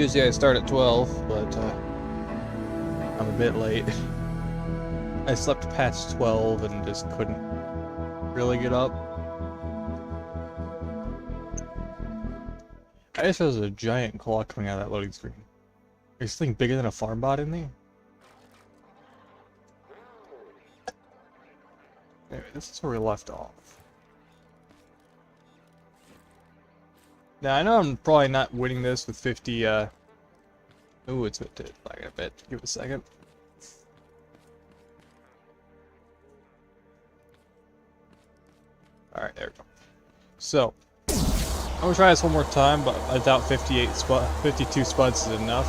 Usually I start at 12, but I'm a bit late. I slept past 12 and just couldn't really get up. I just feel there's a giant claw coming out of that loading screen. Is this thing bigger than a farm bot in there? Anyway, this is where we left off. Now, I know I'm probably not winning this with 50, Ooh, it's a bit lag a bit. Give it a second. Alright, there we go. So, I'm gonna try this one more time, but I doubt 52 spuds is enough.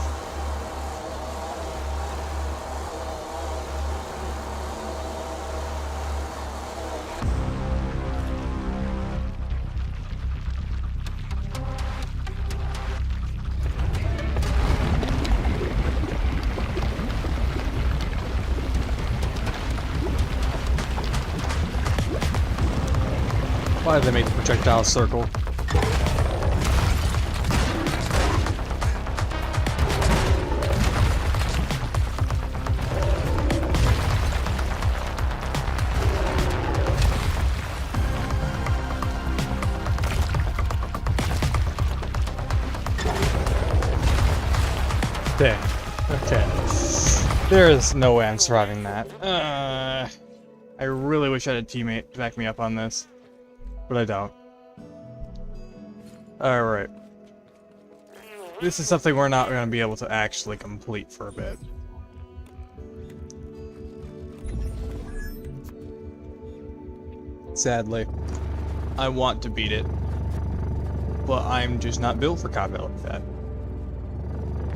Why did they make the projectile circle? Dang. Okay. There is no way I'm surviving that. I really wish I had a teammate to back me up on this. But I don't. Alright. This is something we're not going to be able to actually complete for a bit. Sadly. I want to beat it. But I'm just not built for combat like that.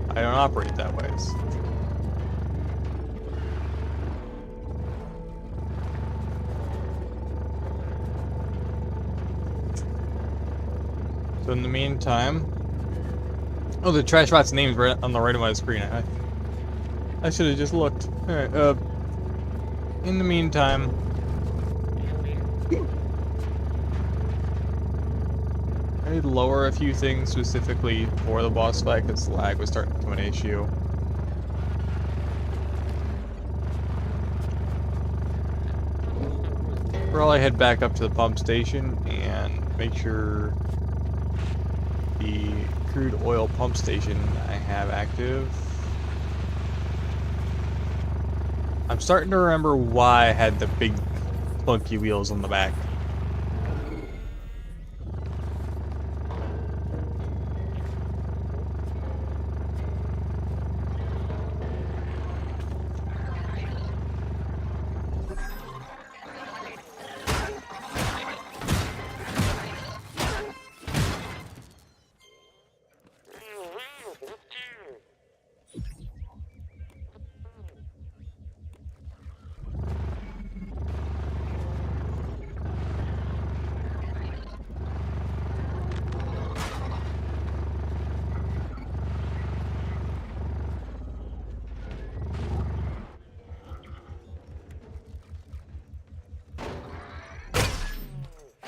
I don't operate that way. So in the meantime, oh, the trash bot's name is right on the right of my screen. I should have just looked. All right. In the meantime, I need to lower a few things specifically for the boss fight because lag was starting to become an issue. Probably head back up to the pump station and make sure the crude oil pump station I have active. I'm starting to remember why I had the big clunky wheels on the back.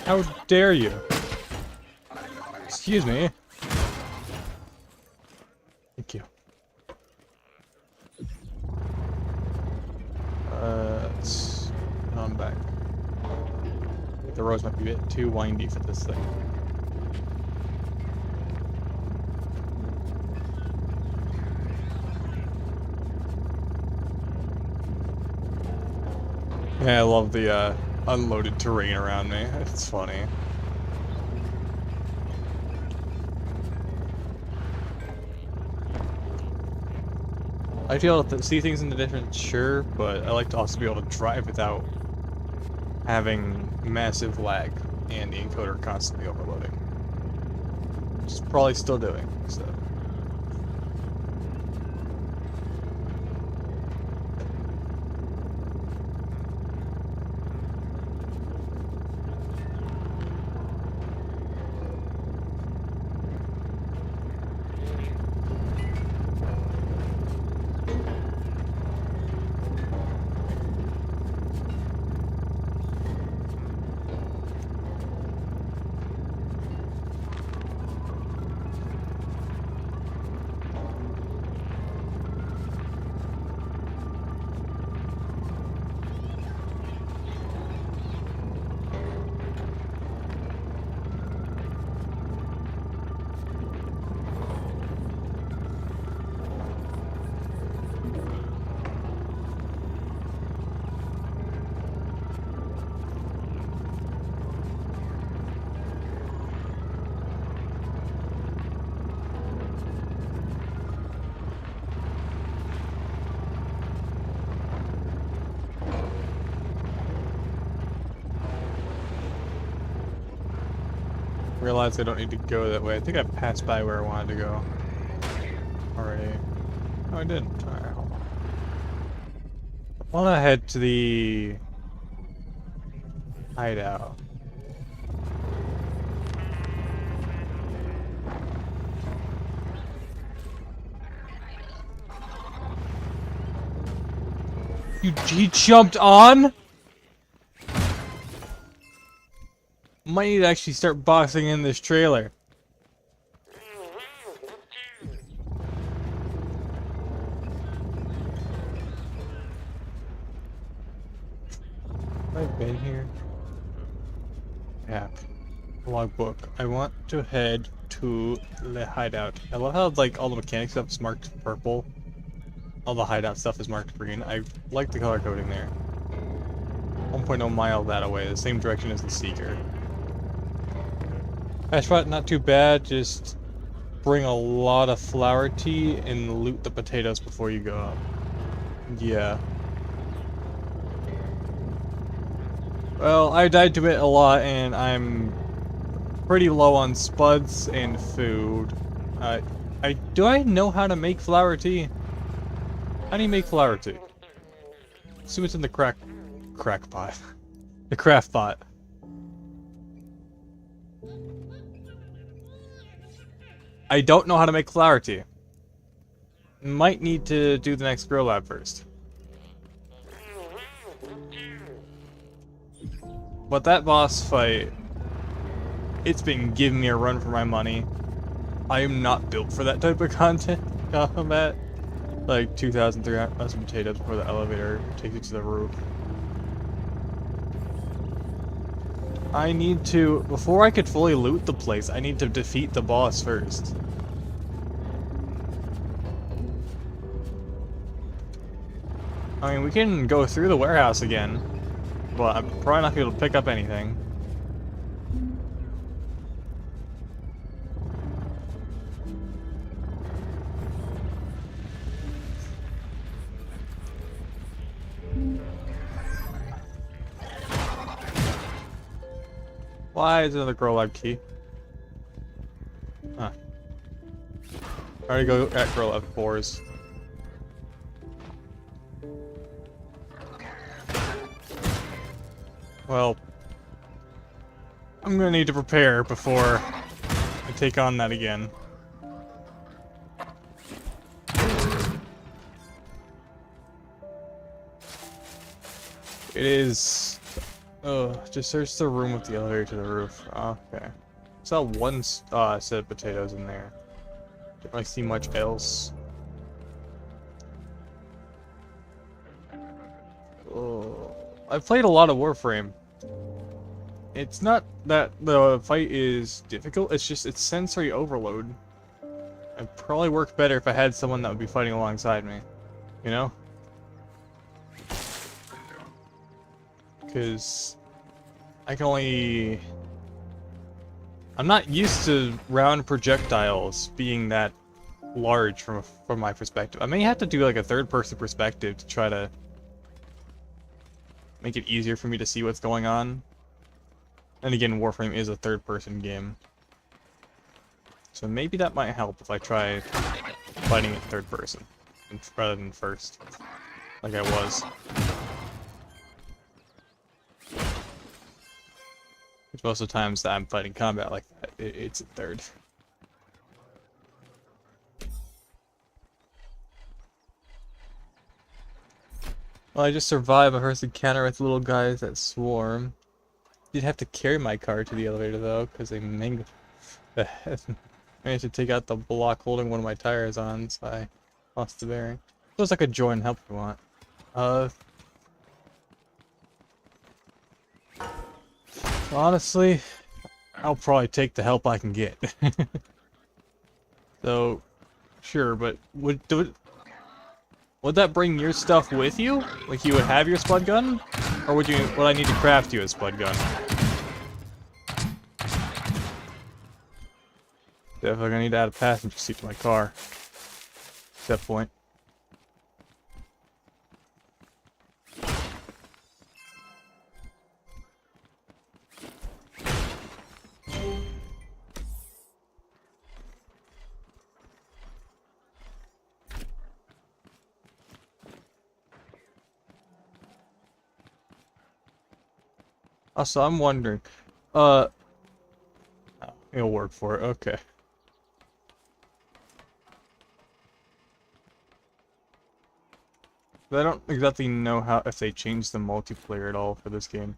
How dare you? Excuse me. Thank you. Let's come back. I think the roads might be a bit too windy for this thing. Yeah, I love the unloaded terrain around me. It's funny. I like to be able to see things in the distance, sure, but I like to also be able to drive without having massive lag and the encoder constantly overloading. Which is probably still doing, so. realize I don't need to go that way. I think I passed by where I wanted to go already. No, I didn't. Alright, hold on. I want to head to the hideout. He jumped on? Might need to actually start boxing in this trailer. Have I been here? Yeah. Logbook. I want to head to the hideout. I love how like all the mechanic stuff is marked purple. All the hideout stuff is marked green. I like the color coding there. 1.0 mile that away, the same direction as the Seeker. Ashpot, not too bad, just bring a lot of flour tea and loot the potatoes before you go up. Yeah. Well, I died to it a lot and I'm pretty low on spuds and food. Do I know how to make flour tea? How do you make flour tea? Assume it's in the crack pot. The craft pot. I don't know how to make flour tea. Might need to do the next grow lab first. But that boss fight, it's been giving me a run for my money. I am not built for that type of content combat. Like 2,300 potatoes before the elevator takes you to the roof. I need to, before I could fully loot the place, I need to defeat the boss first. I mean, we can go through the warehouse again, but I'm probably not going to be able to pick up anything. Why is another grow lab key? Huh. I already go at grow lab 4s. Well, I'm gonna need to prepare before I take on that again. It is... just search the room with the elevator to the roof. Okay. Saw one set of potatoes in there. Didn't really see much else. Oh, I've played a lot of Warframe. It's not that the fight is difficult, it's just it's sensory overload. It'd probably work better if I had someone that would be fighting alongside me. You know? Because I can only... I'm not used to round projectiles being that large from my perspective. I may have to do like a third-person perspective to try to make it easier for me to see what's going on. And again, Warframe is a third-person game. So maybe that might help if I try fighting it third person rather than first, like I was. Which most of the times that I'm fighting combat like that, it's a third. Well, I just survived my first encounter with little guys that swarm. Did have to carry my car to the elevator though, because they mangled. I had to take out the block holding one of my tires on, so I lost the bearing. Feels like a join help if you want. Honestly, I'll probably take the help I can get. So, sure, but would that bring your stuff with you? Like you would have your spud gun? Or would I need to craft you a spud gun? Definitely gonna need to add a passenger seat to my car. At that point. Also, I'm wondering, uh, oh, it'll work for it. Okay. But I don't exactly know how if they changed the multiplayer at all for this game.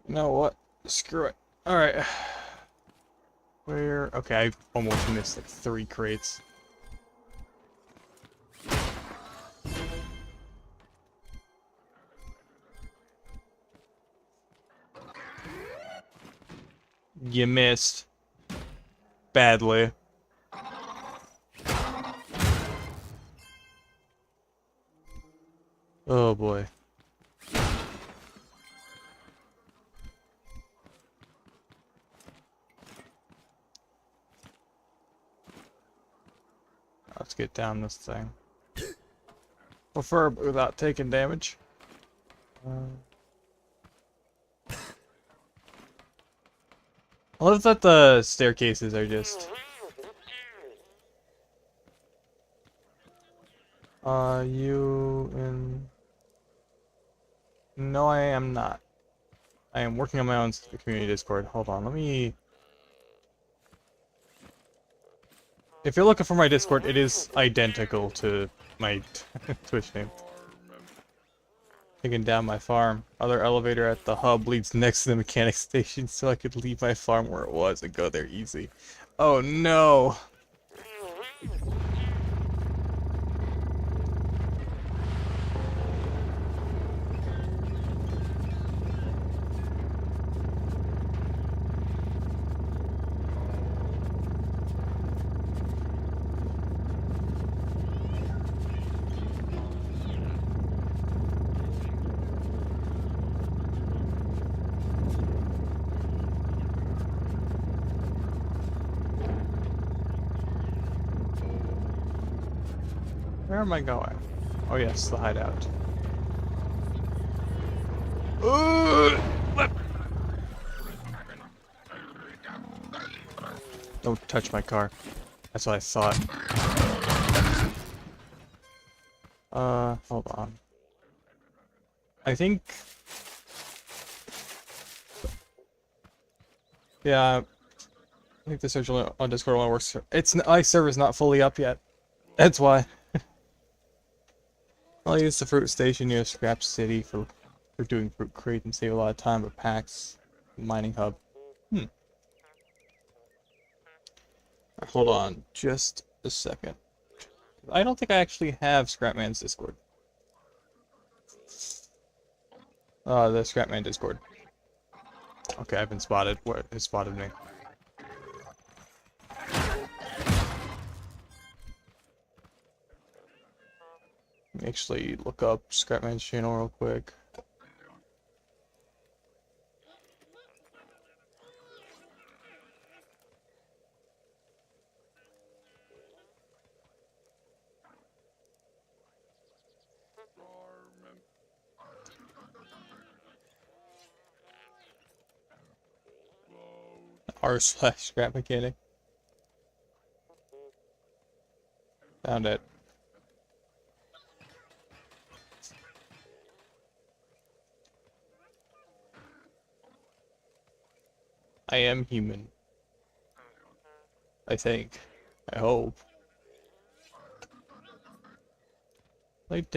You know what? Screw it. Alright. Where? Okay, I almost missed like 3 crates. You missed. Badly. Oh boy. Let's get down this thing. Preferably without taking damage. I love that the staircases are just... you in... No, I am not. I am working on my own community Discord. Hold on, let me... If you're looking for my Discord, it is identical to my Twitch name. Taking down my farm. Other elevator at the hub leads next to the mechanic station, so I could leave my farm where it was and go there easy. Oh no! Where am I going? Oh yes, the hideout. Don't touch my car. That's what I thought. Hold on. I think... Yeah, I think the search on Discord only works. My server's not fully up yet. That's why. I'll use the fruit station near Scrap City for doing fruit crate and save a lot of time with packs. Mining hub. Hold on, just a second. I don't think I actually have Scrapman's Discord. The Scrapman Discord. Okay, I've been spotted. What has spotted me? Let me actually look up Scrapman's channel real quick. r/ScrapMechanic. Found it. I am human. I think. I hope. Like,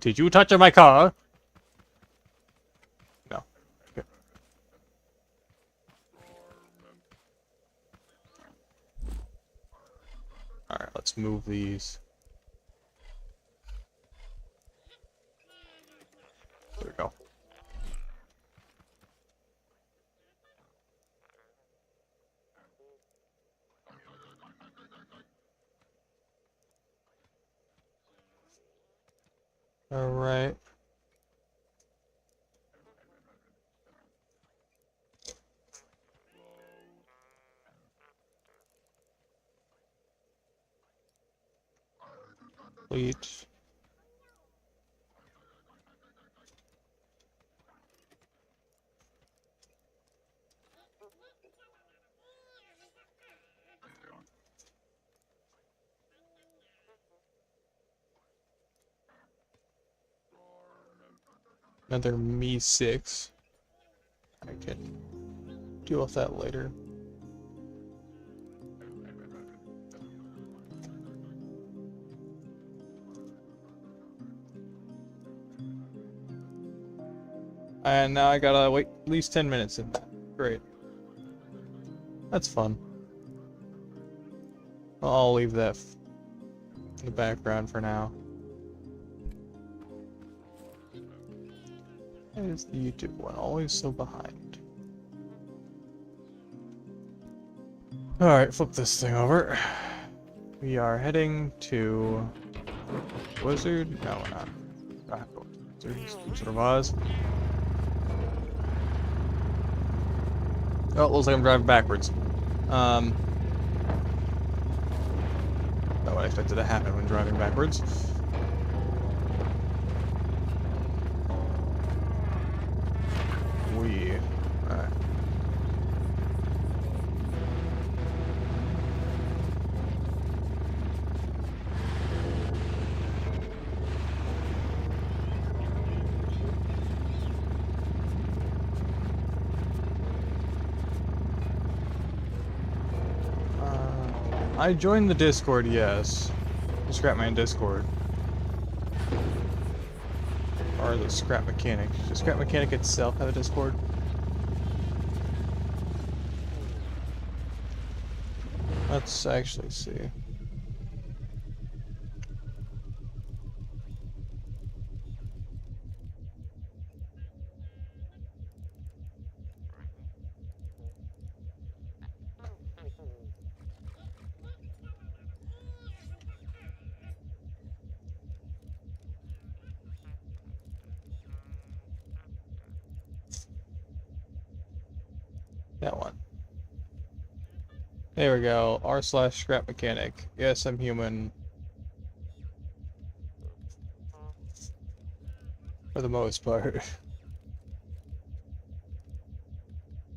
did you touch my car? No. Okay. Alright, let's move these. There we go. Alright. Complete. Another Me 6. I can deal with that later. And now I gotta wait at least 10 minutes in that. Great. That's fun. I'll leave that in the background for now. That is the YouTube one, always so behind. Alright, flip this thing over. We are heading to Wizard? No, we're not. Wizard of Oz. Oh, it looks like I'm driving backwards. Not what I expected to happen when driving backwards. Alright. I joined the Discord, yes. The ScrapMechanic Discord. Or the ScrapMechanic. Does ScrapMechanic itself have a Discord? Let's actually see. That one. There we go. r/ScrapMechanic. Yes, I'm human. For the most part.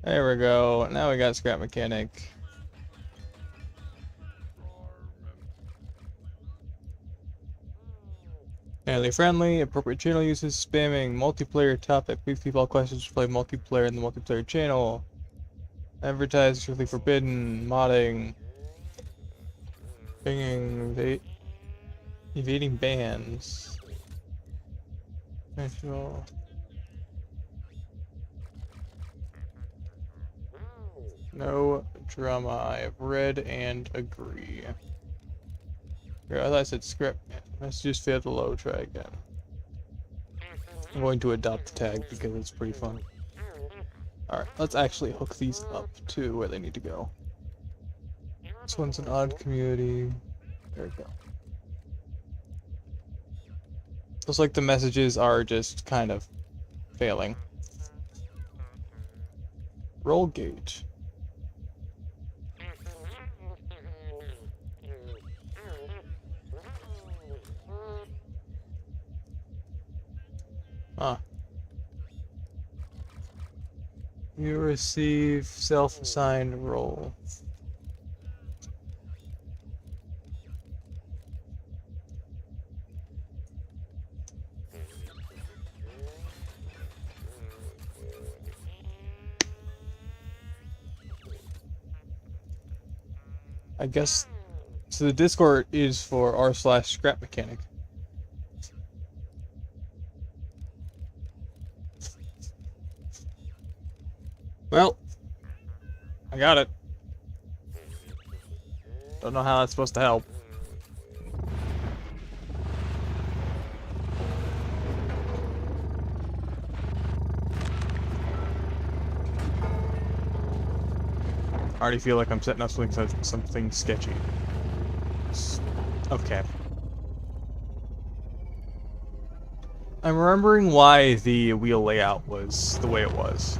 There we go. Now we got ScrapMechanic. Family friendly, appropriate channel uses, spamming, multiplayer topic. Please keep all questions to play multiplayer in the multiplayer channel. Advertise strictly forbidden, modding, pinging, evading bans. National. No drama. I have read and agree. Here, I thought I said script. Messages failed to load. Try again. I'm going to adopt the tag because it's pretty fun. Alright, let's actually hook these up to where they need to go. This one's an odd community. There we go. Looks like the messages are just kind of failing. Roll gauge. Huh. You receive self-assigned role. I guess, so the Discord is for r/ScrapMechanic. Well, I got it. Don't know how that's supposed to help. I already feel like I'm setting up something sketchy. Okay. I'm remembering why the wheel layout was the way it was.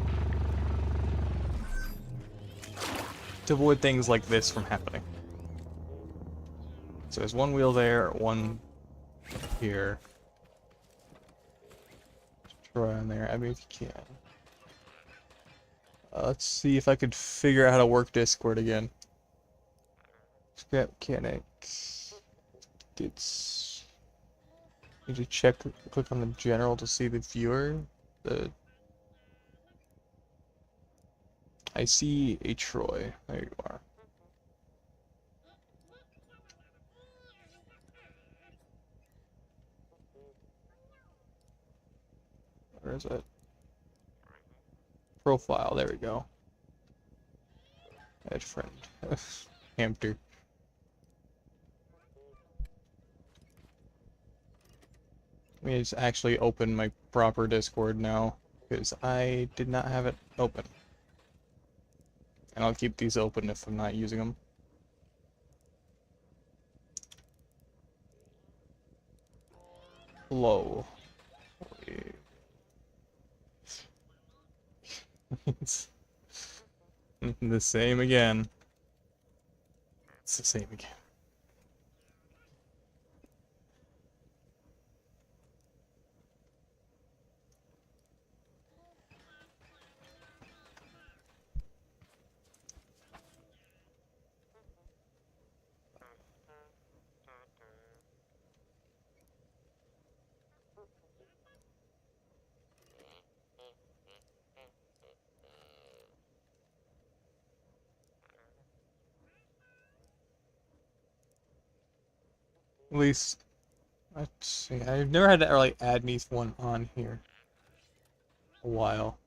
To avoid things like this from happening. So there's one wheel there, one here. Try on there. I mean, if you can. Let's see if I could figure out how to work Discord again. ScrapMechanic. It's. Need to check. Click on the general to see the viewer. The I see a Troy. There you are. Where is it? Profile. There we go. Add friend. Hamster. Let me just actually open my proper Discord now, because I did not have it open. And I'll keep these open if I'm not using them. Hello. It's the same again. It's the same again. At least, let's see. I've never had to like add one on here. A while.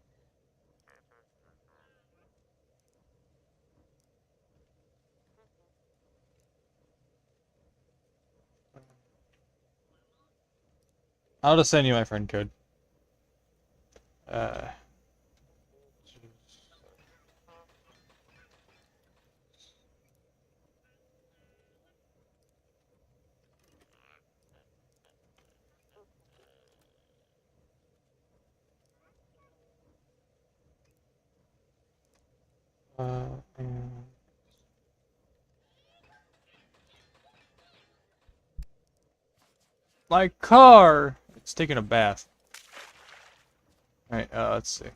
I'll just send you my friend code. And my car! It's taking a bath. Alright, let's see.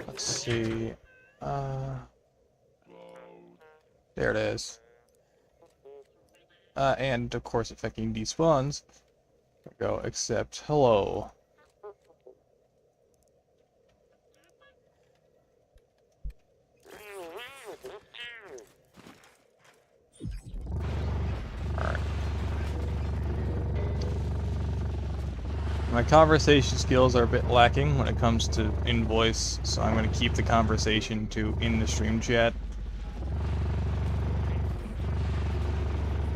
Let's see. There it is. And of course affecting despawns. There we go, except hello. My conversation skills are a bit lacking when it comes to invoice, so I'm going to keep the conversation to in the stream chat.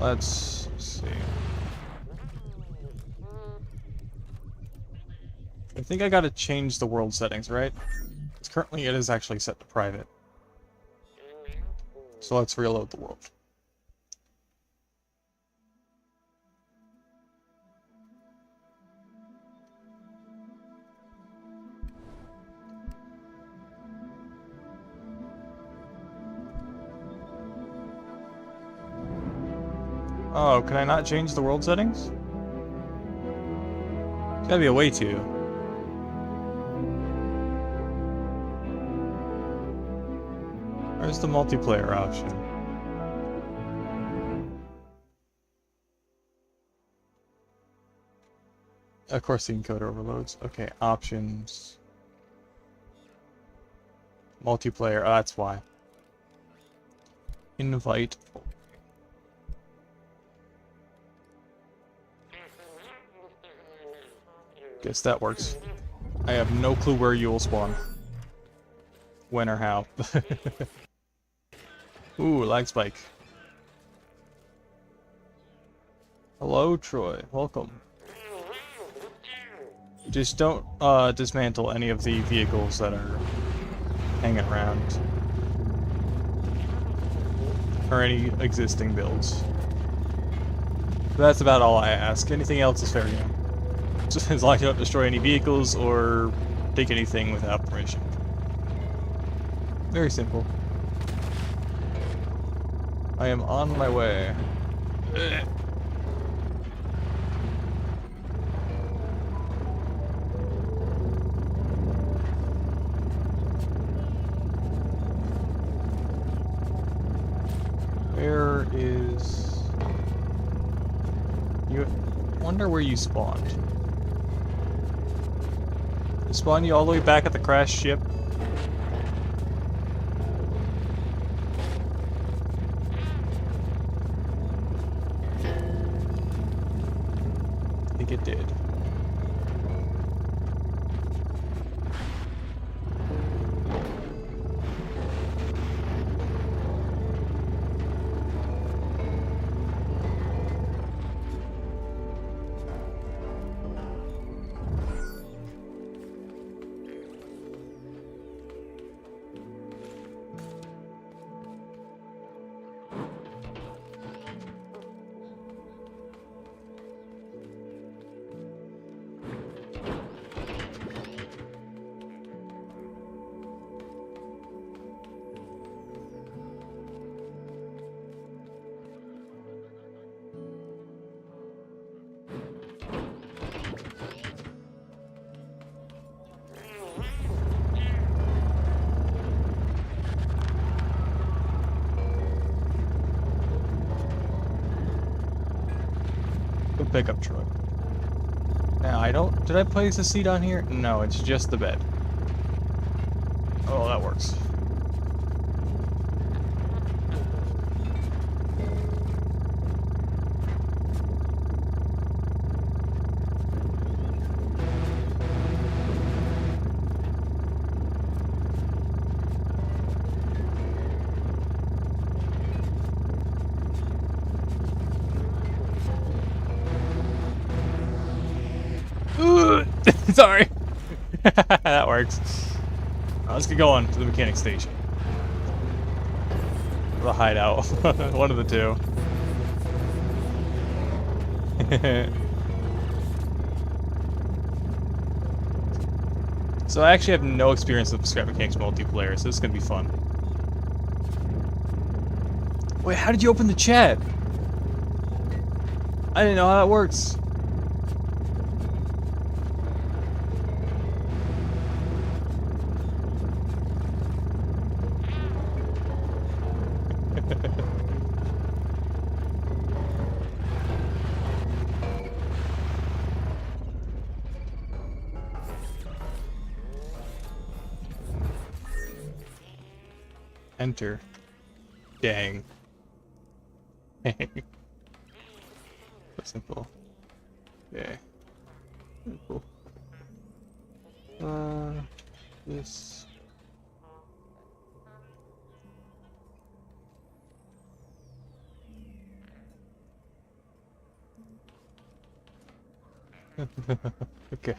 Let's see. I think I gotta change the world settings, right? Because currently it is actually set to private. So let's reload the world. Oh, can I not change the world settings? There's gotta be a way to. Where's the multiplayer option? Of course the encoder overloads. Okay, options. Multiplayer, oh, that's why. Invite. Guess that works. I have no clue where you will spawn. When or how. Ooh, lag spike. Hello, Troy. Welcome. Just don't dismantle any of the vehicles that are hanging around. Or any existing builds. That's about all I ask. Anything else is fair game. As long as you don't destroy any vehicles or take anything without permission. Very simple. I am on my way. Where is... You wonder where you spawned. Spawn you all the way back at the crashed ship? I think it did. Pickup truck. Now, I don't... Did I place a seat on here? No, it's just the bed. Oh, that works. Sorry. That works. Let's get going to the mechanic station. The hideout. One of the two. So I actually have no experience with ScrapMechanic's multiplayer, so this is gonna be fun. Wait, how did you open the chat? I didn't know how that works. Enter. Dang. So simple. Okay. Cool. This. Okay.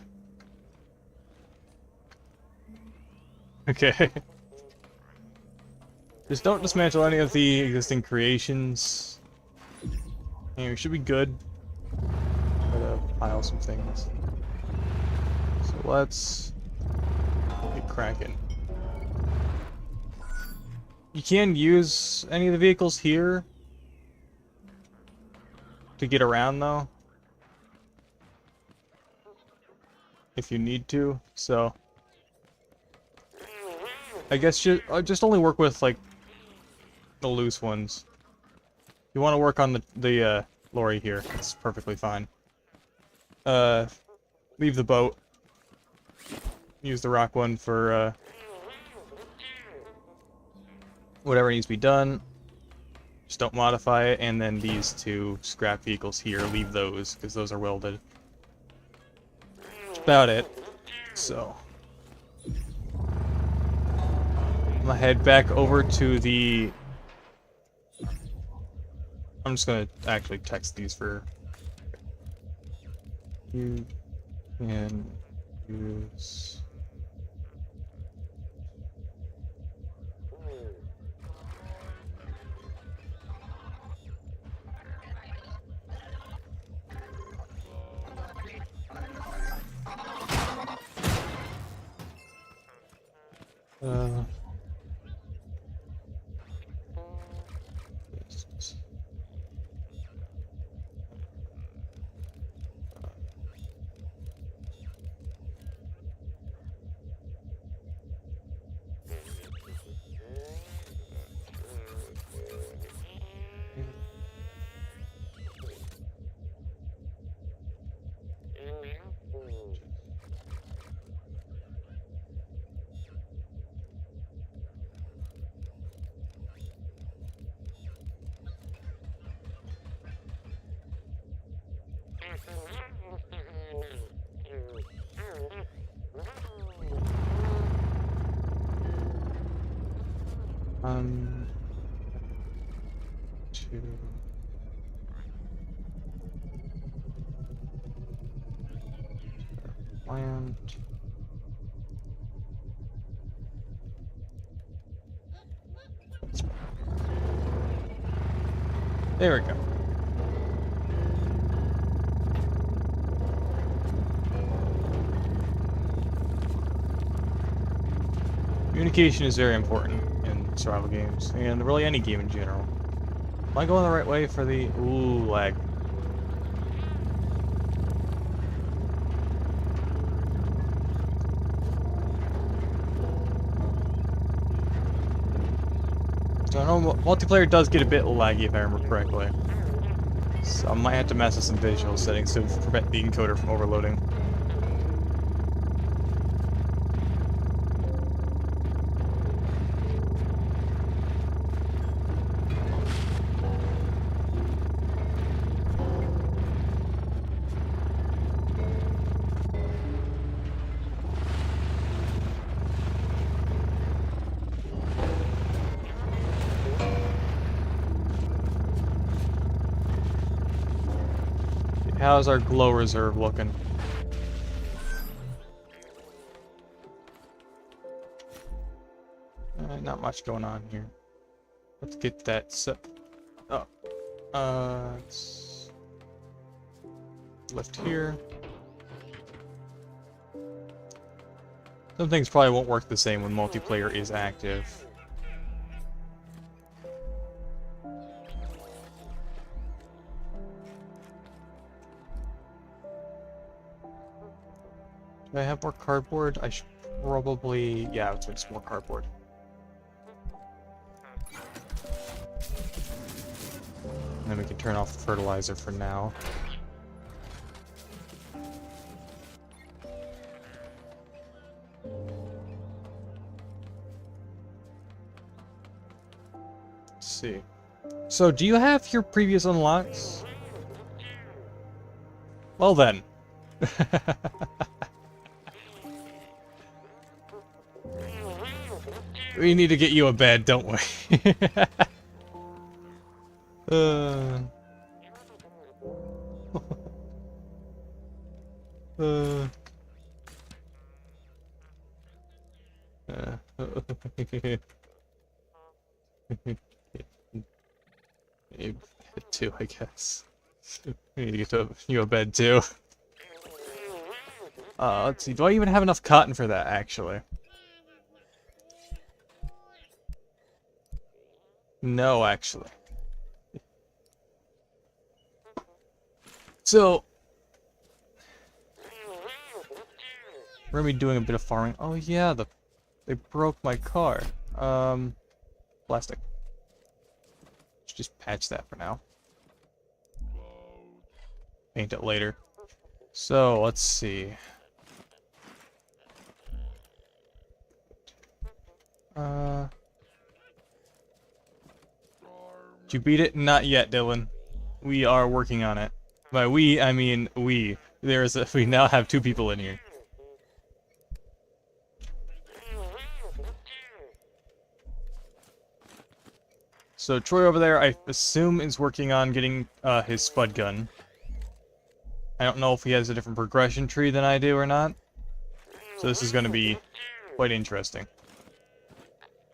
Okay. Just don't dismantle any of the existing creations. And we should be good. Gotta pile some things. So let's get cracking. You can use any of the vehicles here to get around, though, if you need to. So I guess just only work with like the loose ones. You want to work on the lorry here. It's perfectly fine. Leave the boat. Use the rock one for whatever needs to be done. Just don't modify it. And then these two scrap vehicles here, leave those because those are welded. That's about it. So I'm gonna head back over to the... I'm just gonna actually text these for... You can use... Um, two. Plant. There we go. Communication is very important in survival games, and really any game in general. Am I going the right way for the... Ooh, lag. So I know multiplayer does get a bit laggy if I remember correctly. So I might have to mess with some visual settings to prevent the encoder from overloading. How's our glow reserve looking? Not much going on here. Let's get that set up. Let's lift here. Some things probably won't work the same when multiplayer is active. Do I have more cardboard? I should probably... Yeah, let's make some more cardboard. And then we can turn off the fertilizer for now. Let's see. So, do you have your previous unlocks? Well then. We need to get you a bed, don't we? Maybe bed too, I guess. We need to get you a bed too. Let's see. Do I even have enough cotton for that, actually? No, actually. So, we're gonna be doing a bit of farming. Oh yeah, they broke my car. Plastic. Should just patch that for now. Paint it later. So, let's see. Did you beat it? Not yet, Dylan. We are working on it. By we, I mean we. We now have 2 people in here. So Troy over there, I assume, is working on getting his spud gun. I don't know if he has a different progression tree than I do or not. So this is going to be quite interesting.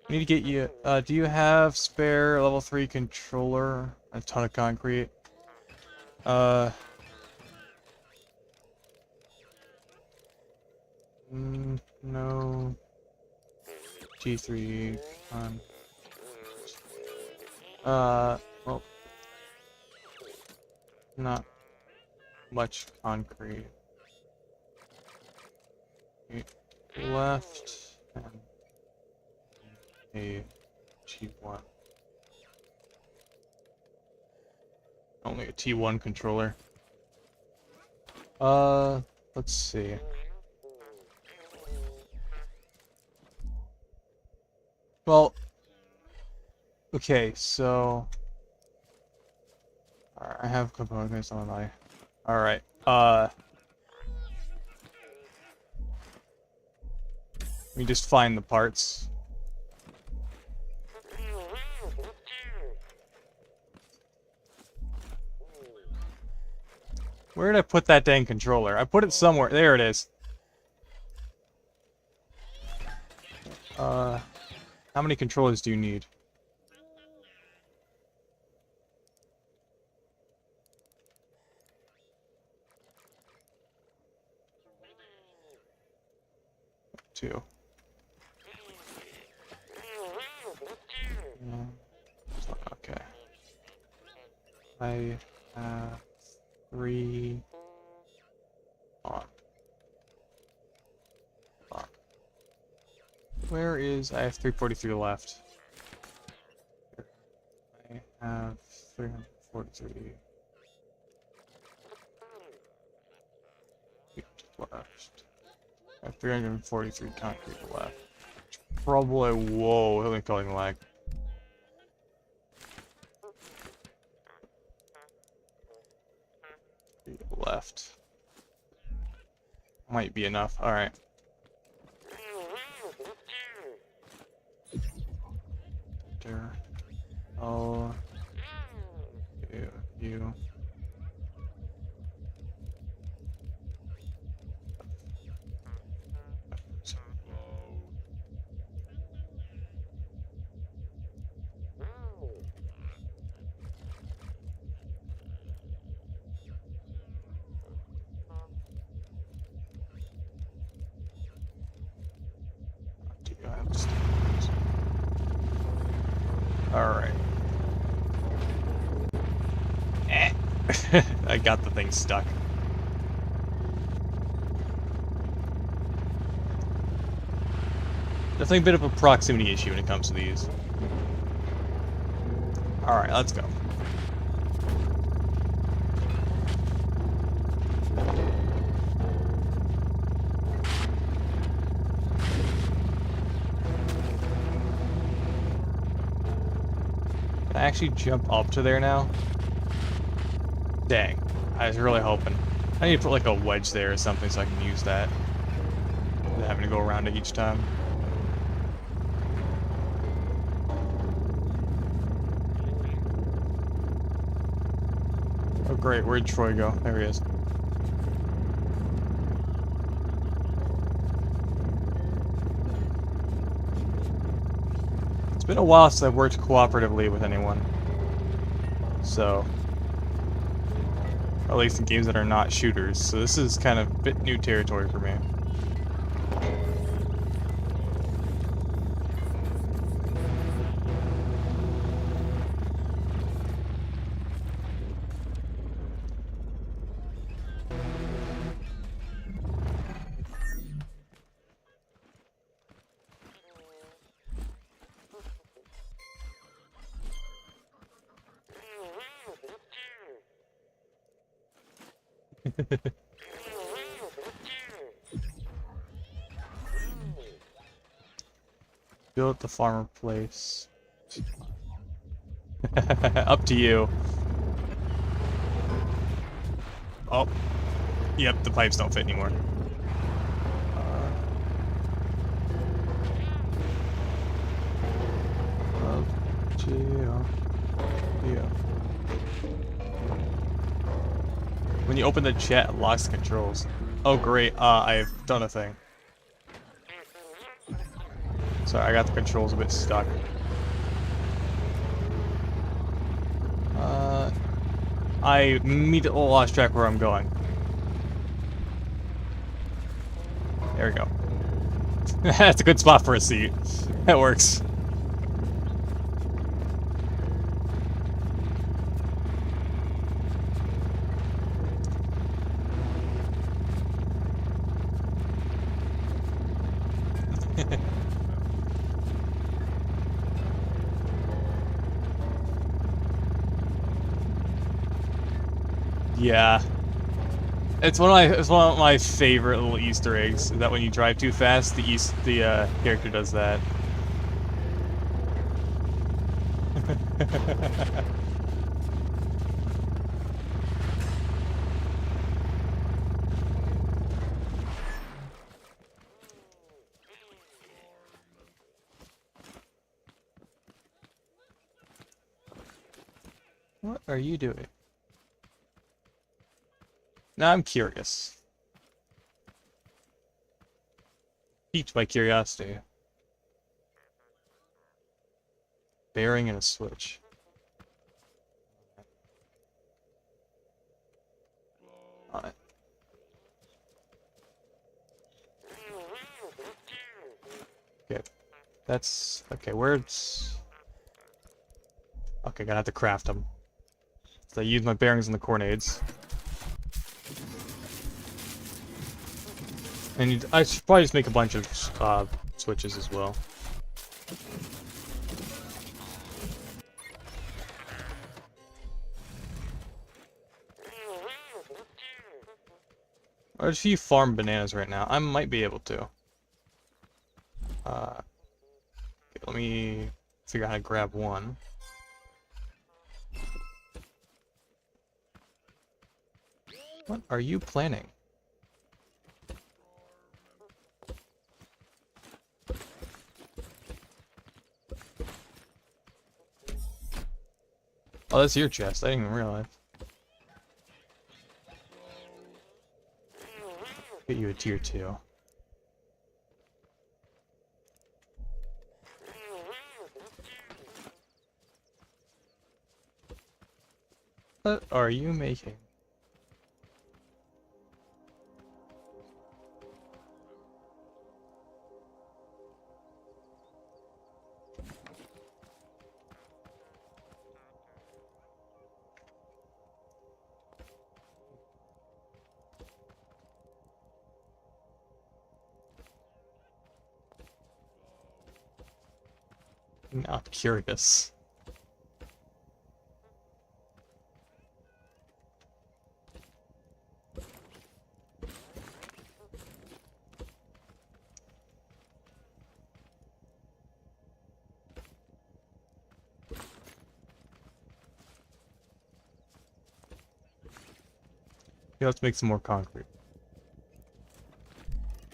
I need to get you... do you have spare level 3 controller? A ton of concrete. No. G3 on. Well, not much concrete. Left and a T1. Only a T1 controller. Let's see. Well, okay, so I have components on my. Alright, let me just find the parts. Where did I put that dang controller? I put it somewhere. There it is. How many controllers do you need? Two. Okay. I have 3 on. Where is... I have 343 left. I have 343 left. I have 343 concrete left. Probably... Whoa, let me calling lag. Left. Might be enough. Alright. There. Oh. You. Alright. I got the thing stuck. Definitely a bit of a proximity issue when it comes to these. Alright, let's go. Can I actually jump up to there now? Dang. I was really hoping. I need to put like a wedge there or something so I can use that. Without having to go around it each time. Oh great, where'd Troy go? There he is. It's been a while since I've worked cooperatively with anyone. So... At least in games that are not shooters, so this is kind of a bit new territory for me. Build the farmer place. Up to you. Oh. Yep, the pipes don't fit anymore. Up to you. Yeah. When you open the chat, it locks the controls. Oh great, I've done a thing. Sorry, I got the controls a bit stuck. I immediately lost track where I'm going. There we go. That's a good spot for a seat. That works. Yeah. It's one of my favorite little Easter eggs, that when you drive too fast, the character does that. What are you doing? Now I'm curious. Piqued by curiosity. Bearing and a switch. On it. Okay. That's... Okay, where's... Okay, gonna have to craft them. So I use my bearings and the coordinates. And I should probably just make a bunch of switches as well. If you farm bananas right now, I might be able to. Okay, let me figure out how to grab one. What are you planning? Oh, that's your chest. I didn't even realize. Get you a tier 2. What are you making? Now I'm curious. Yeah, let's make some more concrete.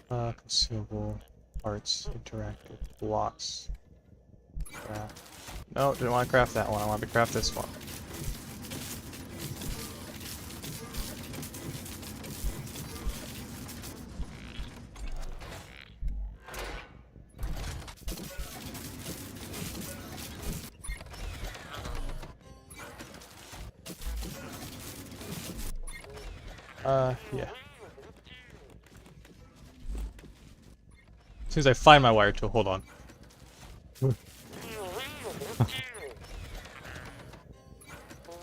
Consumable, parts, interactive, blocks. Craft. No, didn't want to craft that one. I want to craft this one. Yeah. As soon as I find my wire tool, hold on.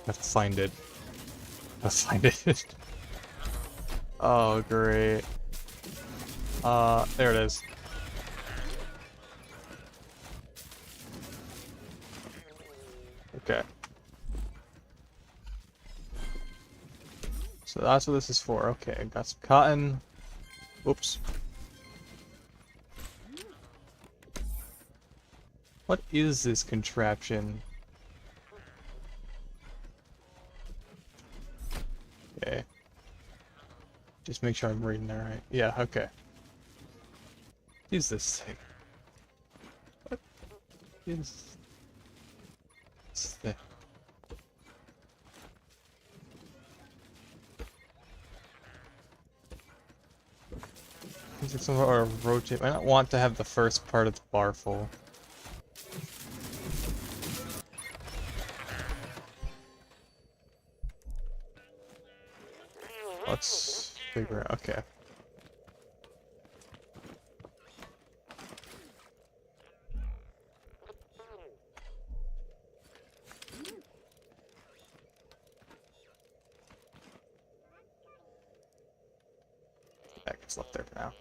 I have to find it. I have to find it. Oh, great. There it is. Okay. So that's what this is for. Okay, got some cotton. Oops. What is this contraption? Okay. Just make sure I'm reading that right. Yeah, okay. What is this thing? What is this thing? Seems like some are rotate. I don't want to have the first part of the bar full. Let's figure out. Okay. That gets left there for now.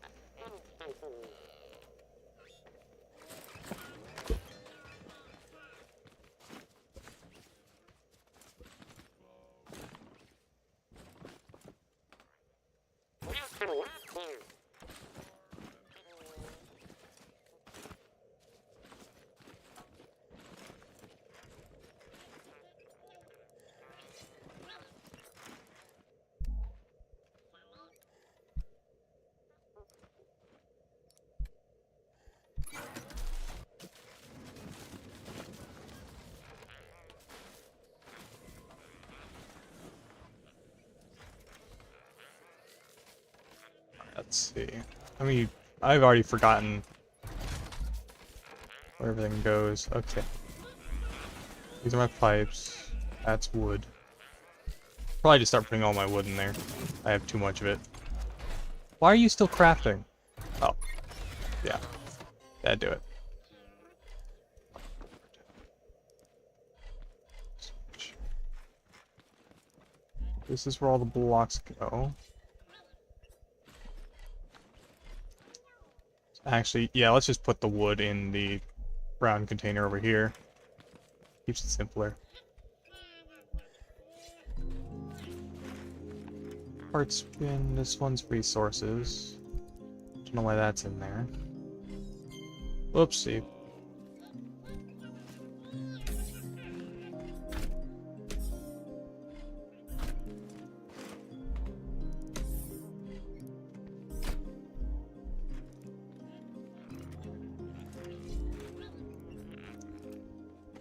Let's see. I mean, I've already forgotten where everything goes. Okay. These are my pipes. That's wood. Probably just start putting all my wood in there. I have too much of it. Why are you still crafting? Oh. Yeah. That'd do it. This is where all the blocks go. Actually, yeah, let's just put the wood in the brown container over here. Keeps it simpler. Parts bin, this one's resources. Don't know why that's in there. Whoopsie.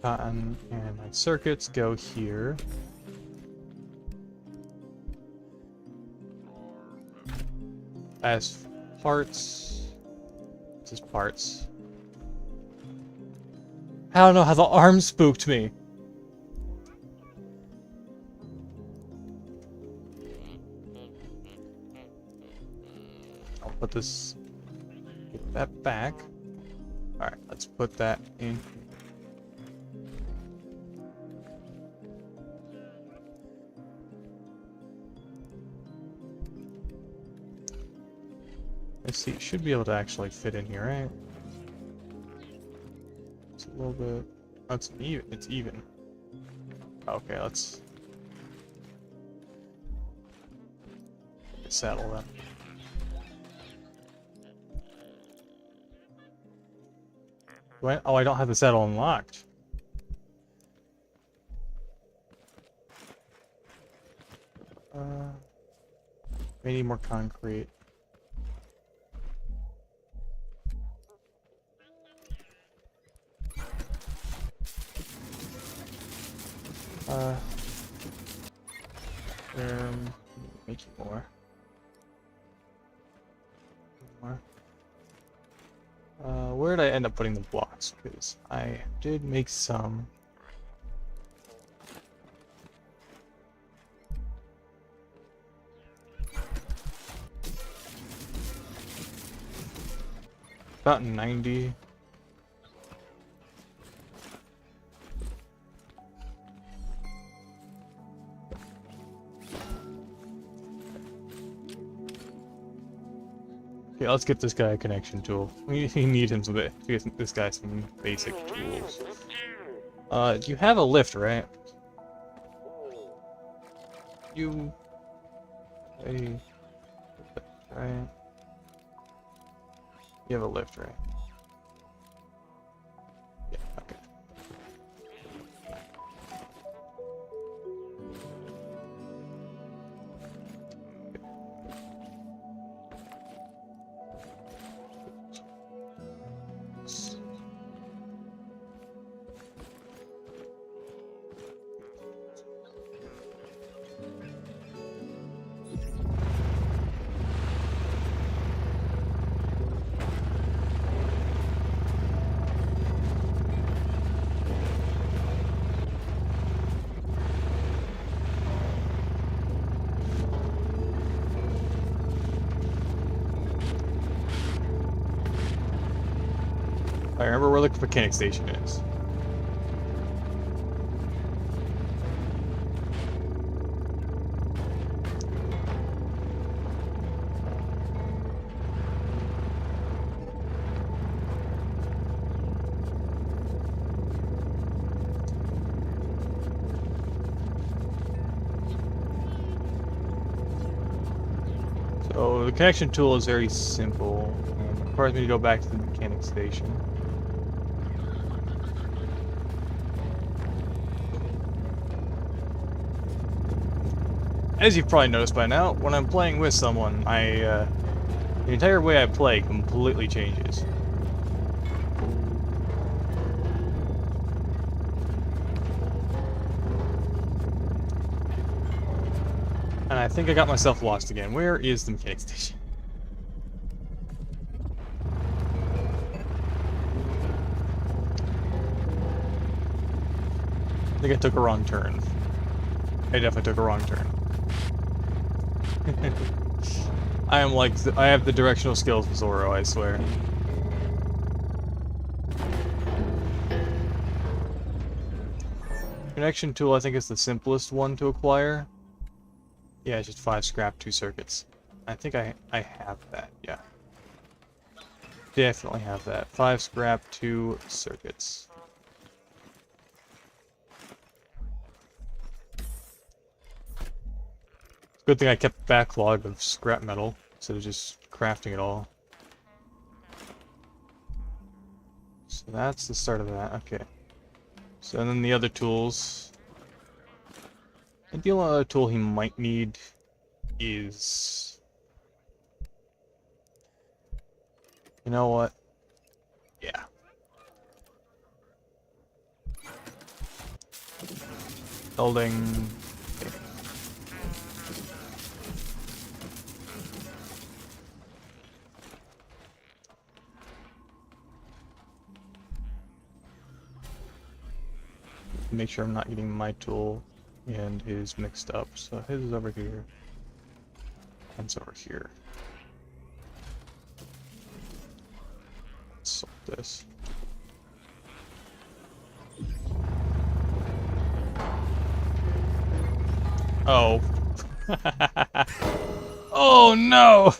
Cotton and my circuits go here. As parts, this is parts. I don't know how the arm spooked me. I'll put this, get that back. All right, let's put that in. Let's see, it should be able to actually fit in here, right? It's a little bit... Oh, it's even. It's even. Okay, let's... settle that. What? Oh, I don't have the saddle unlocked. We need more concrete. Make it more. Where did I end up putting the blocks? Because I did make some. About 90. Okay, let's get this guy a connection tool. We need him some bit to get this guy some basic tools. You have a lift, right? You... Hey... Right? You have a lift, right? Yeah, okay. I remember where the mechanic station is. So the connection tool is very simple. It requires me to go back to the mechanic station. As you've probably noticed by now, when I'm playing with someone, the entire way I play completely changes. And I think I got myself lost again. Where is the mechanic station? think I took a wrong turn. I definitely took a wrong turn. I am like, I have the directional skills of Zorro, I swear. Connection tool, I think, is the simplest one to acquire. Yeah, it's just 5 scrap, 2 circuits. I think I have that, yeah. Definitely have that. 5 scrap, 2 circuits. Good thing I kept a backlog of scrap metal instead of just crafting it all. So that's the start of that. Okay. So then the other tools. I think the only other tool he might need is... You know what? Yeah. Building... Okay. Make sure I'm not getting my tool and his mixed up. So his is over here. Mine's over here. Let's sort this. Oh. Oh no!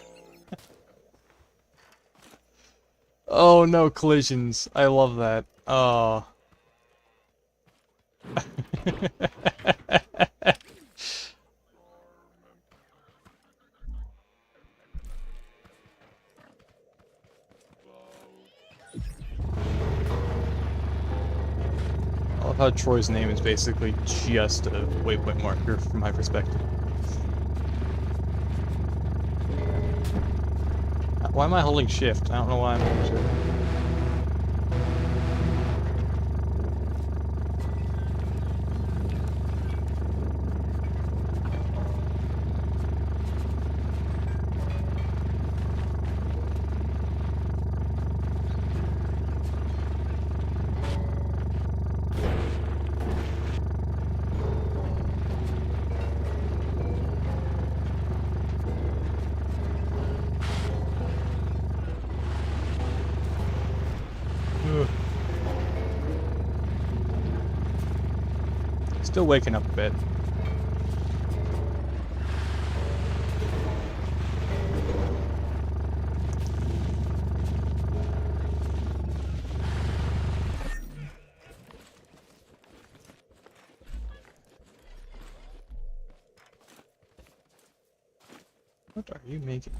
Oh no, collisions. I love that. Oh. I love how Troy's name is basically just a waypoint marker from my perspective. Why am I holding shift? I don't know why I'm holding shift. Still waking up a bit. What are you making?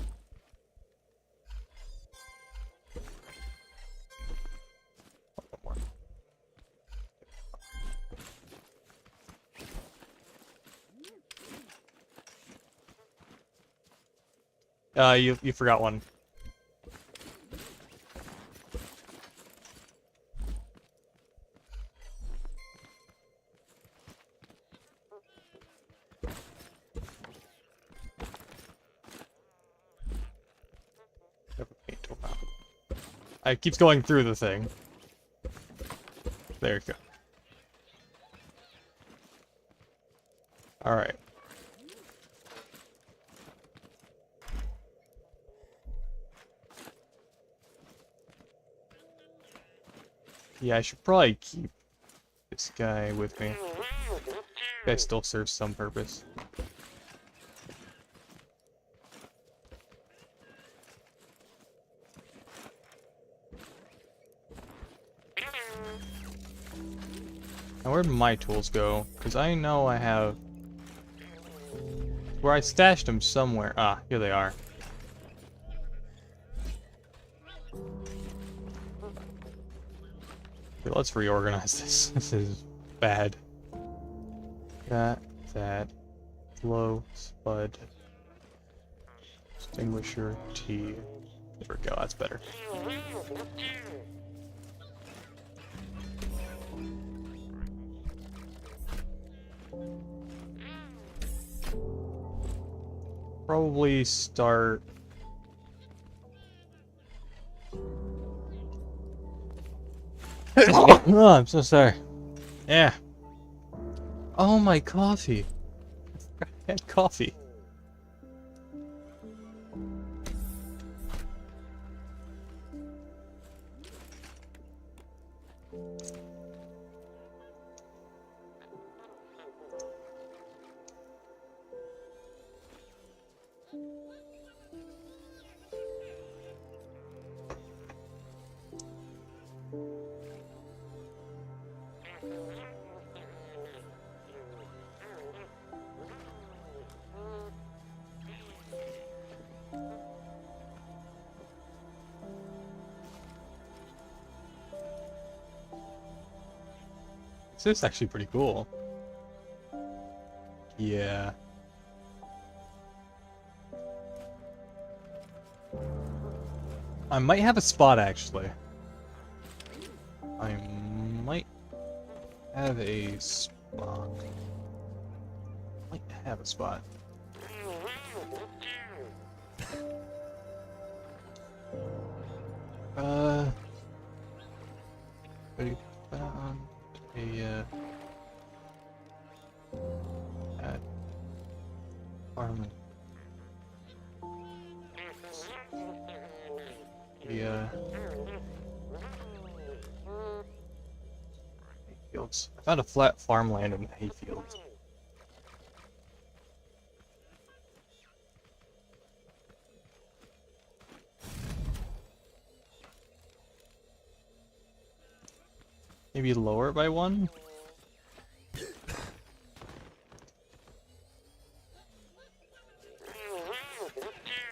You forgot one. It keeps going through the thing. There you go. Alright. Yeah, I should probably keep this guy with me. This guy still serves some purpose. Now where'd my tools go? Because I know I have... Where I stashed them somewhere. Ah, here they are. Okay, let's reorganize this. This is bad. That, flow, spud, extinguisher, T. There we go, that's better. Probably start... Oh, I'm so sorry. Yeah. Oh, my coffee. I had coffee. This is actually pretty cool. Yeah. I might have a spot, actually. I might have a spot. Might have a spot. We found a, at farming. The, hayfields. I found a flat farmland in the hayfield. Maybe lower it by one?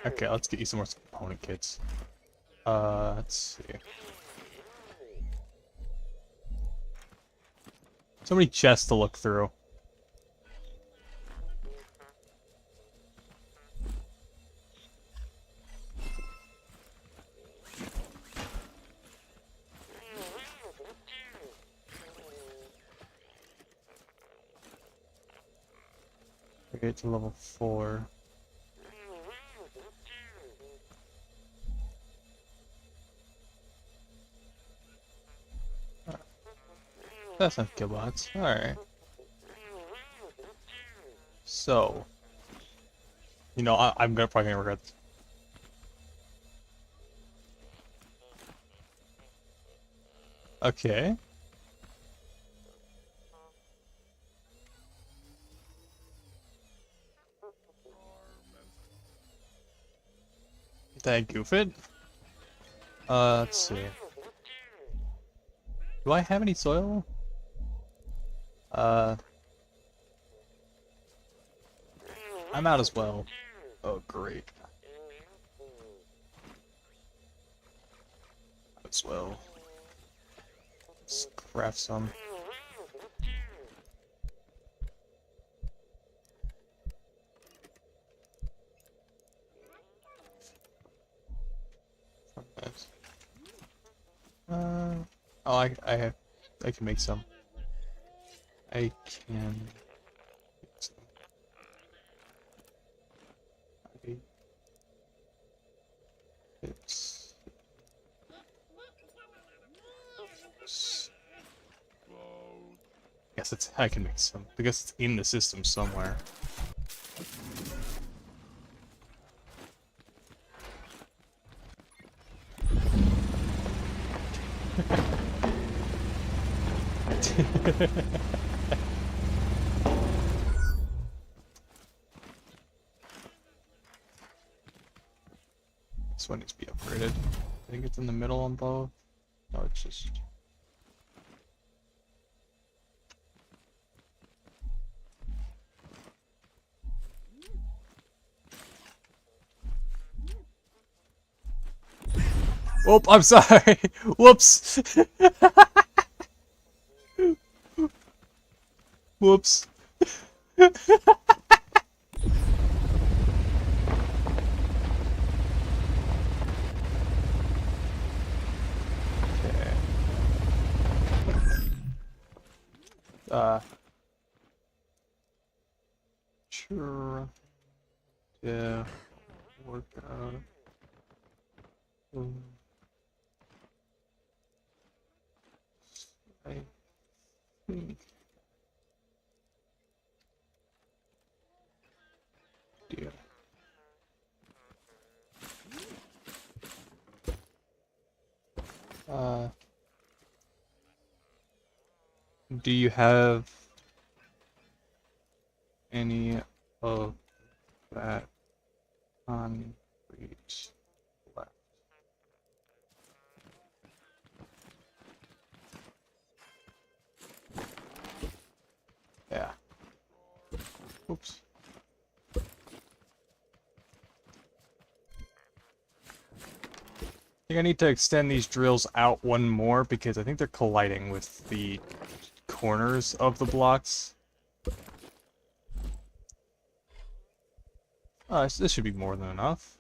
Okay, let's get you some more component kits. Let's see. So many chests to look through. We get to level 4. That's not killbots. Alright. So. You know, I'm probably gonna regret this. Okay. Did I goof it? Let's see. Do I have any soil? I'm out as well. Oh, great. As well. Let's craft some. From this. Oh, I can make some. I can. It's. I can make some. I guess it's in the system somewhere. This one needs to be upgraded. I think it's in the middle on both. No, it's just. Oh, I'm sorry. Whoops. Whoops. Sure. Yeah. Work out. I think Uh, do you have any of that concrete left? Yeah. Oops. I think I need to extend these drills out one more because I think they're colliding with the corners of the blocks. This should be more than enough.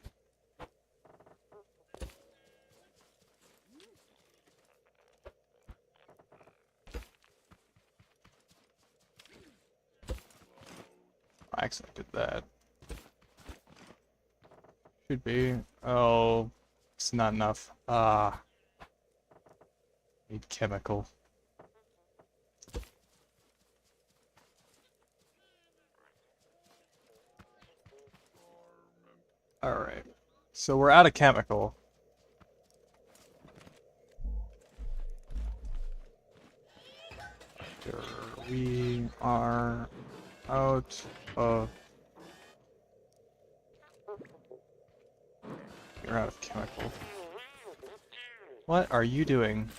I accidentally did that. Should be. Oh, it's not enough. Need chemical. Alright. So we're out of chemical. We are out of... You're out of chemical. What are you doing?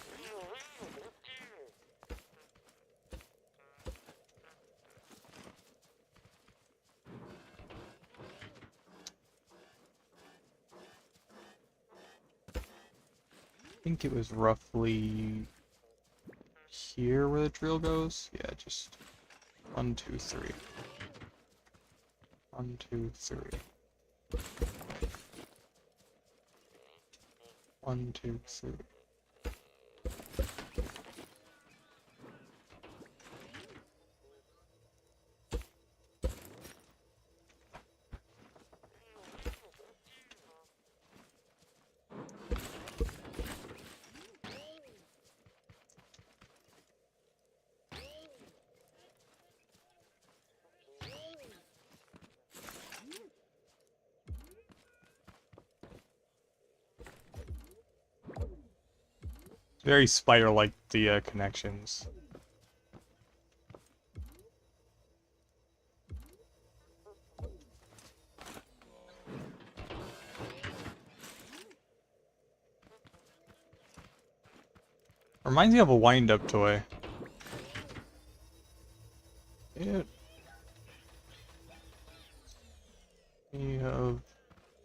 I think it was roughly here where the drill goes. Yeah, just 1, 2, 3. 1, 2, 3. 1, 2, 3. Very spider-like, the connections. Reminds me of a wind-up toy. It... We have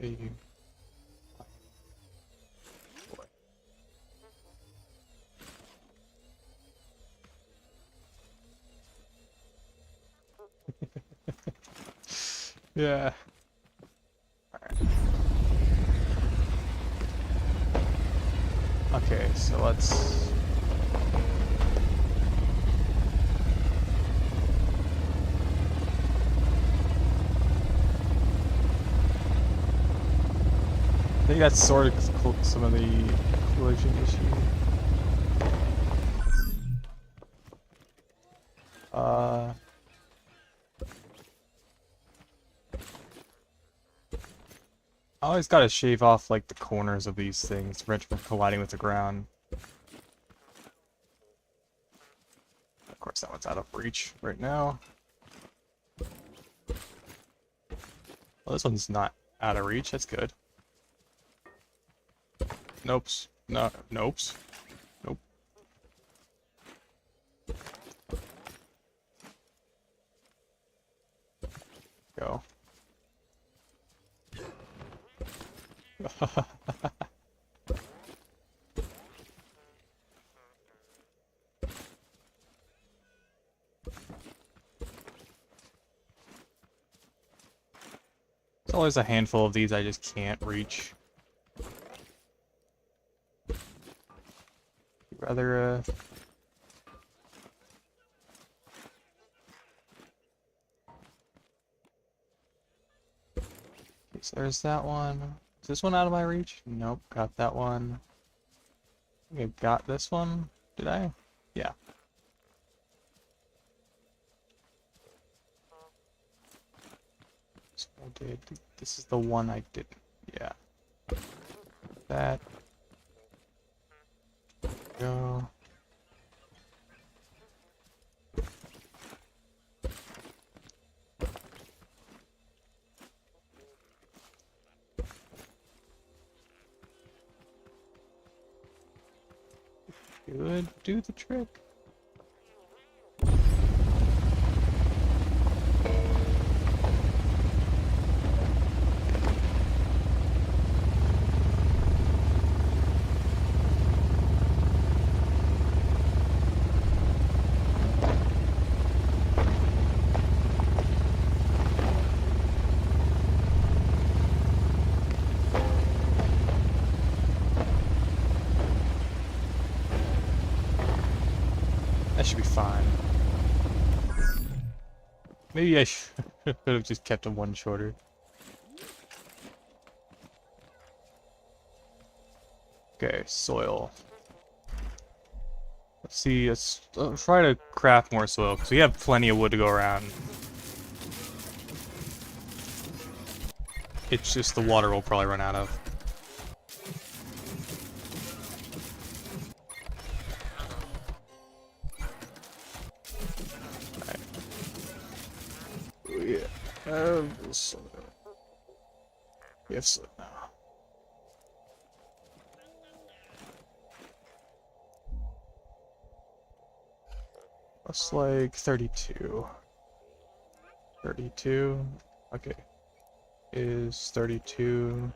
a... Yeah. Alright. Okay, so let's... I think that's sort of some of the collision issue. I always gotta shave off, like, the corners of these things to prevent from colliding with the ground. Of course, that one's out of reach right now. Well, this one's not out of reach, that's good. Nopes. No, nopes. Nope. Go. There's always a handful of these I just can't reach. Rather, so there's that one. Is this one out of my reach? Nope, got that one. I got this one. Did I? Yeah. So I did. This is the one I did. Yeah. That. Go. Good. Do the trick. That should be fine. Maybe I should have just kept them one shorter. Okay, soil. Let's see, let's try to craft more soil, because we have plenty of wood to go around. It's just the water will probably run out of. Yes. That's like 32. 32. Okay. Is 32.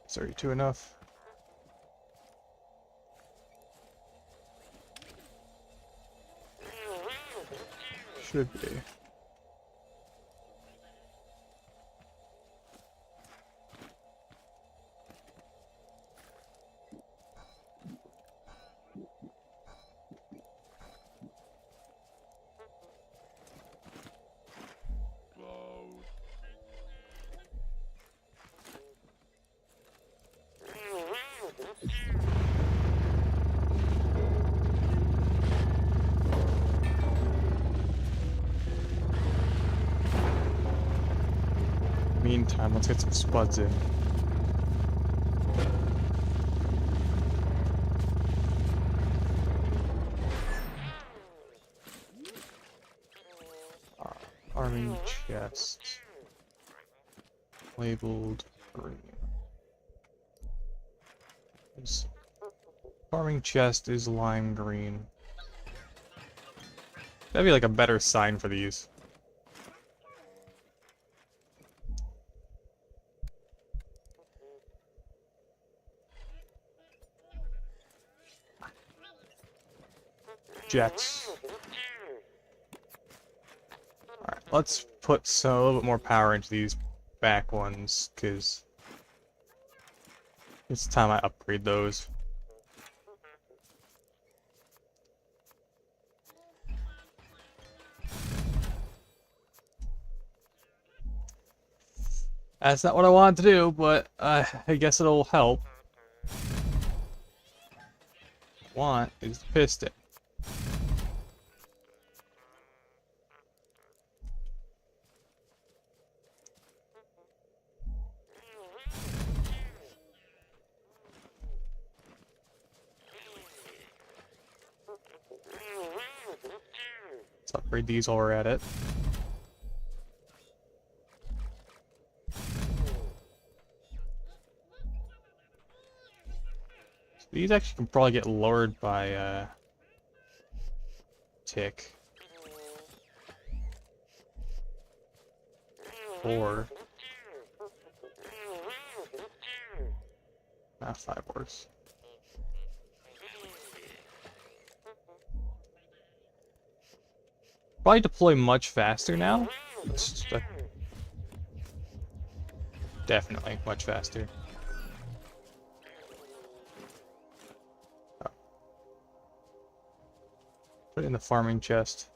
Is 32 enough? Should be. Meantime, let's get some spuds in. Farming chest. Labeled green. This farming chest is lime green. That'd be like a better sign for these. Jets. Alright, let's put a little bit more power into these back ones, because it's time I upgrade those. That's not what I wanted to do, but I guess it'll help. What I want is the piston. Let's upgrade these while we're at it. So these actually can probably get lowered by tick. 4. Not 5 worse. Probably deploy much faster now. Definitely much faster. Oh. Put it in the farming chest.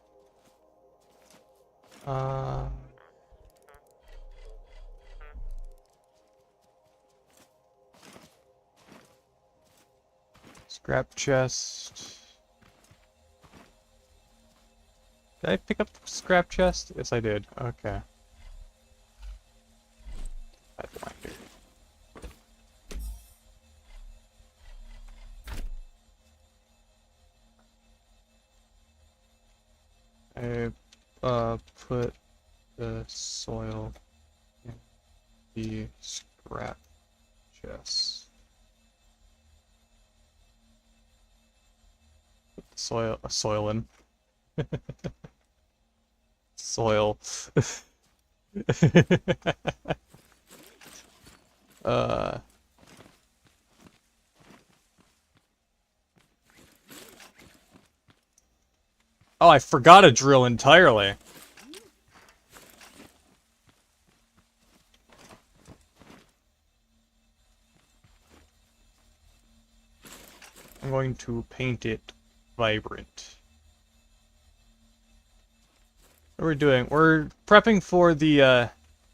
Scrap chest. Did I pick up the scrap chest? Yes, I did. Okay. put the soil in the scrap chest. Put the soil in. Soil. uh. Oh, I forgot to drill entirely. I'm going to paint it vibrant. What are we doing? We're prepping for the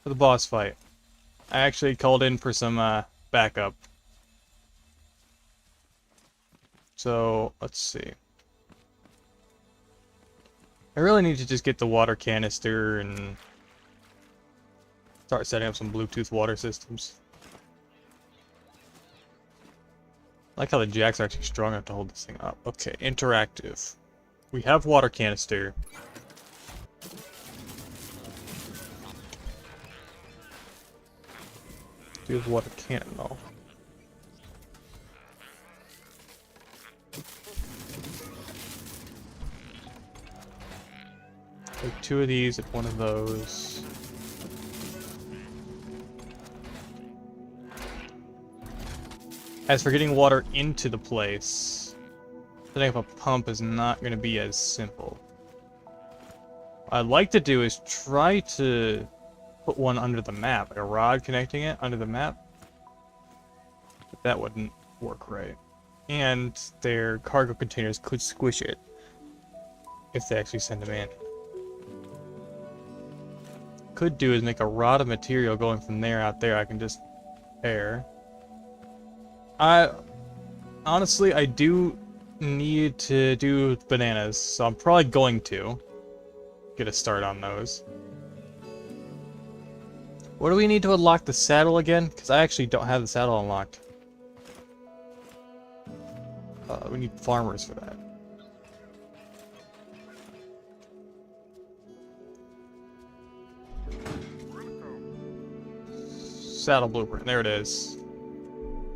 boss fight. I actually called in for some backup. So let's see. I really need to just get the water canister and start setting up some Bluetooth water systems. I like how the jacks are actually strong enough to hold this thing up. Okay, interactive. We have water canister. Do you have water cannon though? Take 2 of these and 1 of those. As for getting water into the place, setting up a pump is not going to be as simple. What I'd like to do is try to put one under the map, like a rod connecting it under the map. But that wouldn't work right. And their cargo containers could squish it if they actually send them in. Could do is make a rod of material going from there out there. I can just pair. Honestly, I do need to do bananas, so I'm probably going to get a start on those. What do we need to unlock the saddle again? Because I actually don't have the saddle unlocked. We need farmers for that. Saddle blueprint, there it is.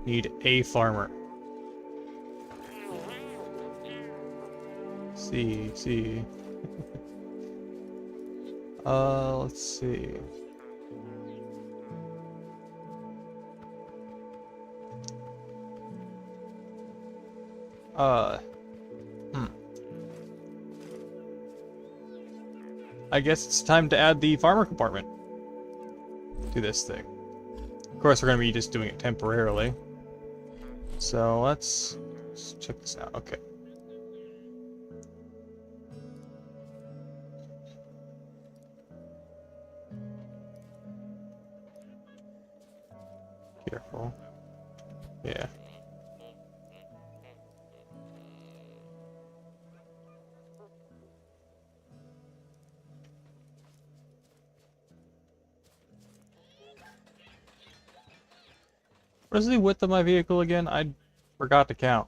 Need a farmer. See. Let's see. I guess it's time to add the farmer compartment to this thing. Of course, we're going to be just doing it temporarily. So let's check this out. Okay. Careful. Yeah. What is the width of my vehicle again? I forgot to count.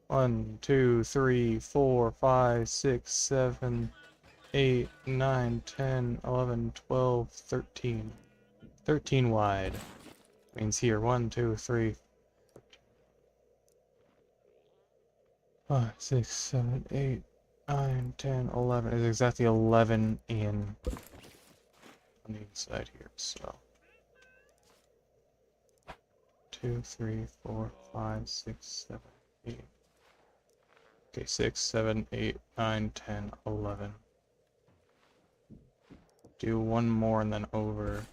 1, 2, 3, 4, 5, 6, 7, 8, 9, 10, 11, 12, 13. 13 wide. Means here, 1, 2, 3, 5, 6, 7, 8, 9, 10, 11. It's exactly 11 in on the inside here, so. 2, 3, 4, 5, 6, 7, 8. Okay, 6, 7, 8, 9, 10, 11. Do one more and then over.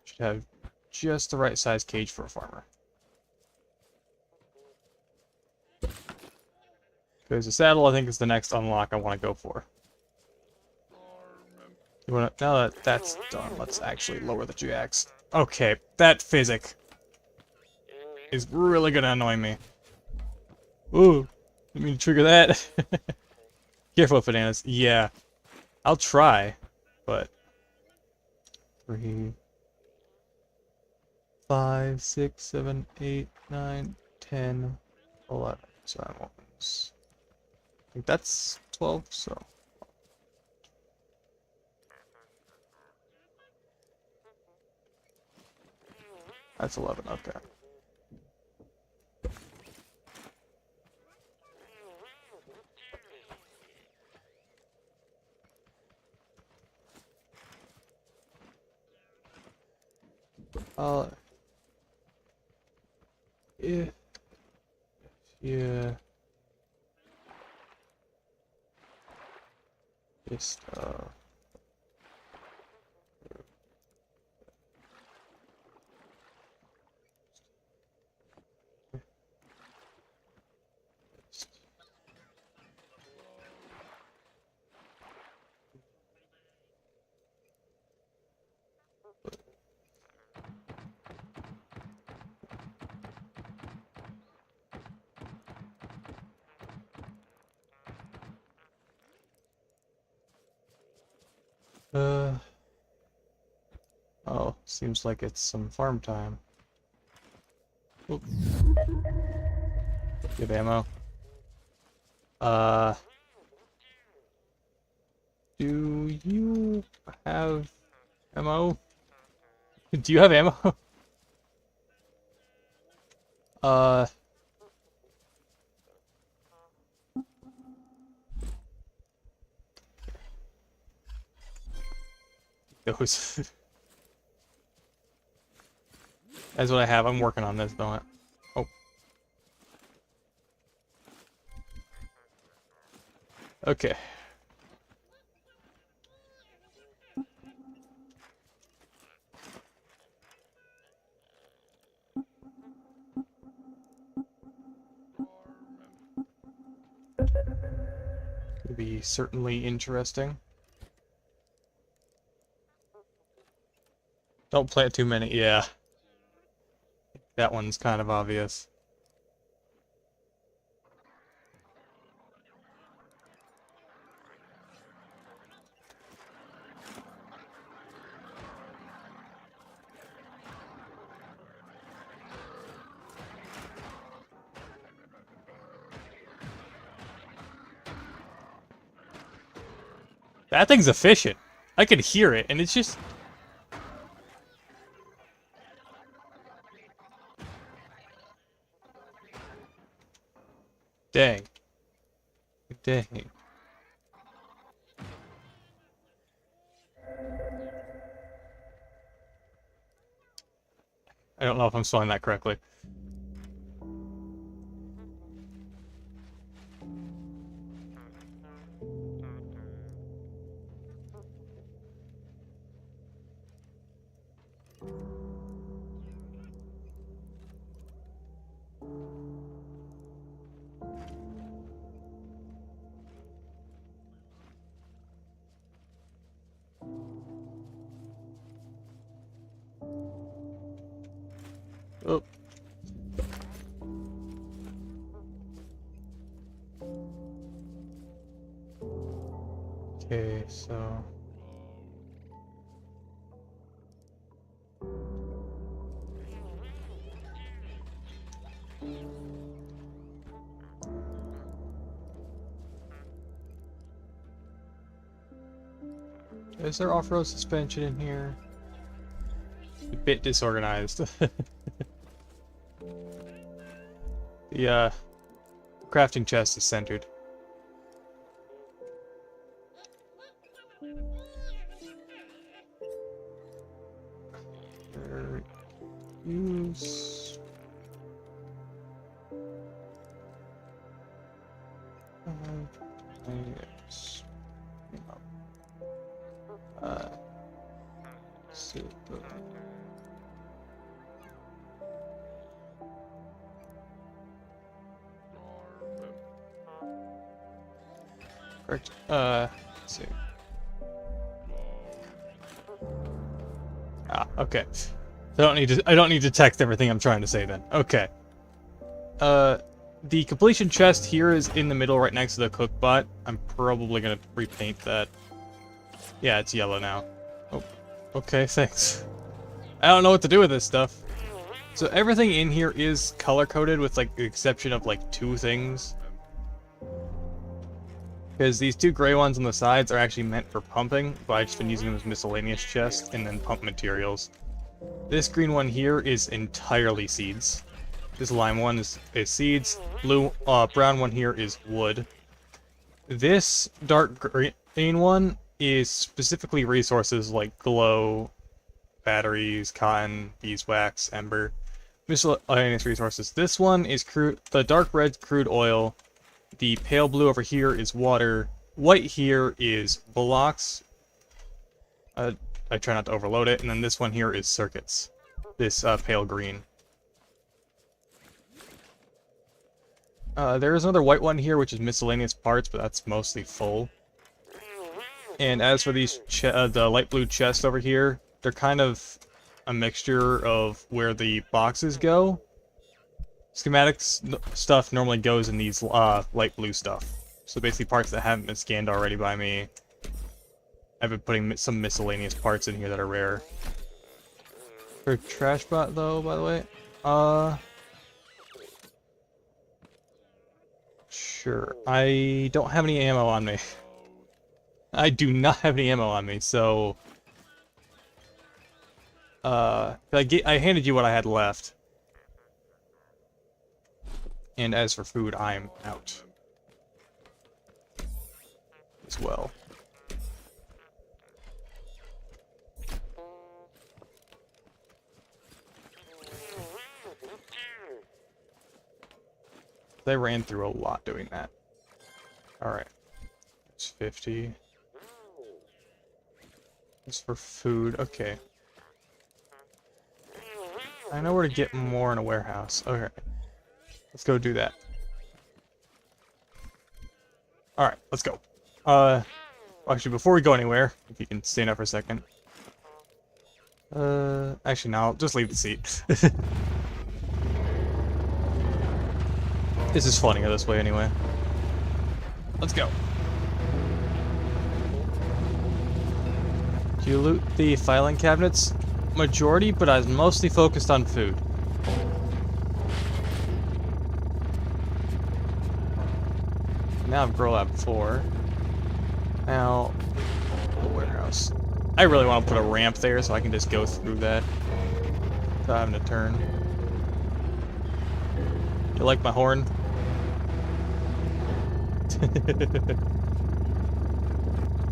Should have just the right size cage for a farmer. Because the saddle, I think, is the next unlock I want to go for. You wanna, now that that's done, let's actually lower the jacks. Okay, that physic is really gonna annoy me. Ooh, didn't mean to trigger that. Careful with bananas. Yeah, I'll try, but 3, 5, 6, 7, 8, 9, 10, 11. So that opens. think that's 12, so... That's 11, okay. Yeah. Yeah. Just, oh, seems like it's some farm time. Oop. Good ammo. Do you have ammo? Do you have ammo? Those. That's what I have. I'm working on this, don't I? Oh. Okay. It'll be certainly interesting. Don't plant too many. Yeah. That one's kind of obvious. That thing's efficient. I could hear it, and it's just... Dang. Dang. I don't know if I'm spelling that correctly. Oh. Okay, so... Is there off-road suspension in here? A bit disorganized. The crafting chest is centered. Use... super. Correct. Let's see. Ah, okay. So I don't need to text everything I'm trying to say then. Okay. The completion chest here is in the middle right next to the cook bot. I'm probably gonna repaint that. Yeah, it's yellow now. Oh, okay, thanks. I don't know what to do with this stuff. So everything in here is color-coded with, like, the exception of, like, 2 things. Because these two gray ones on the sides are actually meant for pumping, but I've just been using them as miscellaneous chests and then pump materials. This green one here is entirely seeds. This lime one is seeds. Brown one here is wood. This dark green one is specifically resources like glow, batteries, cotton, beeswax, ember. Miscellaneous resources. This one is the dark red crude oil. The pale blue over here is water. White here is blocks. I try not to overload it. And then this one here is circuits. This pale green. There is another white one here, which is miscellaneous parts, but that's mostly full. And as for these, the light blue chests over here, they're kind of a mixture of where the boxes go. Schematics stuff normally goes in these light blue stuff. So basically parts that haven't been scanned already by me. I've been putting some miscellaneous parts in here that are rare. For trash bot though, by the way, sure. I don't have any ammo on me. I do not have any ammo on me, so I handed you what I had left. And as for food, I'm out as well. They ran through a lot doing that. Alright. It's 50. It's for food. Okay. I know where to get more in a warehouse. Okay. Let's go do that. Alright, let's go. Actually, before we go anywhere, if you can stand up for a second. Actually, no, just leave the seat. This is funnier this way anyway. Let's go. Do you loot the filing cabinets? Majority, but I was mostly focused on food. Now I've grow lab 4. Now, the warehouse. I really want to put a ramp there so I can just go through that without having to turn. You like my horn?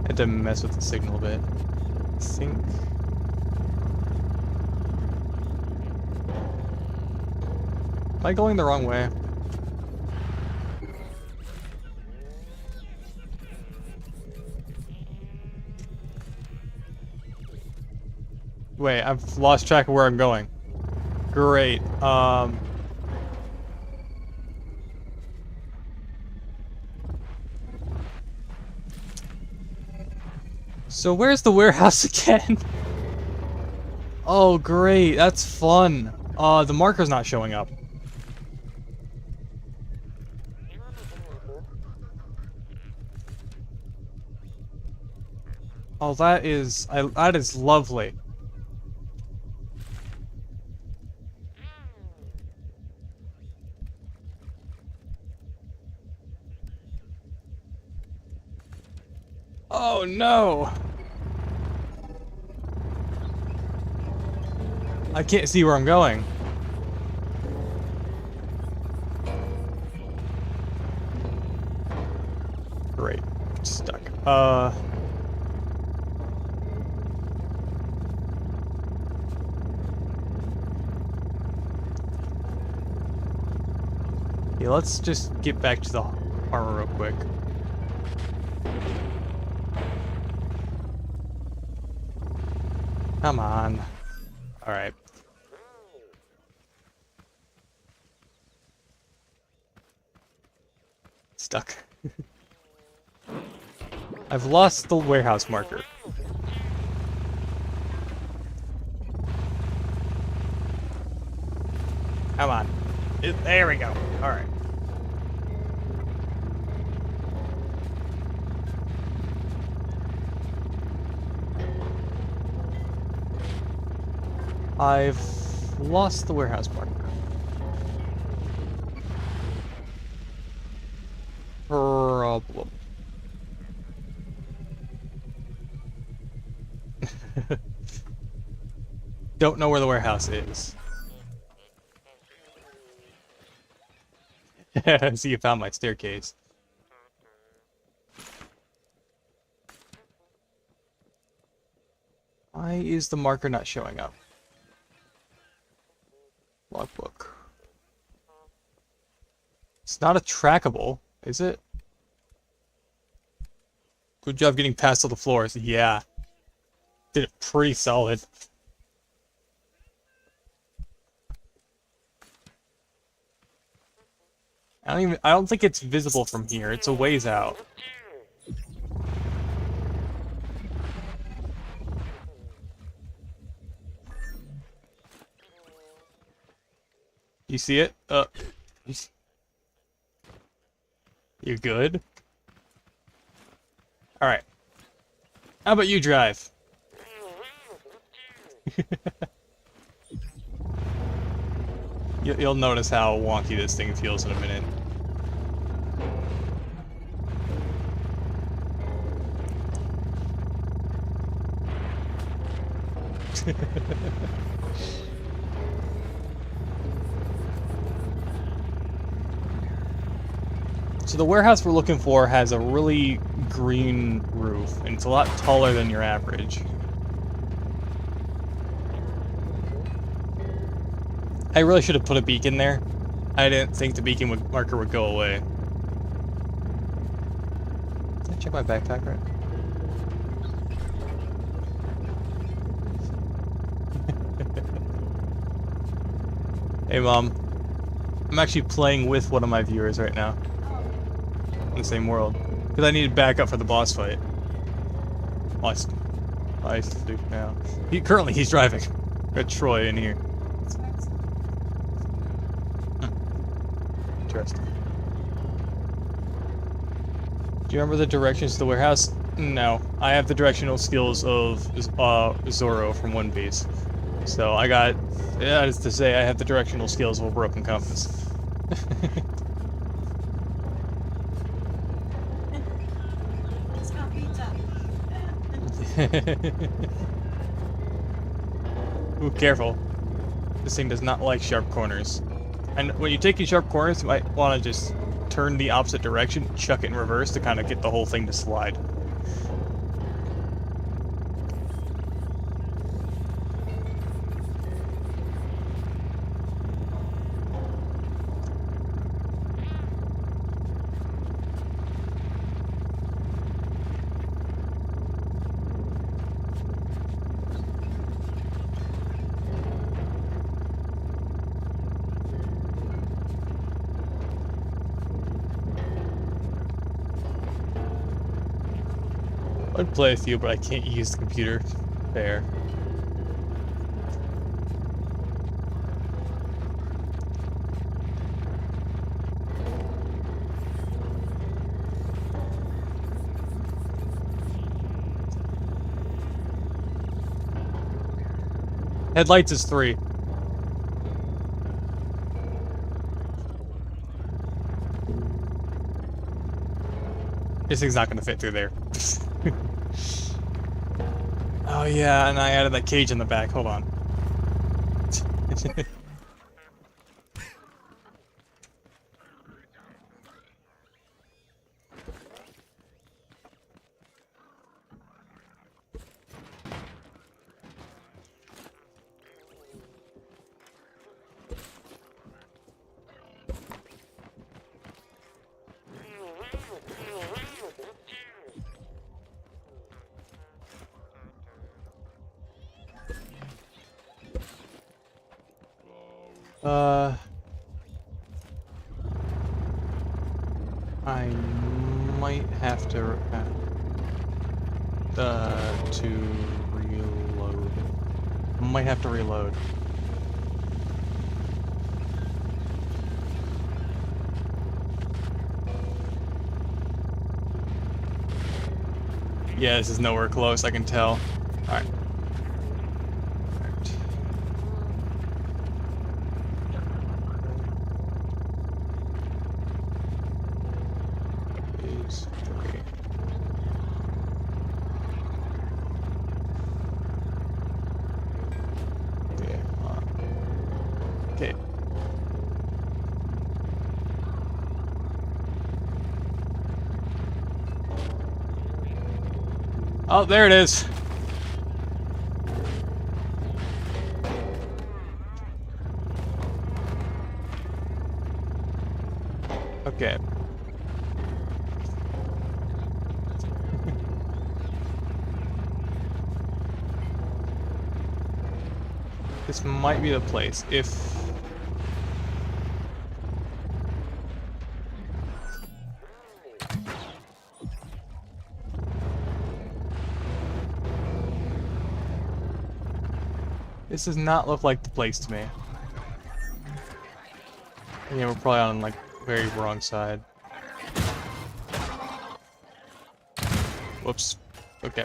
Had to mess with the signal a bit. I think. Am I going the wrong way? Wait, I've lost track of where I'm going. Great. So where's the warehouse again? Oh, great. That's fun. The marker's not showing up. Oh, that is lovely. Oh no! I can't see where I'm going. Great. Stuck. Yeah, let's just get back to the armor real quick. Come on. Alright. Stuck. I've lost the warehouse marker. Come on. There we go. Alright. I've lost the warehouse marker. Problem. Don't know where the warehouse is. See, you found my staircase. Why is the marker not showing up? Logbook. It's not a trackable, is it? Good job getting past all the floors. Yeah. Did it pretty solid. I don't think it's visible from here. It's a ways out. You see it? You good? Alright. How about you drive? You'll notice how wonky this thing feels in a minute. So the warehouse we're looking for has a really green roof, and it's a lot taller than your average. I really should have put a beacon there. I didn't think the beacon marker would go away. Did I check my backpack right? Hey Mom, I'm actually playing with one of my viewers right now. In the same world. Because I needed backup for the boss fight. I do now. Currently he's driving. Got Troy in here. Interesting. Do you remember the directions to the warehouse? No. I have the directional skills of Zorro from One Piece. So I got, that is to say, I have the directional skills of a broken compass. Ooh, careful. This thing does not like sharp corners. And when you're taking sharp corners, you might want to just turn the opposite direction, chuck it in reverse to kind of get the whole thing to slide. I'd play with you, but I can't use the computer. Fair. Headlights is 3. This thing's not gonna fit through there. Oh yeah, and I added that cage in the back. Hold on. I might have to reload. Might have to reload. Yeah, this is nowhere close, I can tell. Alright. Oh, there it is. Okay. This might be the place, if... This does not look like the place to me. Yeah, we're probably on, like, very wrong side. Whoops. Okay.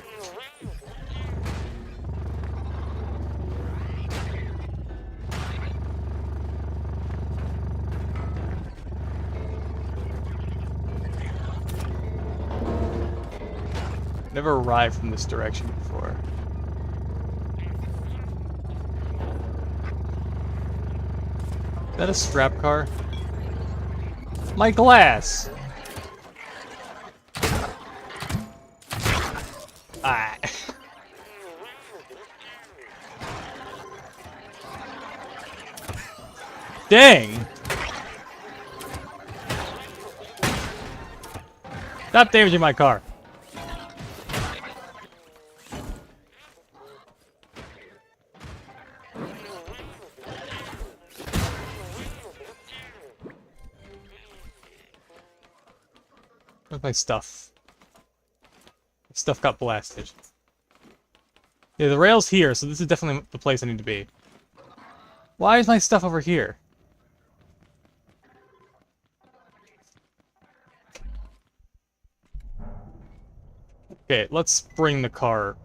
Never arrived from this direction before. Is that a scrap car? My glass! Ah. Dang! Stop damaging my car. Where's my stuff? Stuff got blasted. Yeah, the rail's here, so this is definitely the place I need to be. Why is my stuff over here? Okay, let's bring the car.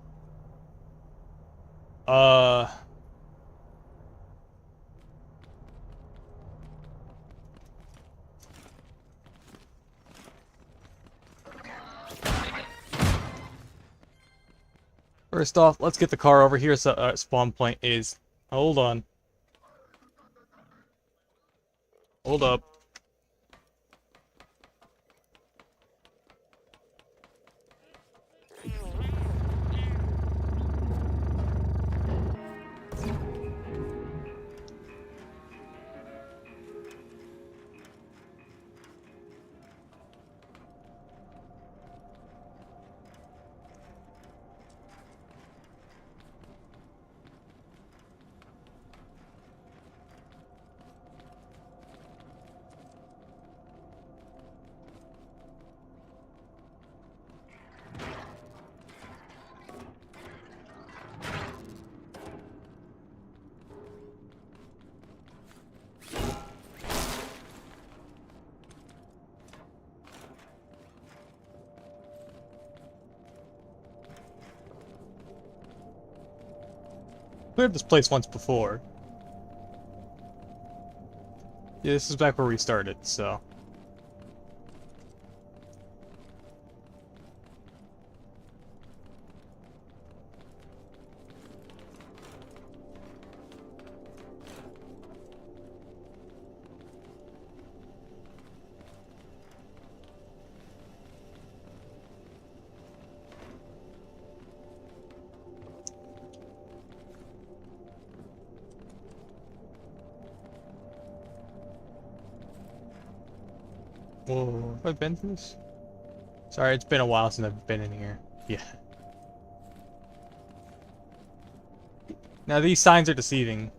First off, let's get the car over here so spawn point is... Hold on. Hold up. Cleared this place once before. Yeah, this is back where we started, so... Whoa, have I been through this? Sorry, it's been a while since I've been in here. Yeah. Now these signs are deceiving.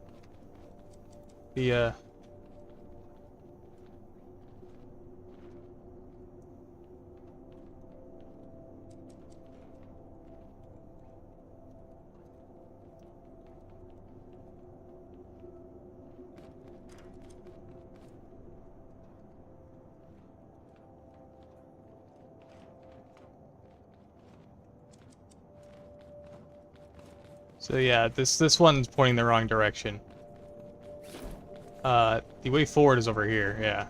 So yeah, this one's pointing the wrong direction. The way forward is over here, yeah.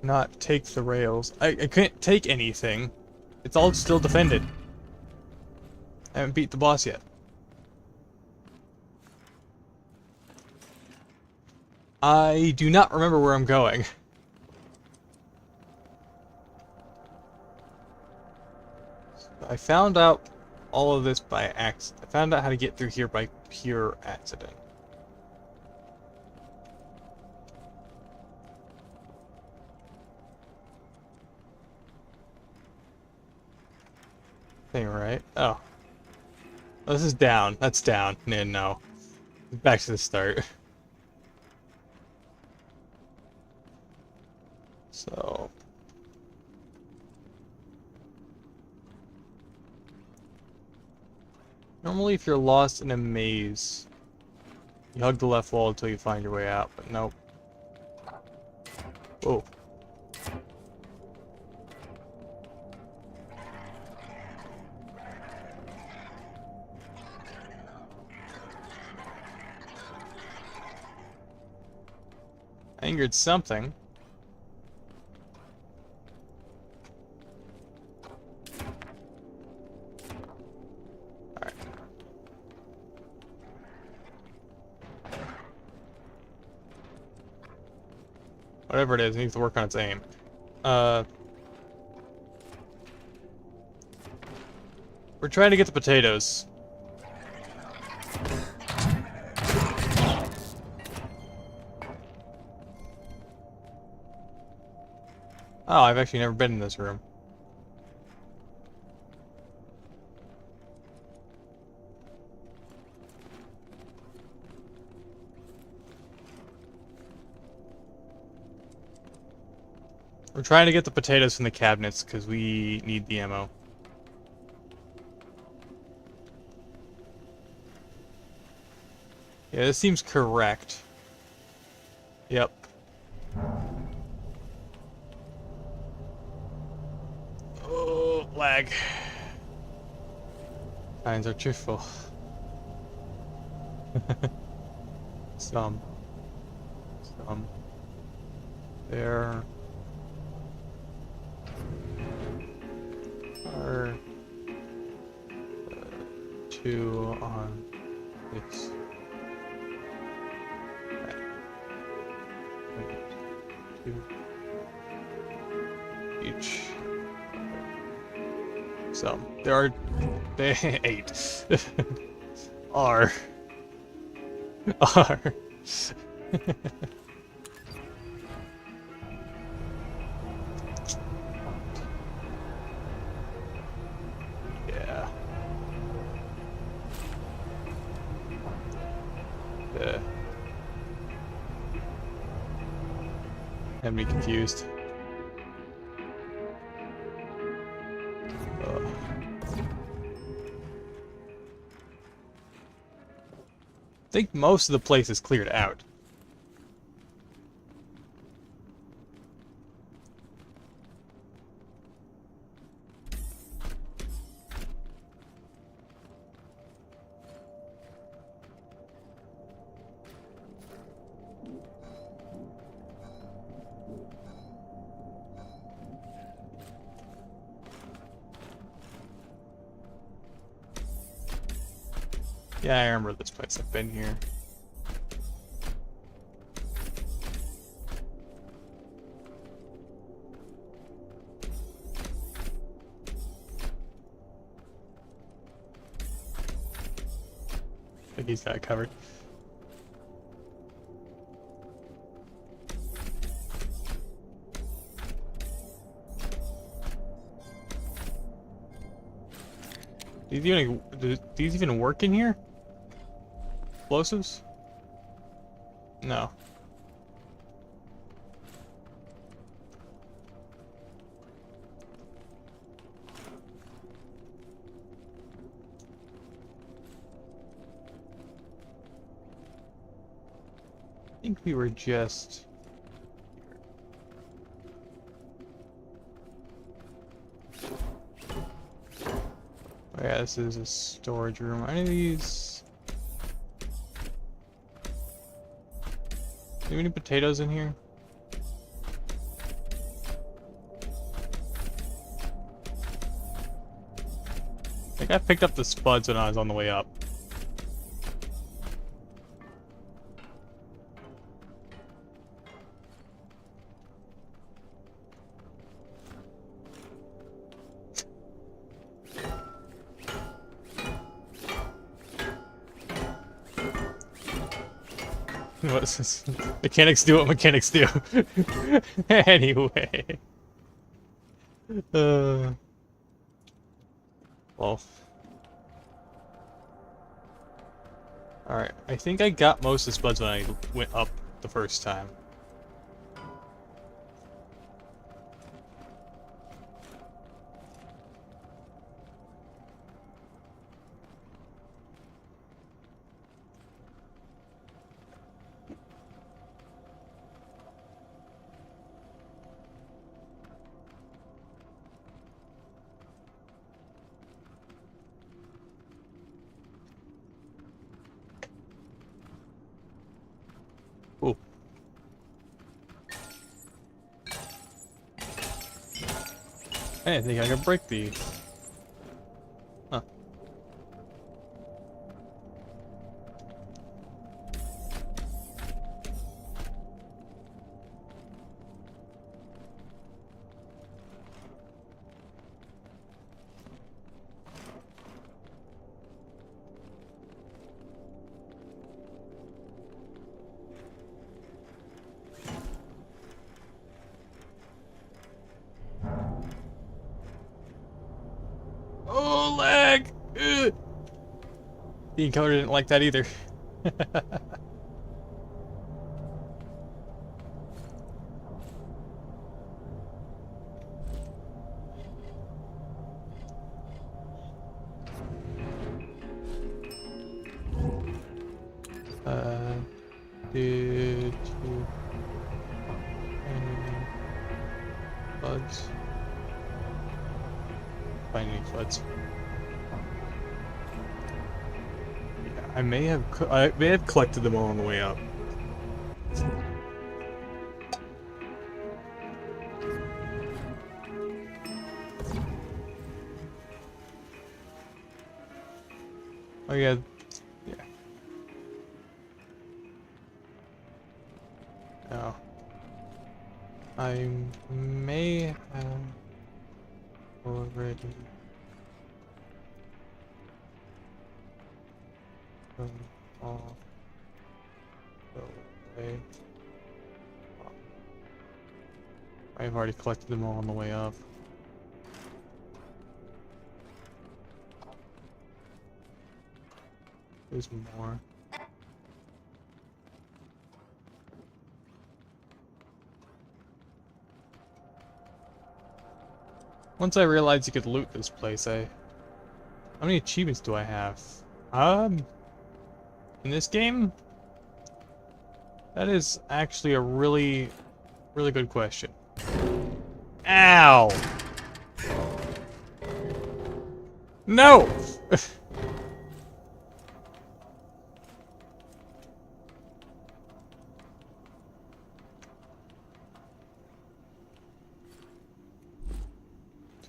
Not take the rails. I can't take anything. It's all still defended. haven't beat the boss yet. I do not remember where I'm going. I found out all of this by accident. I found out how to get through here by pure accident. Thing, right? Oh. Oh, this is down. That's down. No. Back to the start. So... normally if you're lost in a maze, you hug the left wall until you find your way out, but nope. Whoa. Angered something. Alright. Whatever it is, it needs to work on its aim. We're trying to get the potatoes. Oh, I've actually never been in this room. We're trying to get the potatoes from the cabinets because we need the ammo. Yeah, this seems correct. Yep. Oh, lag. Signs are cheerful. Some. There are two on this. Two each. So there are 8. R. Yeah. Had me confused. I think most of the place is cleared out. Yeah, I remember this place. I've been here. I think he's got it covered. Do these even work in here? Explosives? No. I think we were just... Oh yeah, this is a storage room. Are any of these... Do you have any potatoes in here? I think I picked up the spuds when I was on the way up. What's this? Mechanics do what mechanics do. Anyway. Well. Alright, I think I got most of the spuds when I went up the first time. Ooh. I think I can break these. Huh. Oh, lag! Ugh. The encoder didn't like that either. Did you any buds? Find any buds? Yeah, I may have collected them all on the way up. Oh yeah, yeah. No. I may have already gone all the way up. I've already collected them all on the way up. There's more. Once I realized you could loot this place, how many achievements do I have? In this game? That is actually a really good question. Ow! No! Is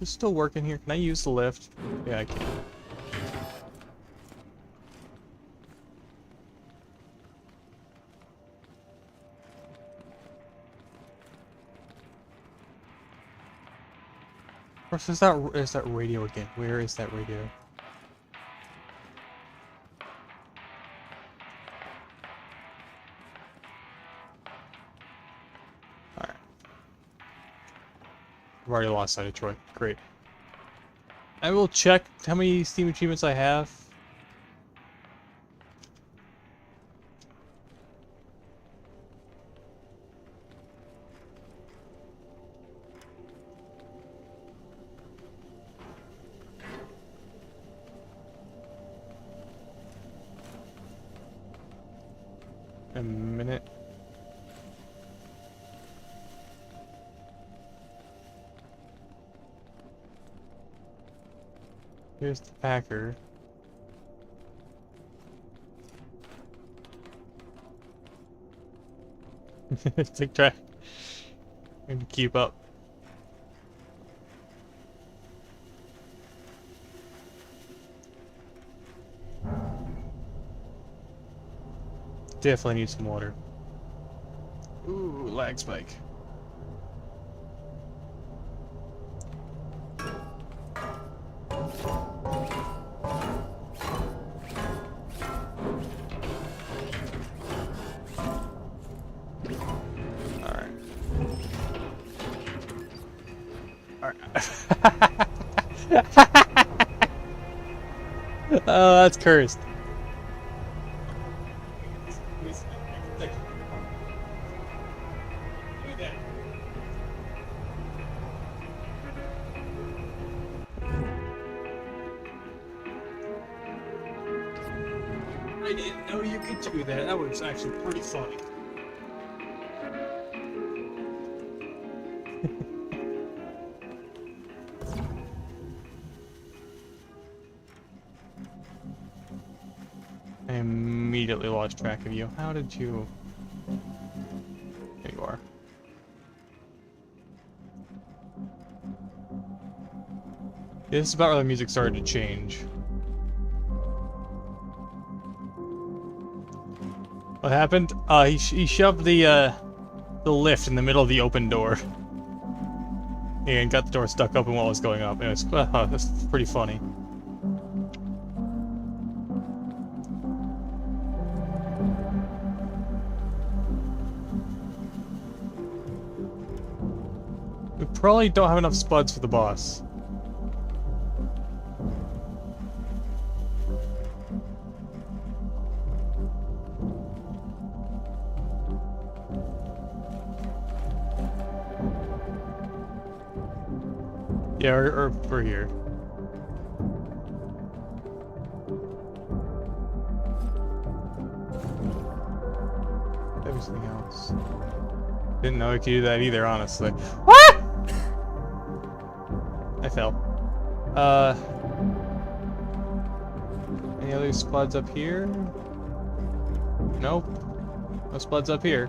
it still working here? Can I use the lift? Yeah, I can. Of course, there's that radio again. Where is that radio? Alright. I've already lost sight of Troy. Great. I will check how many Steam achievements I have. A minute. Here's the Packer. Take track and keep up. definitely need some water. Ooh, lag spike. Alright. Oh, that's cursed. I didn't know you could do that. That was actually pretty funny. I immediately lost track of you. How did you... There you are. This is about where the music started to change. What happened? He shoved the lift in the middle of the open door. And got the door stuck open while it was going up. And it was, that's pretty funny. We probably don't have enough spuds for the boss. Yeah, or we're here. Everything else. Didn't know I could do that either, honestly. What? I fell. Any other spuds up here? Nope. No spuds up here.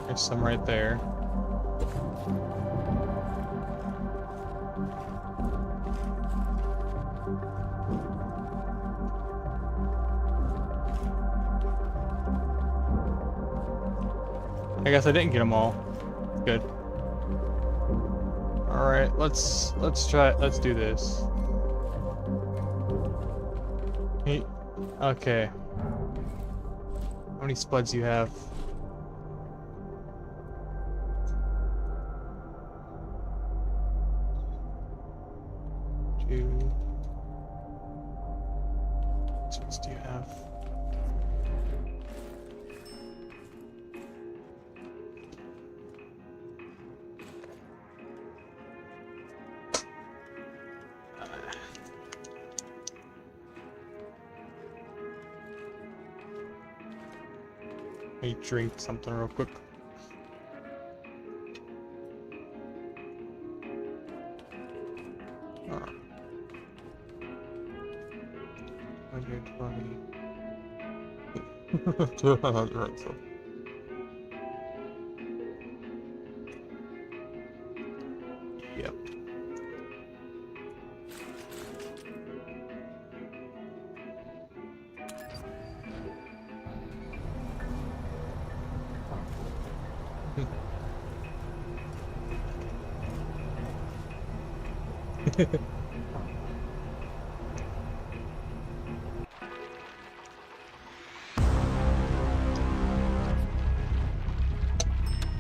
There's some right there. I guess I didn't get them all. Good. All right, let's do this. Okay. How many spuds do you have? 2. What spuds do you have? Let me drink something real quick. Oh. 120. Right, so. Yep.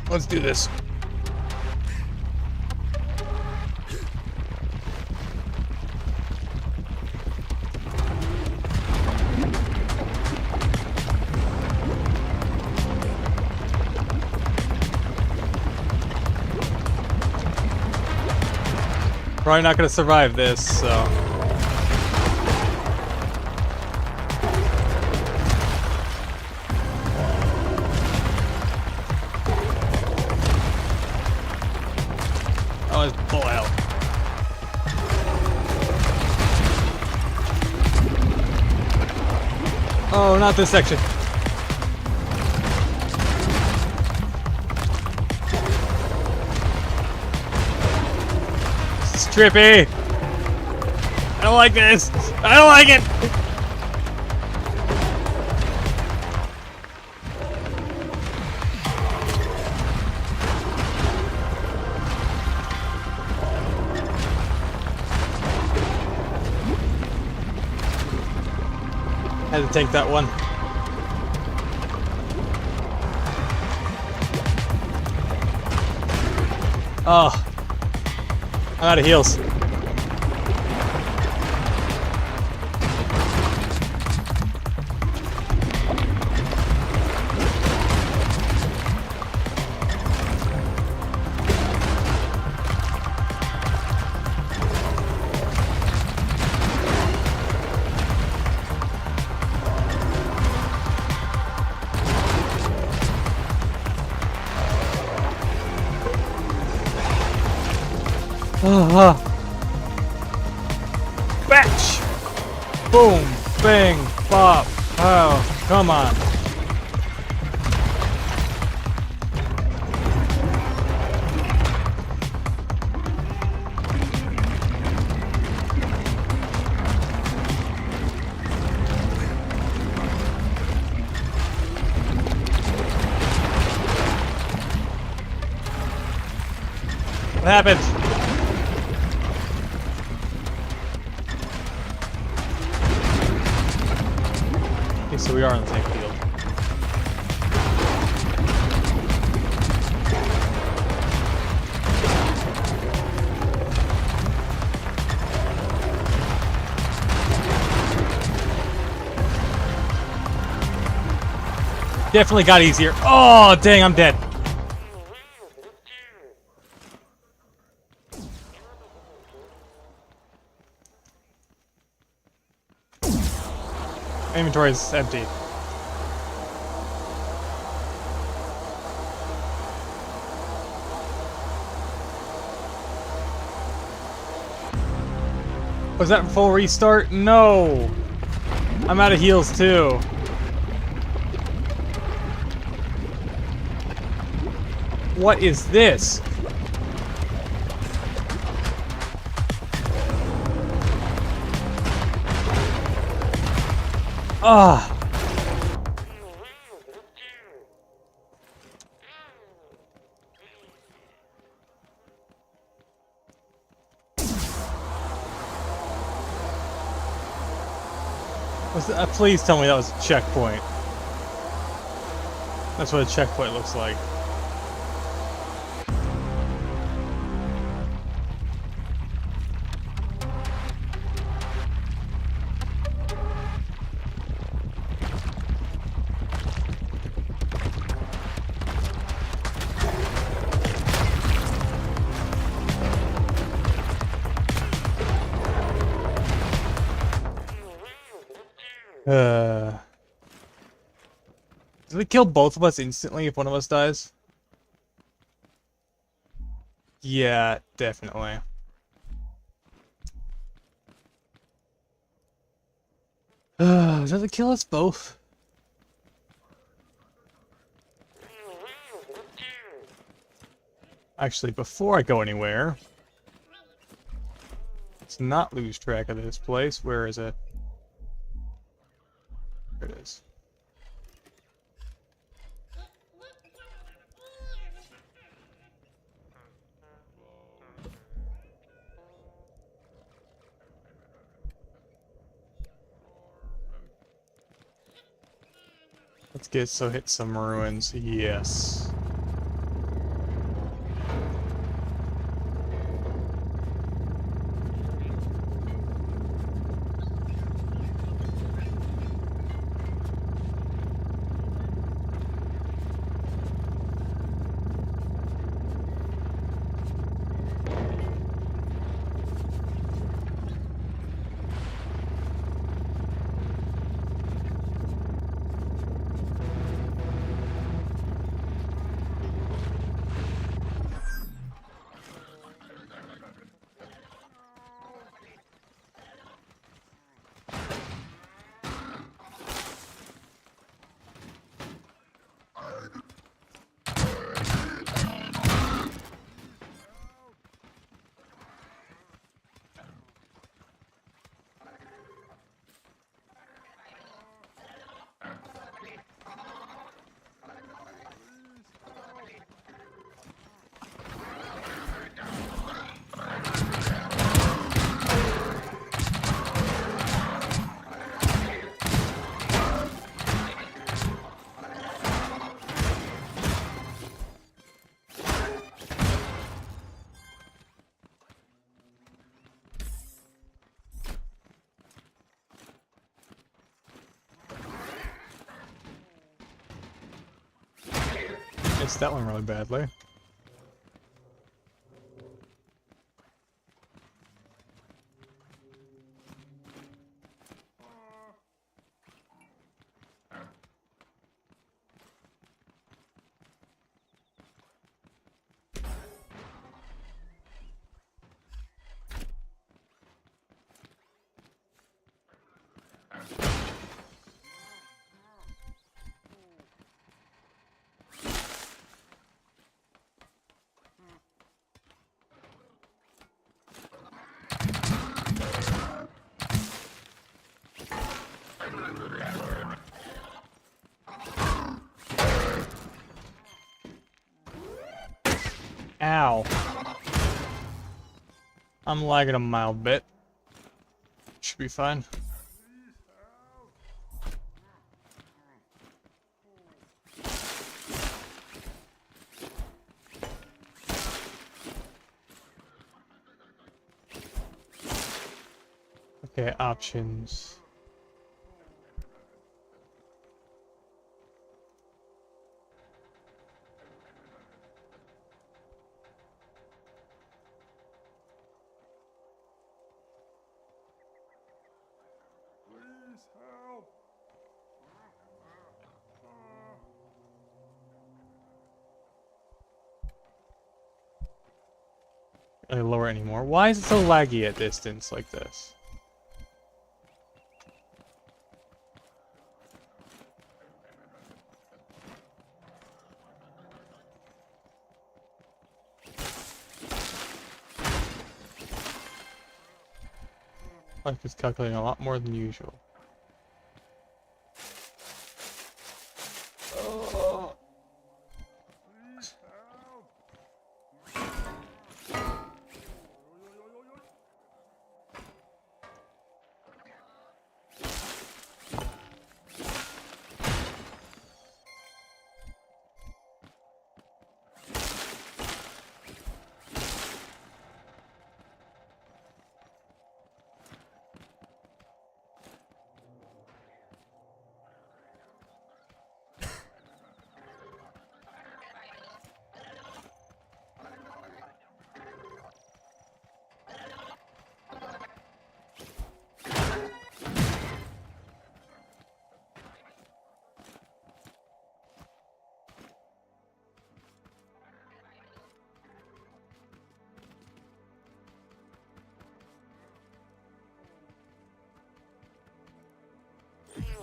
Let's do this. Probably not gonna survive this, so. Oh, let's pull out. Oh, not this section. trippy. I don't like this. I don't like it. Had to take that one. Oh, I'm out of heals. Batch! Boom! Bang! Bop! Oh, come on. What happened? Okay, so we are on the same field. Definitely got easier. Oh, dang, I'm dead. Inventory is empty. Was that full restart? No! I'm out of heals too. What is this? Ah! Please tell me that was a checkpoint. That's what a checkpoint looks like. Does it kill both of us instantly if one of us dies? Yeah, definitely. Does it kill us both? Actually, before I go anywhere, let's not lose track of this place. Where is it? There it is. Let's hit some ruins. Yes. missed that one really badly. Ow. I'm lagging a mild bit. Should be fine. Okay, options. Really lower anymore. Why is it so laggy at distance like this? Like it's calculating a lot more than usual.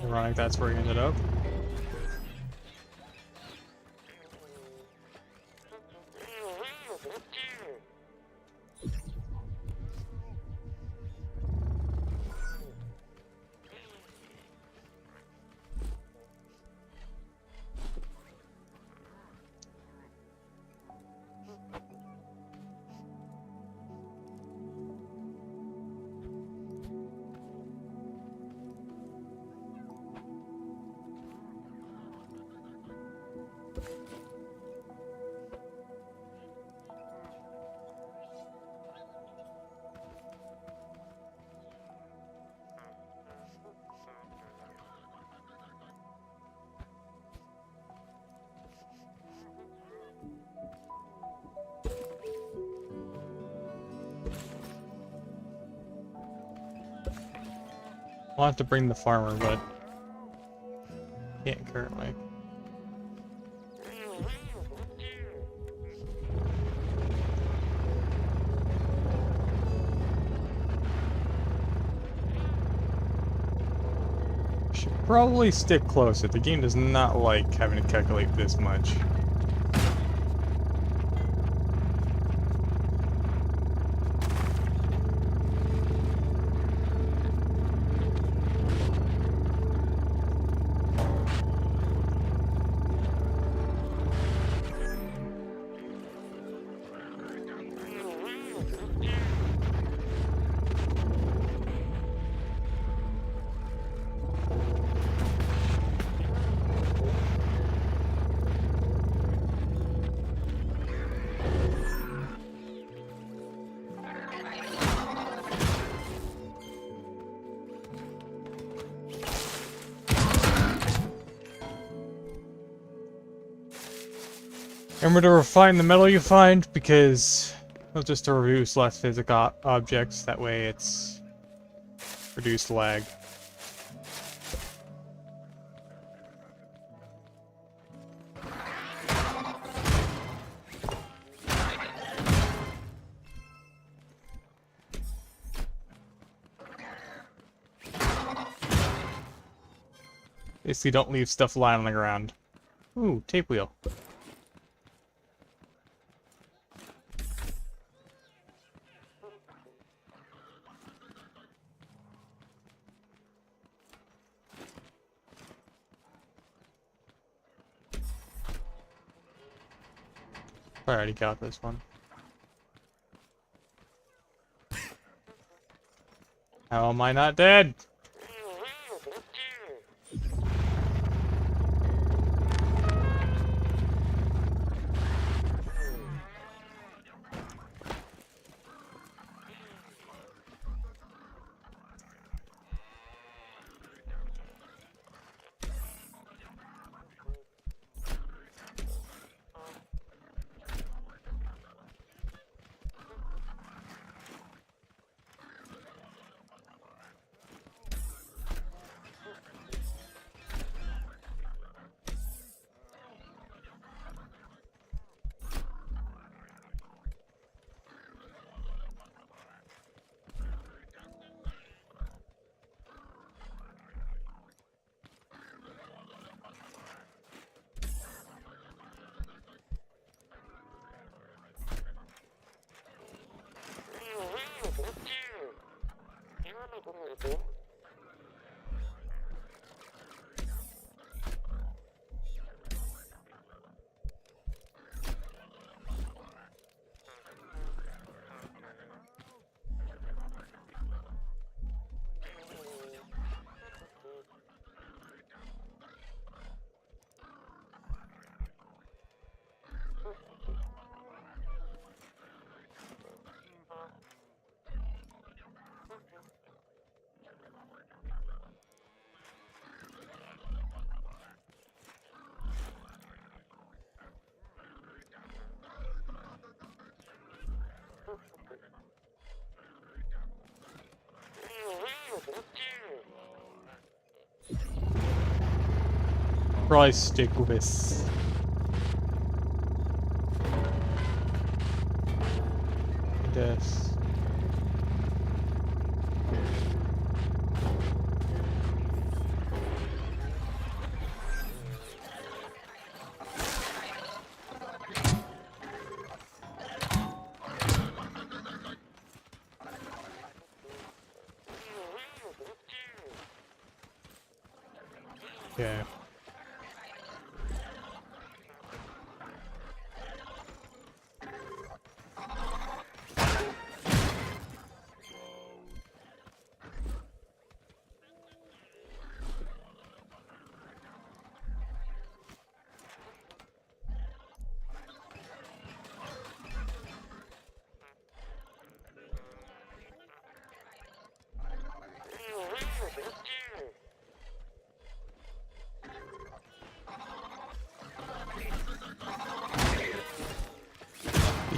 Ironic, that's where he ended up. I'll have to bring the farmer, but can't currently. Should probably stick closer. The game does not like having to calculate this much. Remember to refine the metal you find, because it'll just to reduce less physical objects, that way it's reduced lag. Basically, don't leave stuff lying on the ground. Ooh, tape wheel. I already got this one. How am I not dead? Probably stick with this. This. Okay.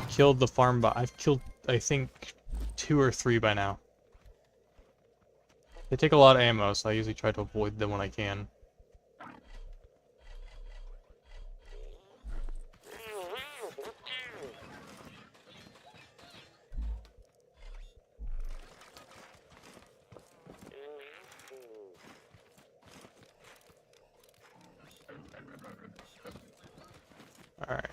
Killed the farm bot. I've killed, I think, 2 or 3 by now. They take a lot of ammo, so I usually try to avoid them when I can. Alright.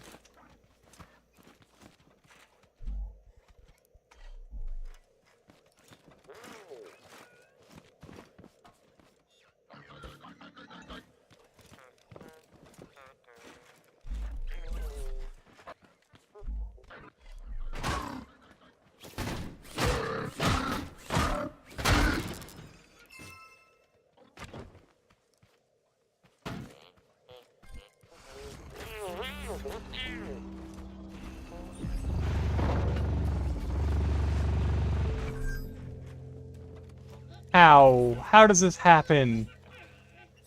Ow! How does this happen?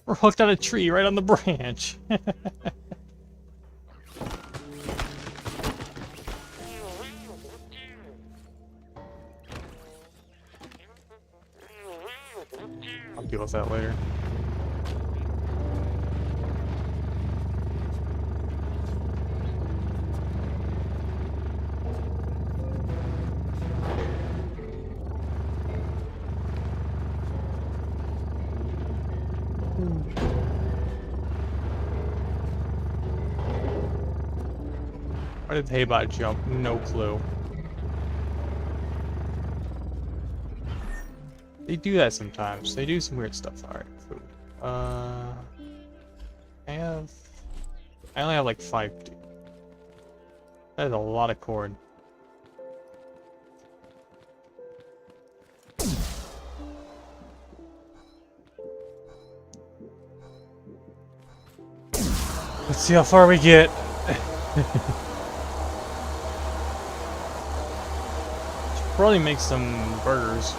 We're hooked on a tree right on the branch. deal with that later. Why did Haybot jump? No clue. They do that sometimes. They do some weird stuff. Alright, food. I only have like 5. That is a lot of corn. Let's see how far we get. Should probably make some burgers.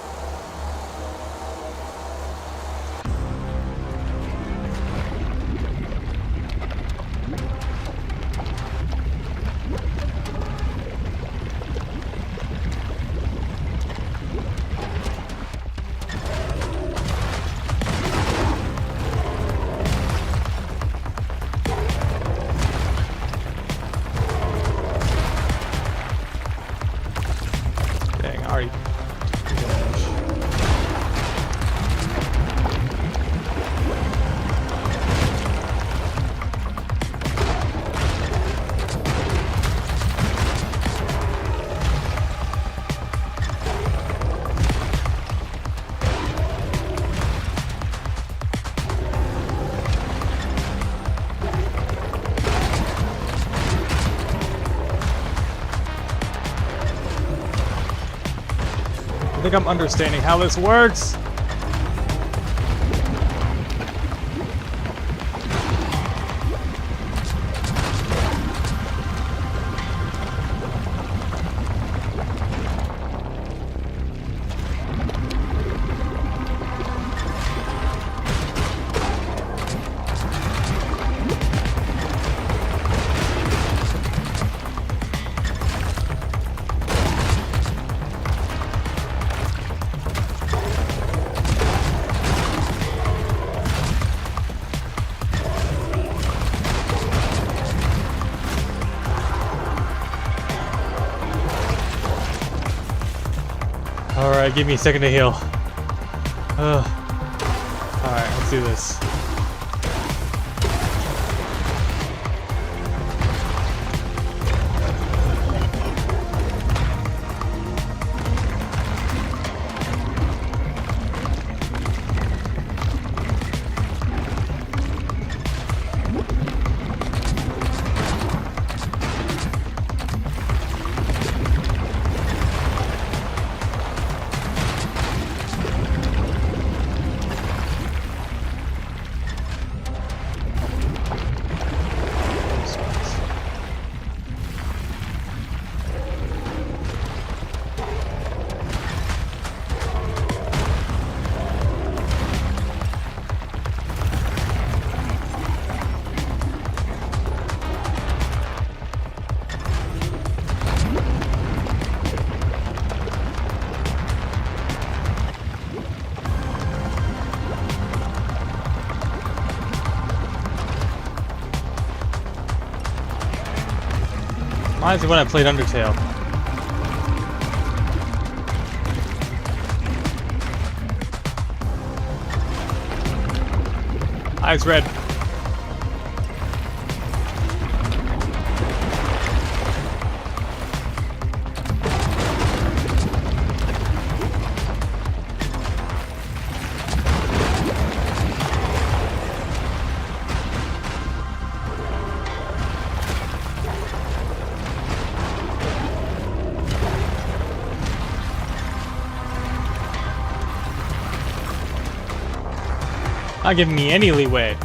I think I'm understanding how this works. Alright, give me a second to heal. Alright, let's do this. Reminds me when I played Undertale. Eyes red. Not giving me any leeway.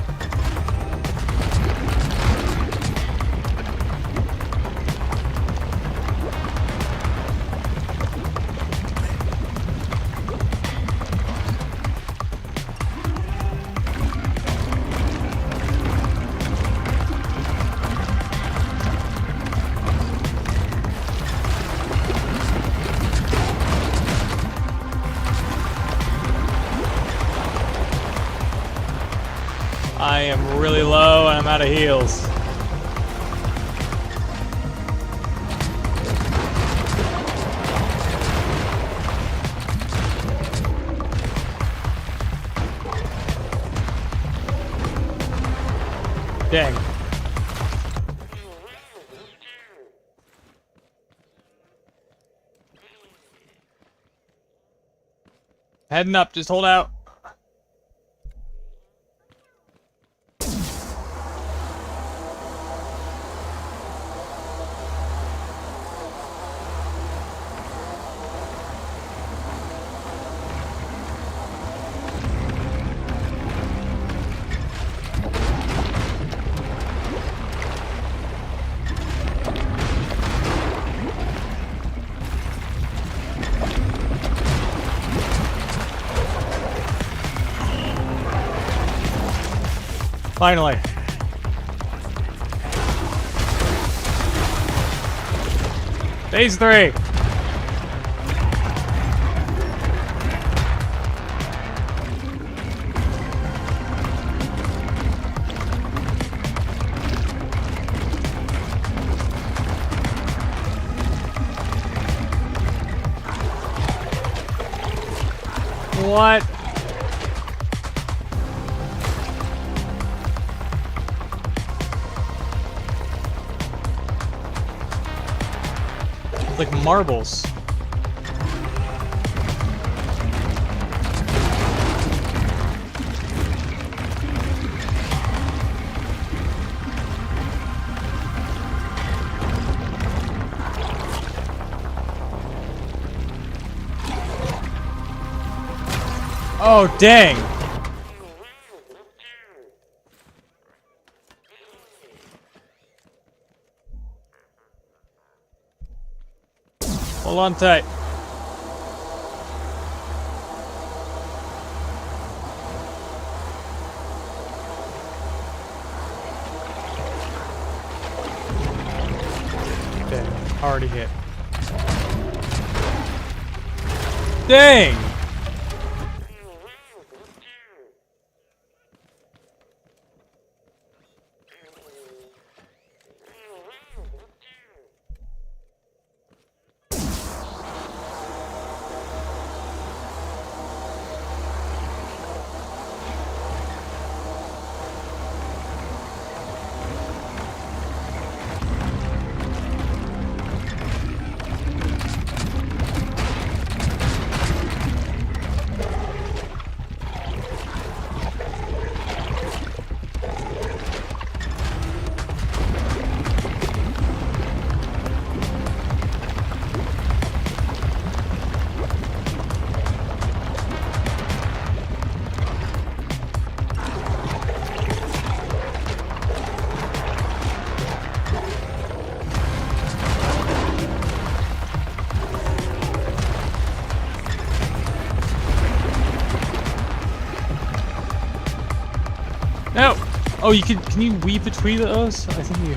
I am really low and I'm out of heals. Dang. Heading up, just hold out. Finally. Phase 3. What? Like marbles. Oh, dang. Hold on tight. Okay, already hit. Dang! No! Oh, you can you weave between those? I think you...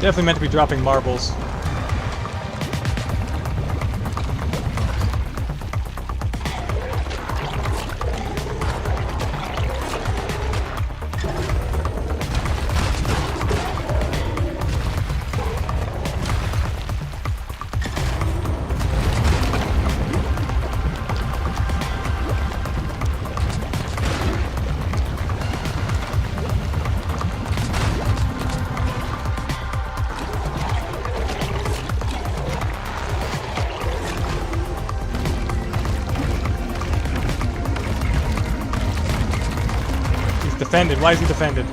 Definitely meant to be dropping marbles. Defended. Why is he defended?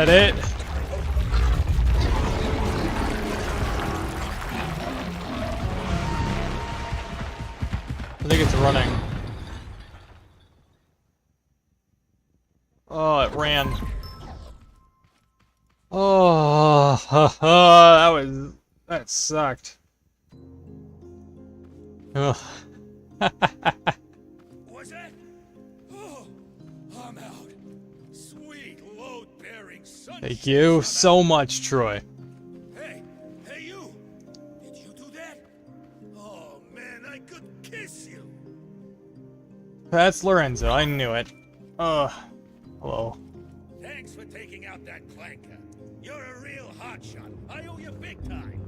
that it? I think it's running. Oh, it ran. Oh, that sucked. Ugh. What's that? Oh, I'm out. Sweet load-bearing sunshine. Thank you so much, Troy. Hey, you! Did you do that? Oh man, I could kiss you. That's Lorenzo. I knew it. Hello. Thanks for taking out that clanker. You're a real hotshot. I owe you big time.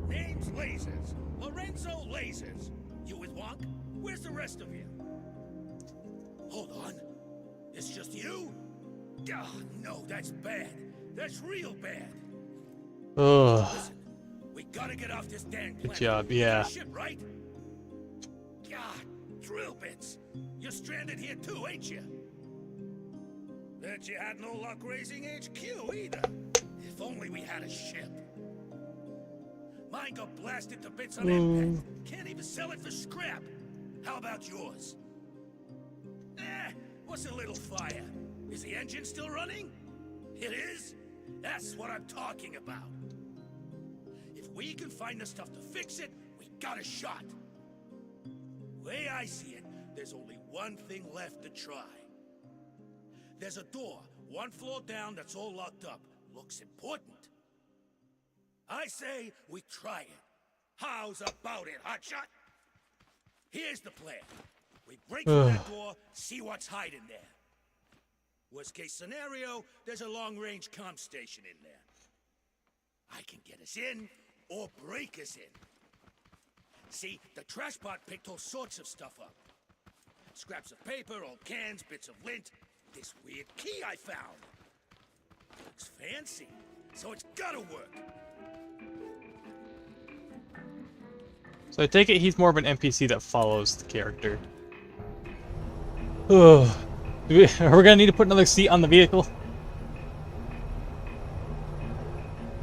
Name's Lasers. Lorenzo Lasers. You with Wonk? Where's the rest of you? Hold on. It's just you? Ah, no, that's bad. That's real bad. Ugh. Listen, we gotta get off this damn planet. Good job, yeah. Ship, right? God, drill bits. You're stranded here too, ain't you? Bet you had no luck raising HQ either. If only we had a ship. Mine got blasted to bits on impact. Can't even sell it for scrap. How about yours? What's a little fire? Is the engine still running? It is? That's what I'm talking about. If we can find the stuff to fix it, we got a shot. Way I see it, there's only one thing left to try. There's a door, 1 floor down that's all locked up. Looks important. I say we try it. How's about it, hotshot? Here's the plan. We break through that door, see what's hiding there. Worst case scenario, there's a long-range comm station in there. I can get us in, or break us in. See, the trash pot picked all sorts of stuff up. Scraps of paper, old cans, bits of lint. This weird key I found. Looks fancy, so it's gotta work. So I take it he's more of an NPC that follows the character. Ugh. Are we gonna need to put another seat on the vehicle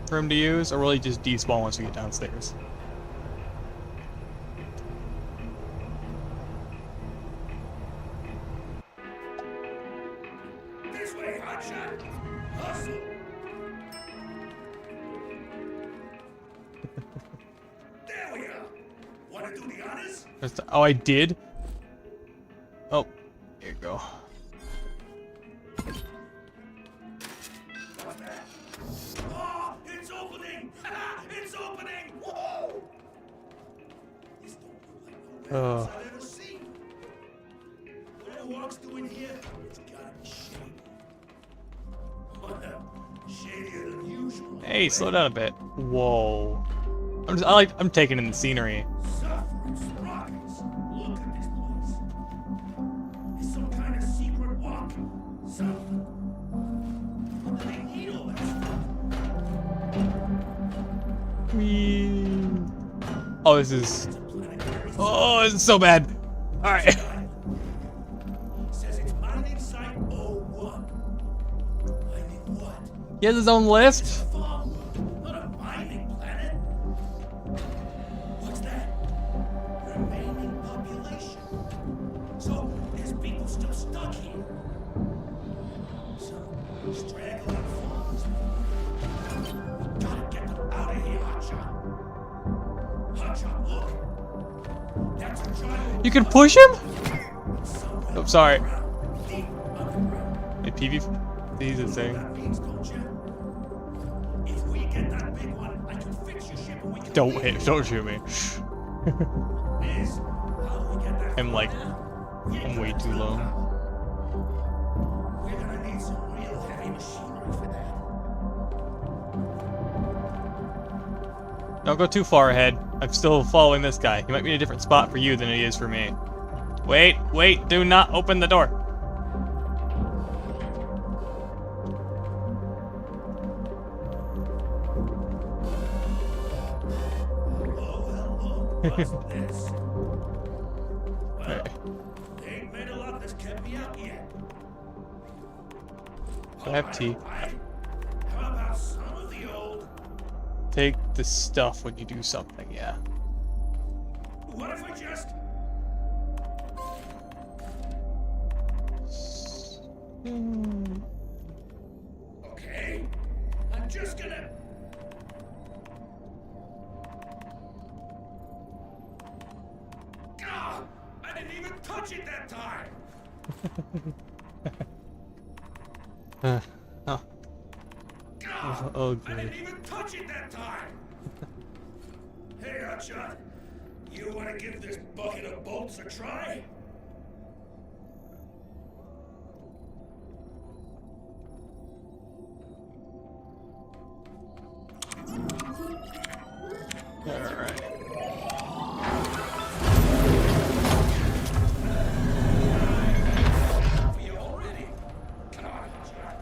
for him to use, or will he just despawn once we get downstairs? This way, hotshot. Hustle. There we are. Wanna do the honors? Oh, I did? Oh, here you go. What's that? Oh, it's opening! It's opening! Whoa! This don't look like no warehouse I've ever seen. What are Walk's doing here? It's gotta be shady. Shadier than usual. Hey, slow down a bit. Whoa. I'm taking in the scenery. Suffering sprockets. Look at this place. It's some kind of secret walk. Something. What do they need all that stuff? Whee. Oh, this is. It's a planetary Oh, this is so bad. All right. says it's mining site 01. Mining what? He has his own lift. Farm, not a mining planet. What's that? Remaining population. So there's people still stuck here. Some straggling farms. Gotta get them out of here, hotshot. Hotshot, look. That's a giant. You can push him? Somewhere Oh, sorry. deep underground. My PV. He's a thing. That means, don't you? If we get that big one, I can fix your ship and we can Don't leave. hit. Don't shoot me. Miss, how do we get that I'm far like, now? I'm way too low. We're gonna need some real heavy machinery for that. Don't go too far ahead. I'm still following this guy. He might be in a different spot for you than he is for me. Wait, wait, do not open the door. Hello, what's this? Well, they ain't made a lot that's kept me out yet. I have tea. Alright. How about some of the old... Take the stuff when you do something, yeah. What if I just... Okay. I'm just gonna... God! I didn't even touch it that time! Oh, God! oh, I good. didn't even touch it that time! Hey, Hotshot. You want to give this bucket of bolts a try? Alright. For you already? Come on, Hotshot.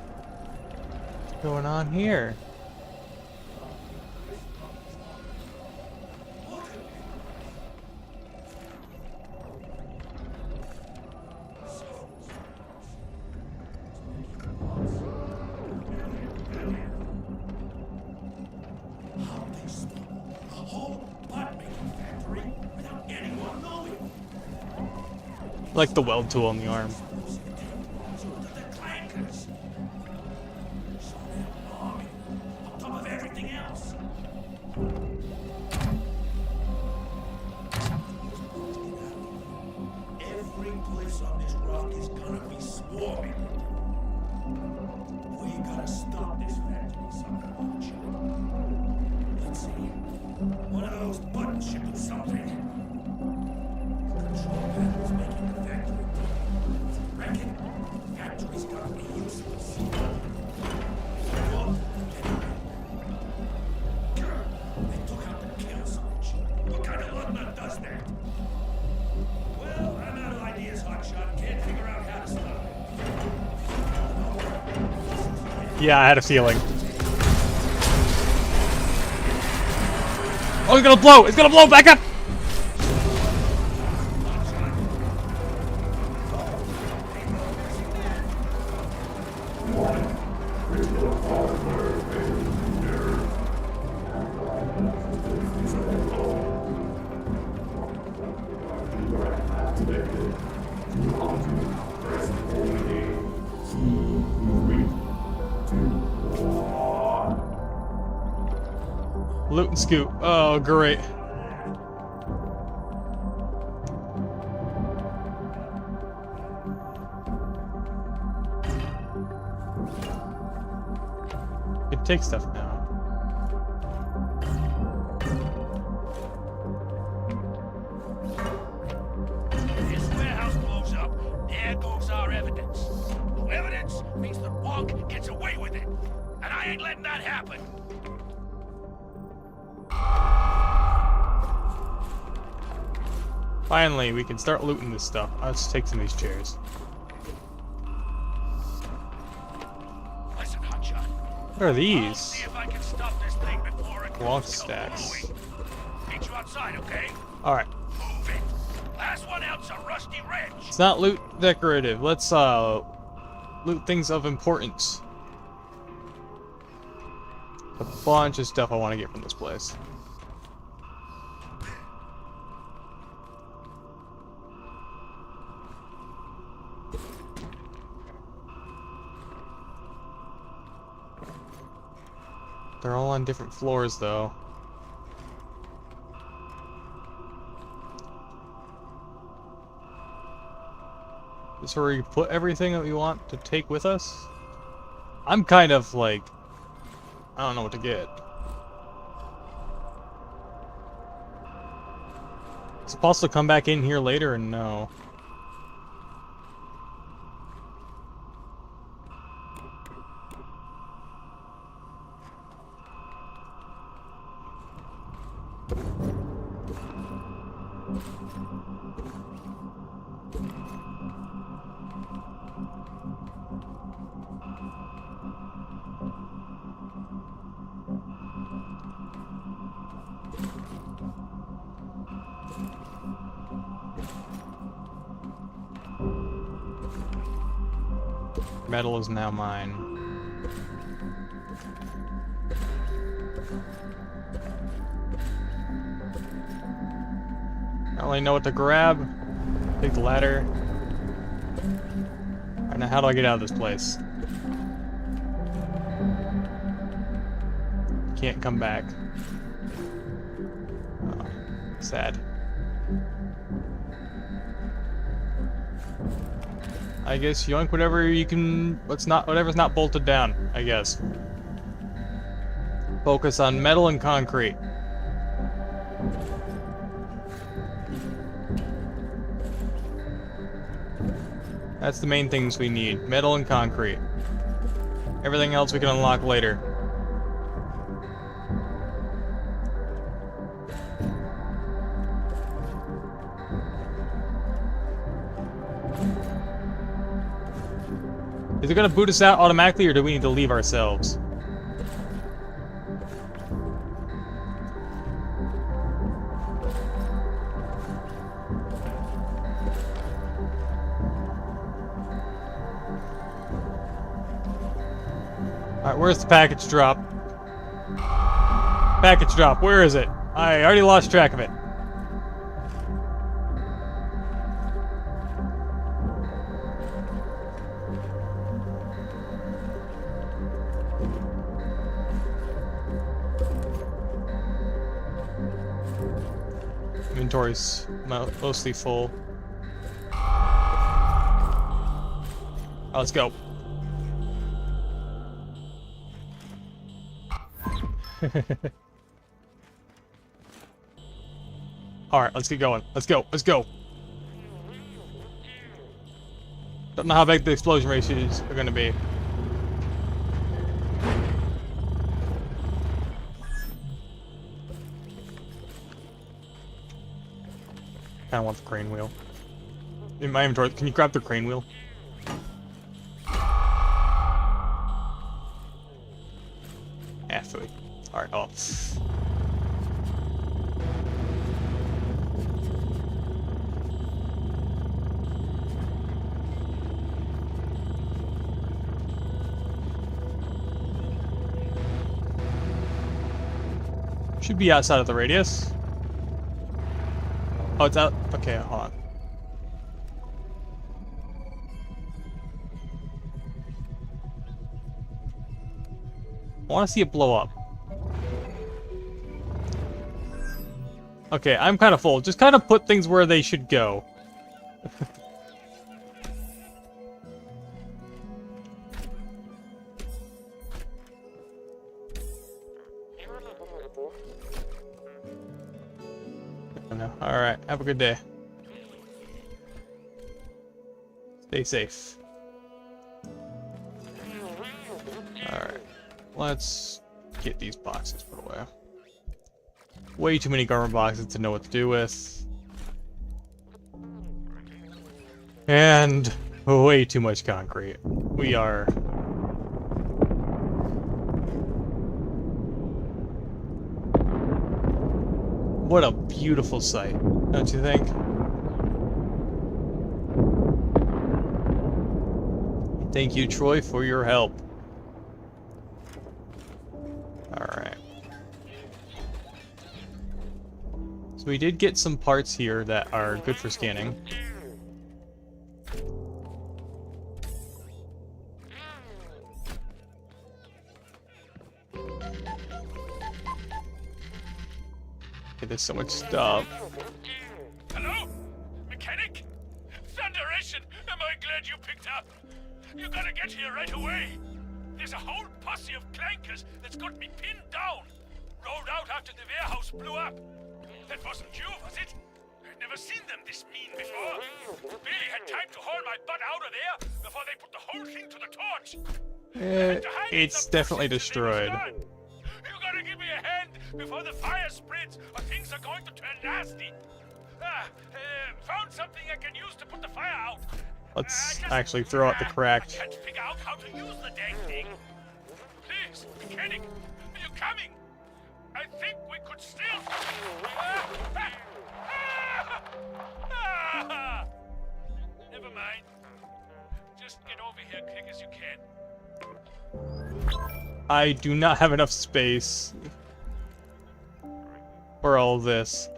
What's going on here? Look at me. How they stole a whole butt-making factory without anyone knowing. Like the weld tool on the arm. So did the clankers. So that army, on top of everything else. Every place on this rock is gonna be swarming. We gotta stop this factory somehow, Chuck. Let's see. One of those buttons should do something. Control panel's making the factory. Reckon factory's gotta be useless. Well, they took out the kill switch. What kind of lugnut does that? Well, I'm out of ideas, Hotshot. Can't figure out how to stop it. Yeah, I had a feeling. Oh, it's gonna blow! It's gonna blow! Back up! Loot and scoop. Oh, great. You can take stuff now. This warehouse blows up. There goes our evidence. No evidence means the wonk gets away with it. And I ain't letting that happen. Finally, we can start looting this stuff. Let's take some of these chairs. Listen, Hotshot. What are I'll these? see if I can stop this thing before it Long goes stacks. kablooey. Meet you outside, okay? Alright. Move it. Last one out's a rusty wrench. It's not loot decorative. Let's loot things of importance. A bunch of stuff I want to get from this place. They're all on different floors, though. This is where we put everything that we want to take with us? I'm kind of like... I don't know what to get. Is it possible to come back in here later and no? Metal is now mine. don't really know what to grab. Take the ladder. Alright, now how do I get out of this place? Can't come back. Oh, sad. I guess yoink whatever you can. Whatever's not bolted down, I guess. Focus on metal and concrete. That's the main things we need. Metal and concrete. Everything else we can unlock later. Is it gonna boot us out automatically, or do we need to leave ourselves? Alright, where's the package drop? Package drop, where is it? I already lost track of it. Inventory's mostly full. Let's go. Alright, let's get going. Let's go. Let's go. Don't know how big the explosion ratios are going to be. I want the crane wheel. In my inventory, can you grab the crane wheel? Food. Alright, oh. Should be outside of the radius. Oh, it's out. Okay, hold on. I want to see it blow up. Okay, I'm kind of full. Just kind of put things where they should go. Alright, have a good day. Stay safe. Alright. Let's get these boxes put away. Way too many government boxes to know what to do with. And way too much concrete. We are... What a beautiful sight, don't you think? Thank you, Troy, for your help. Alright. So we did get some parts here that are good for scanning. Okay, there's so much stuff. Hello? Mechanic? Thunderation! Am I glad you picked up? You gotta get here right away. There's a whole posse of clankers that's got me pinned down. Rolled out after the warehouse blew up. That wasn't you, was it? I'd never seen them this mean before. Barely had time to haul my butt out of there before they put the whole thing to the torch. It's definitely destroyed. You gotta give me a hand before the fire spreads, or things are going to turn nasty. Found something I can use to put the fire out. Let's actually throw out the cracked. I can't figure out how to use the dang thing. Please, mechanic, are you coming? I think we could still... Never mind. Just get over here quick as you can. I do not have enough space for all this.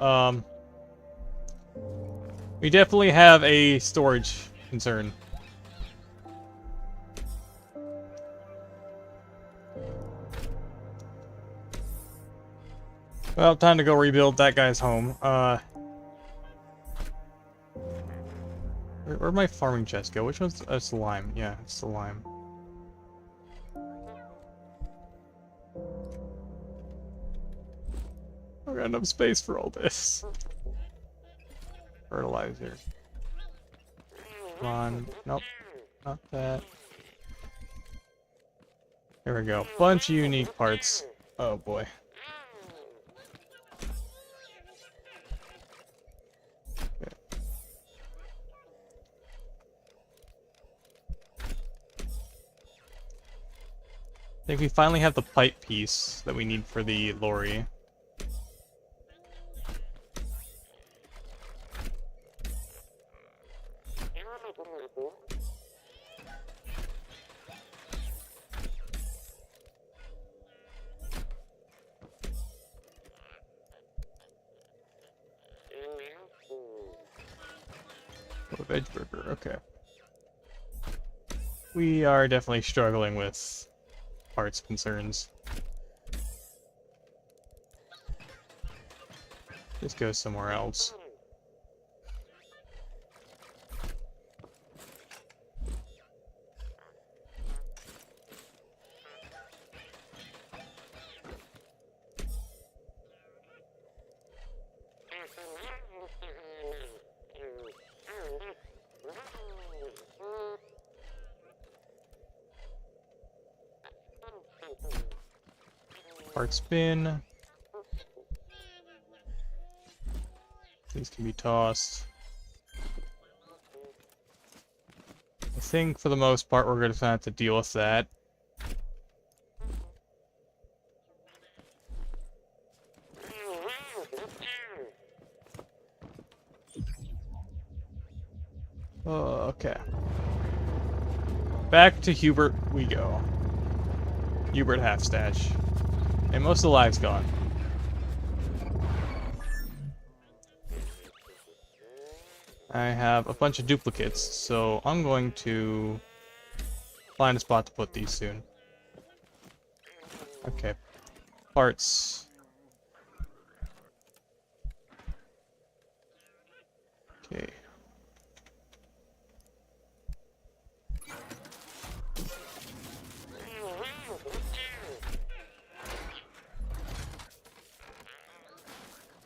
We definitely have a storage concern. Well, time to go rebuild that guy's home. Where'd my farming chest go? Which one's... it's the lime. Yeah, it's the lime. I've got enough space for all this. Fertilizer. Come on. Nope. Not that. There we go. Bunch of unique parts. Oh boy. Okay. I think we finally have the pipe piece that we need for the lorry. Oh, veg burger, okay. We are definitely struggling with parts concerns. Just go somewhere else. Parts bin. These can be tossed. I think for the most part we're going to have to deal with that. Okay. Back to Hubert we go. Hubert Halfstash. And most of the lives gone. I have a bunch of duplicates, so I'm going to find a spot to put these soon. Okay. Parts. Okay.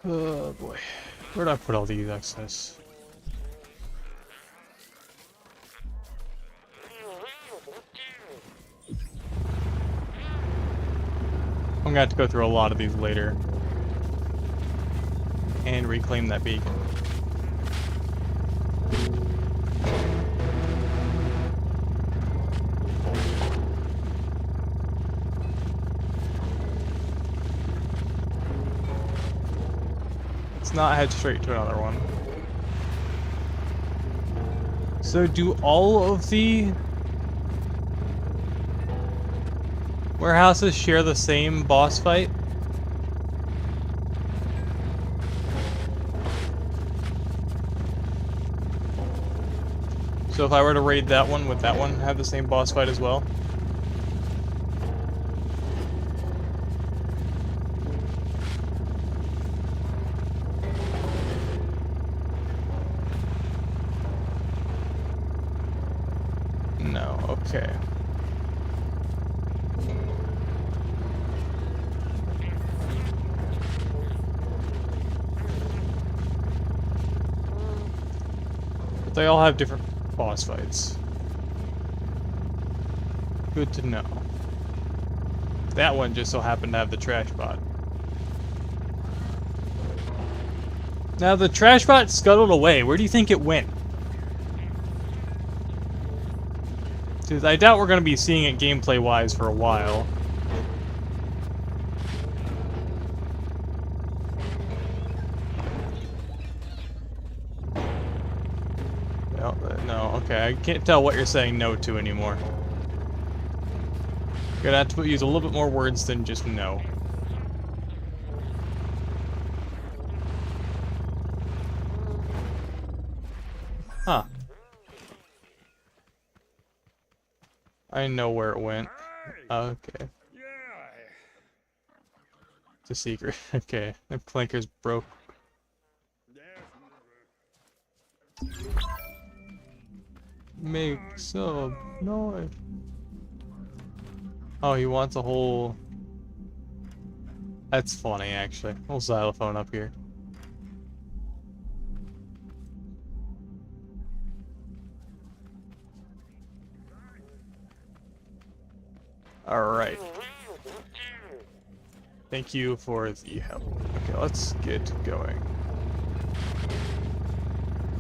Oh boy. Where'd I put all these excess? I'm gonna have to go through a lot of these later. And reclaim that beacon. Let's not head straight to another one. So do all of the warehouses share the same boss fight? So if I were to raid that one, would that one have the same boss fight as well? No, okay. But they all have different boss fights. Good to know. That one just so happened to have the trash bot. Now the trash bot scuttled away. Where do you think it went? Because I doubt we're going to be seeing it gameplay-wise for a while. No, okay, I can't tell what you're saying no to anymore. You're gonna have to use a little bit more words than just no. I know where it went. Hey! Okay. Yeah. It's a secret. Okay. The clinker's broke. Make some noise. Oh, he wants a whole... That's funny, actually. Whole xylophone up here. Alright. Thank you for the help. Okay, let's get going.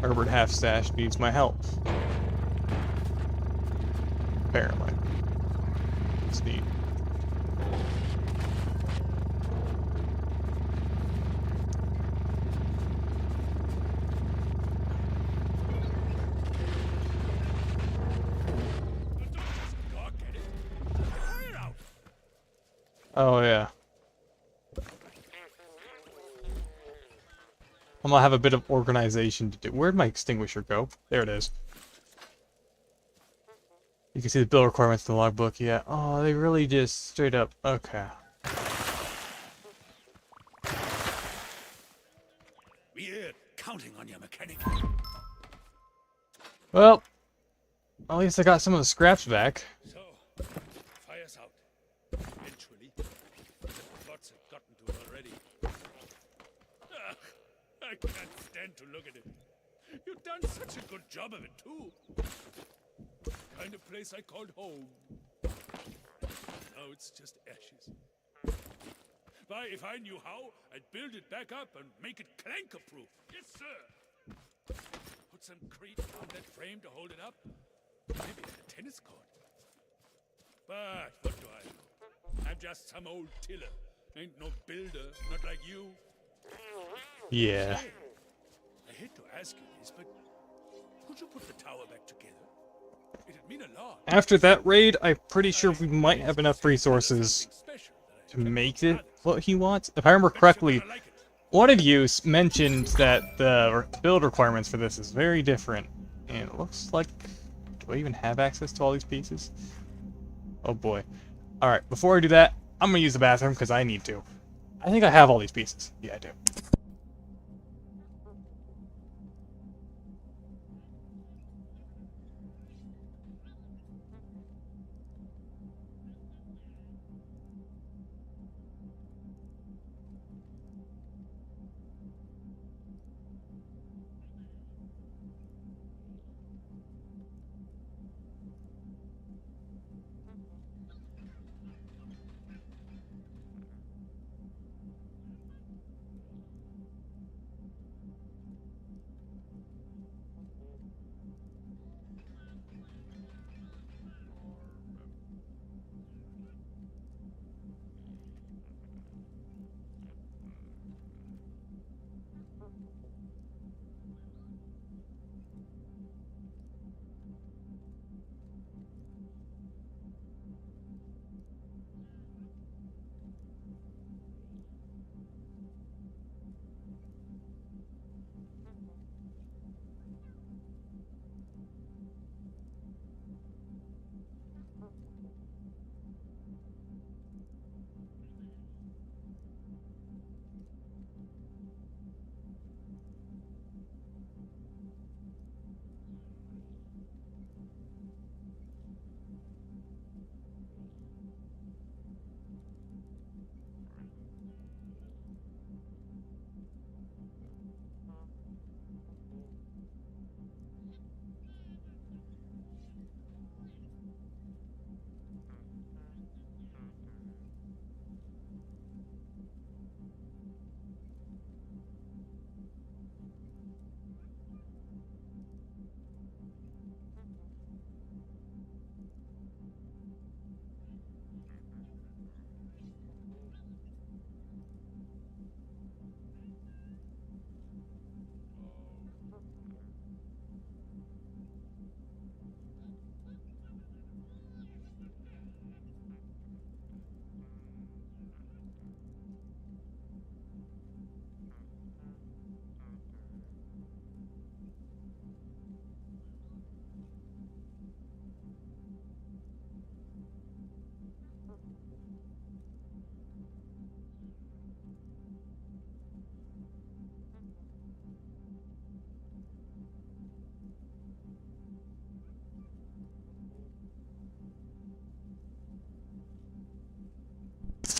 Herbert Half-Stash needs my help. Apparently. It's neat. Oh, yeah. I'm gonna have a bit of organization to do. Where'd my extinguisher go? There it is. You can see the bill requirements in the logbook. Yeah. Oh, they really just straight up. Okay. We're counting on you, mechanic. Well, at least I got some of the scraps back. So, fire's out. Eventually. The plots have gotten to it already. Ah, I can't stand to look at it. You've done such a good job of it, too. The kind of place I called home. Now it's just ashes. Why, if I knew how, I'd build it back up and make it clanker-proof. Yes, sir. Put some crate on that frame to hold it up. Maybe a tennis court. But what do I know? I'm just some old tiller. Ain't no builder, not like you. Yeah. Say, I hate to ask you this, but could you put the tower back together? It'd mean a lot. After that raid, I'm pretty sure we might have enough resources to make it what he wants. If I remember correctly, one of you mentioned that the build requirements for this is very different. And it looks like... Do I even have access to all these pieces? Oh boy. Alright, before I do that, I'm gonna use the bathroom because I need to. I think I have all these pieces. Yeah, I do.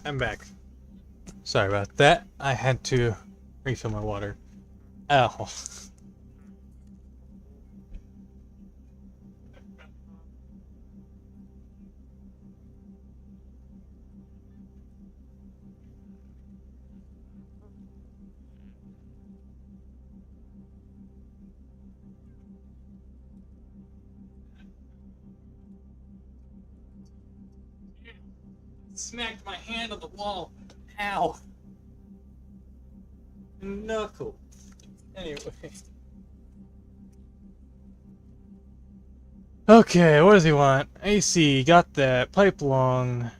I'm back. Sorry about that. I had to refill my water. Ow. Smacked my hand on the wall. Ow. Knuckle. Anyway. Okay, what does he want? AC, got that. Pipe long.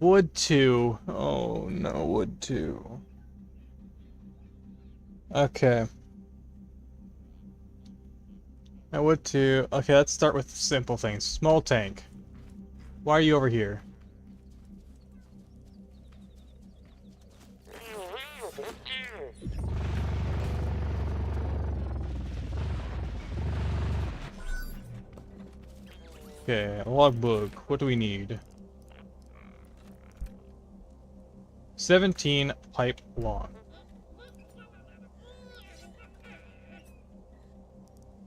Wood 2. Oh no, wood 2. Okay. I would 2. Okay, let's start with simple things. Small tank. Why are you over here? Okay, logbook. What do we need? 17 pipe long.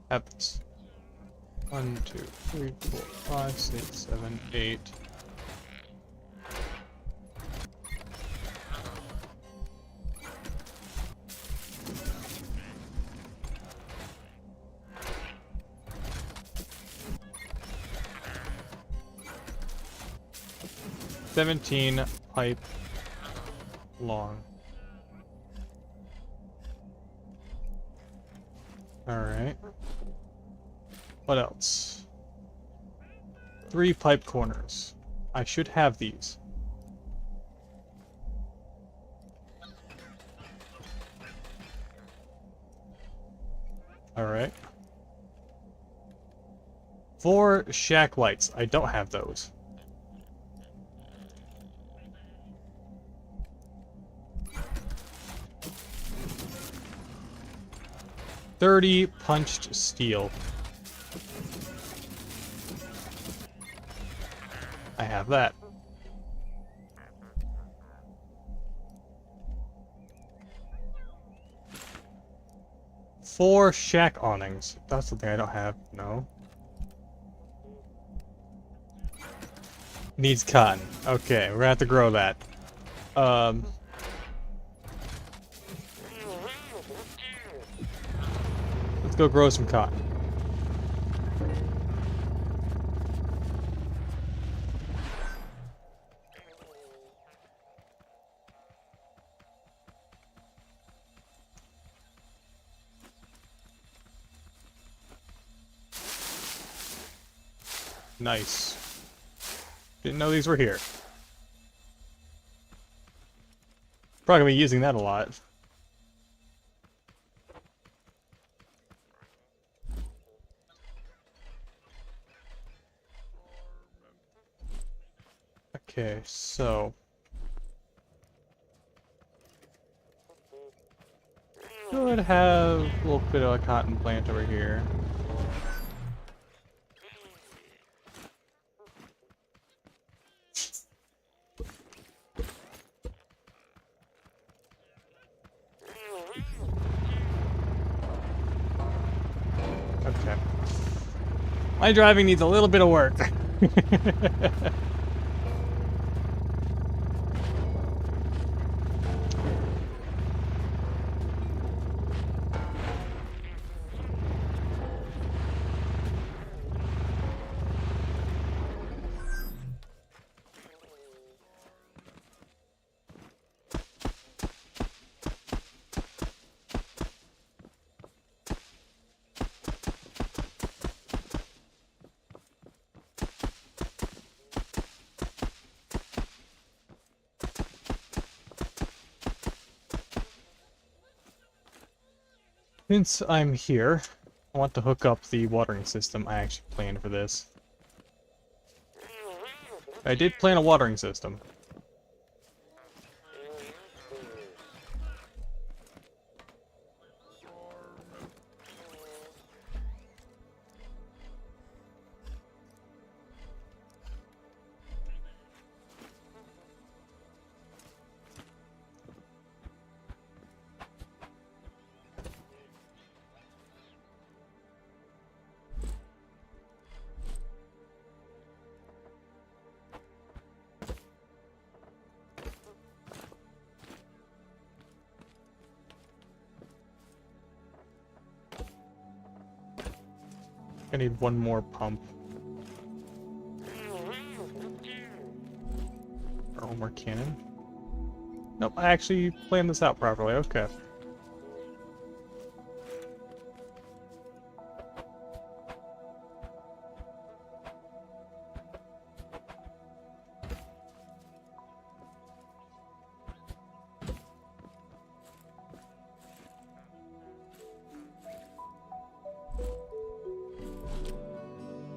That's 1, 2, 3, 4, 5, 6, 7, 8. $17 pipe long. Alright. What else? 3 pipe corners. I should have these. Alright. 4 shack lights. I don't have those. $30 punched steel. I have that. Four shack awnings. That's something I don't have. No. Needs cotton. Okay, we're gonna have to grow that. Let's go grow some cotton. Nice. Didn't know these were here. Probably gonna be using that a lot. Okay, so should have a little bit of a cotton plant over here. Okay. My driving needs a little bit of work. Since I'm here, I want to hook up the watering system. I actually planned for this. I did plan a watering system. I need one more pump. Or one more cannon. Nope, I actually planned this out properly. Okay.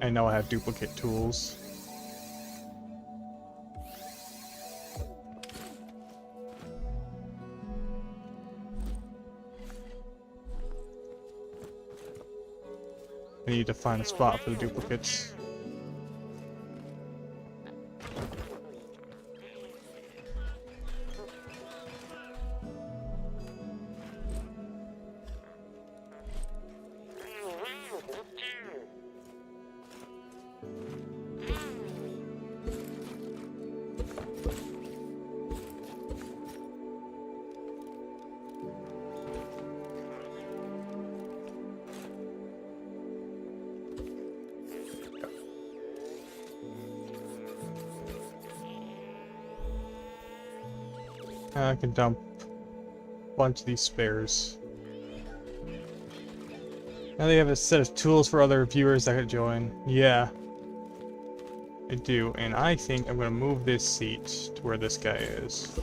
I know I have duplicate tools. I need to find a spot for the duplicates. I can dump a bunch of these spares. Now they have a set of tools for other viewers that could join. Yeah, I do. And I think I'm going to move this seat to where this guy is.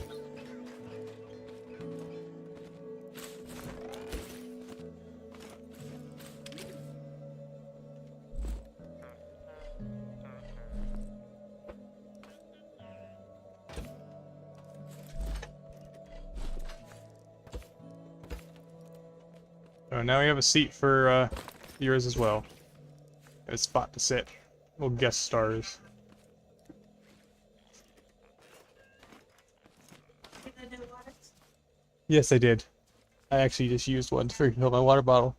So now we have a seat for viewers as well. And a spot to sit. Little guest stars. Yes, I did. I actually just used one to refill my water bottle.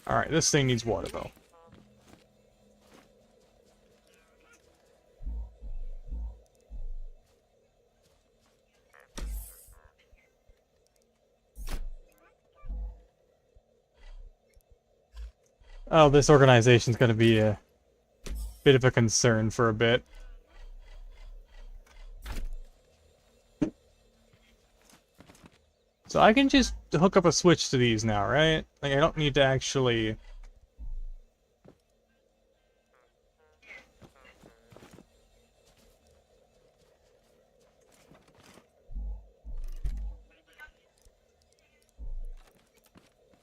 Alright, this thing needs water though. Oh, this organization's gonna be a bit of a concern for a bit. So I can just hook up a switch to these now, right? Like, I don't need to actually...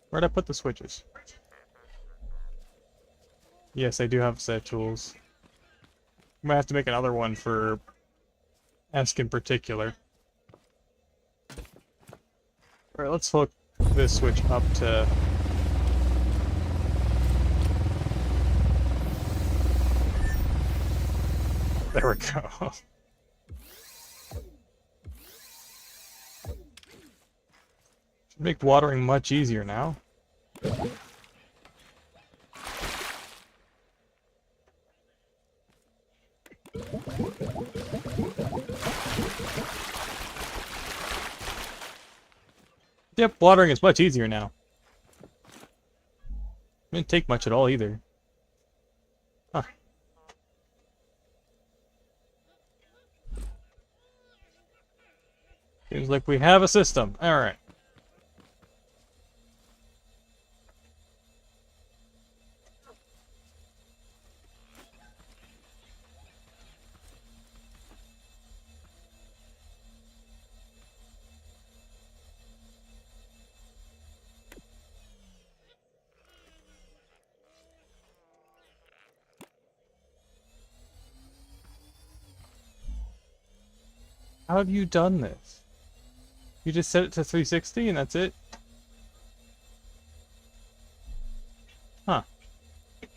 Where'd I put the switches? Yes, I do have a set of tools. I'm gonna have to make another one for Esk in particular. Alright, let's hook this switch up to... There we go. Should make watering much easier now. Yep, watering is much easier now. Didn't take much at all either. Huh. Seems like we have a system. Alright. How have you done this? You just set it to 360 and that's it? Huh. You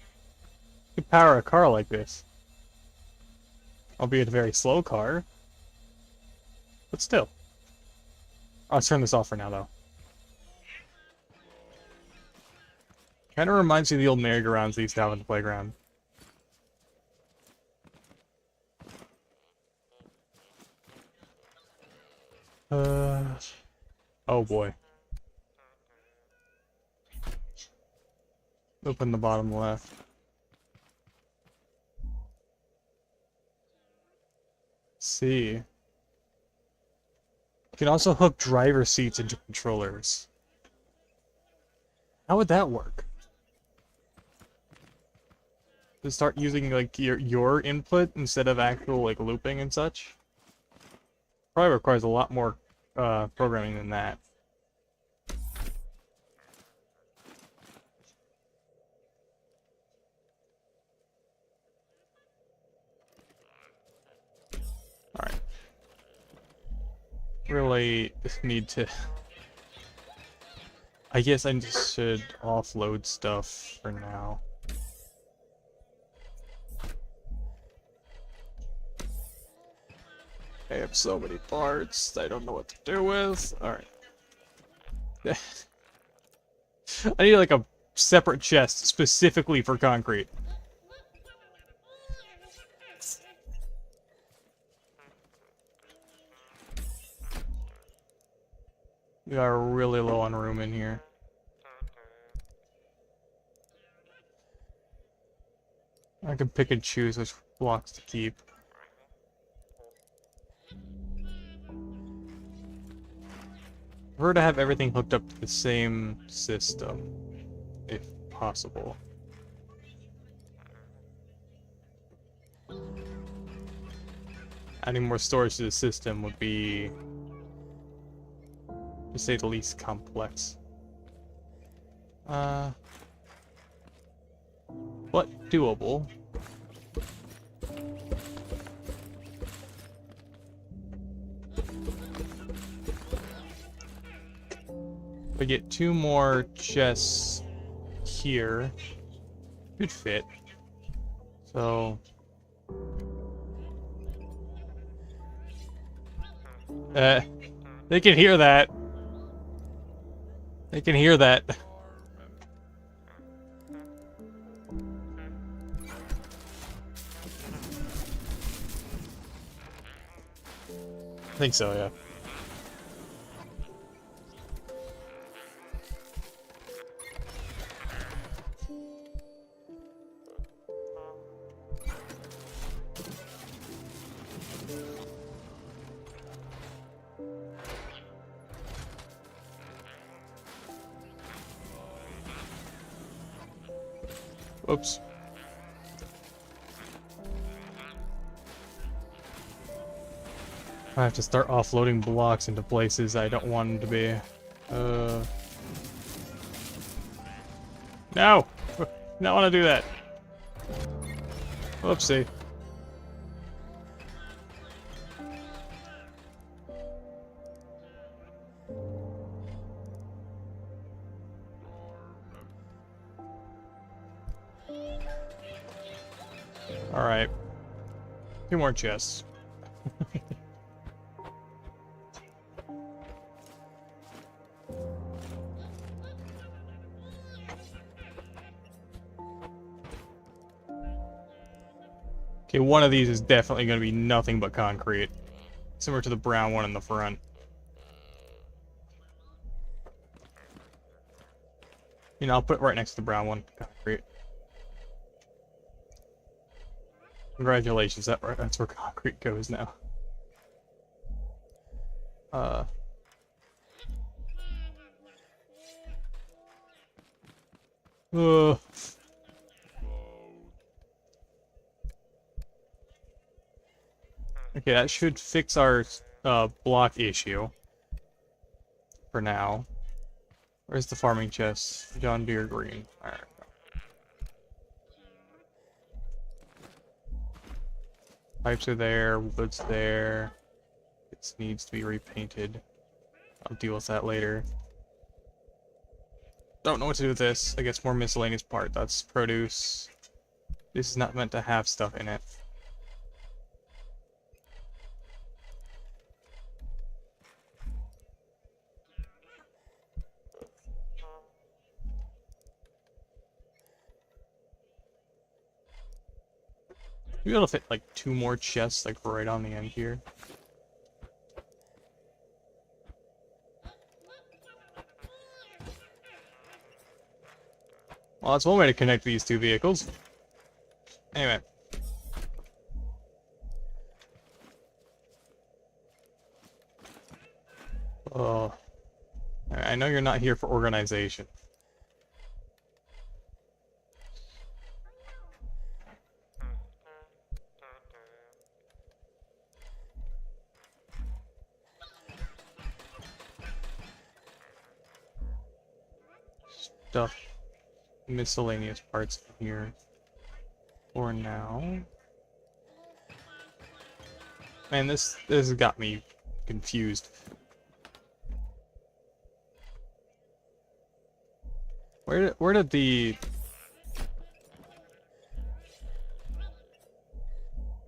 could power a car like this. Albeit a very slow car. But still. I'll turn this off for now, though. Kind of reminds me of the old merry-go-rounds they used to have on the playground. Oh boy. Open the bottom left. Let's see. You can also hook driver seats into controllers. How would that work? To start using like your input instead of actual like looping and such? Probably requires a lot more programming than that. Alright. Really need to... I guess I just should offload stuff for now. I have so many parts, I don't know what to do with. Alright. I need like a separate chest specifically for concrete. We are really low on room in here. I can pick and choose which blocks to keep. Prefer to have everything hooked up to the same system, if possible. Adding more storage to the system would be, to say the least, complex. But doable. If I get 2 more chests here, could fit. So... they can hear that. They can hear that. I think so, yeah. Oops. I have to start offloading blocks into places I don't want them to be. No! Not want to do that. Whoopsie. Alright. 2 more chests. Okay, one of these is definitely going to be nothing but concrete. Similar to the brown one in the front. You know, I'll put it right next to the brown one. Concrete. Congratulations, that's where concrete goes now. Okay, that should fix our block issue. For now. Where's the farming chest? John Deere green. Alright. Pipes are there, wood's there. It needs to be repainted. I'll deal with that later. Don't know what to do with this. I guess more miscellaneous part. That's produce. This is not meant to have stuff in it. You'll be able to fit like 2 more chests like right on the end here. Well, that's one way to connect these two vehicles. Anyway. Oh. I know you're not here for organization. Stuff. Miscellaneous parts in here. For now. Man, this has got me confused. Where did the...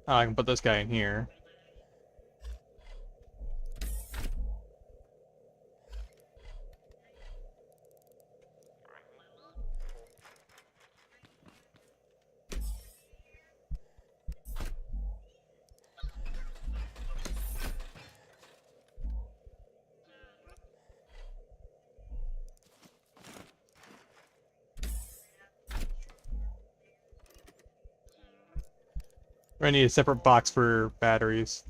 Oh, I can put this guy in here. I need a separate box for batteries.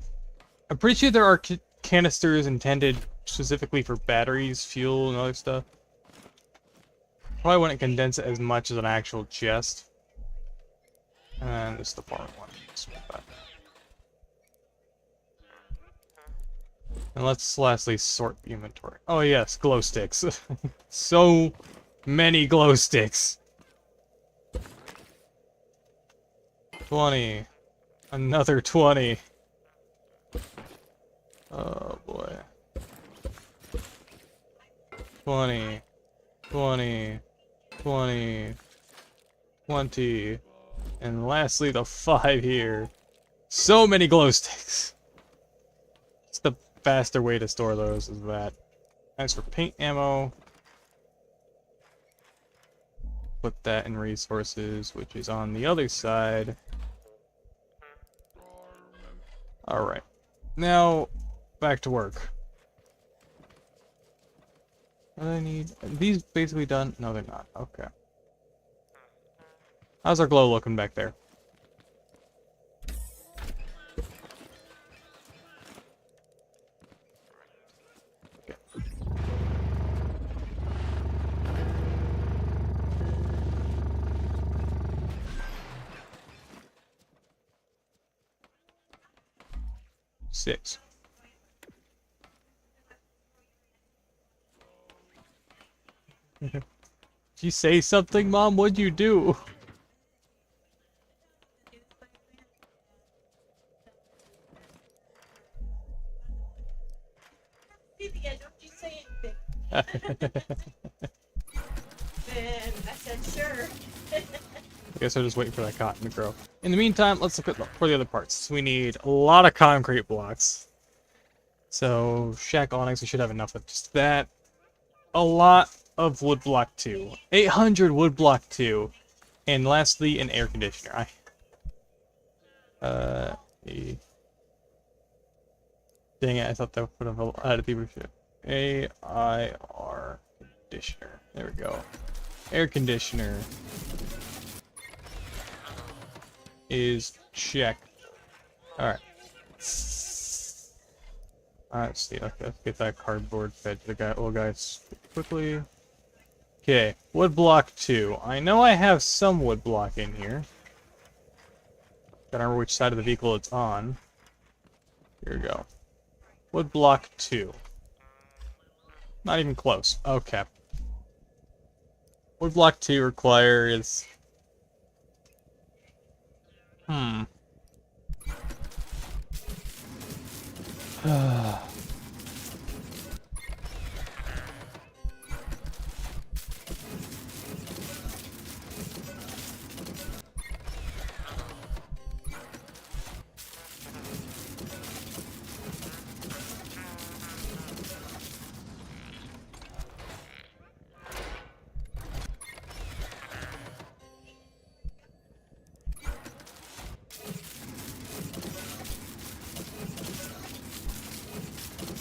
I'm pretty sure there are canisters intended specifically for batteries, fuel, and other stuff. Probably wouldn't condense it as much as an actual chest. And this is the foreign one. And let's lastly sort the inventory. Oh yes, glow sticks. So many glow sticks. 20. Another 20. Oh boy. 20. 20. 20. 20. And lastly, the 5 here. So many glow sticks. It's the faster way to store those is that. As for paint ammo, put that in resources, which is on the other side. Alright. Now, back to work. What do I need? Are these basically done? No, they're not. Okay. How's our glow looking back there? Okay. Six. Did you say something, Mom? What'd you do? Cynthia, don't you say anything. And I said, sure. I guess I'll just wait for that cotton to grow. In the meantime, let's look at for the other parts. We need a lot of concrete blocks. So, shack onyx, we should have enough of just that. A lot of wood block 2. 800 wood block 2. And lastly, an air conditioner. Dang it, I thought that would have added the AIR conditioner. There we go. Air conditioner is check. Alright. Alright, let's see. Okay, let's get that cardboard fed to the little guys quickly. Okay, wood block 2. I know I have some wood block in here. Gotta remember which side of the vehicle it's on. Here we go. Wood block 2. Not even close. Okay. Wood block 2 requires...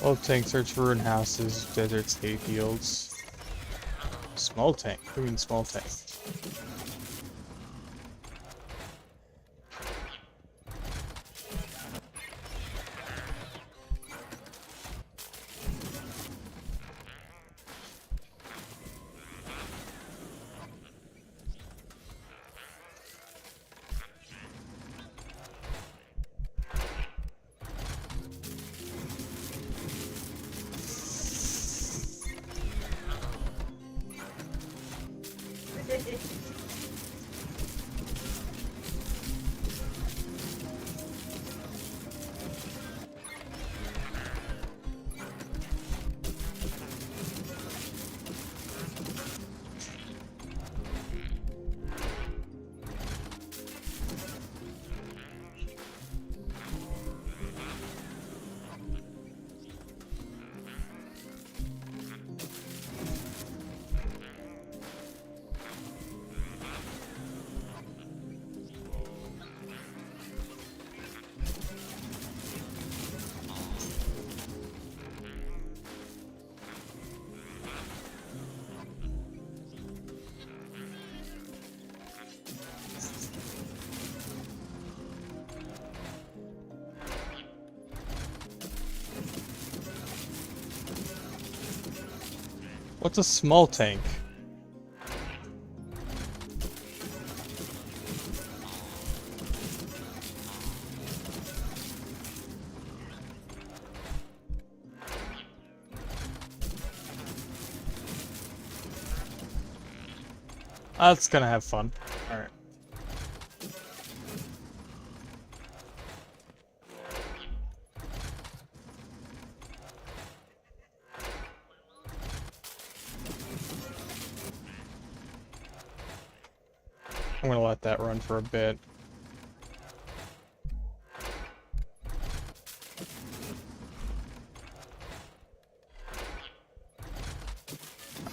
Old tank, search for ruined houses, deserts, hayfields. Small tank? What do you mean small tank? What's a small tank? That's gonna have fun. Alright. I'm gonna let that run for a bit.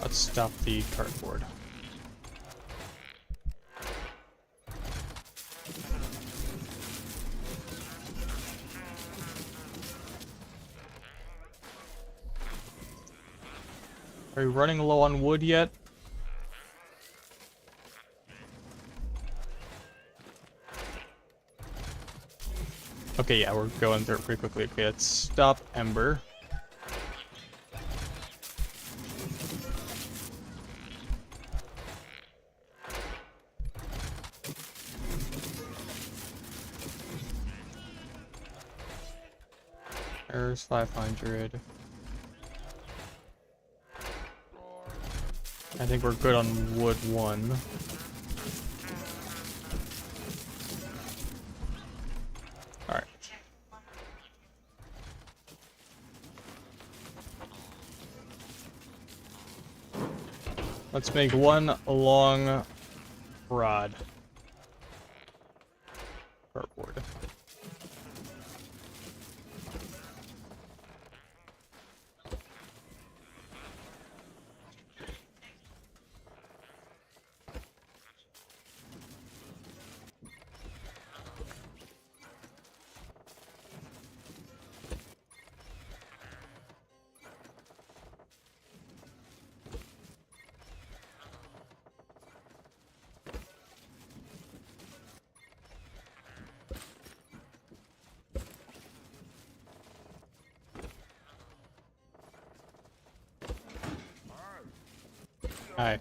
Let's stop the cardboard. Are you running low on wood yet? Okay, yeah, we're going through it pretty quickly. Okay, let's stop Ember. There's 500. I think we're good on wood 1. Alright. Let's make one long rod. Cardboard. Hi.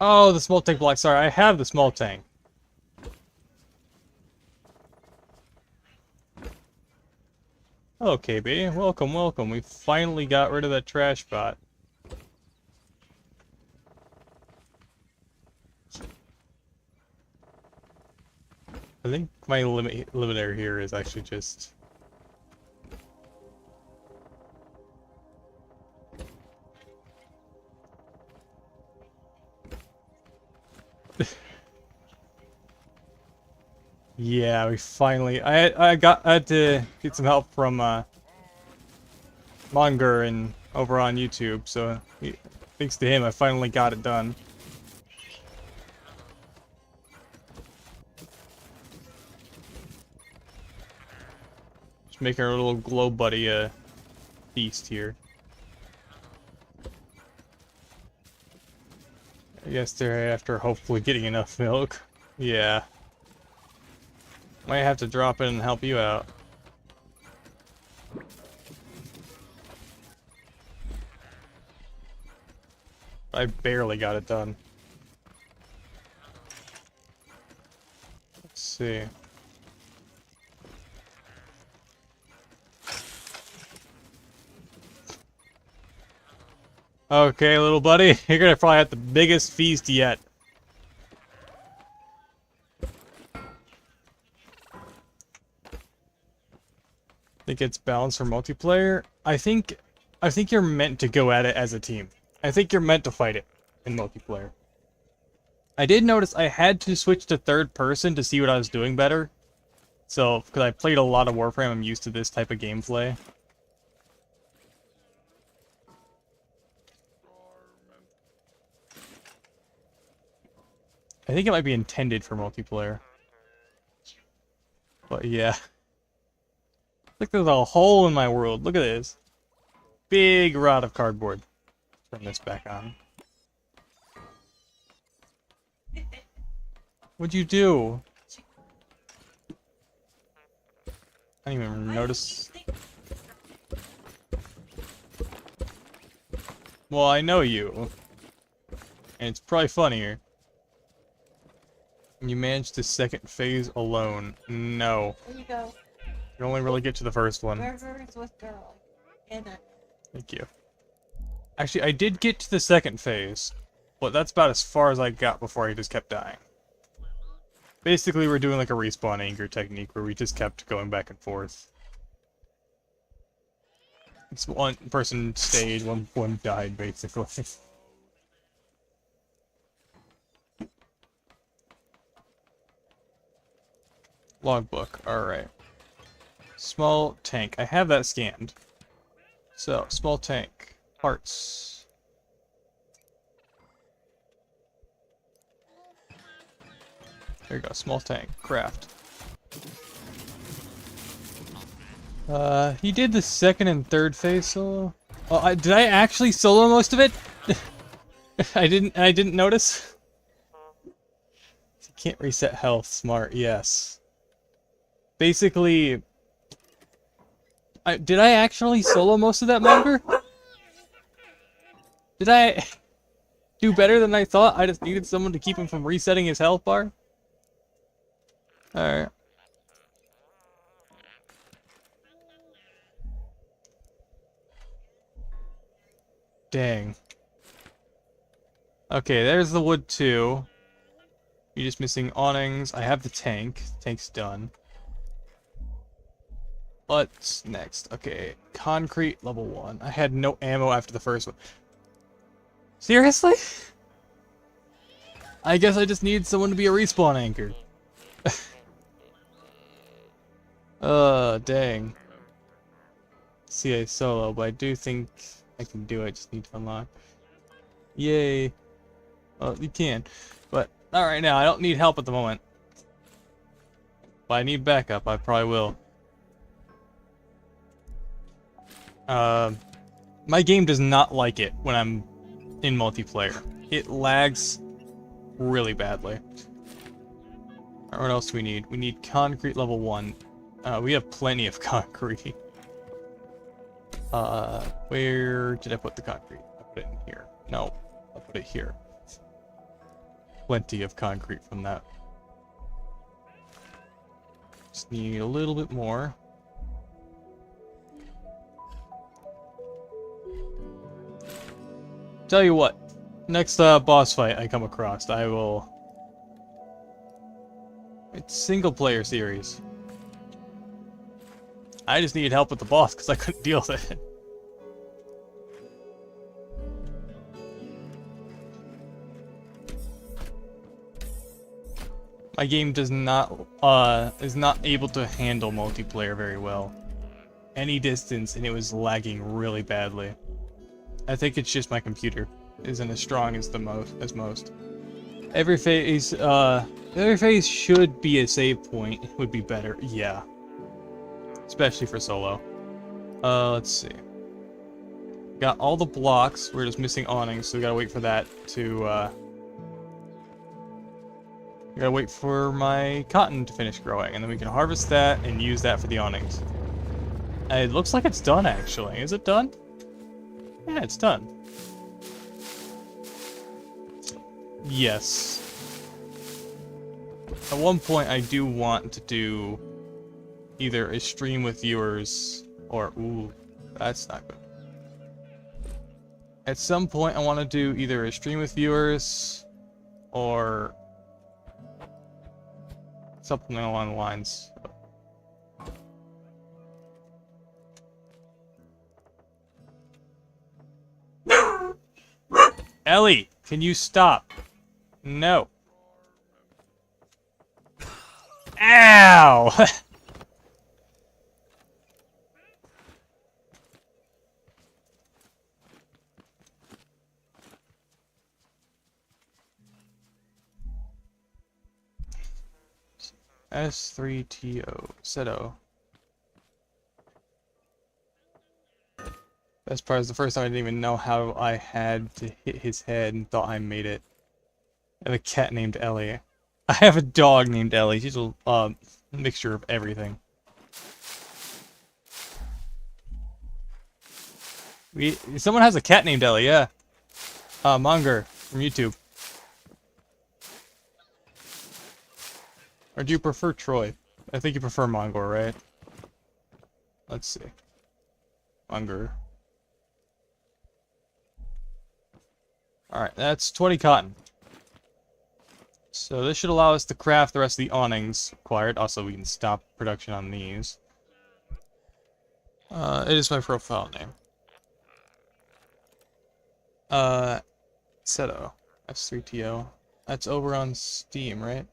Oh, the small tank block. Sorry, I have the small tank. Hello, KB. Welcome, welcome. We finally got rid of that trash bot. I think my limiter here is actually just... Yeah, we finally... I had to get some help from Monger and over on YouTube, so thanks to him, I finally got it done. Just making our little glow buddy feast here. I guess they're after hopefully getting enough milk. Yeah. Might have to drop in and help you out. I barely got it done. Let's see. Okay, little buddy, you're gonna probably have the biggest feast yet. Think it's balanced for multiplayer? I think you're meant to go at it as a team. I think you're meant to fight it in multiplayer. I did notice I had to switch to third person to see what I was doing better. So, because I played a lot of Warframe, I'm used to this type of gameplay. I think it might be intended for multiplayer. But yeah. Like there's a hole in my world. Look at this. Big rod of cardboard. Turn this back on. What'd you do? I didn't even notice. Well, I know you. And it's probably funnier. You managed the second phase alone. No. There you go. You only really get to the first one. Burgers with girl. In it. Thank you. Actually, I did get to the second phase. But that's about as far as I got before I just kept dying. Basically, we're doing like a respawn anchor technique where we just kept going back and forth. It's one person stayed, one died, basically. Logbook, alright. Small tank. I have that scanned. So, small tank. Parts. There you go, small tank. Craft. He did the second and third phase solo. Oh, did I actually solo most of it? I didn't notice. You can't reset health. Smart, yes. Basically, did I actually solo most of that manga? Did I do better than I thought? I just needed someone to keep him from resetting his health bar? Alright. Dang. Okay, there's the wood too. You're just missing awnings. I have the tank. Tank's done. What's next? Okay, concrete level 1. I had no ammo after the first one. Seriously? I guess I just need someone to be a respawn anchor. Dang. CA solo, but I do think I can do it. Just need to unlock. Yay. Well, you can. But, not right now. I don't need help at the moment. But I need backup. I probably will. My game does not like it when I'm in multiplayer. It lags really badly. Alright, what else do we need? We need concrete level 1. We have plenty of concrete. Where did I put the concrete? I put it in here. No, I put it here. Plenty of concrete from that. Just need a little bit more. Tell you what, next boss fight I come across, I will... It's single player series. I just needed help with the boss because I couldn't deal with it. My game does not, is not able to handle multiplayer very well. Any distance and it was lagging really badly. I think it's just my computer isn't as strong as most. Every phase should be a save point. It would be better, yeah. Especially for solo. Let's see. Got all the blocks. We're just missing awnings, so we gotta wait for that to. We gotta wait for my cotton to finish growing, and then we can harvest that and use that for the awnings. It looks like it's done, actually. Is it done? Yeah, it's done. Yes. At one point, I do want to do either a stream with viewers or... Ooh, that's not good. At some point, I want to do either a stream with viewers or something along the lines. Ellie, can you stop? No. Ow! S3TO, Seto. Best part is the first time I didn't even know how I had to hit his head and thought I made it. I have a cat named Ellie. I have a dog named Ellie. She's a mixture of everything. Someone has a cat named Ellie, yeah. Monger from YouTube. Or do you prefer Troy? I think you prefer Mongor, right? Let's see. Monger. Alright, that's 20 cotton. So this should allow us to craft the rest of the awnings required. Also, we can stop production on these. It is my profile name. Seto. S3TO. That's over on Steam, right?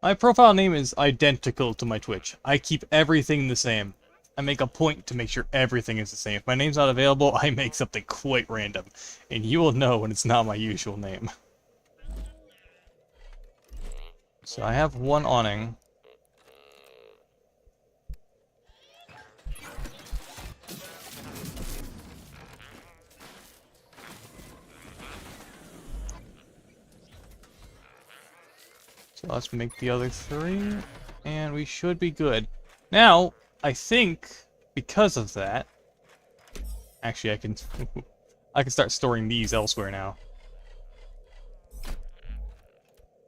My profile name is identical to my Twitch. I keep everything the same. I make a point to make sure everything is the same. If my name's not available, I make something quite random. And you will know when it's not my usual name. So I have one awning. So let's make the other 3, and we should be good. Now, I think, because of that... Actually, I can start storing these elsewhere now.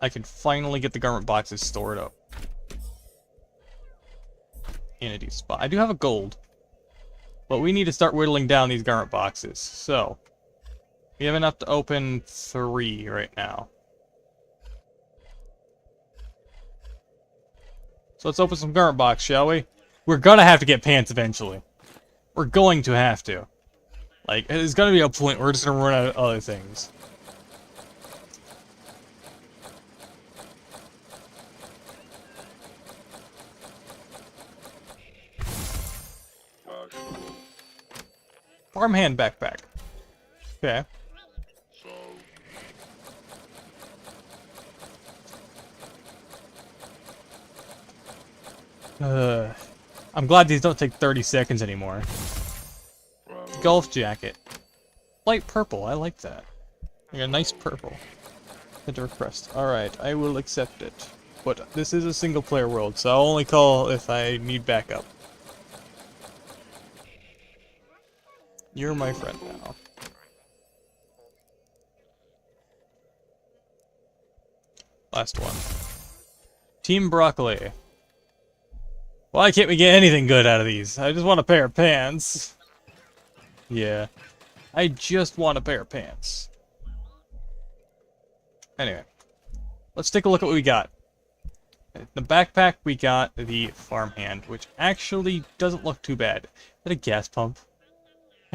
I can finally get the garment boxes stored up. In a decent spot. I do have a gold. But we need to start whittling down these garment boxes. So, we have enough to open 3 right now. So let's open some garment box, shall we? We're gonna have to get pants eventually. We're going to have to. Like, there's gonna be a point where we're just gonna run out of other things. Farmhand backpack. Okay. I'm glad these don't take 30 seconds anymore. Golf jacket. Light purple, I like that. Like a nice purple. Hit request. Alright, I will accept it. But this is a single player world, so I'll only call if I need backup. You're my friend now. Last one. Team Broccoli. Why can't we get anything good out of these? I just want a pair of pants. Yeah. I just want a pair of pants. Anyway. Let's take a look at what we got. In the backpack, we got the farmhand, which actually doesn't look too bad. Is that a gas pump?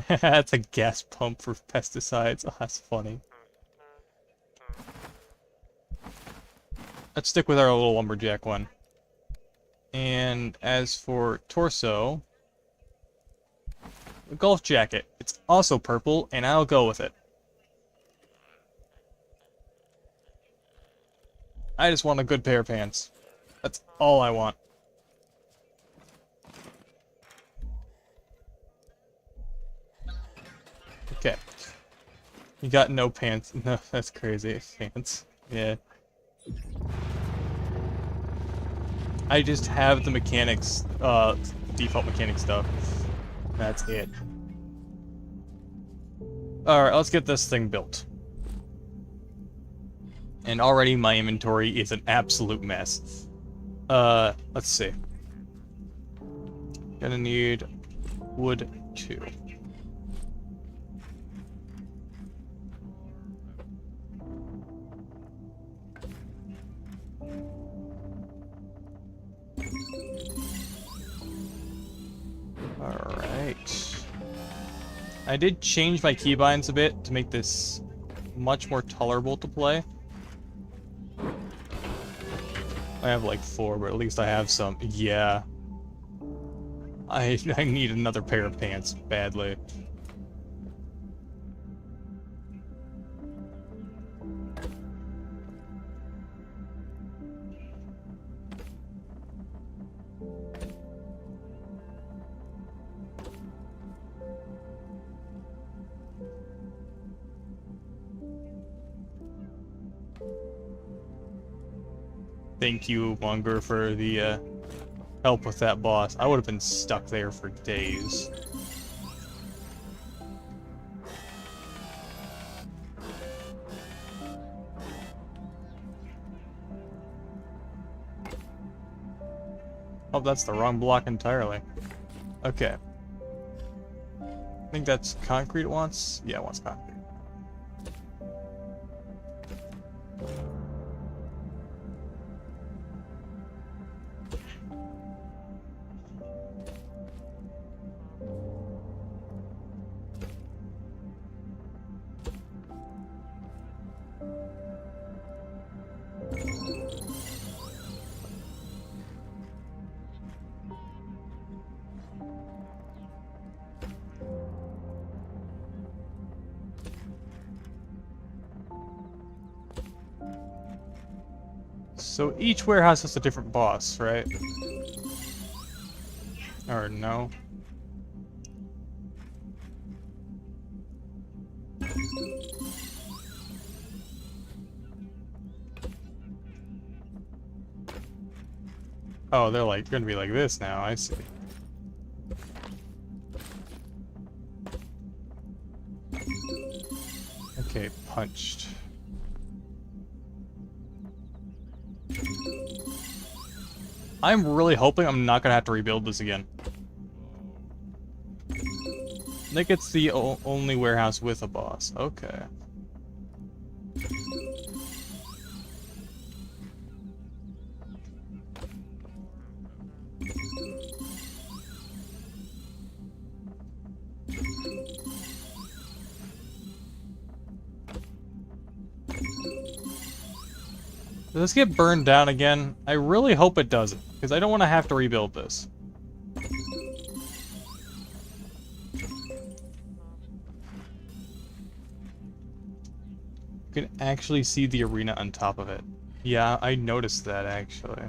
That's a gas pump for pesticides. Oh, that's funny. Let's stick with our little lumberjack one. And as for torso, a golf jacket. It's also purple, and I'll go with it. I just want a good pair of pants. That's all I want. Okay. You got no pants. No, that's crazy. Pants. Yeah. I just have the mechanics, default mechanic stuff. That's it. Alright, let's get this thing built. And already my inventory is an absolute mess. Let's see. Gonna need wood 2. Alright. I did change my keybinds a bit to make this much more tolerable to play. I have like 4, but at least I have some. Yeah. I need another pair of pants badly. Thank you, Munger, for the help with that boss. I would have been stuck there for days. Oh, that's the wrong block entirely. Okay. I think that's concrete it wants? Yeah, it wants concrete. So each warehouse has a different boss, right? Or no? Oh, they're like gonna be like this now, I see. Okay, punched. I'm really hoping I'm not gonna have to rebuild this again. I think it's the only warehouse with a boss. Okay. Does this get burned down again? I really hope it doesn't, because I don't want to have to rebuild this. You can actually see the arena on top of it. Yeah, I noticed that, actually.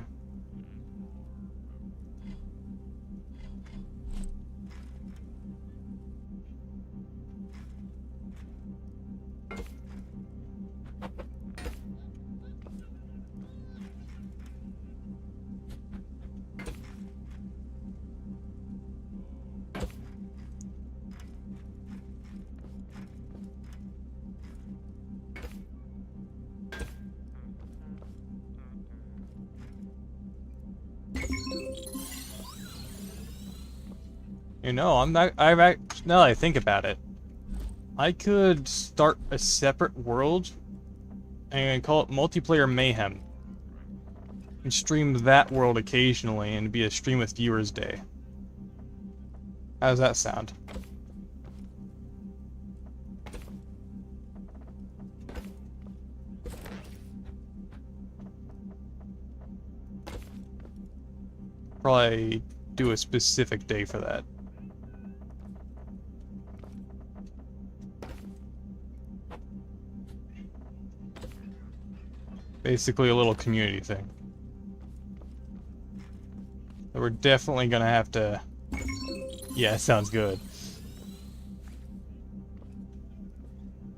You know, now that I think about it, I could start a separate world and call it Multiplayer Mayhem. And stream that world occasionally and be a stream with viewers day. How does that sound? Probably do a specific day for that. Basically a little community thing. We're definitely gonna have to... Yeah, sounds good.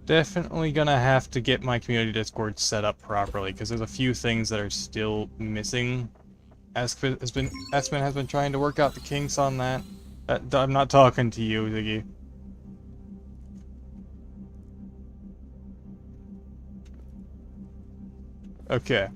Definitely gonna have to get my community Discord set up properly, because there's a few things that are still missing. Aspen has been trying to work out the kinks on that. I'm not talking to you, Ziggy. Okay.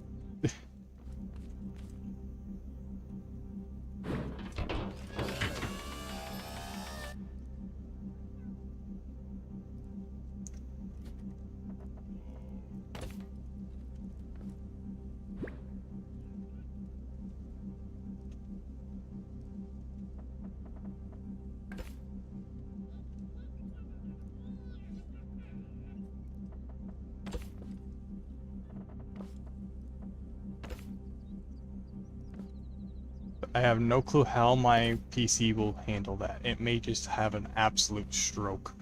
I have no clue how my PC will handle that. It may just have an absolute stroke.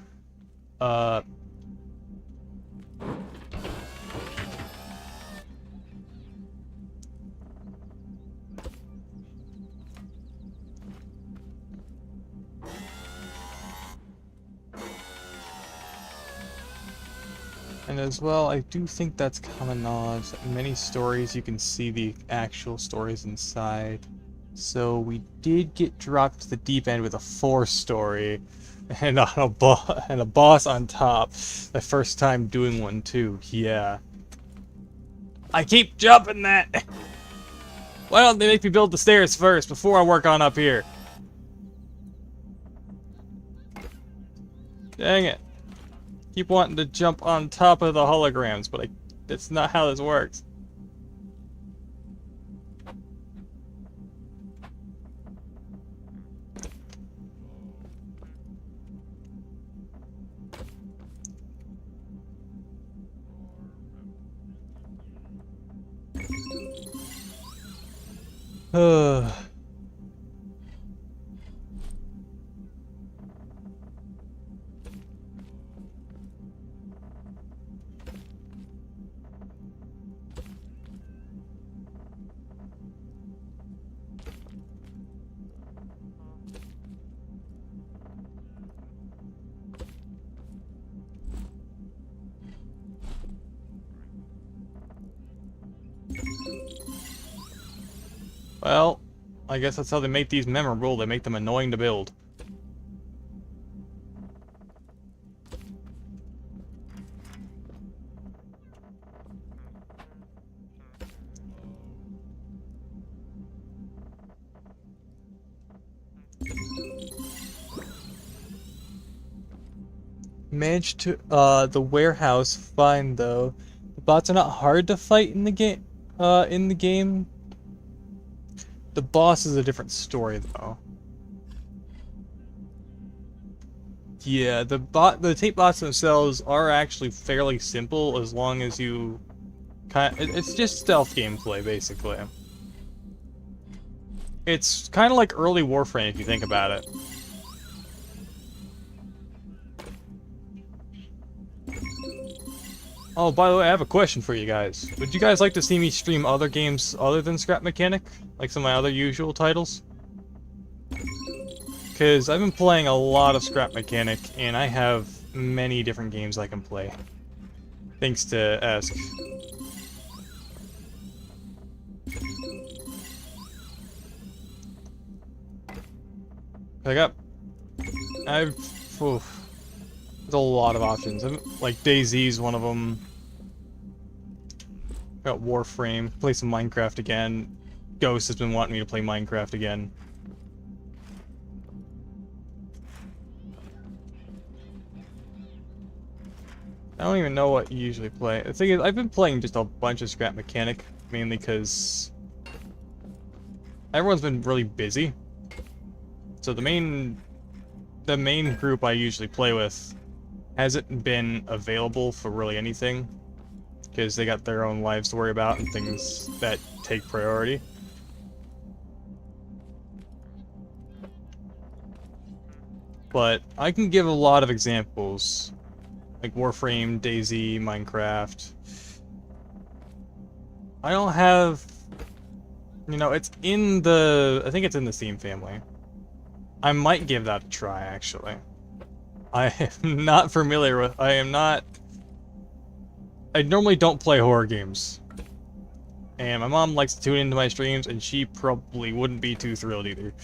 And as well, I do think that's common knowledge. In many stories, you can see the actual stories inside. So we did get dropped to the deep end with a 4-story, and on a boss on top. The first time doing one too. Yeah. I keep jumping that. Why don't they make me build the stairs first before I work on up here? Dang it. Keep wanting to jump on top of the holograms, but that's not how this works. Well, I guess that's how they make these memorable. They make them annoying to build. Managed to the warehouse fine though. The bots are not hard to fight in the game. The boss is a different story though. Yeah, the tape bots themselves are actually fairly simple as long as you it's just stealth gameplay basically. It's kind of like early Warframe if you think about it. Oh, by the way, I have a question for you guys. Would you guys like to see me stream other games other than ScrapMechanic? Like some of my other usual titles? Because I've been playing a lot of ScrapMechanic, and I have many different games I can play. Thanks to Ask. There's a lot of options. Like DayZ's one of them. Got Warframe. Play some Minecraft again. Ghost has been wanting me to play Minecraft again. I don't even know what you usually play. The thing is, I've been playing just a bunch of ScrapMechanic, mainly because everyone's been really busy. So the main group I usually play with hasn't been available for really anything, because they got their own lives to worry about and things that take priority. But I can give a lot of examples, like Warframe, DayZ, Minecraft. I don't have, it's in the, I think it's in the Steam family. I might give that a try, actually. I am not familiar with, I normally don't play horror games. And my mom likes to tune into my streams, and she probably wouldn't be too thrilled either.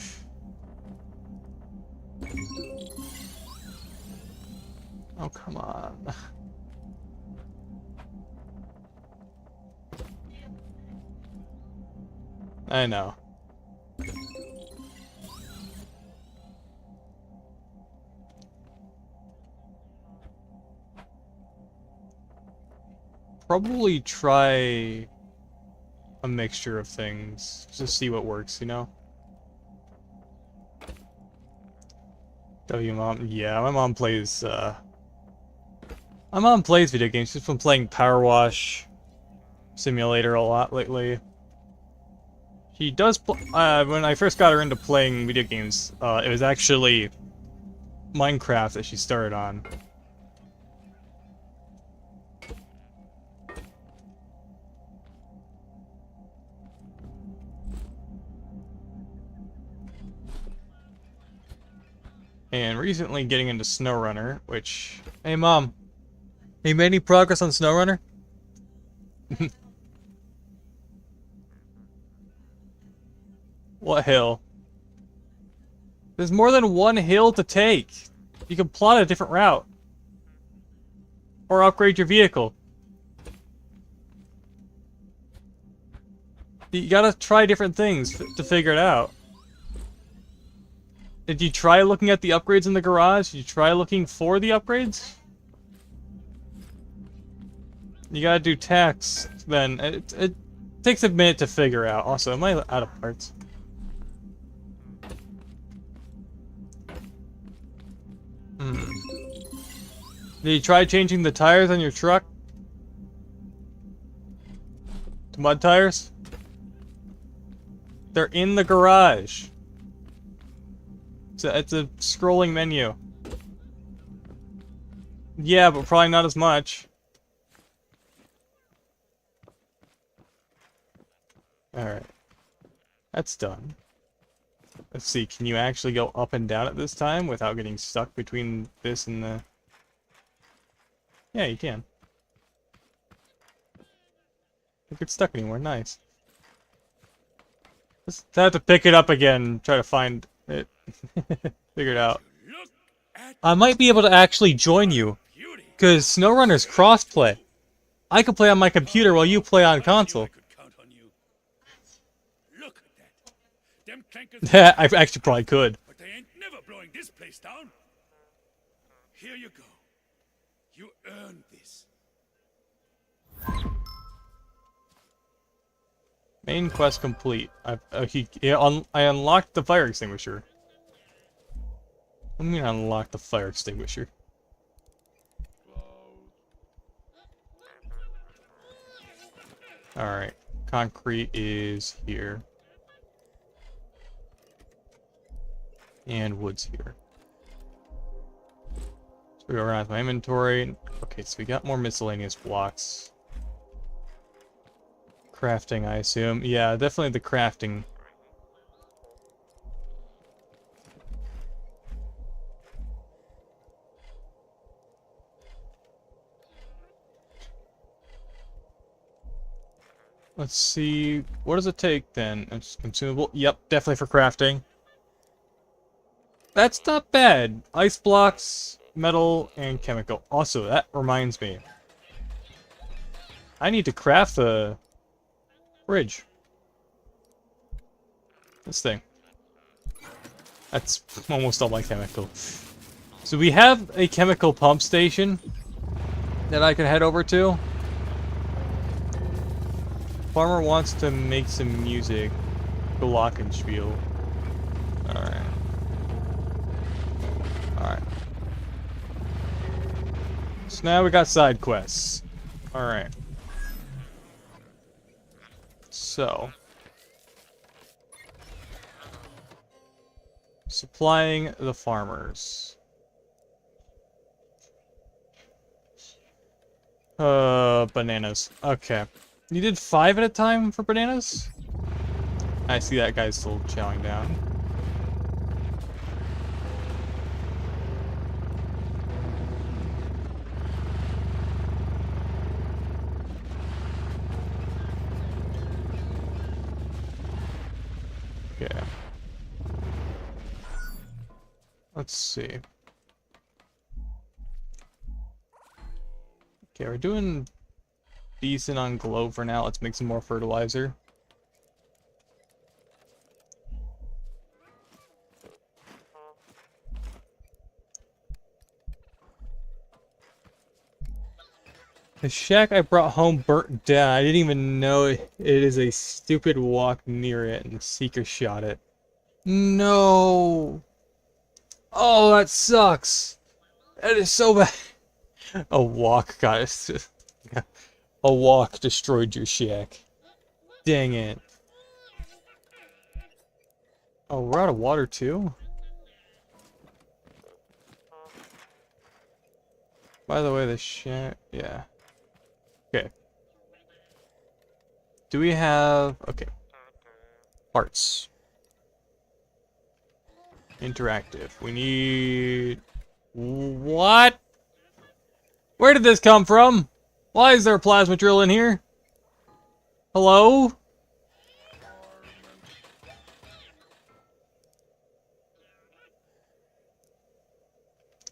Oh, come on. I know. Probably try a mixture of things to see what works, Mom, yeah, my mom plays video games. She's been playing Power Wash Simulator a lot lately. She does when I first got her into playing video games, it was actually Minecraft that she started on. And recently getting into SnowRunner, which... Hey, Mom. You made any progress on SnowRunner? What hill? There's more than one hill to take. You can plot a different route. Or upgrade your vehicle. You gotta try different things to figure it out. Did you try looking at the upgrades in the garage? Did you try looking for the upgrades? You gotta do tax, then. It takes a minute to figure out. Also, am I out of parts? Did you try changing the tires on your truck? To mud tires? They're in the garage. It's a scrolling menu. Yeah, but probably not as much. Alright. That's done. Let's see, can you actually go up and down at this time without getting stuck between this and the... Yeah, you can. Don't get stuck anymore, nice. Just have to pick it up again, try to find it. Figure it out. I might be able to actually join you, because SnowRunner's crossplay. I could play on my computer while you play on console. Yeah, I actually probably could. But they ain't never blowing this place down. Here you go. You earned this. Main quest complete. I unlocked the fire extinguisher. What do you mean I unlocked the fire extinguisher? Alright. Concrete is here. And wood's here. So we organize my inventory. Okay, so we got more miscellaneous blocks. Crafting, I assume. Yeah, definitely the crafting. Let's see. What does it take then? It's consumable. Yep, definitely for crafting. That's not bad. Ice blocks, metal, and chemical. Also, that reminds me. I need to craft the bridge. This thing. That's almost all my chemical. So we have a chemical pump station that I can head over to. Farmer wants to make some music. Glockenspiel. Alright. Alright. So now we got side quests. Alright. So. Supplying the farmers. Bananas. Okay. You did 5 at a time for bananas? I see that guy's still chowing down. Okay. Let's see. Okay, we're doing decent on glow for now. Let's make some more fertilizer. The shack I brought home burnt down. I didn't even know it is a stupid walk near it, and the seeker shot it. No! Oh, that sucks! That is so bad. A walk, guys. A walk destroyed your shack. Dang it. Oh, we're out of water too? By the way, the shack... Yeah. Okay. Do we have... Okay. Parts. Interactive. We need... What? Where did this come from? Why is there a plasma drill in here? Hello?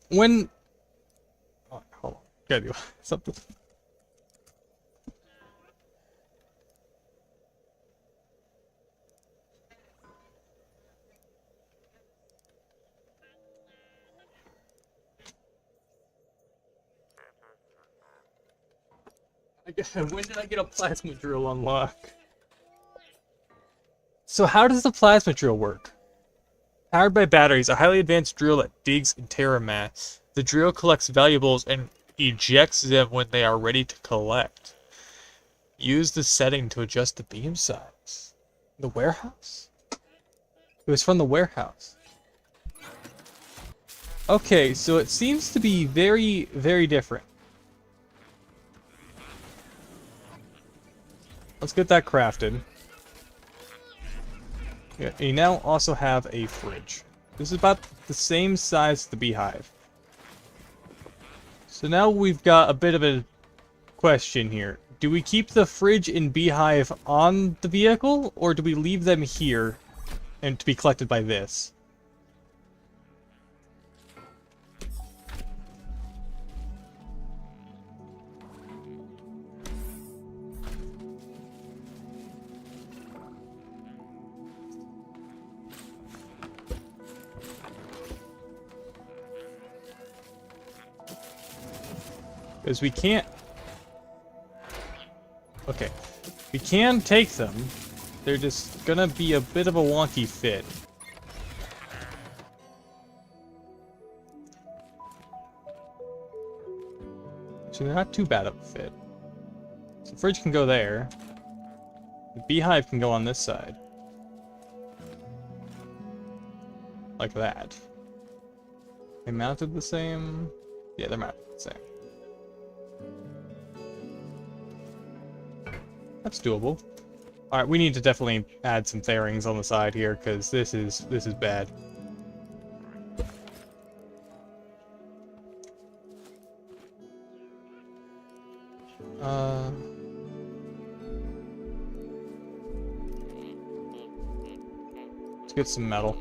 When... Oh, hold on. Gotta do something. When did I get a plasma drill unlock? So how does the plasma drill work? Powered by batteries, a highly advanced drill that digs in terra mass. The drill collects valuables and ejects them when they are ready to collect. Use the setting to adjust the beam size. The warehouse? It was from the warehouse. Okay, so it seems to be very, very different. Let's get that crafted. Yeah, you now also have a fridge. This is about the same size as the beehive. So now we've got a bit of a question here. Do we keep the fridge and beehive on the vehicle, or do we leave them here and to be collected by this? Because we can't... Okay. We can take them. They're just gonna be a bit of a wonky fit. So they're not too bad of a fit. So the fridge can go there. The beehive can go on this side. Like that. They mounted the same? Yeah, they're mounted the same. That's doable. Alright, we need to definitely add some fairings on the side here, because this is bad. Let's get some metal.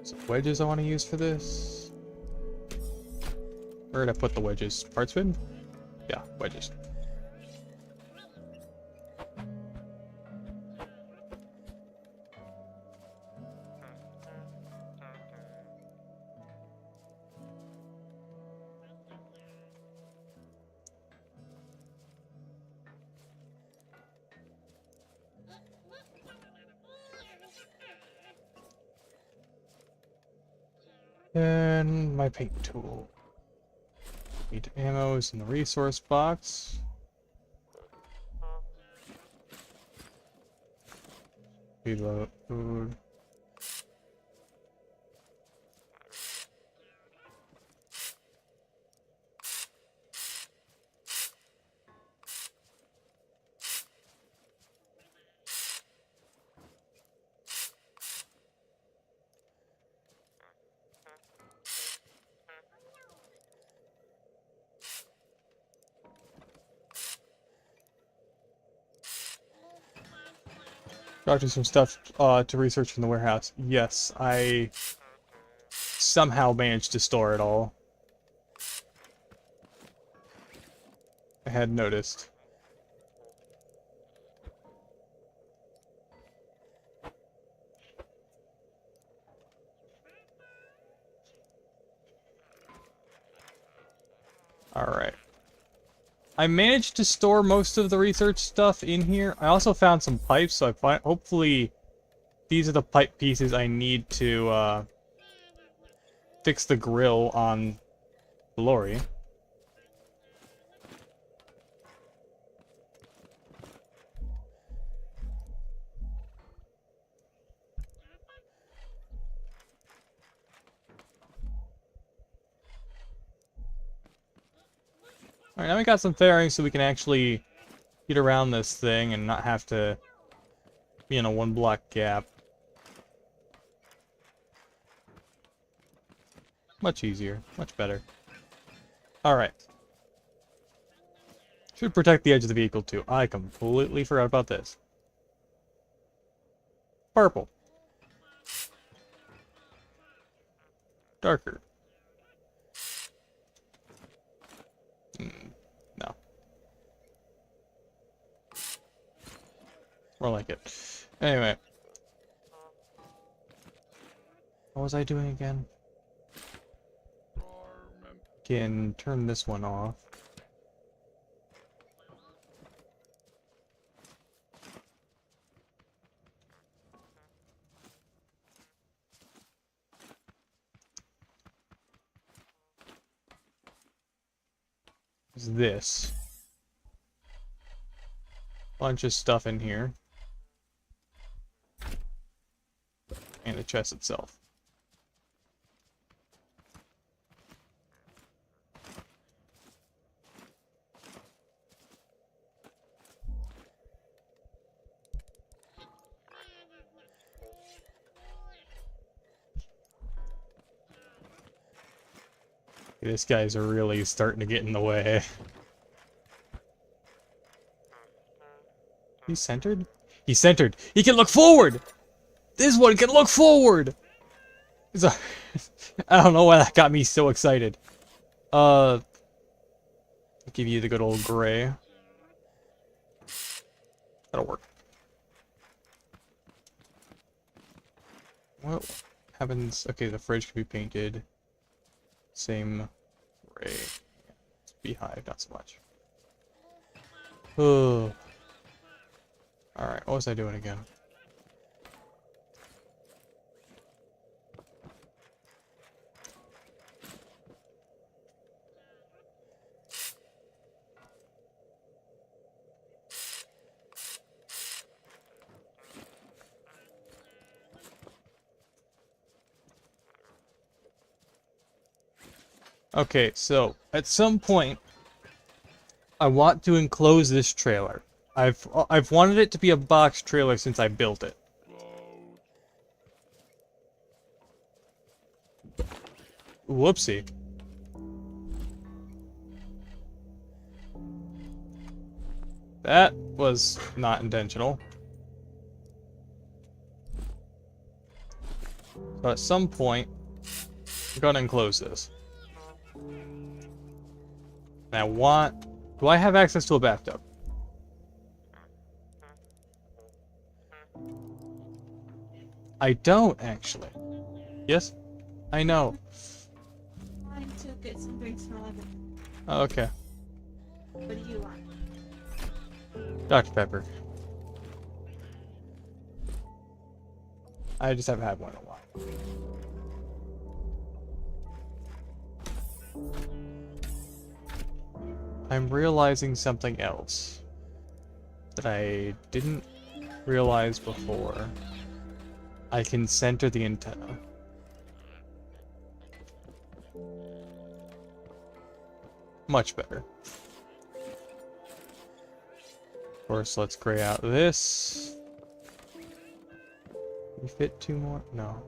Some wedges I want to use for this. Where did I put the wedges? Parts bin? Yeah, wedges. And my paint tool. Need ammos in the resource box. Reload food. Got some stuff to research in the warehouse. Yes, I somehow managed to store it all. I had noticed. Alright. I managed to store most of the research stuff in here. I also found some pipes, so hopefully these are the pipe pieces I need to fix the grill on the lorry. Alright, now we got some fairings so we can actually get around this thing and not have to be in a 1-block gap. Much easier. Much better. Alright. Should protect the edge of the vehicle too. I completely forgot about this. Purple. Darker. No. More like it. Anyway. What was I doing again? Can turn this one off. Is this bunch of stuff in here and the chest itself. This guy's really starting to get in the way. He's centered? He's centered! He can look forward! This one can look forward! I don't know why that got me so excited. I'll give you the good old gray. That'll work. What happens? Okay, the fridge can be painted. Same gray. Beehive, not so much. Oh. Alright, what was I doing again? Okay, so at some point, I want to enclose this trailer. I've wanted it to be a box trailer since I built it. Whoopsie. That was not intentional. But at some point, I'm gonna enclose this. And I want... Do I have access to a bathtub? I don't, actually. Yes? I know. Trying to get some drinks from Eleven. Oh, okay. What do you want? Dr. Pepper. I just haven't had one in a while. I'm realizing something else that I didn't realize before. I can center the antenna. Much better. Of course, let's gray out this. We fit 2 more? No.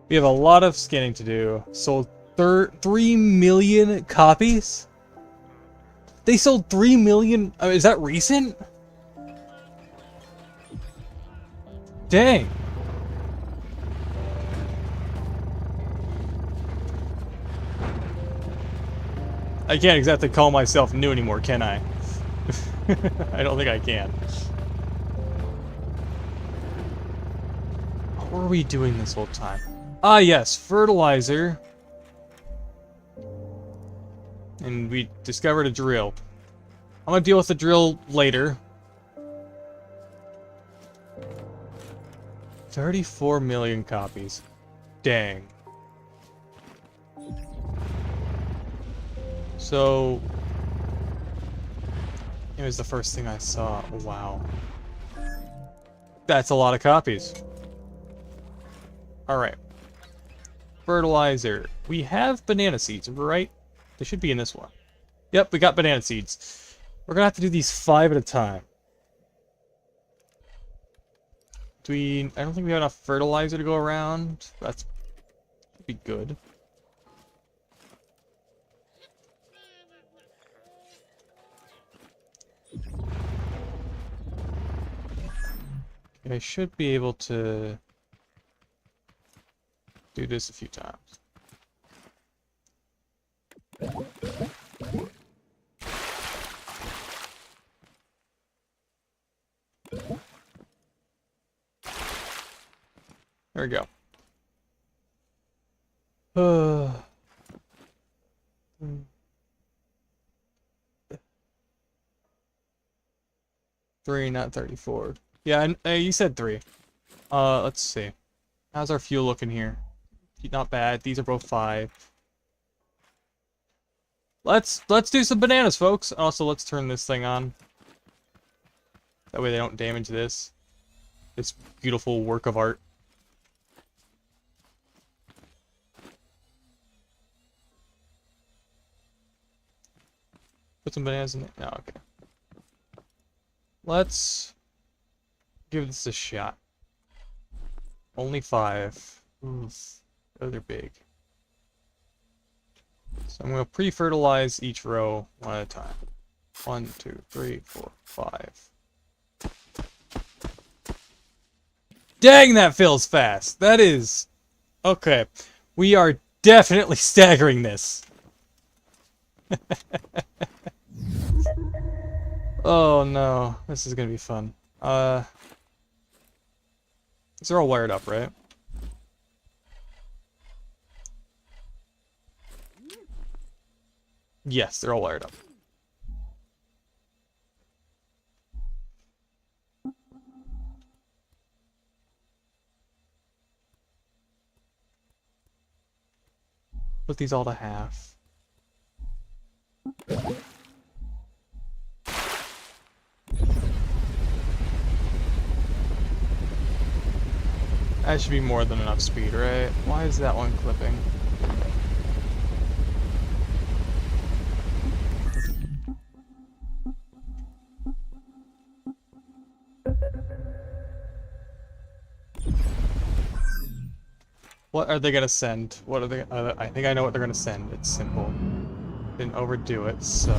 We have a lot of scanning to do. Sold 3 million copies? They sold 3 million? Is that recent? Dang. I can't exactly call myself new anymore, can I? I don't think I can. What were we doing this whole time? Ah, yes, fertilizer. And we discovered a drill. I'm gonna deal with the drill later. 34 million copies. Dang. So... it was the first thing I saw. Wow. That's a lot of copies. Alright. Fertilizer. We have banana seeds, right? They should be in this one. Yep, we got banana seeds. We're gonna have to do these 5 at a time. I don't think we have enough fertilizer to go around. That's be good. I should be able to do this a few times. There we go. 3, not 34. Yeah, you said 3. Let's see. How's our fuel looking here? Not bad. These are both 5. Let's do some bananas, folks. Also, let's turn this thing on. That way they don't damage this beautiful work of art. Put some bananas in it. No, okay. Let's give this a shot. Only 5. Oof. Oh, they're big. So I'm going to pre-fertilize each row one at a time. 1, 2, 3, 4, 5. Dang, that fills fast. That is... Okay. We are definitely staggering this. Oh no. This is going to be fun. These are all wired up, right? Yes, they're all wired up. Put these all to half. That should be more than enough speed, right? Why is that one clipping? What are they gonna send? What are they? I think I know what they're gonna send. It's simple. Didn't overdo it, so.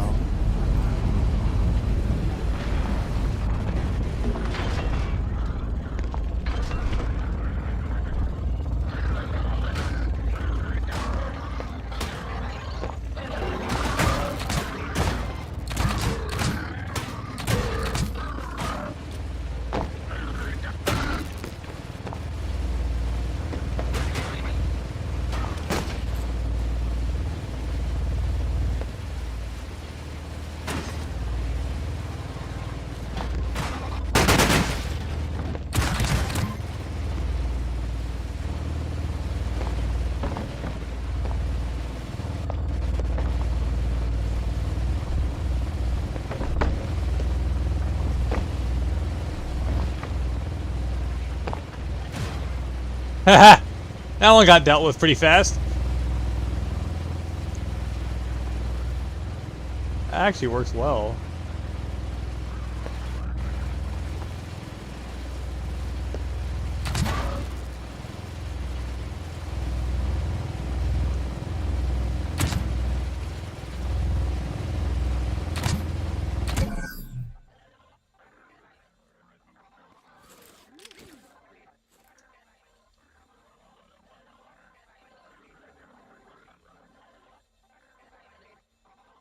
Haha! That one got dealt with pretty fast. That actually works well.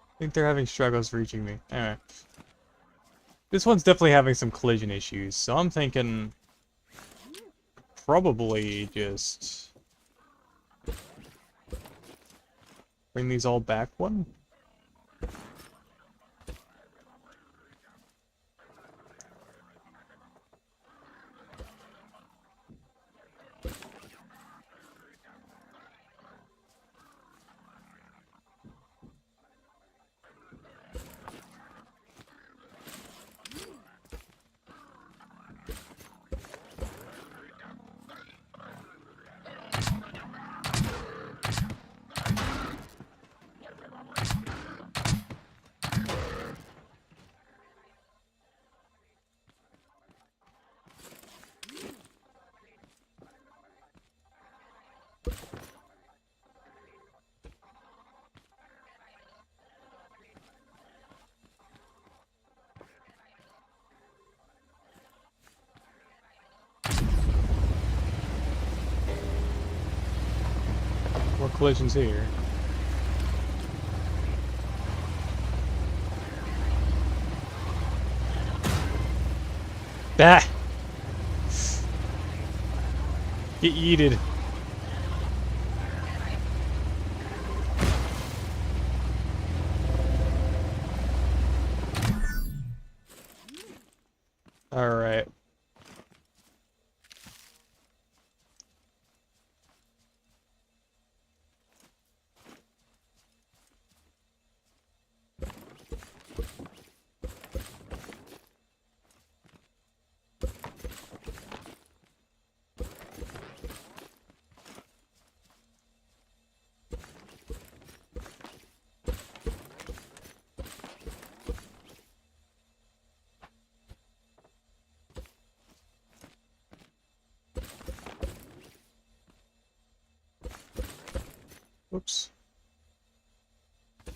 I think they're having struggles reaching me. Alright. This one's definitely having some collision issues, so I'm thinking... probably just... bring these all back one? More collisions here. Ah! Get yeeted. Alright. Oops.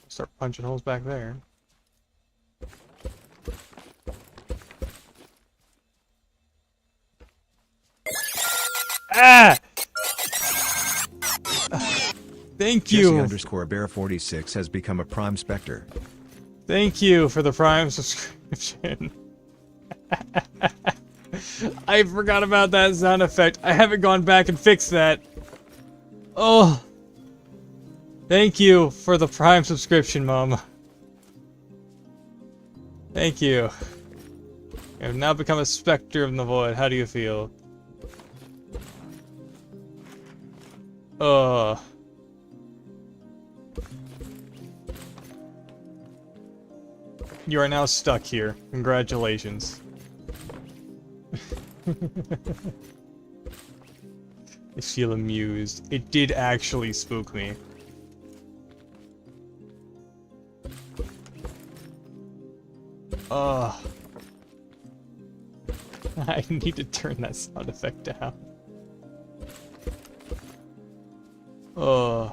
Start punching holes back there. Ah! Thank you. Jesse_Bear46 has become a Prime Spectre. Thank you for the Prime subscription. I forgot about that sound effect. I haven't gone back and fixed that. Oh. Thank you for the Prime subscription, Mom. Thank you. You have now become a Spectre of the Void. How do you feel? You are now stuck here. Congratulations. I feel amused. It did actually spook me. Ugh. I need to turn that sound effect down. Ugh.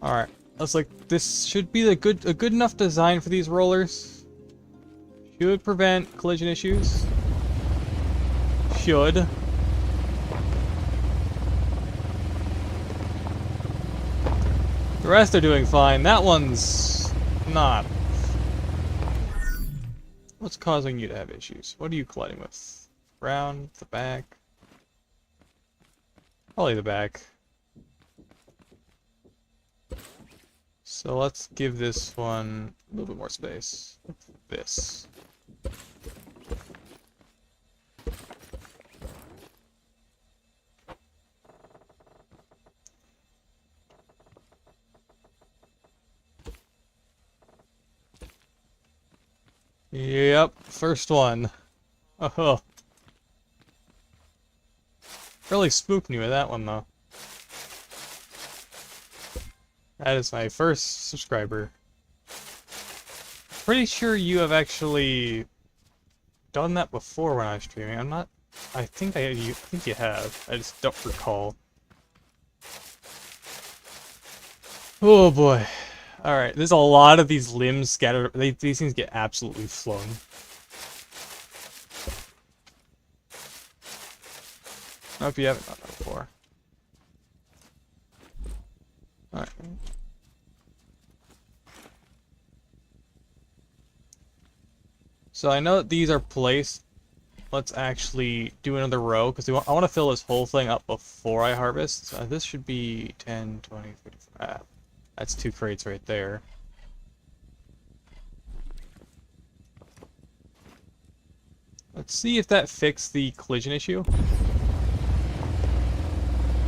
Alright. I was like, this should be a good enough design for these rollers. Should prevent collision issues. Should. The rest are doing fine. That one's not. What's causing you to have issues? What are you colliding with? Round, the back? Probably the back. So let's give this one a little bit more space. This. Yep, first one. Oh. Really spooked me with that one, though. That is my first subscriber. Pretty sure you have actually done that before when I was streaming. I'm not. I think you think you have. I just don't recall. Oh boy. Alright, there's a lot of these limbs scattered. These things get absolutely flung. I hope you haven't done that before. Alright. So I know that these are placed. Let's actually do another row, because I want to fill this whole thing up before I harvest. So this should be 10, 20, 35. That's 2 crates right there. Let's see if that fixed the collision issue.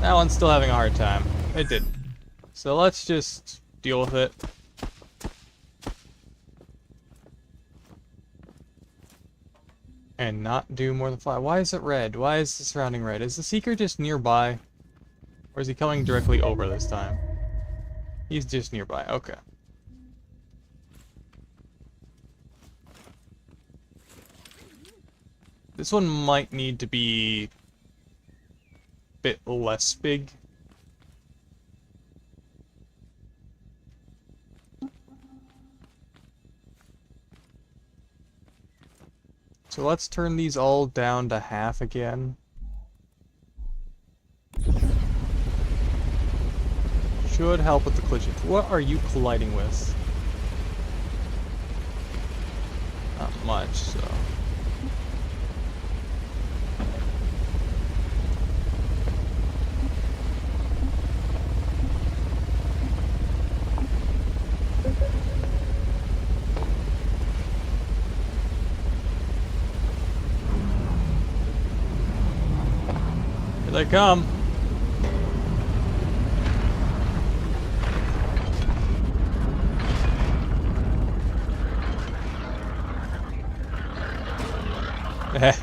That one's still having a hard time. It didn't. So let's just deal with it. And not do more than 5. Why is it red? Why is the surrounding red? Is the seeker just nearby? Or is he coming directly over this time? He's just nearby. Okay. This one might need to be a bit less big. So let's turn these all down to half again. Should help with the collision. What are you colliding with? Not much, so. Here they come. Eh.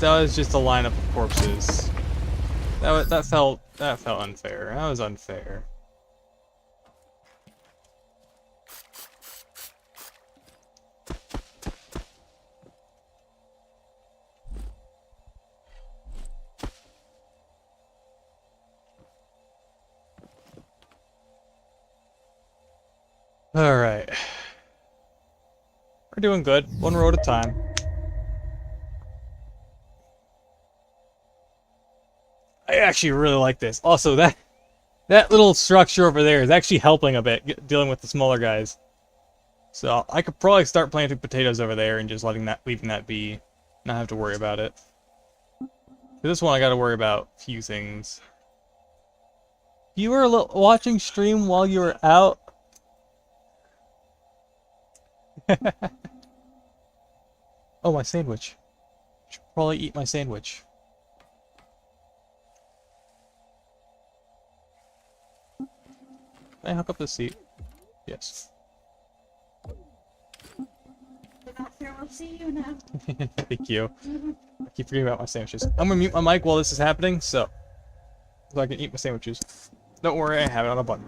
That was just a lineup of corpses. That felt unfair. That was unfair. All right, we're doing good. One row at a time. I actually really like this. Also, that little structure over there is actually helping a bit, dealing with the smaller guys. So I could probably start planting potatoes over there and just leaving that be, not have to worry about it. For this one, I got to worry about a few things. You were watching stream while you were out. Oh, my sandwich. Should probably eat my sandwich. Can I hook up the seat? Yes. We'll see you now. Thank you. I keep forgetting about my sandwiches. I'm gonna mute my mic while this is happening, so I can eat my sandwiches. Don't worry, I have it on a button.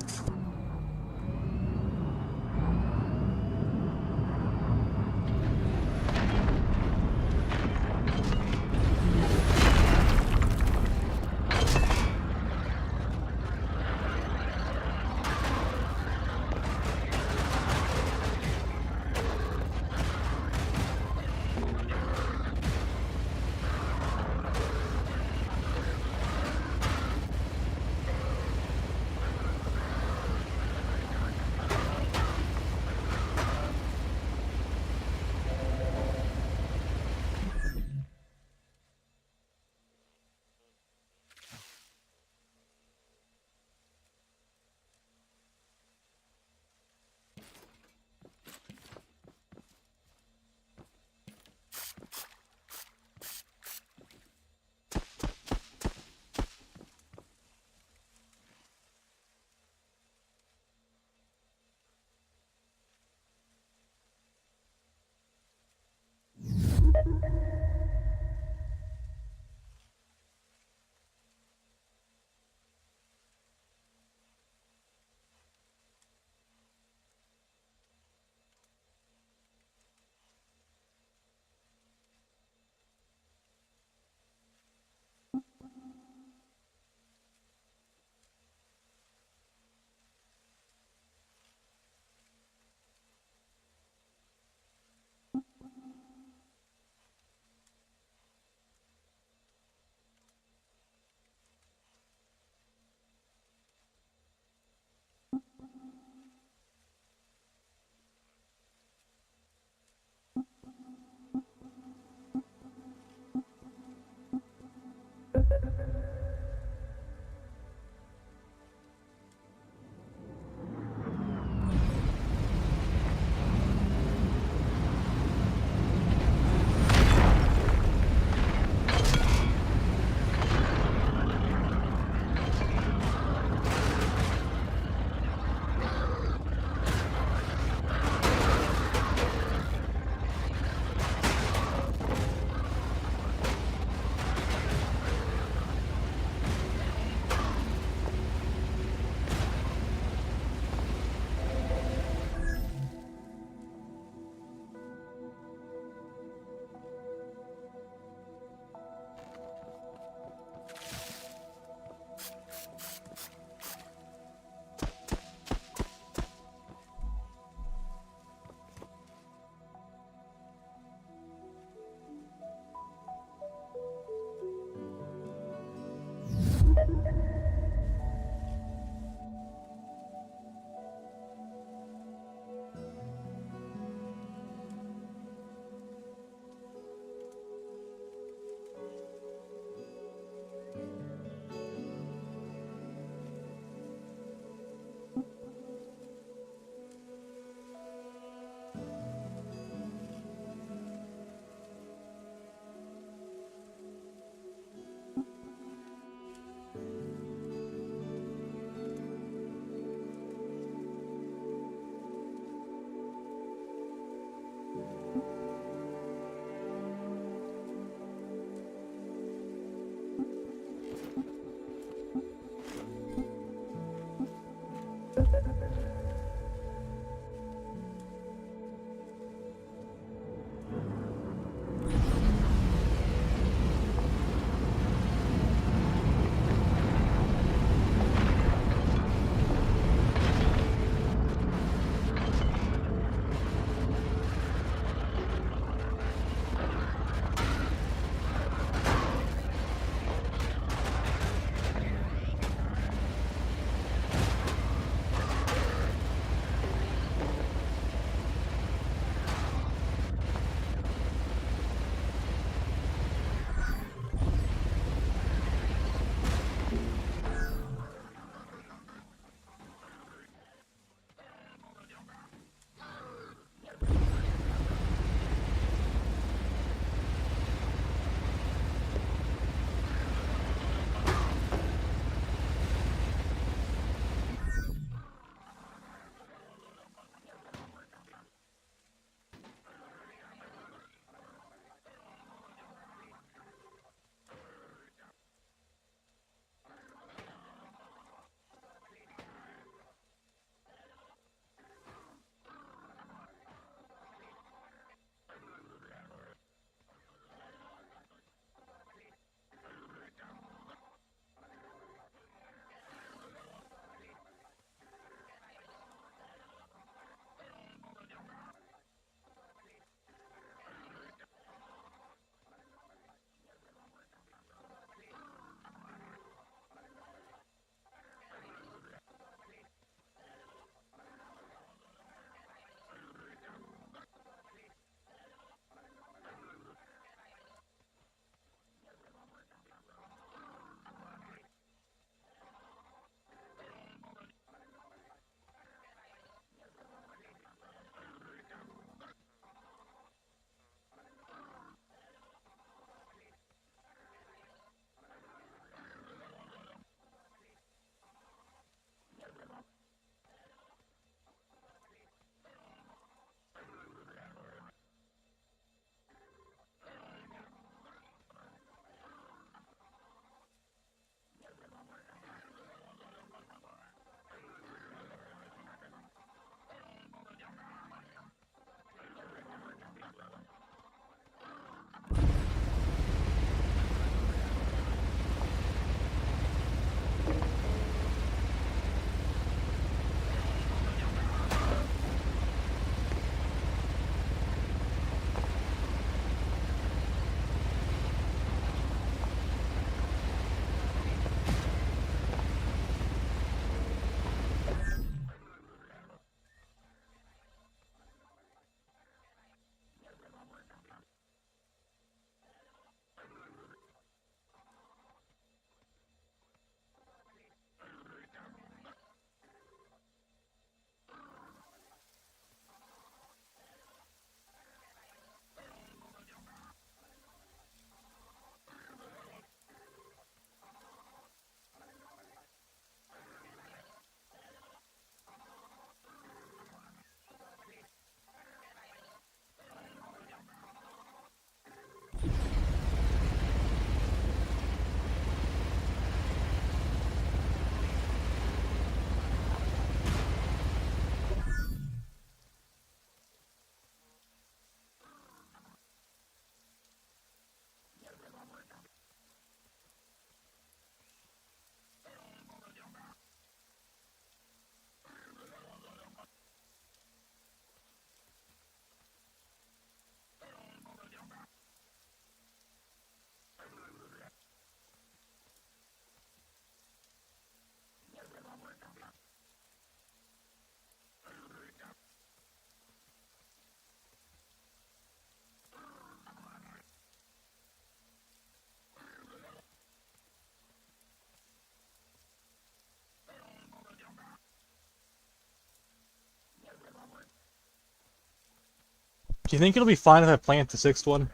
Do you think it'll be fine if I plant the 6th one?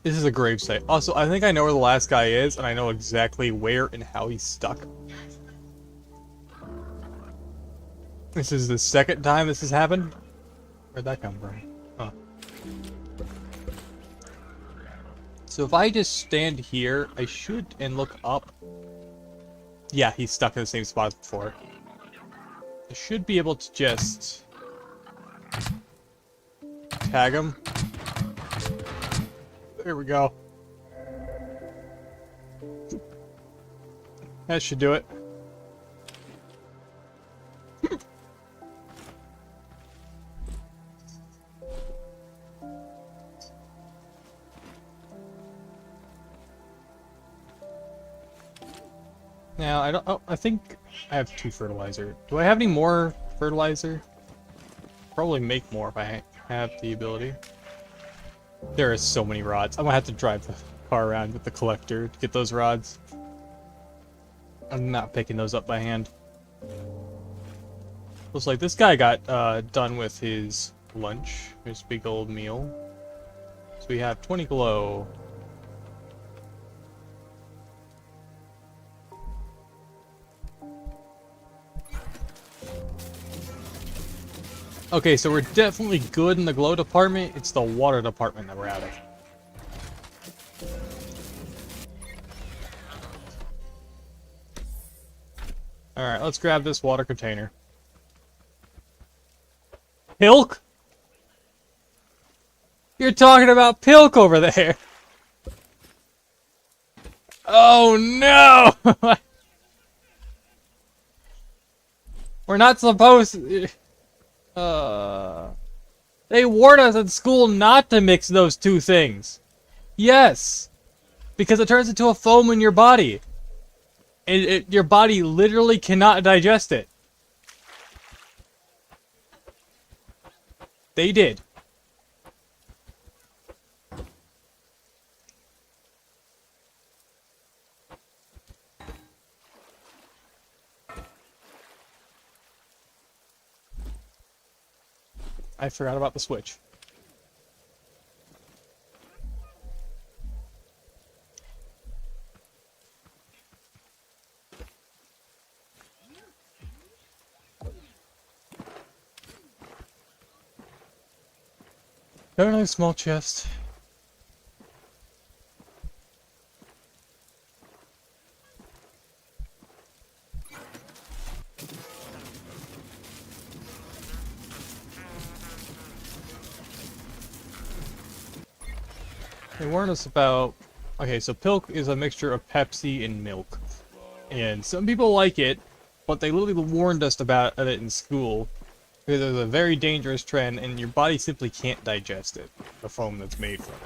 This is a gravesite. Also, I think I know where the last guy is, and I know exactly where and how he's stuck. This is the 2nd time this has happened? Where'd that come from? Huh. So if I just stand here, I should, and look up. Yeah, he's stuck in the same spot as before. I should be able to just tag him. There we go. That should do it. Now, I don't... Oh, I think I have 2 fertilizer. Do I have any more fertilizer? Probably make more if I have the ability. There are so many rods. I'm gonna have to drive the car around with the collector to get those rods. I'm not picking those up by hand. Looks like this guy got done with his lunch, his big old meal. So we have 20 glow. Okay, so we're definitely good in the glow department. It's the water department that we're out of. Alright, let's grab this water container. Pilk? You're talking about Pilk over there! Oh no! We're not supposed to... They warned us in school not to mix those 2 things. Yes! Because it turns into a foam in your body. And your body literally cannot digest it. They did. I forgot about the switch. Got another small chest. They warned us about... Okay, so Pilk is a mixture of Pepsi and milk. And some people like it, but they literally warned us about it in school. Because it's a very dangerous trend, and your body simply can't digest it. The foam that's made from it.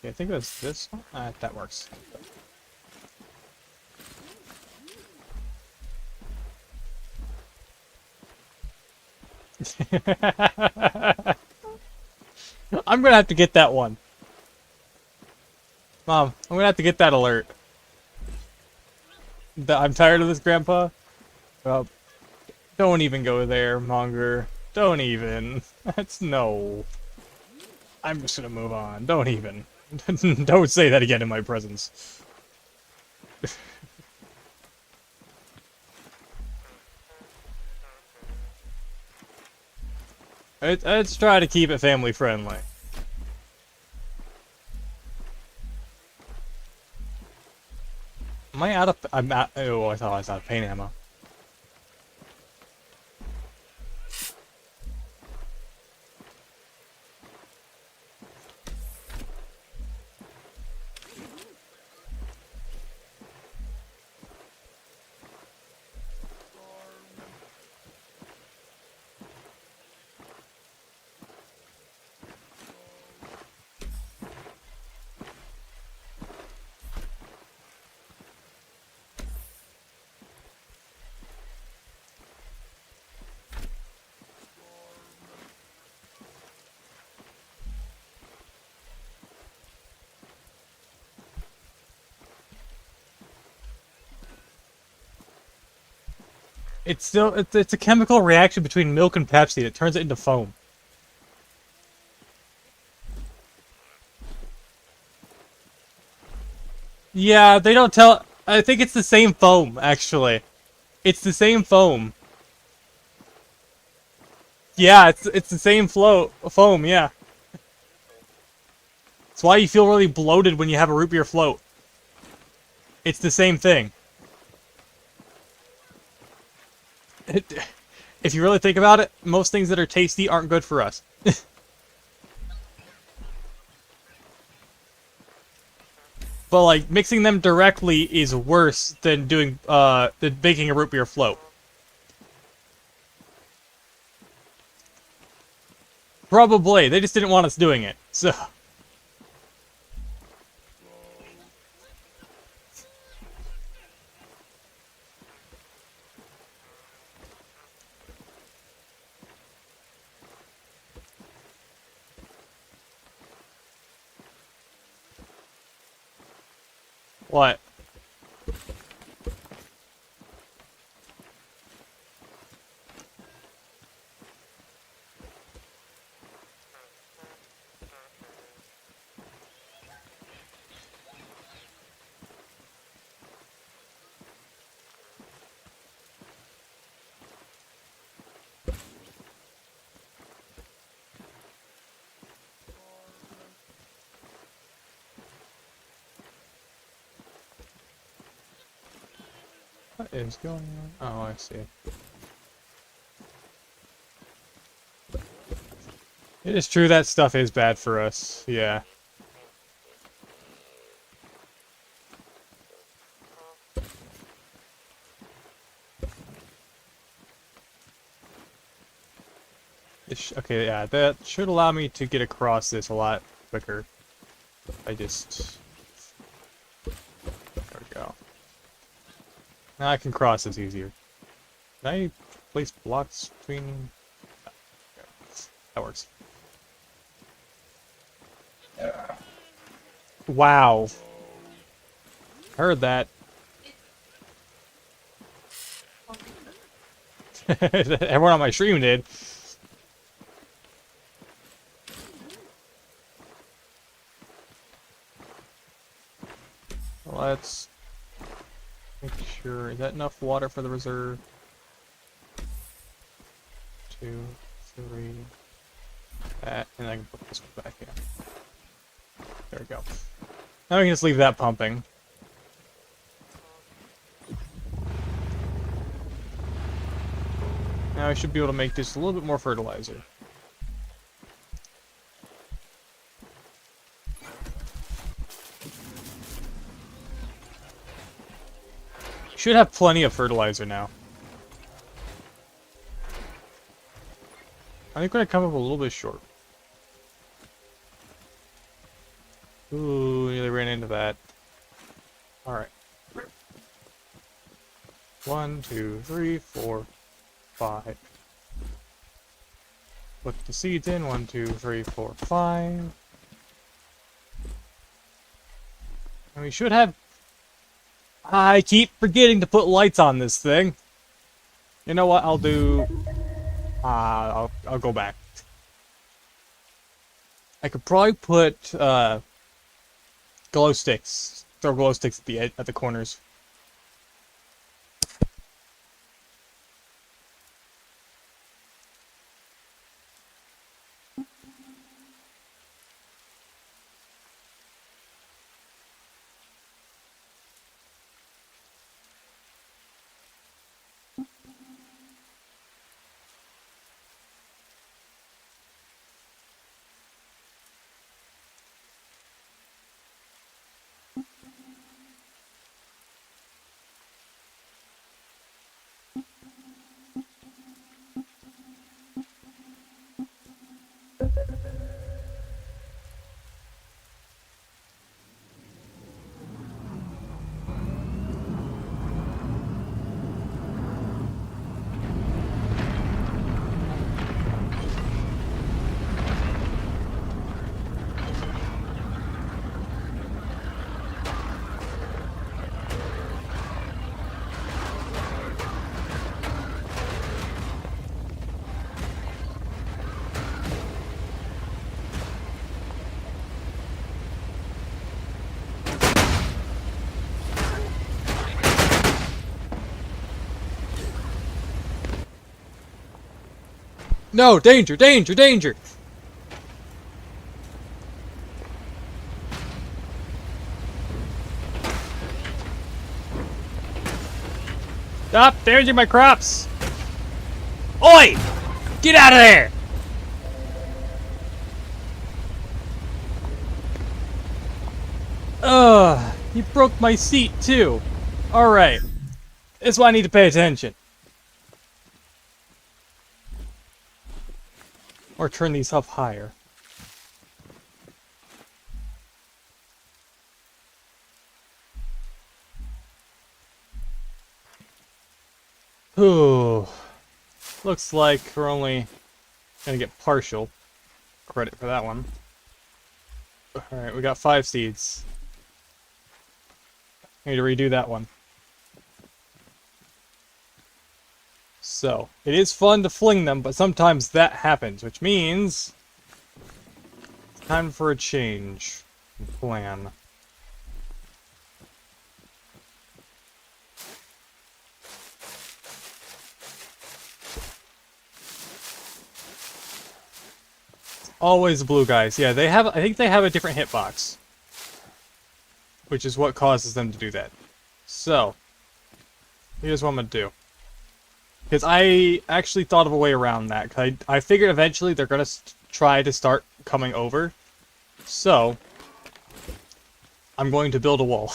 Yeah, I think that's this one. That works. I'm gonna have to get that one. Mom, I'm gonna have to get that alert. I'm tired of this, Grandpa. Well, don't even go there, Monger. Don't even. That's no. I'm just gonna move on. Don't even. Don't say that again in my presence. Let's try to keep it family friendly. Am I out of? I'm out. Oh, I thought I was out of paint ammo. It's a chemical reaction between milk and Pepsi that turns it into foam. Yeah, they don't tell. I think it's the same foam, actually. It's the same foam. Yeah, it's the same foam. Yeah, it's why you feel really bloated when you have a root beer float. It's the same thing. If you really think about it, most things that are tasty aren't good for us. But like mixing them directly is worse than than baking a root beer float. Probably. They just didn't want us doing it. So what? What is going on? Oh, I see. It is true that stuff is bad for us. Yeah. Okay, yeah, that should allow me to get across this a lot quicker. I just... There we go. Now I can cross this easier. Can I place blocks between... Okay. That works. Wow. Heard that. Everyone on my stream did. Let's make sure. Is that enough water for the reserve? 2, 3. That, and I can put this one back in. There we go. Now we can just leave that pumping. Now I should be able to make this a little bit more fertilizer. Should have plenty of fertilizer now. I think we're gonna come up a little bit short. Ooh, nearly ran into that. Alright. 1, 2, 3, 4, 5. Put the seeds in. 1, 2, 3, 4, 5. And we should have... I keep forgetting to put lights on this thing. You know what? I'll do... I'll go back. I could probably put glow sticks. Throw glow sticks at the corners. No! Danger! Danger! Danger! Stop damaging my crops! Oi! Get out of there! Ugh, you broke my seat too. Alright. This is why I need to pay attention. Or turn these up higher. Ooh. Looks like we're only gonna get partial credit for that one. Alright, we got 5 seeds. I need to redo that one. So, it is fun to fling them, but sometimes that happens, which means it's time for a change in plan. It's always the blue guys. Yeah, they have. I think they have a different hitbox, which is what causes them to do that. So, here's what I'm gonna do. Because I actually thought of a way around that. Cause I figured eventually they're going to try to start coming over. So, I'm going to build a wall.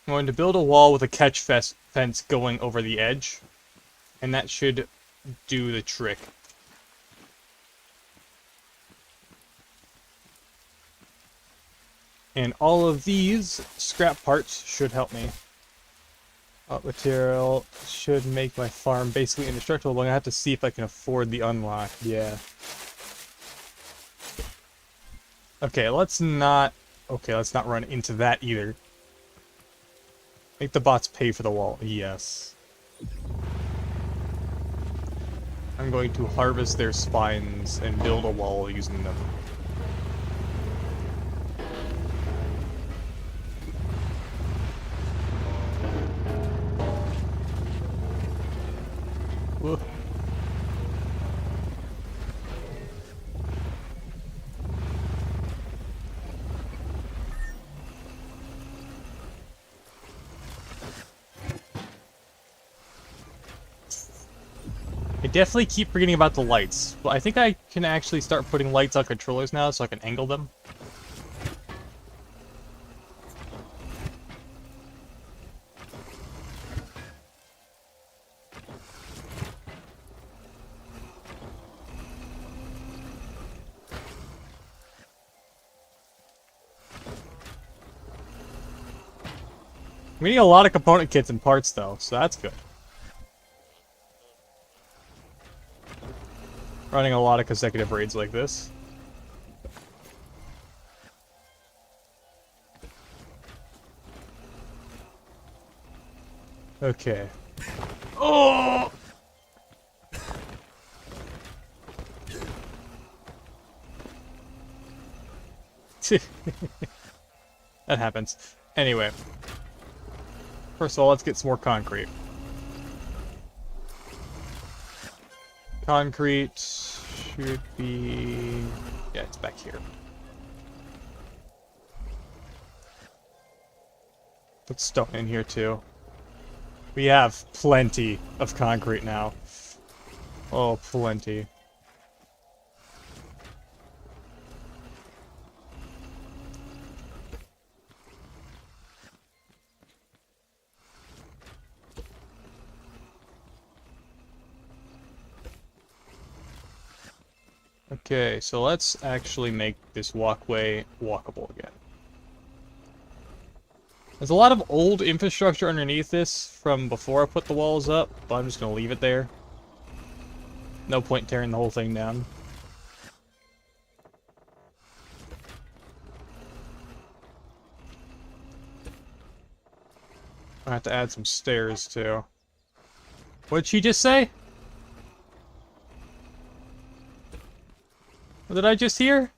I'm going to build a wall with a catch fence going over the edge. And that should do the trick. And all of these scrap parts should help me. Material should make my farm basically indestructible, but I have to see if I can afford the unlock. Yeah. Okay, let's not run into that either. Make the bots pay for the wall. Yes. I'm going to harvest their spines and build a wall using them. Whoa. I definitely keep forgetting about the lights, but I think I can actually start putting lights on controllers now so I can angle them. We need a lot of component kits and parts, though, so that's good. Running a lot of consecutive raids like this. Okay. Oh! That happens. Anyway. First of all, let's get some more concrete. Concrete should be... yeah, it's back here. Put stone in here too. We have plenty of concrete now. Oh, plenty. Okay, so let's actually make this walkway walkable again. There's a lot of old infrastructure underneath this from before I put the walls up, but I'm just gonna leave it there. No point tearing the whole thing down. I have to add some stairs too. What'd she just say? What did I just hear?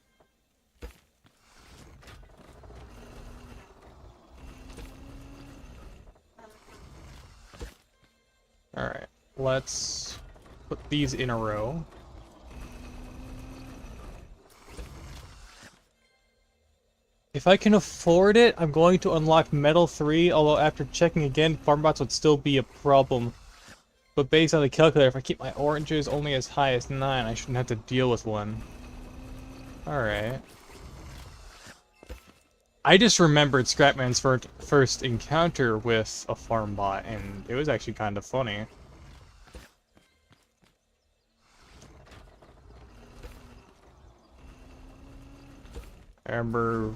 Alright, let's put these in a row. If I can afford it, I'm going to unlock Metal 3, although after checking again, farm bots would still be a problem. But based on the calculator, if I keep my oranges only as high as 9, I shouldn't have to deal with one. Alright. I just remembered Scrapman's first encounter with a farm bot, and it was actually kind of funny. I remember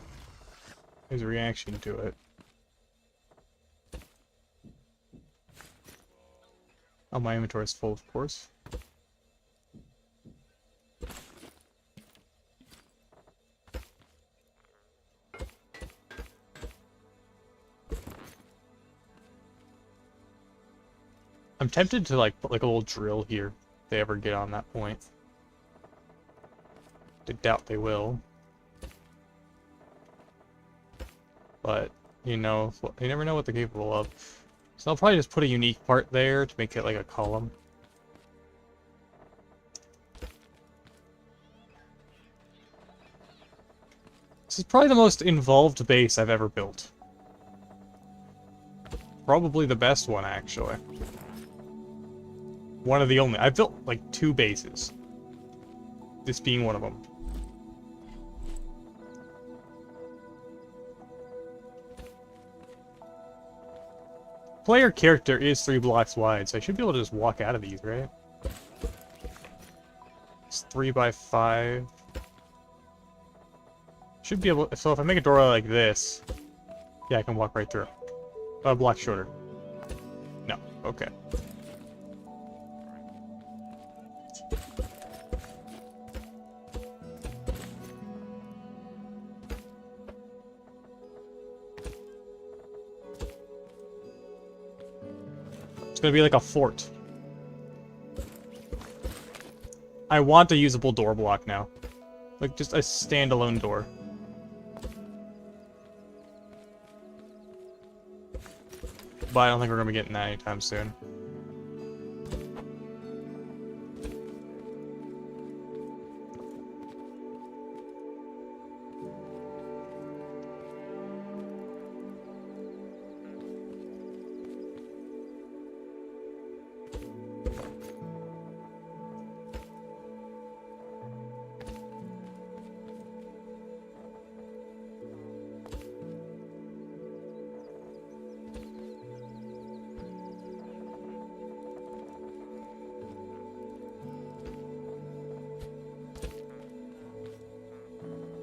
his reaction to it. Oh, my inventory is full, of course. I'm tempted to like put like a little drill here if they ever get on that point. I doubt they will. But, you know, you never know what they're capable of. So I'll probably just put a unique part there to make it like a column. This is probably the most involved base I've ever built. Probably the best one, actually. One of the only. I've built like 2 bases. This being one of them. Player character is 3 blocks wide, so I should be able to just walk out of these, right? It's 3 by 5. Should be able. So if I make a door like this, yeah, I can walk right through. A block shorter. No. Okay. It's gonna be like a fort. I want a usable door block now. Like, just a standalone door. But I don't think we're gonna be getting that anytime soon.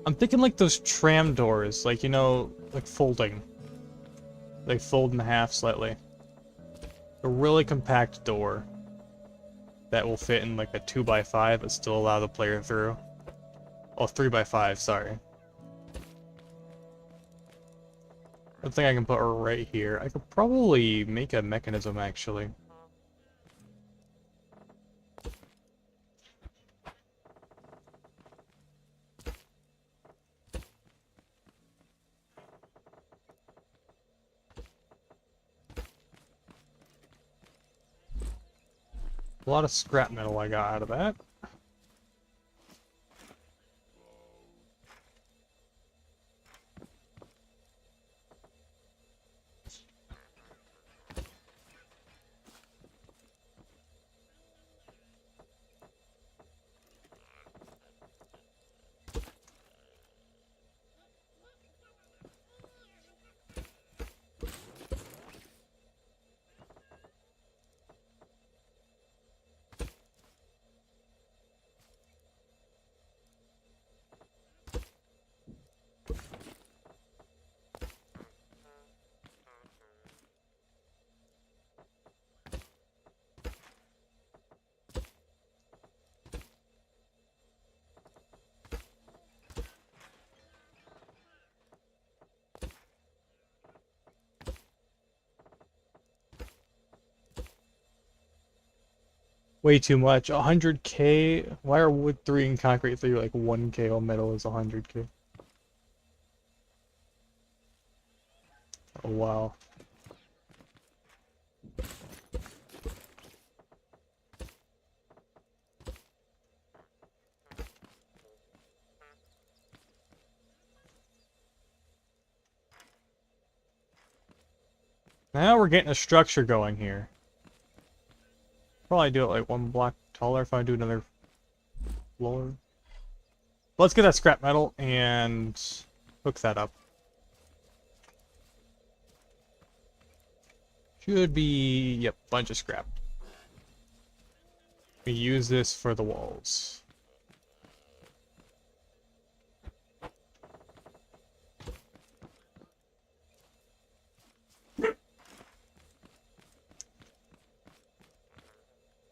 I'm thinking like those tram doors, like, you know, like folding. They fold in half slightly. A really compact door that will fit in like a 2 by 5 but still allow the player through. Oh, 3 by 5, sorry. I think I can put her right here. I could probably make a mechanism, actually. A lot of scrap metal I got out of that. Way too much. 100k? Why are wood 3 and concrete 3 like 1k while metal is 100k? Oh wow. Now we're getting a structure going here. Probably do it like one block taller if I do another floor. Let's get that scrap metal and hook that up. Should be, yep, bunch of scrap. We use this for the walls.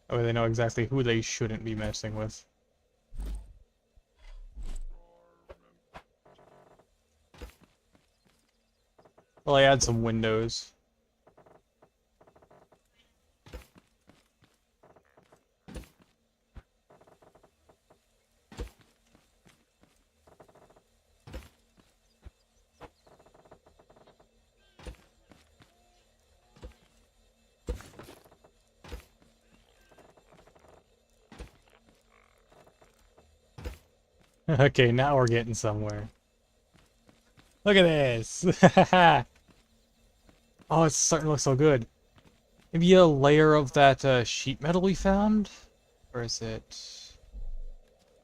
Oh, they know exactly who they shouldn't be messing with. Well, I add some windows. Okay, now we're getting somewhere. Look at this! Oh, it's starting to look so good. Maybe a layer of that sheet metal we found? Or is it...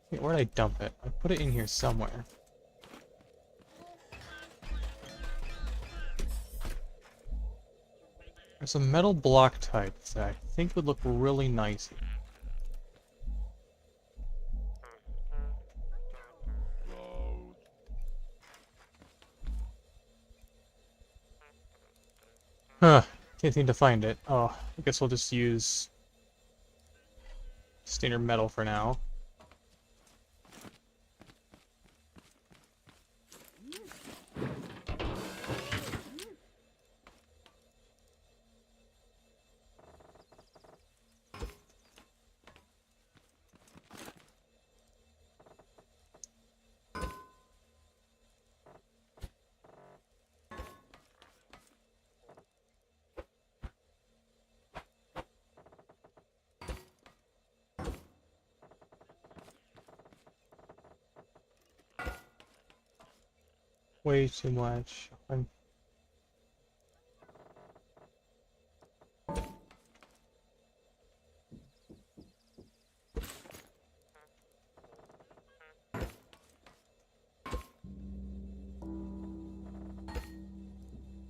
Wait, where did I dump it? I put it in here somewhere. There's a metal block type that I think would look really nice here. Huh. Can't seem to find it. Oh, I guess we'll just use standard metal for now. Way too much.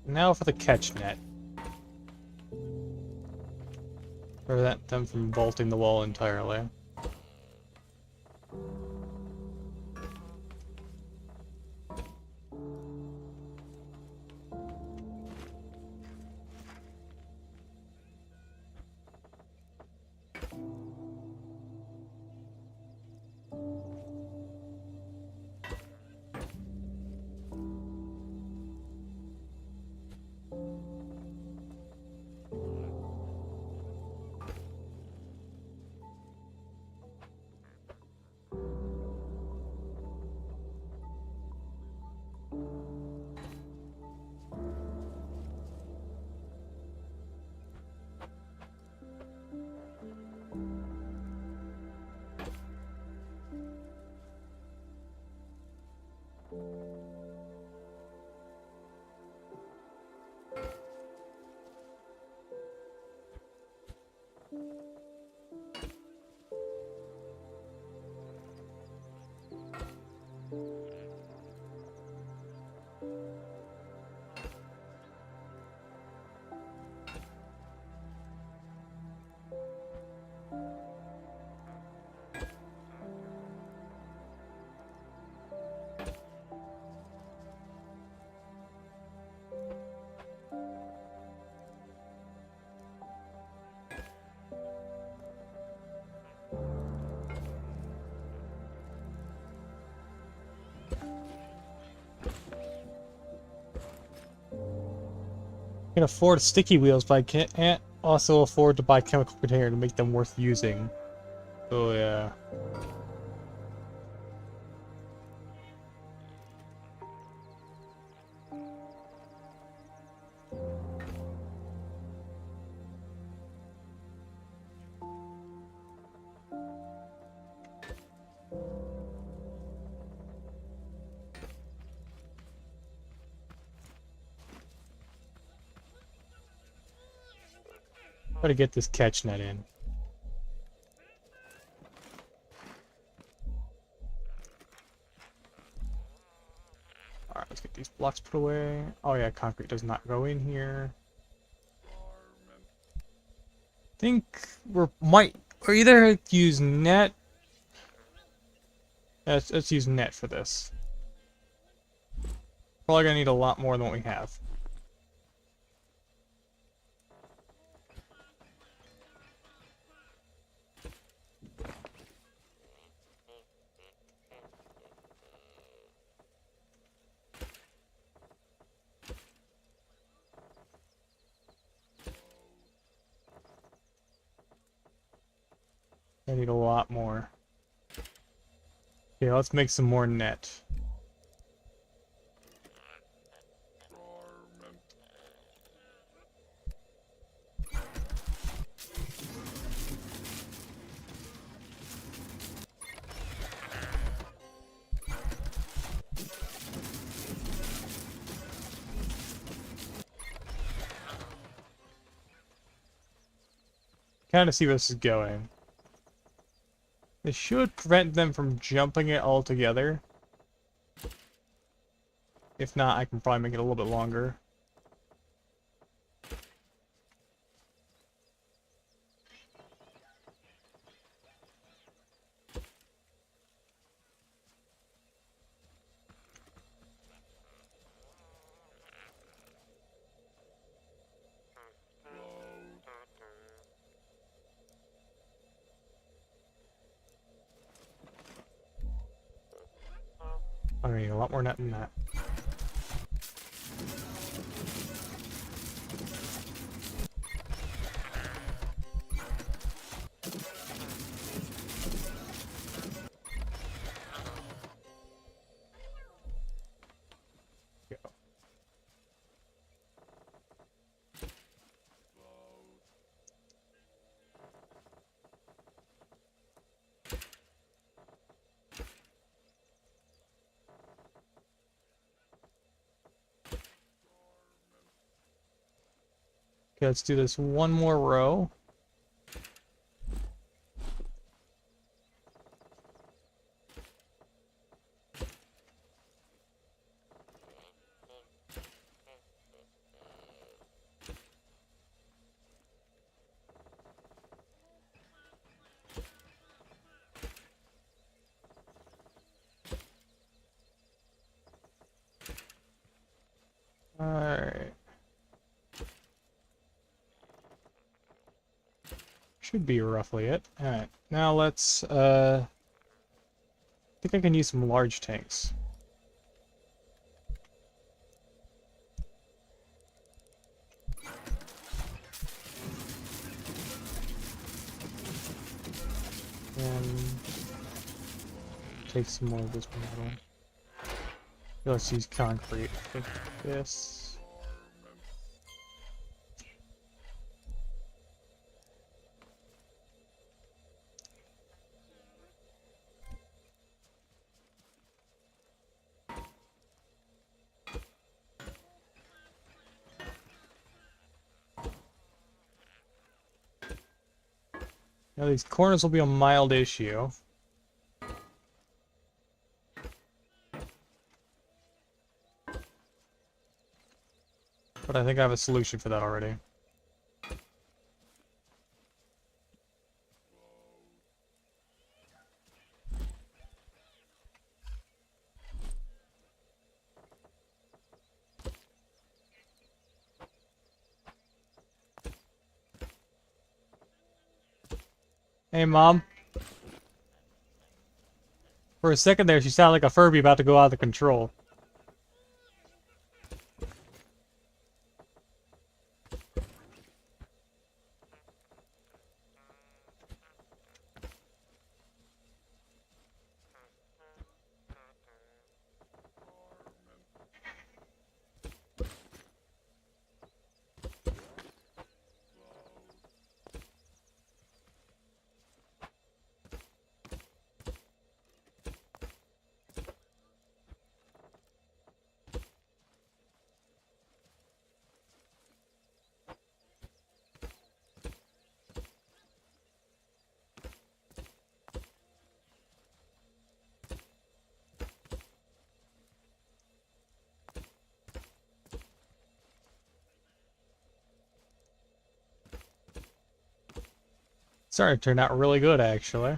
Now for the catch net. Prevent them from vaulting the wall entirely. can afford sticky wheels, but I can't also afford to buy chemical container to make them worth using. Oh yeah. Try to get this catch net in. Alright, let's get these blocks put away. Oh yeah, concrete does not go in here. Think we're either use net. Let's use net for this. Probably gonna need a lot more than what we have. I need a lot more. Okay, let's make some more net. Kind of see where this is going. This should prevent them from jumping it all together. If not, I can probably make it a little bit longer. I'm gonna need a lot more net than that. Go. Okay, let's do this one more row. Alright. Should be roughly it. Alright, now let's, I think I can use some large tanks. And take some more of this metal. Let's use concrete for this. Now these corners will be a mild issue. But I think I have a solution for that already. Hey, Mom. For a second there, she sounded like a Furby about to go out of control. starting to turn out really good, actually.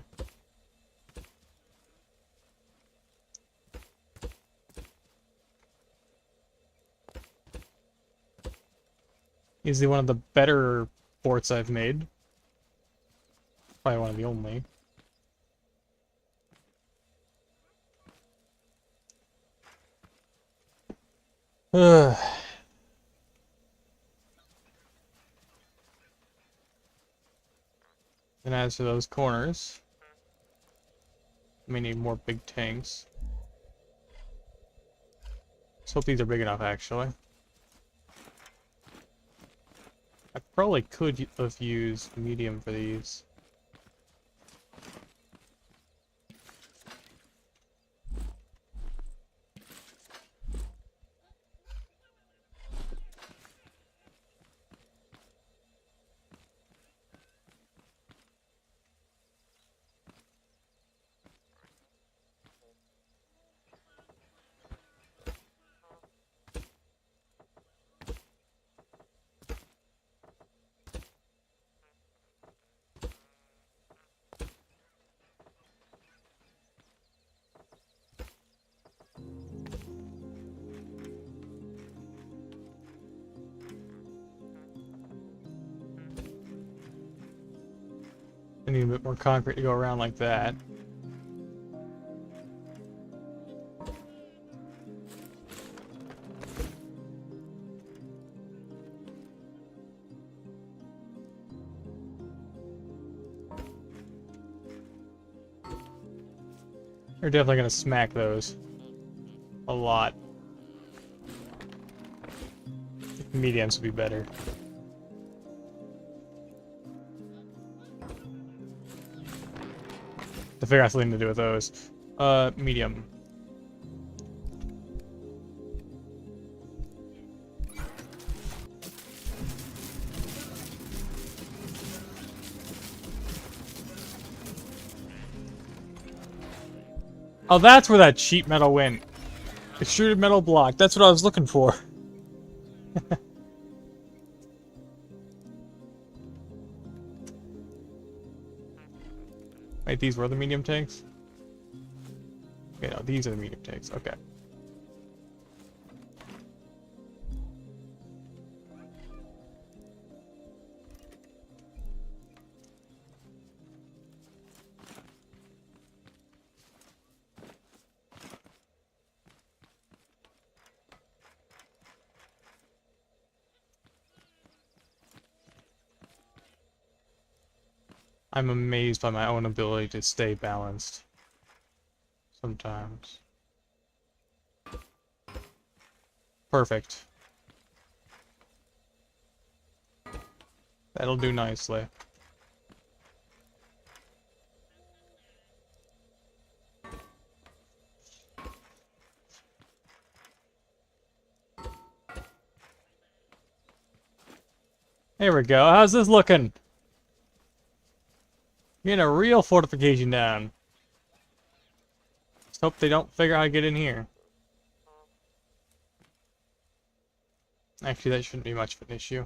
Easily one of the better forts I've made. Probably one of the only. Ugh. And as for those corners, we need more big tanks. Let's hope these are big enough, actually. I probably could have used medium for these. I need a bit more concrete to go around like that. We're definitely gonna smack those a lot. Mediums would be better. To figure out something to do with those. Medium. Oh, that's where that cheap metal went. Extruded metal block. That's what I was looking for. Wait, these were the medium tanks? Okay, no, these are the medium tanks. Okay. I'm amazed by my own ability to stay balanced. Sometimes. Perfect. That'll do nicely. There we go. How's this looking? Getting a real fortification down. Just hope they don't figure out how to get in here. Actually, that shouldn't be much of an issue.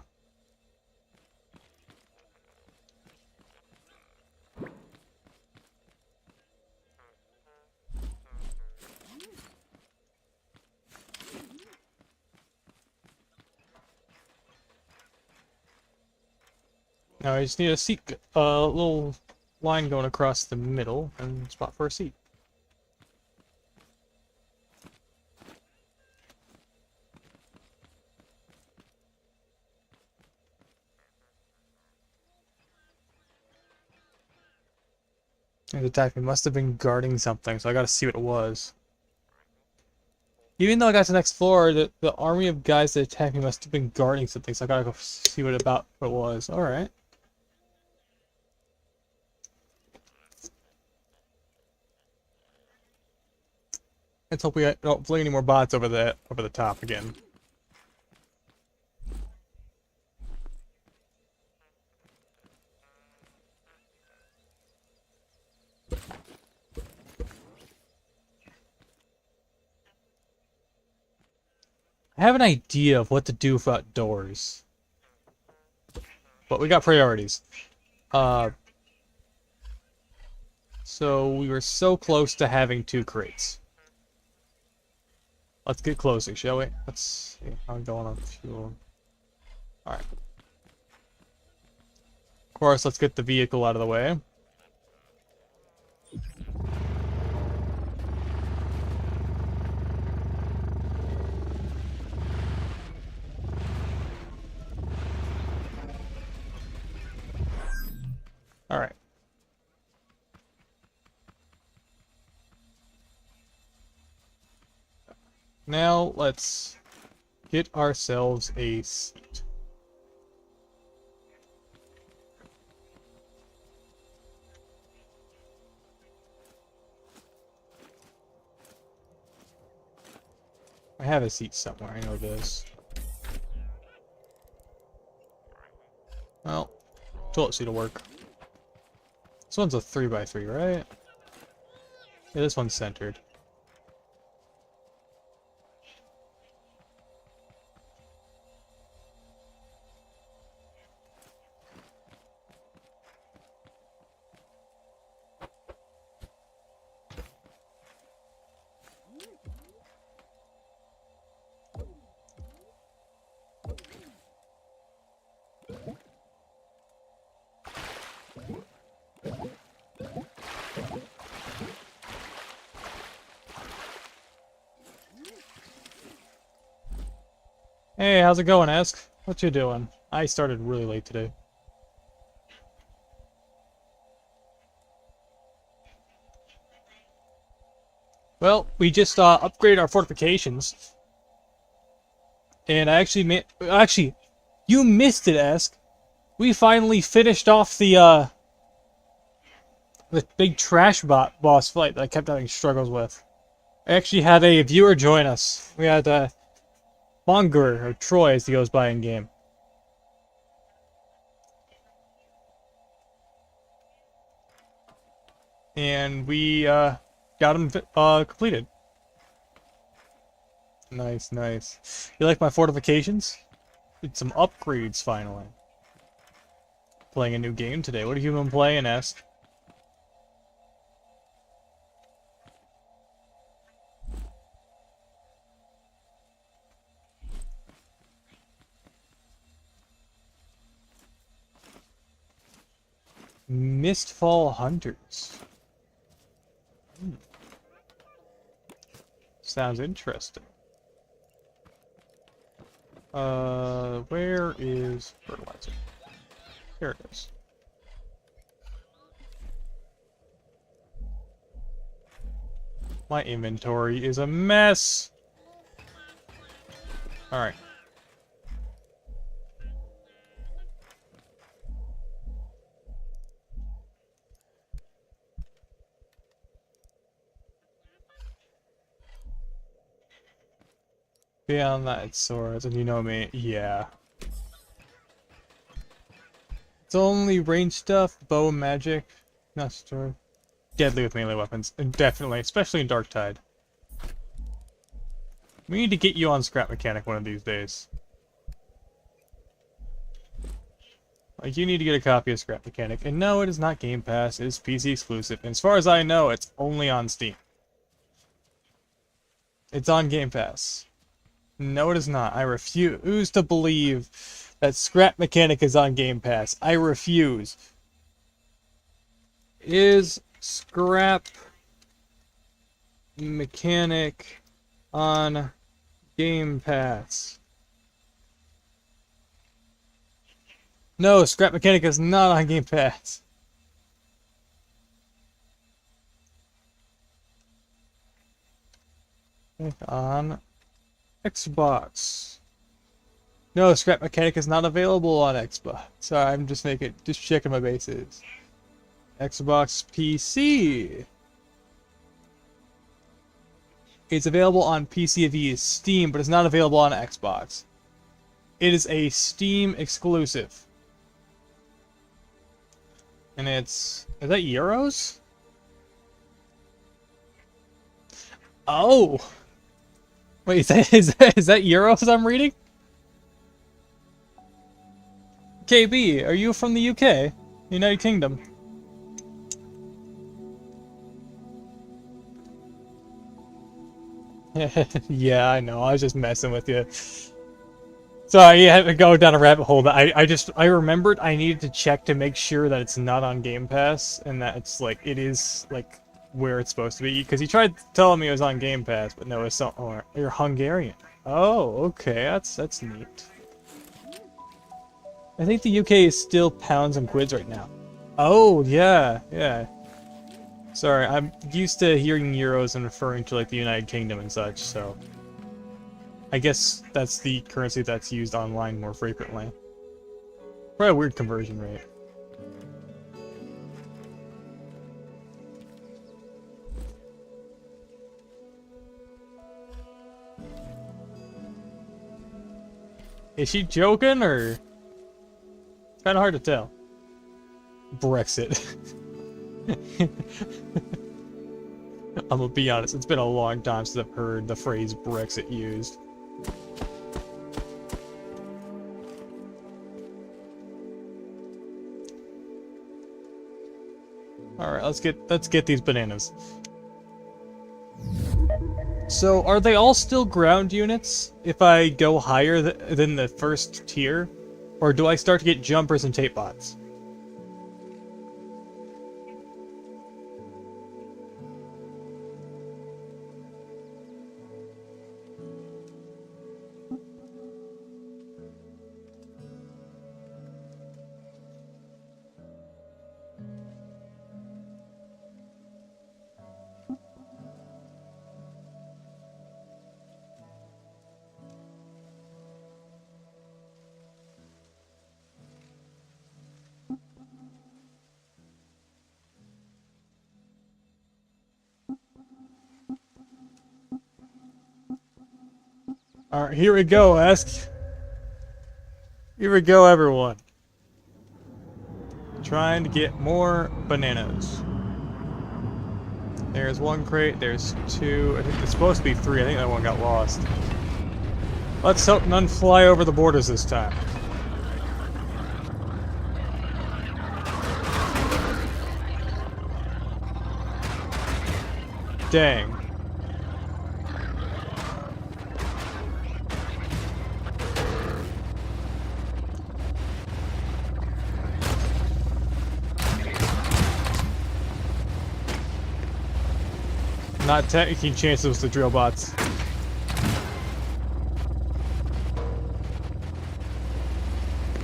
Now I just need a seat, little line going across the middle and spot for a seat. It attacked me. Must have been guarding something, so I gotta see what it was. Even though I got to the next floor, the army of guys that attacked me must have been guarding something, so I gotta go see what it was. Alright. Let's hope we don't fling any more bots over the top again. I have an idea of what to do about doors. But we got priorities. So we were so close to having 2 crates. Let's get closing, shall we? Let's see. I'm going on fuel. Alright. Of course, let's get the vehicle out of the way. Alright. Now, let's get ourselves a seat. I have a seat somewhere, I know this. Well, toilet seat will work. This one's a 3x3, right? Yeah, this one's centered. Hey, how's it going, Ask? What you doing? I started really late today. Well, we just upgraded our fortifications. And I actually actually, you missed it, Ask. We finally finished off the big trash boss fight that I kept having struggles with. I actually had a viewer join us. We had Monger, or Troy as he goes by in game. And we got him completed. Nice, nice. You like my fortifications? Did some upgrades finally. Playing a new game today. What have you been playing, Ask? Mistfall Hunters. Sounds interesting. Where is fertilizer? Here it is. My inventory is a mess. Alright. Beyond that, it's swords, and you know me, yeah. It's only range stuff, bow and magic, not story. Deadly with melee weapons, and definitely, especially in Dark Tide. We need to get you on ScrapMechanic one of these days. Like, you need to get a copy of ScrapMechanic, and no, it is not Game Pass, it is PC exclusive, and as far as I know, it's only on Steam. It's on Game Pass. No, it is not. I refuse to believe that ScrapMechanic is on Game Pass. I refuse. Is ScrapMechanic on Game Pass? No, ScrapMechanic is not on Game Pass. On Xbox. No, ScrapMechanic is not available on Xbox. Sorry, I'm just checking my bases. Xbox PC. It's available on PC via Steam, but it's not available on Xbox. It is a Steam exclusive. And is that euros? Oh! Wait, is that euros I'm reading? KB, are you from the UK? United Kingdom? Yeah, I know. I was just messing with you. Sorry, you had to go down a rabbit hole. That I remembered I needed to check to make sure that it's not on Game Pass and that it's like it is like where it's supposed to be. Because he tried telling me it was on Game Pass, but no, it's so. Oh, you're Hungarian. Oh, okay, that's neat. I think the UK is still pounds and quids right now. Oh yeah, yeah. Sorry, I'm used to hearing euros and referring to like the United Kingdom and such, so I guess that's the currency that's used online more frequently. Probably a weird conversion rate. Is she joking, or? It's kind of hard to tell. Brexit. I'm gonna be honest, it's been a long time since I've heard the phrase Brexit used. Alright, let's get these bananas. So, are they all still ground units if I go higher than the first tier? Or do I start to get jumpers and tape bots? Alright, here we go, Here we go, everyone. Trying to get more bananas. There's one crate, there's two, I think it's supposed to be three, I think that one got lost. Let's hope none fly over the borders this time. Dang. Not taking chances with the drill bots.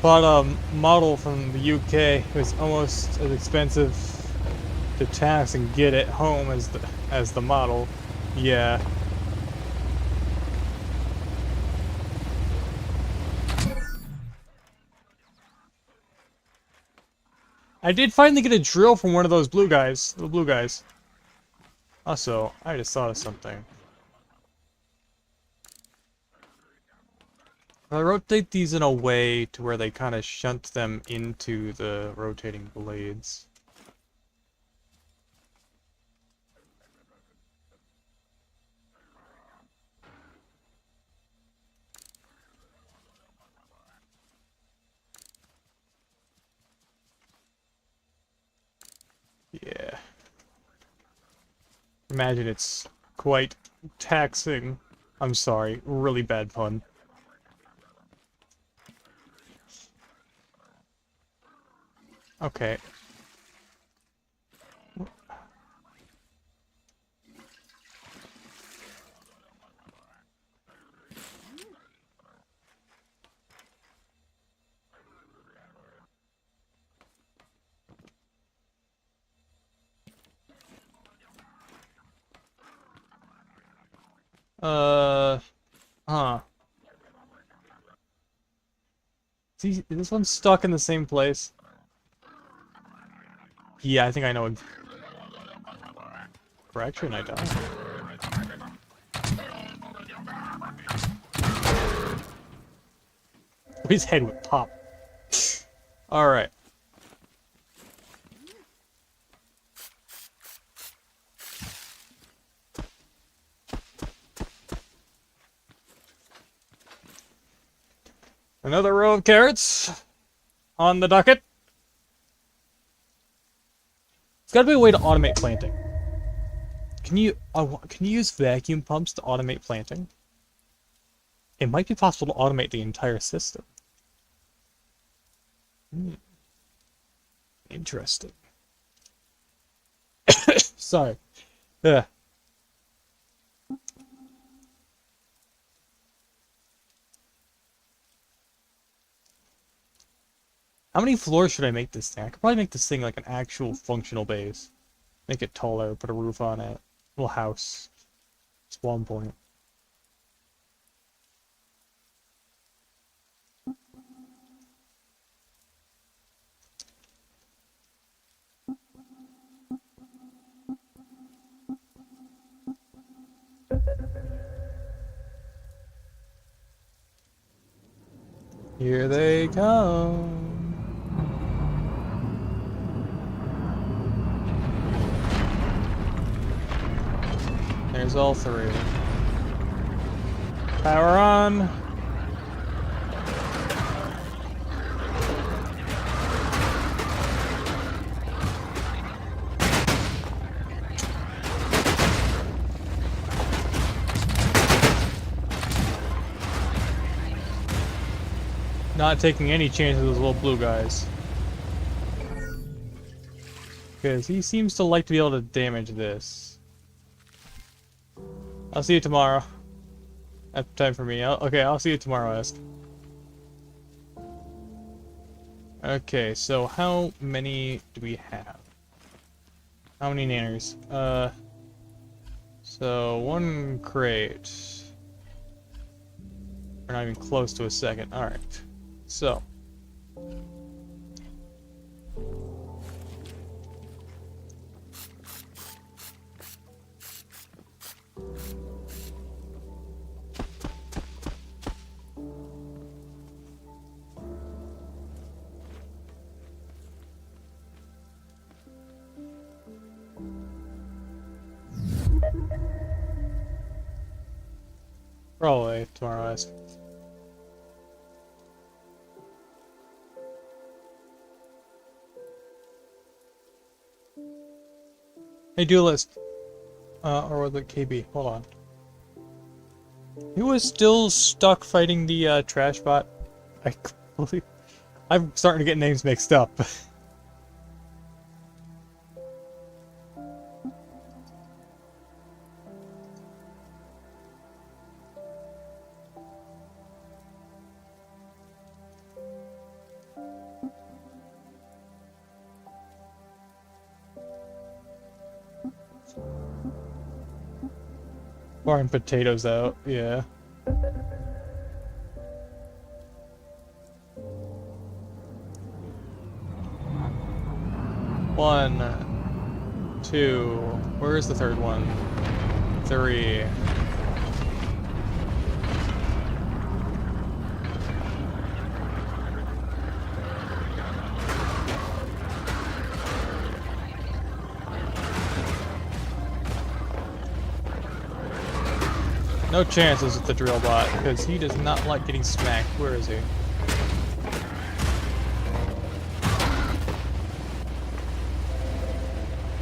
Bought a model from the UK. It was almost as expensive to tax and get it home as the model. Yeah. I did finally get a drill from one of those blue guys. The blue guys. Also, I just thought of something. If I rotate these in a way to where they kind of shunt them into the rotating blades. Yeah. Imagine it's quite taxing. I'm sorry, really bad pun. Okay. Huh. See, this one's stuck in the same place. Yeah, I think I know. Correction, I don't. His head would pop. Alright. Another row of carrots on the docket. There's gotta be a way to automate planting. Can you use vacuum pumps to automate planting? It might be possible to automate the entire system. Hmm. Interesting. Sorry. Yeah. How many floors should I make this thing? I could probably make this thing like an actual functional base. Make it taller, put a roof on it. Little house. Spawn point. Here they come. There's all three. Power on. Not taking any chances with those little blue guys. Because he seems to like to be able to damage this. I'll see you tomorrow. That's time for me. Okay, I'll see you tomorrow, Ask. Okay, so how many do we have? How many nanners? So one crate. We're not even close to a second. Alright. So. Probably tomorrow, Ask. Hey, Duelist. Or was it KB? Hold on. He was still stuck fighting the trash bot. I'm starting to get names mixed up. Farming potatoes out, yeah. One, two, where's the third one? Three. No chances with the drill bot, because he does not like getting smacked. Where is he?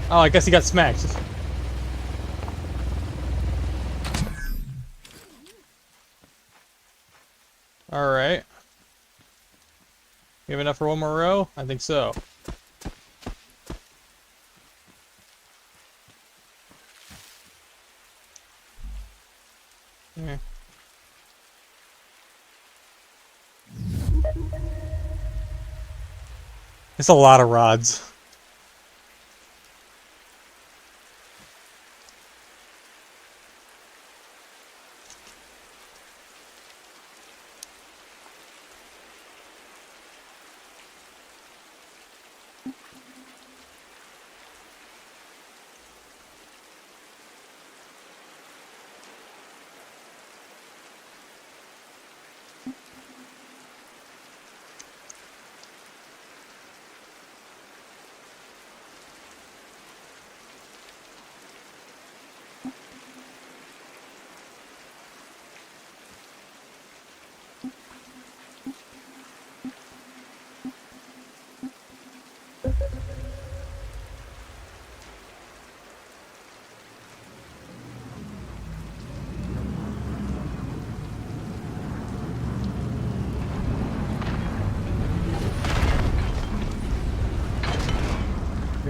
Oh, I guess he got smacked. Alright. You have enough for one more row? I think so. Yeah. It's a lot of rods.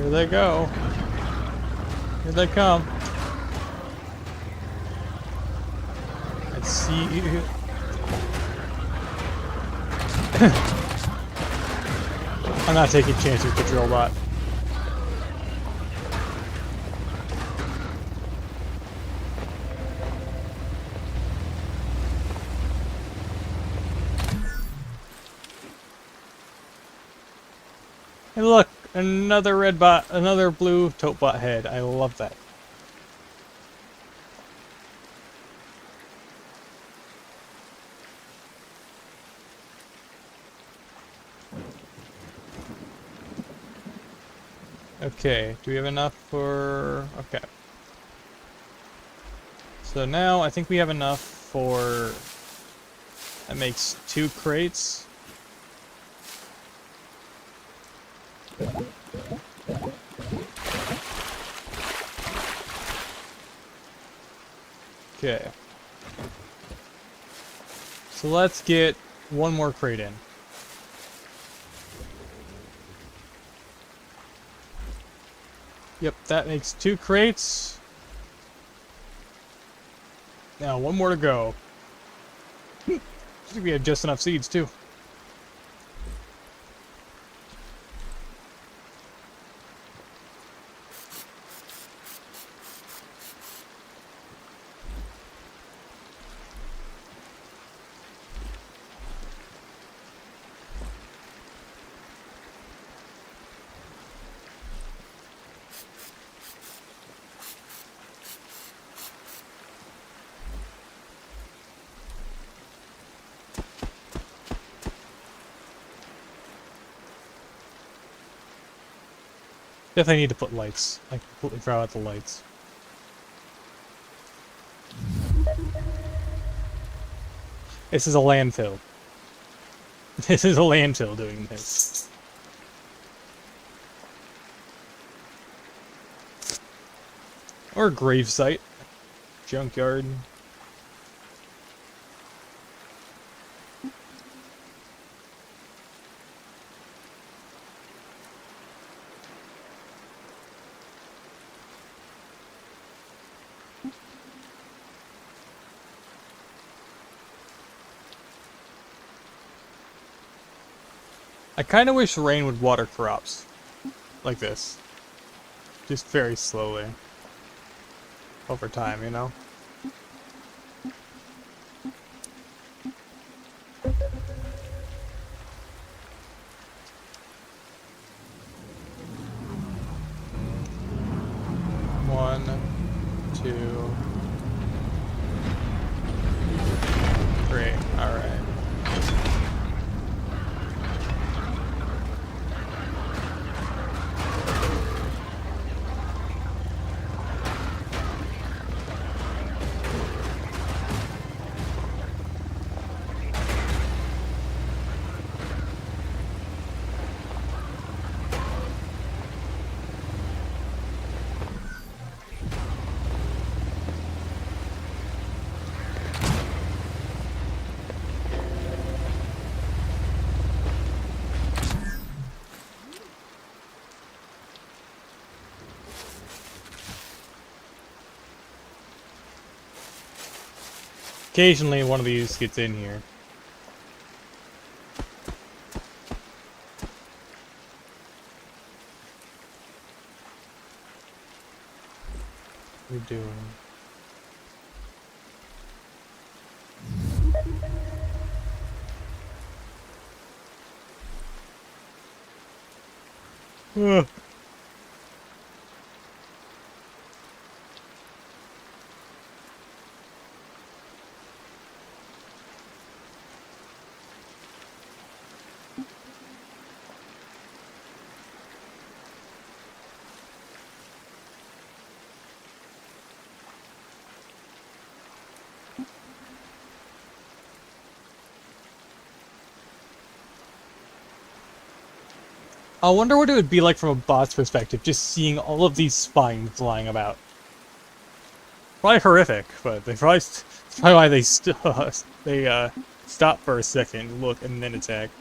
Here they go. Here they come. Let's see. I'm not taking chances with the drill bot. Hey look, another red bot, another blue tote bot head. I love that. Okay, do we have enough for... Okay. So now I think we have enough for... That makes 2 crates. Okay. So let's get 1 more crate in. Yep, that makes 2 crates. Now, 1 more to go. I think we have just enough seeds, too. Definitely need to put lights. I completely forgot about the lights. This is a landfill. This is a landfill doing this. Or a grave site. Junkyard. I kind of wish rain would water crops. Like this. Just very slowly. Over time, you know? One, two, three. All right. Occasionally one of these gets in here. What are you doing? Ugh. I wonder what it would be like from a bot's perspective, just seeing all of these spines lying about. Probably horrific, but they probably that's probably why they stop for a second, look, and then attack.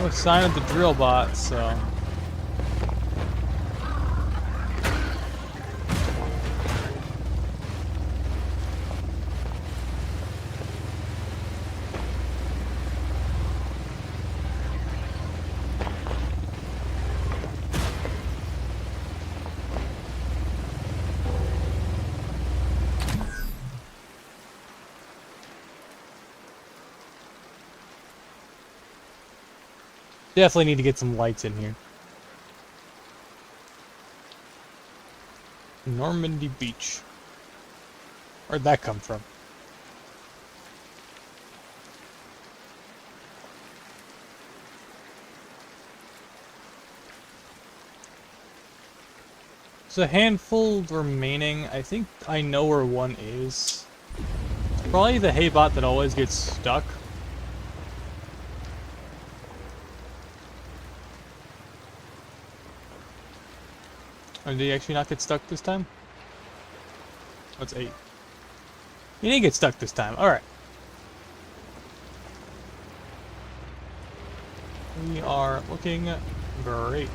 No sign of the drill bot, so. Definitely need to get some lights in here. Normandy Beach. Where'd that come from? There's a handful remaining. I think I know where one is. It's probably the hay bot that always gets stuck. Or did he actually not get stuck this time? What's 8? He didn't get stuck this time. Alright. We are looking great.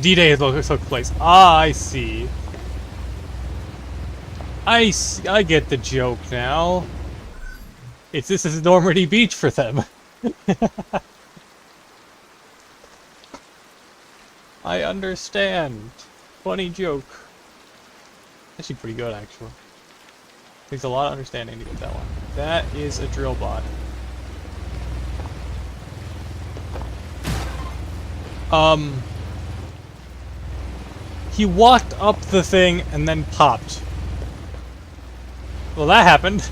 D-Day took place. Ah, I see. I get the joke now. This is Normandy Beach for them. I understand. Funny joke. Actually pretty good, actually. Takes a lot of understanding to get that one. That is a drill bot. He walked up the thing and then popped. Well, that happened.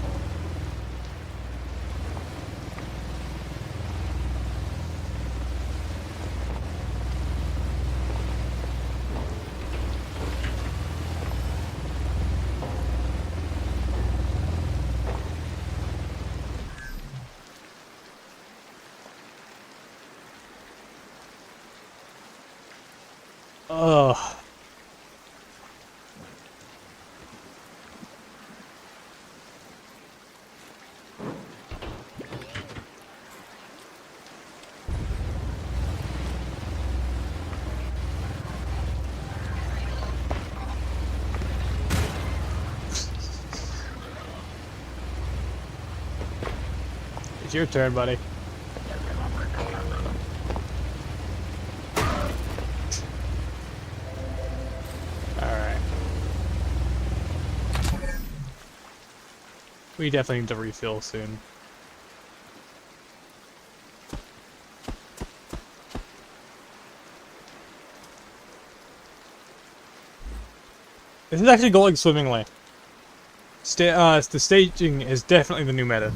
Ugh. It's your turn, buddy. Alright. We definitely need to refill soon. This is actually going swimmingly. The staging is definitely the new meta.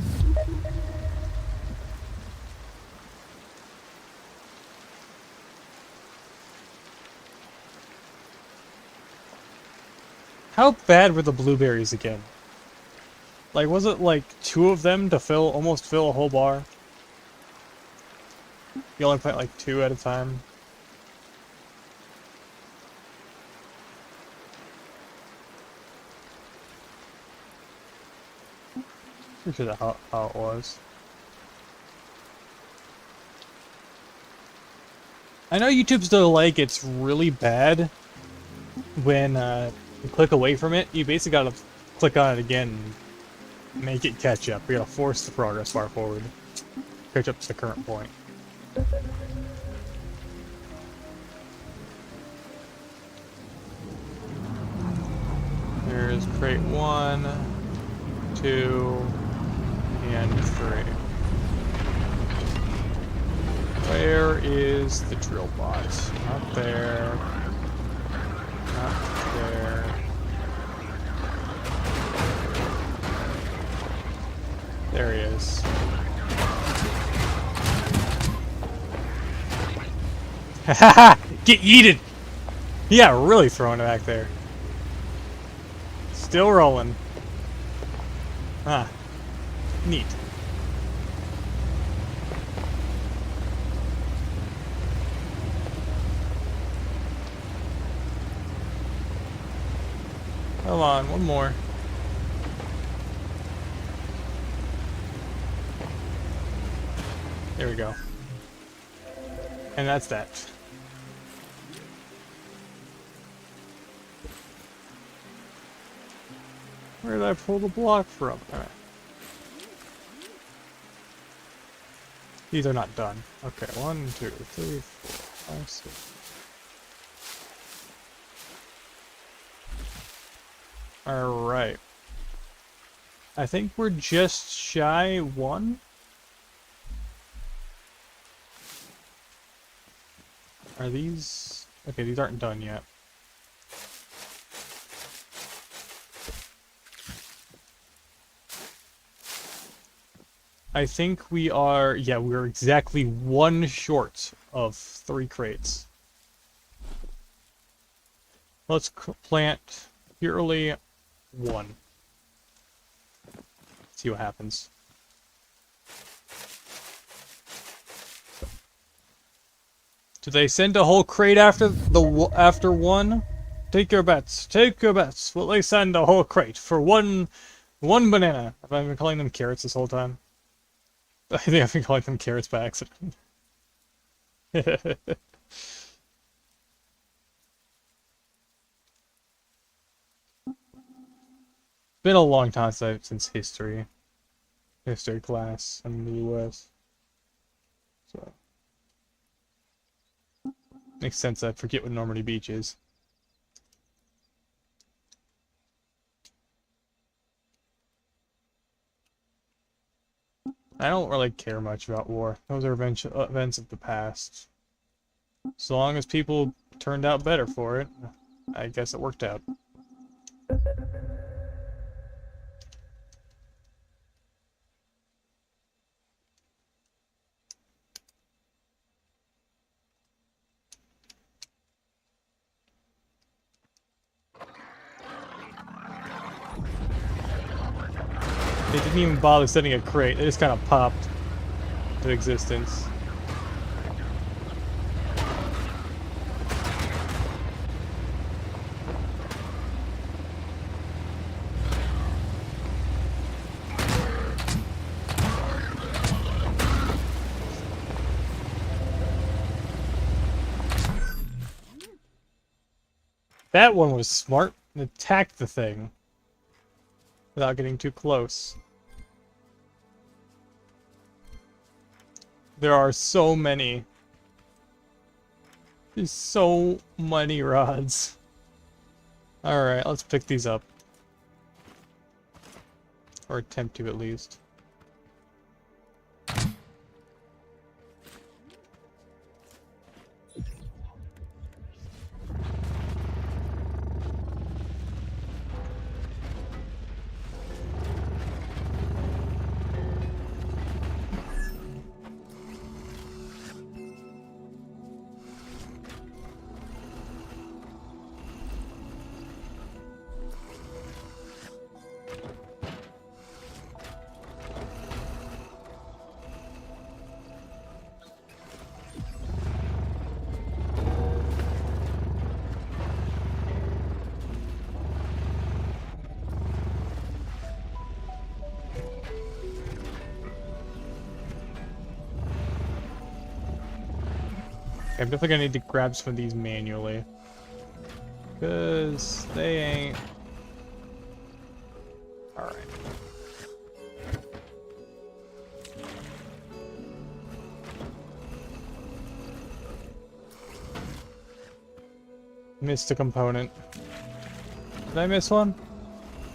How bad were the blueberries again? Like, was it like 2 of them to almost fill a whole bar? You only plant like 2 at a time? Pretty sure that's how it was. I know YouTube's delay gets really bad when you click away from it. You basically gotta click on it again and make it catch up. You gotta force the progress bar forward. Catch up to the current point. There's crate 1, 2, and 3. Where is the drill bot? Not there. Not there. There he is. Haha! Get yeeted! Yeah, really throwing it back there. Still rolling. Ah. Neat. Come on, one more. There we go. And that's that. Where did I pull the block from? Alright. These are not done. Okay, 1, 2, 3, 4, 5, 6. Alright. I think we're just shy 1. Are these... Okay, these aren't done yet. I think we are... Yeah, we're exactly 1 short of 3 crates. Let's plant purely 1. See what happens. Do they send a whole crate after after 1? Take your bets. Take your bets. Will they send a whole crate for one banana? Have I been calling them carrots this whole time? I think I've been calling them carrots by accident. Been a long time since history class in the US. So makes sense I forget what Normandy Beach is. I don't really care much about war. Those are events of the past. As long as people turned out better for it, I guess it worked out. They didn't even bother sending a crate, they just kind of popped into existence. That one was smart and attacked the thing without getting too close. There are so many. There's so many rods. Alright, let's pick these up. Or attempt to, at least. I'm definitely gonna need to grab some of these manually. Because they ain't... Alright. Missed a component. Did I miss one?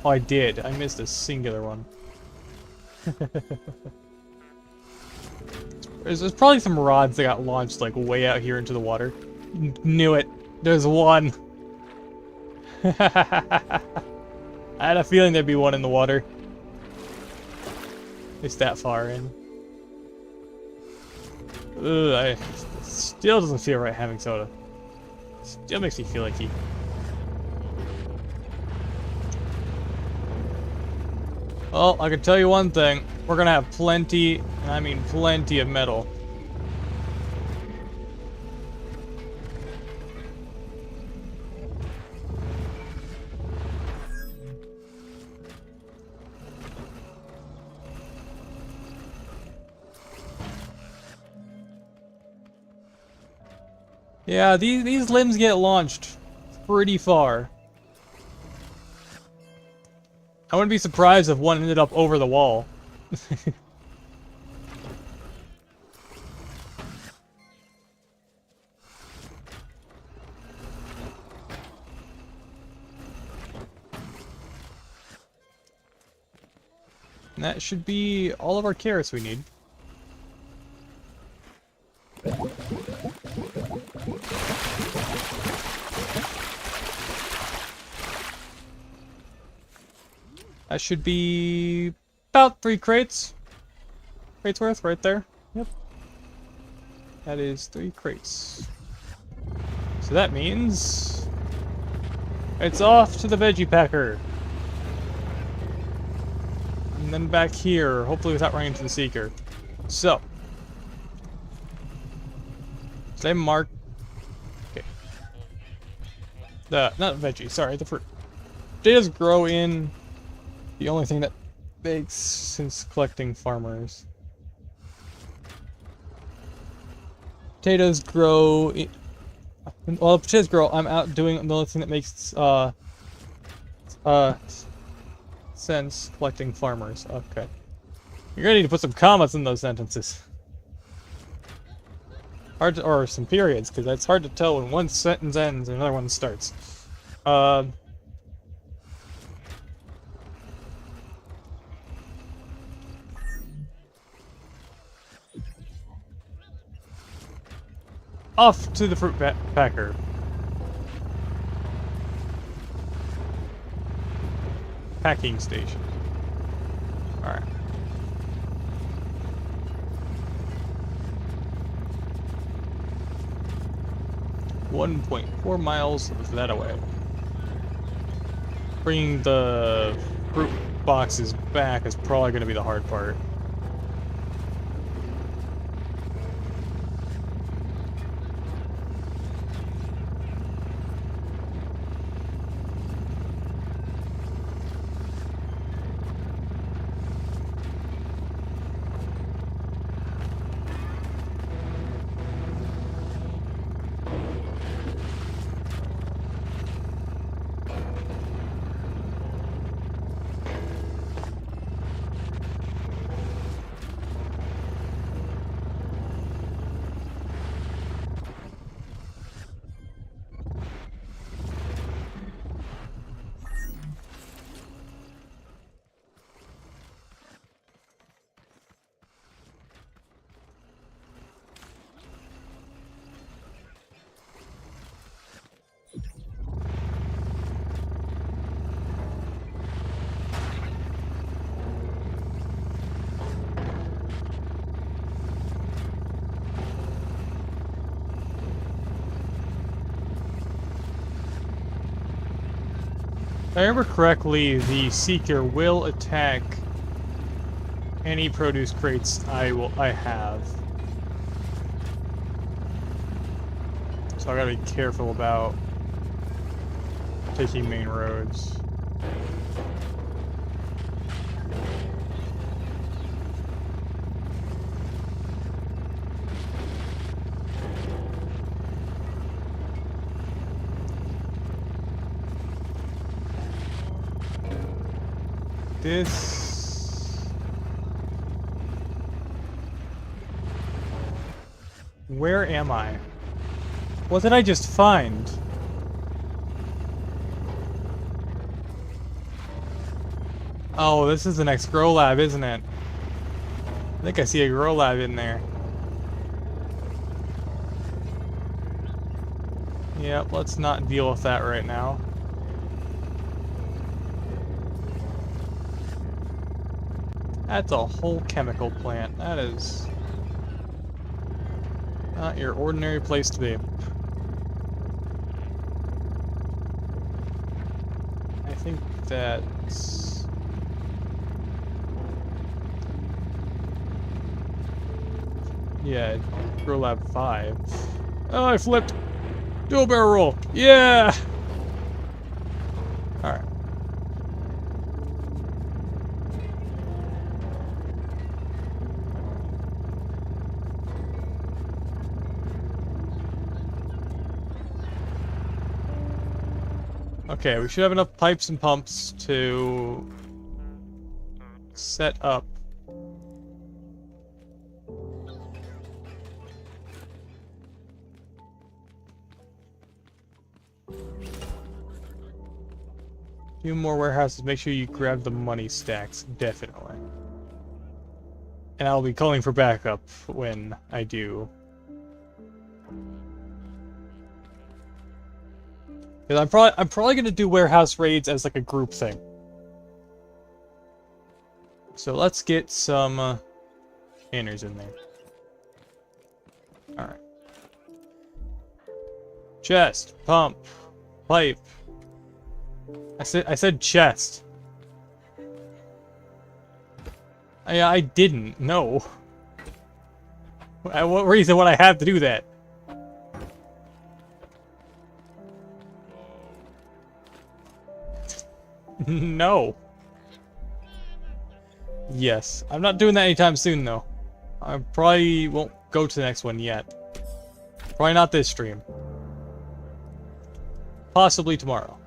Oh, I did. I missed a singular one. There's probably some rods that got launched, like, way out here into the water. Knew it. There's one. I had a feeling there'd be one in the water. It's that far in. Ugh, it still doesn't feel right having soda. Still makes me feel like he... Well, I can tell you one thing. We're gonna have plenty, and I mean plenty of metal. Yeah, these limbs get launched pretty far. I wouldn't be surprised if one ended up over the wall. And that should be all of our carrots we need. That should be about 3 crates. Crates worth right there. Yep. That is 3 crates. So that means it's off to the veggie packer. And then back here, hopefully without running into the seeker. So. Did I mark? Okay. Not veggie, sorry, the fruit. Potatoes grow in the only thing that makes sense collecting farmers. Potatoes grow. Well, potatoes grow. I'm out doing the only thing that makes sense collecting farmers. Okay. You're gonna need to put some commas in those sentences. Hard to, or some periods, because that's hard to tell when one sentence ends and another one starts. Off to the fruit packer. Packing station. Alright. 1.4 miles that away. Bringing the fruit boxes back is probably going to be the hard part. If I remember correctly, the Seeker will attack any produce crates I have. So I gotta be careful about taking main roads. Where am I? What did I just find? Oh, this is the next grow lab, isn't it? I think I see a grow lab in there. Yep, let's not deal with that right now. That's a whole chemical plant. That is not your ordinary place to be. I think that's... yeah, Grow Lab 5. Oh, I flipped! Dual barrel roll! Yeah! Alright. Okay, we should have enough pipes and pumps to set up. Few more warehouses. Make sure you grab the money stacks, definitely. And I'll be calling for backup when I do. Because I'm probably gonna do warehouse raids as like a group thing. So let's get some inners in there. All right. Chest, pump, pipe. I said chest. I didn't. No. What reason would I have to do that? No. Yes. I'm not doing that anytime soon, though. I probably won't go to the next one yet. Probably not this stream. Possibly tomorrow.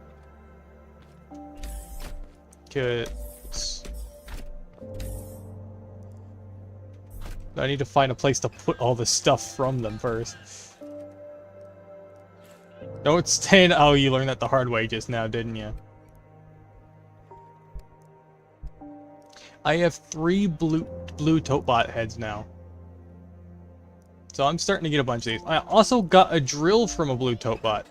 Cause I need to find a place to put all the stuff from them first. Don't stand. Oh, you learned that the hard way just now, didn't you? I have 3 blue Totebot heads now. So I'm starting to get a bunch of these. I also got a drill from a blue Totebot.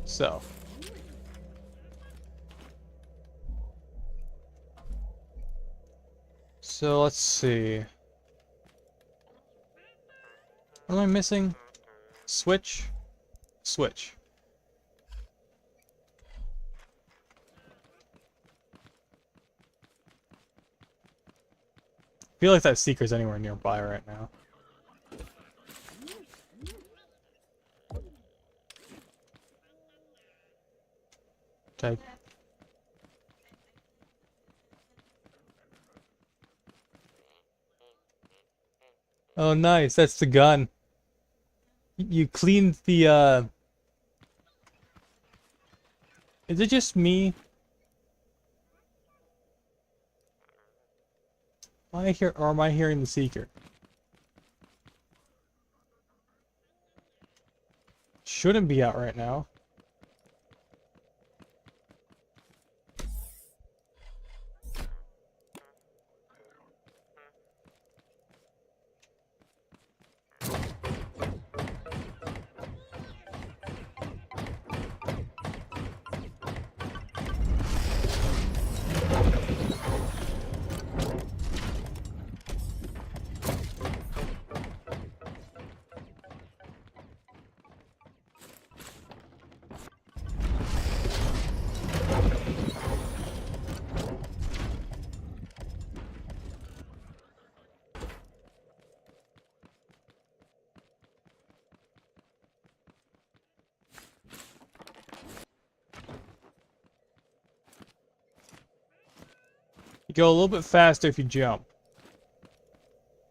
So. So let's see. What am I missing? Switch? Switch. I feel like that Seeker's anywhere nearby right now. Type. Oh, nice. That's the gun. You cleaned the, Is it just me? Am I hearing the Seeker? Shouldn't be out right now. You go a little bit faster if you jump.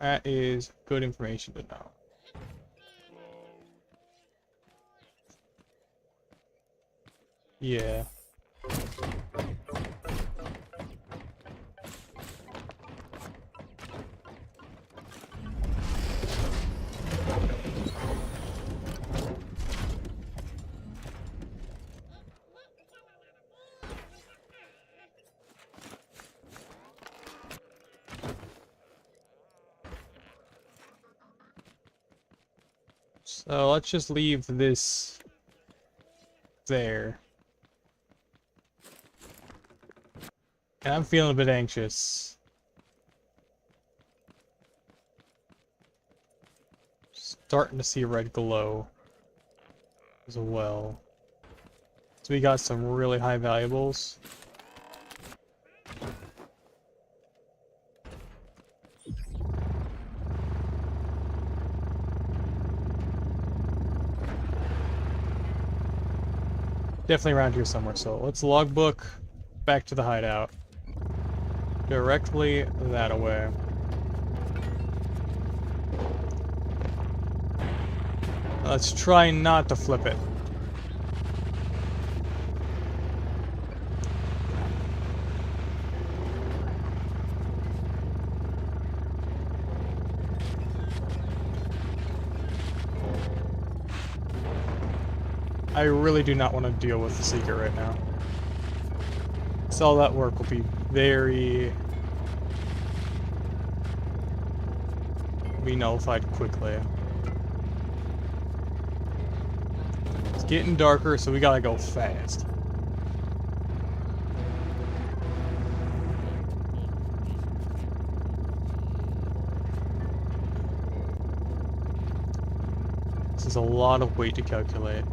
That is good information to know. Yeah. So let's just leave this there. And I'm feeling a bit anxious. Starting to see a red glow as well. So we got some really high valuables. Definitely around here somewhere, so let's logbook back to the hideout. Directly that way. Let's try not to flip it. I really do not want to deal with the secret right now. So all that work will be be nullified quickly. It's getting darker, so we gotta go fast. This is a lot of weight to calculate.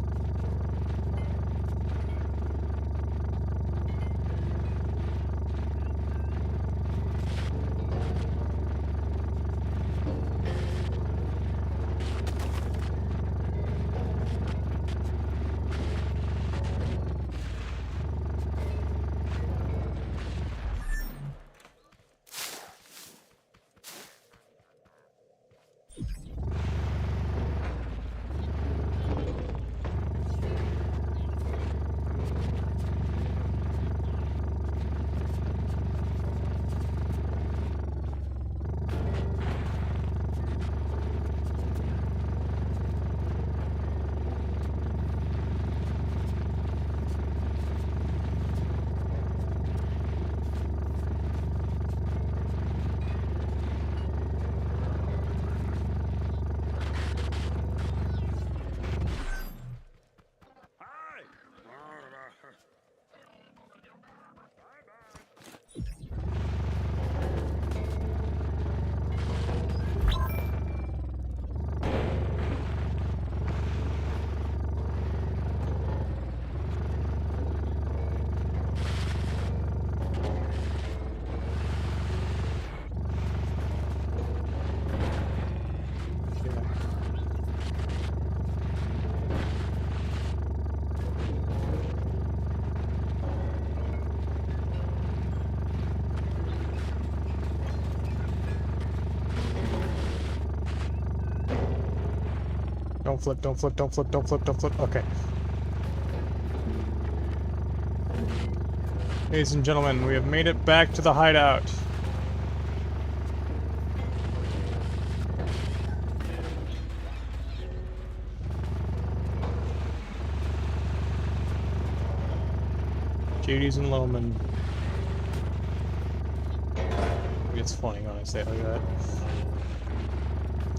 Don't flip, don't flip, don't flip, don't flip, don't flip. Okay. Ladies and gentlemen, we have made it back to the hideout. JD's and Loman. It's funny when I say it like that.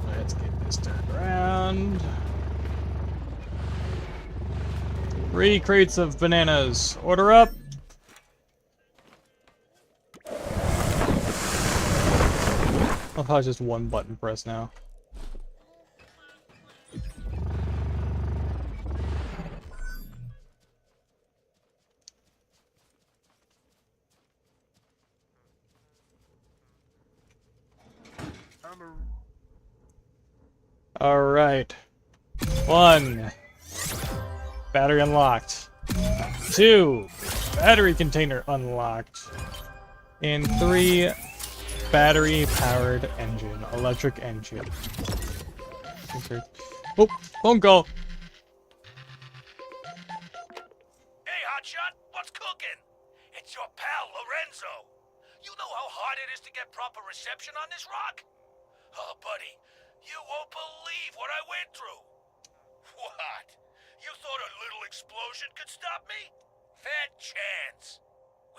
Let's get this turned around. 3 crates of bananas. Order up. I'll probably just one button press now. All right. 1. Battery unlocked. 2. Battery container unlocked. And 3. Battery-powered engine. Electric engine. Okay. Oh, phone call. Hey, Hotshot, what's cooking? It's your pal, Lorenzo. You know how hard it is to get proper reception on this rock? Oh, buddy, you won't believe what I went through. What? You thought a little explosion could stop me? Fat chance.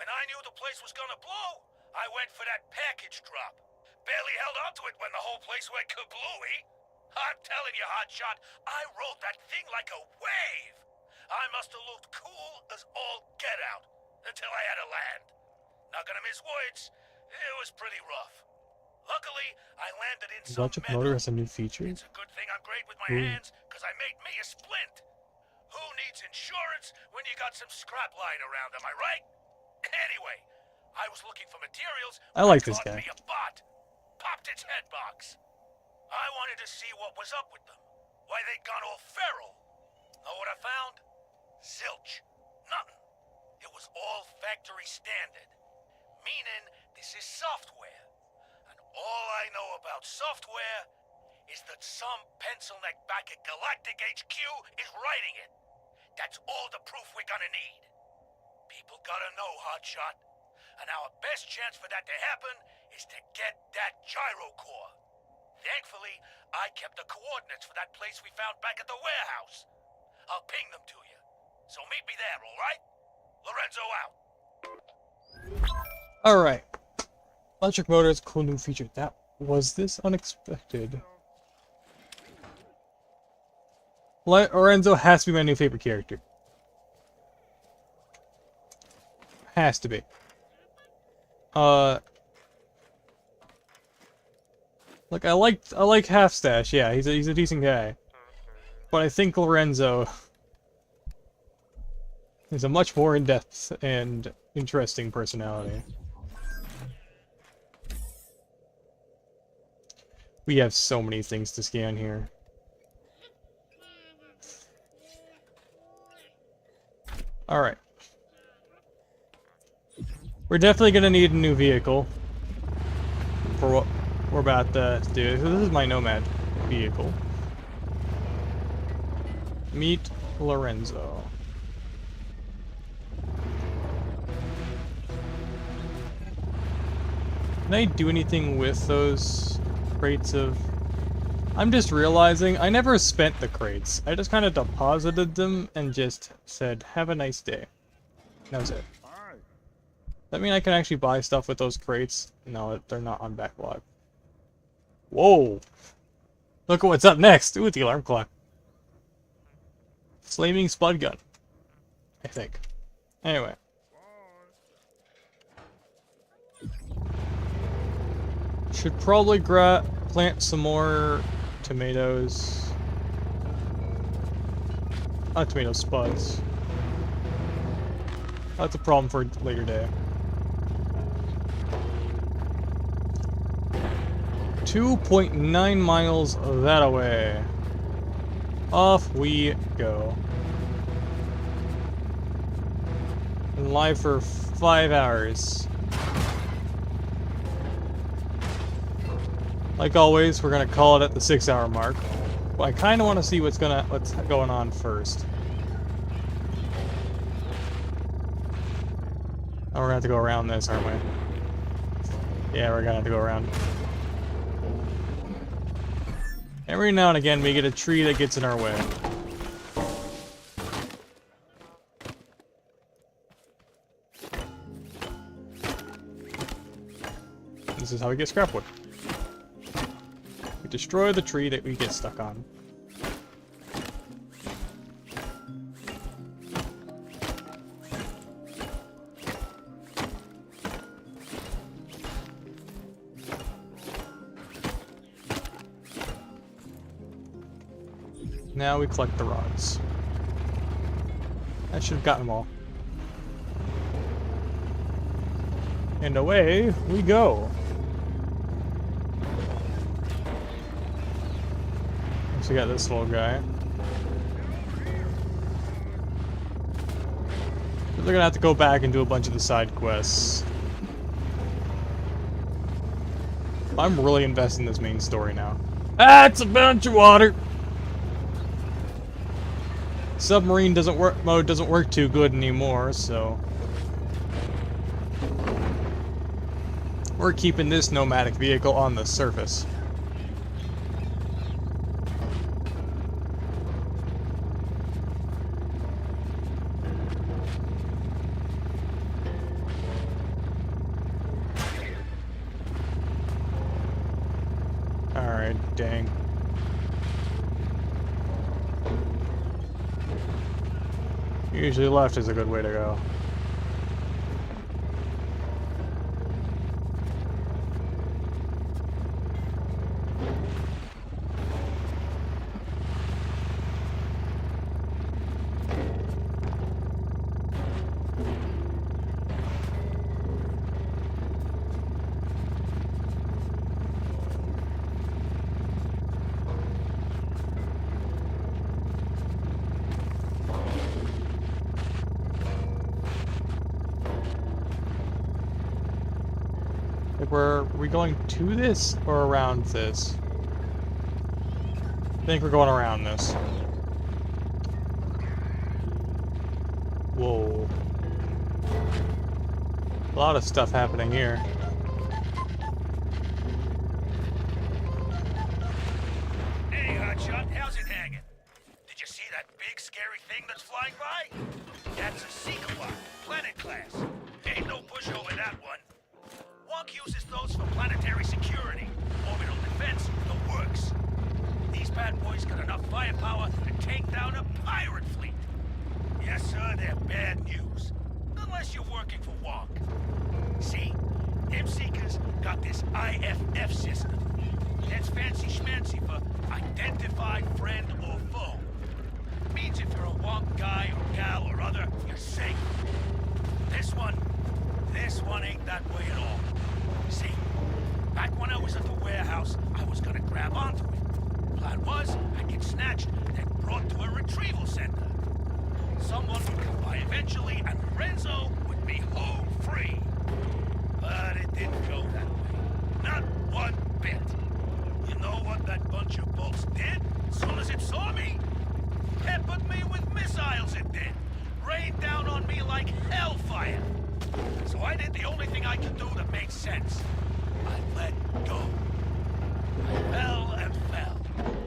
When I knew the place was gonna blow, I went for that package drop. Barely held onto it when the whole place went kablooey. I'm telling you, Hotshot, I rode that thing like a wave. I must have looked cool as all get out until I had to land. Not gonna miss words, it was pretty rough. Luckily, I landed in some Electric metal. motor has a new feature. It's a good thing I'm great with my hands, because I made me a splint. Who needs insurance when you got some scrap lying around, am I right? Anyway, I was looking for materials. I like this caught guy. me a bot. Popped its head box. I wanted to see what was up with them. Why they'd gone all feral. Know what I found? Zilch. Nothing. It was all factory standard. Meaning this is software. And all I know about software is that some pencil neck back at Galactic HQ is writing it. That's all the proof we're gonna need. People gotta know, Hotshot. And our best chance for that to happen is to get that gyro core. Thankfully, I kept the coordinates for that place we found back at the warehouse. I'll ping them to you. all right? Lorenzo out. Alright. Electric motors, cool new feature. That was this unexpected. Lorenzo has to be my new favorite character. Has to be. Like I like Half Stash. Yeah, he's a decent guy. But I think Lorenzo is a much more in-depth and interesting personality. We have so many things to scan here. Alright. We're definitely gonna need a new vehicle for what we're about to do. So this is my Nomad vehicle. Meet Lorenzo. Can I do anything with those crates of... I'm just realizing I never spent the crates. I just kind of deposited them and just said, have a nice day. That was it. Does that mean I can actually buy stuff with those crates? No, they're not on backlog. Whoa! Look at what's up next! Ooh, the alarm clock. Flaming spud gun. I think. Anyway. Should probably plant some more tomatoes. Not tomatoes, spuds. That's a problem for a later day. 2.9 miles that away. Off we go. Been live for 5 hours. Like always, we're gonna call it at the 6-hour mark. But I kind of want to see what's going on first. Oh, we're gonna have to go around this, aren't we? Yeah, we're gonna have to go around. Every now and again, we get a tree that gets in our way. This is how we get scrap wood. We destroy the tree that we get stuck on. Now we collect the rods. I should have gotten them all. And away we go. So we got this little guy. We're gonna have to go back and do a bunch of the side quests. I'm really invested in this main story now. Ah, it's a bunch of water! Submarine mode doesn't work too good anymore, so we're keeping this nomadic vehicle on the surface. Alright, dang. Usually left is a good way to go. Are we going to this or around this? I think we're going around this. Whoa. A lot of stuff happening here. Hey, Hotshot, how's it hanging? Did you see that big scary thing that's flying by? That That's a seeker one, planet class. Ain't no pushover that one. Wonk uses those for planetary security, orbital defense, the works. These bad boys got enough firepower to take down a pirate fleet. Yes, sir, they're bad news. Unless you're working for Wonk. See, them seekers got this IFF system. That's fancy schmancy for identified friend or foe. Means if you're a Wonk guy or gal or other, you're safe. This one ain't that way at all. See, back when I was at the warehouse, I was gonna grab onto it. Plan was, I'd get snatched, then brought to a retrieval center. Someone would come by eventually, and Lorenzo would be home free. But it didn't go that way. Not one bit. You know what that bunch of bolts did? As soon as it saw me, peppered me with missiles it did. Rained down on me like hellfire. So I did the only thing I could do that made sense. I let go. I fell and fell.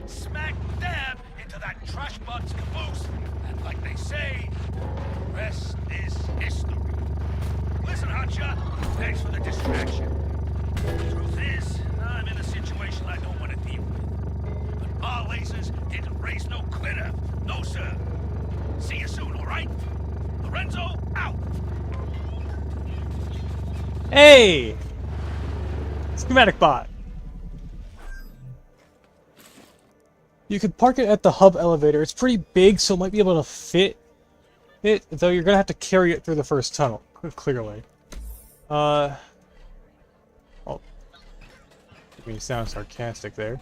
Smack dab into that trash bug's caboose. And like they say, the rest is history. Listen, Hotshot, thanks for the distraction. Truth is, I'm in a situation I don't want to deal with. But our lasers didn't raise no quitter. No, sir. See you soon, all right? Lorenzo, out! Hey! Schematic bot. You could park it at the hub elevator. It's pretty big, so it might be able to fit it, though you're gonna have to carry it through the first tunnel, clearly. Oh. I mean, you sound sarcastic there.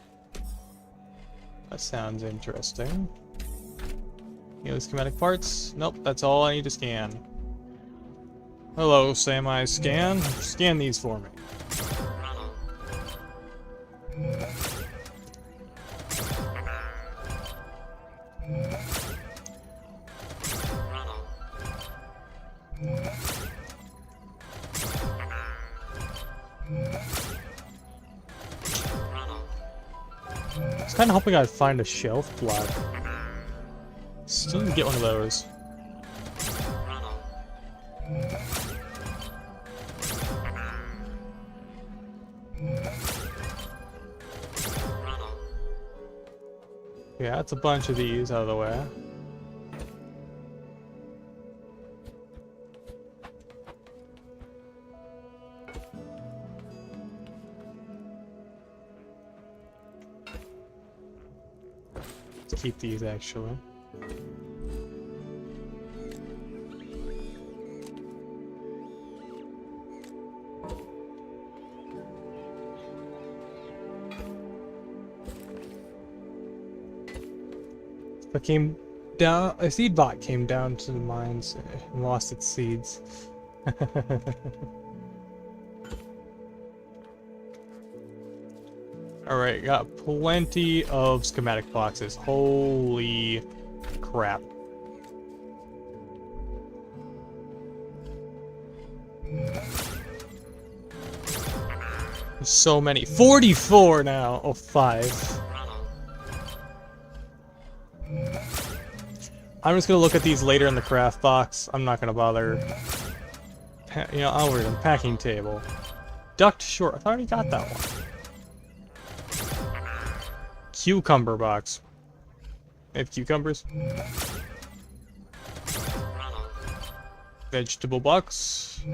That sounds interesting. You know, schematic parts? Nope, that's all I need to scan. Hello, Semi Scan. Scan these for me. I was kind of hoping I'd find a shelf block. Still didn't get one of those. Yeah, that's a bunch of these out of the way. Let's keep these actually. But came down. A seed bot came down to the mines and lost its seeds. Alright, got plenty of schematic boxes. Holy crap. There's so many. 44 now! Oh, 5. I'm just gonna look at these later in the craft box. I'm not gonna bother. You know, I'll read them. Packing table. Duct short. I already got that one. Cucumber box. They have cucumbers. Vegetable box.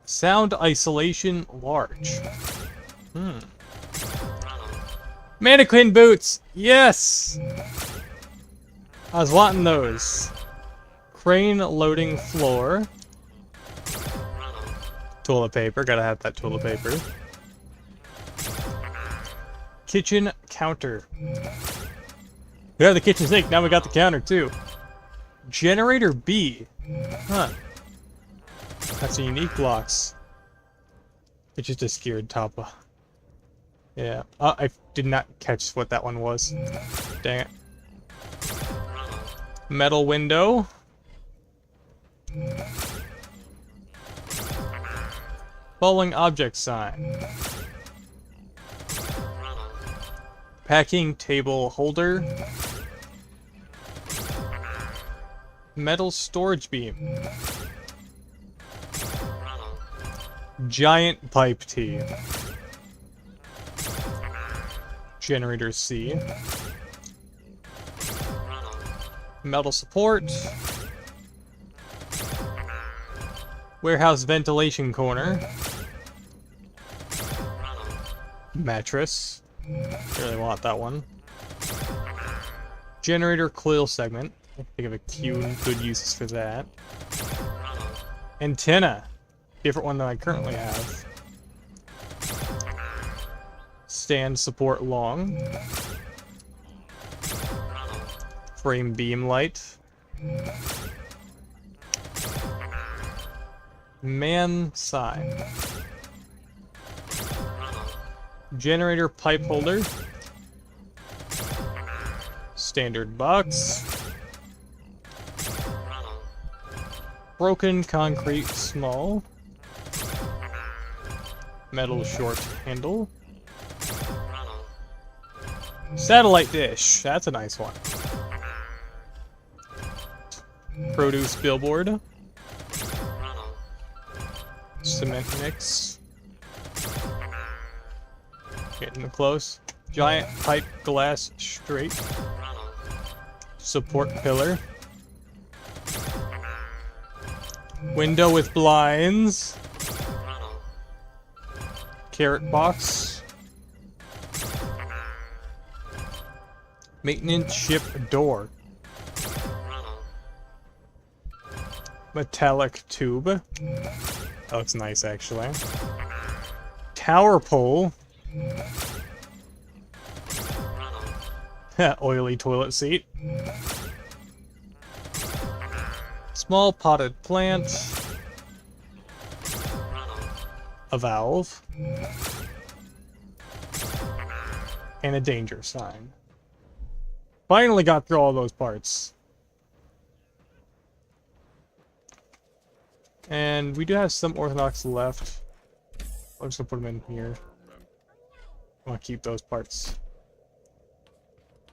Sound isolation large. Mannequin boots! Yes! I was wanting those. Crane loading floor. Toilet paper, gotta have that toilet paper. Kitchen counter. We have the kitchen sink, now we got the counter too. Generator B. Huh. That's a unique blocks. It's just a scared Toppa. Yeah. I did not catch what that one was. Dang it. Metal window. Falling object sign. Packing table holder. Metal storage beam. Giant pipe T. Generator C. Metal support. Warehouse ventilation corner. Mattress. Really want that one. Generator coil segment. I think of a few good uses for that. Antenna. Different one than I currently have. Stand support long. Frame beam light. Man sign. Generator pipe holder. Standard box. Broken concrete small. Metal short handle. Satellite dish. That's a nice one. Produce billboard. Cement mix. Getting close. Giant pipe glass straight. Support pillar. Window with blinds. Carrot box. Maintenance ship door. Metallic tube. That looks nice, actually. Tower pole. Oily toilet seat. Small potted plant. A valve. And a danger sign. Finally got through all those parts. And we do have some orthodox left. I'm just gonna put them in here. I want to keep those parts.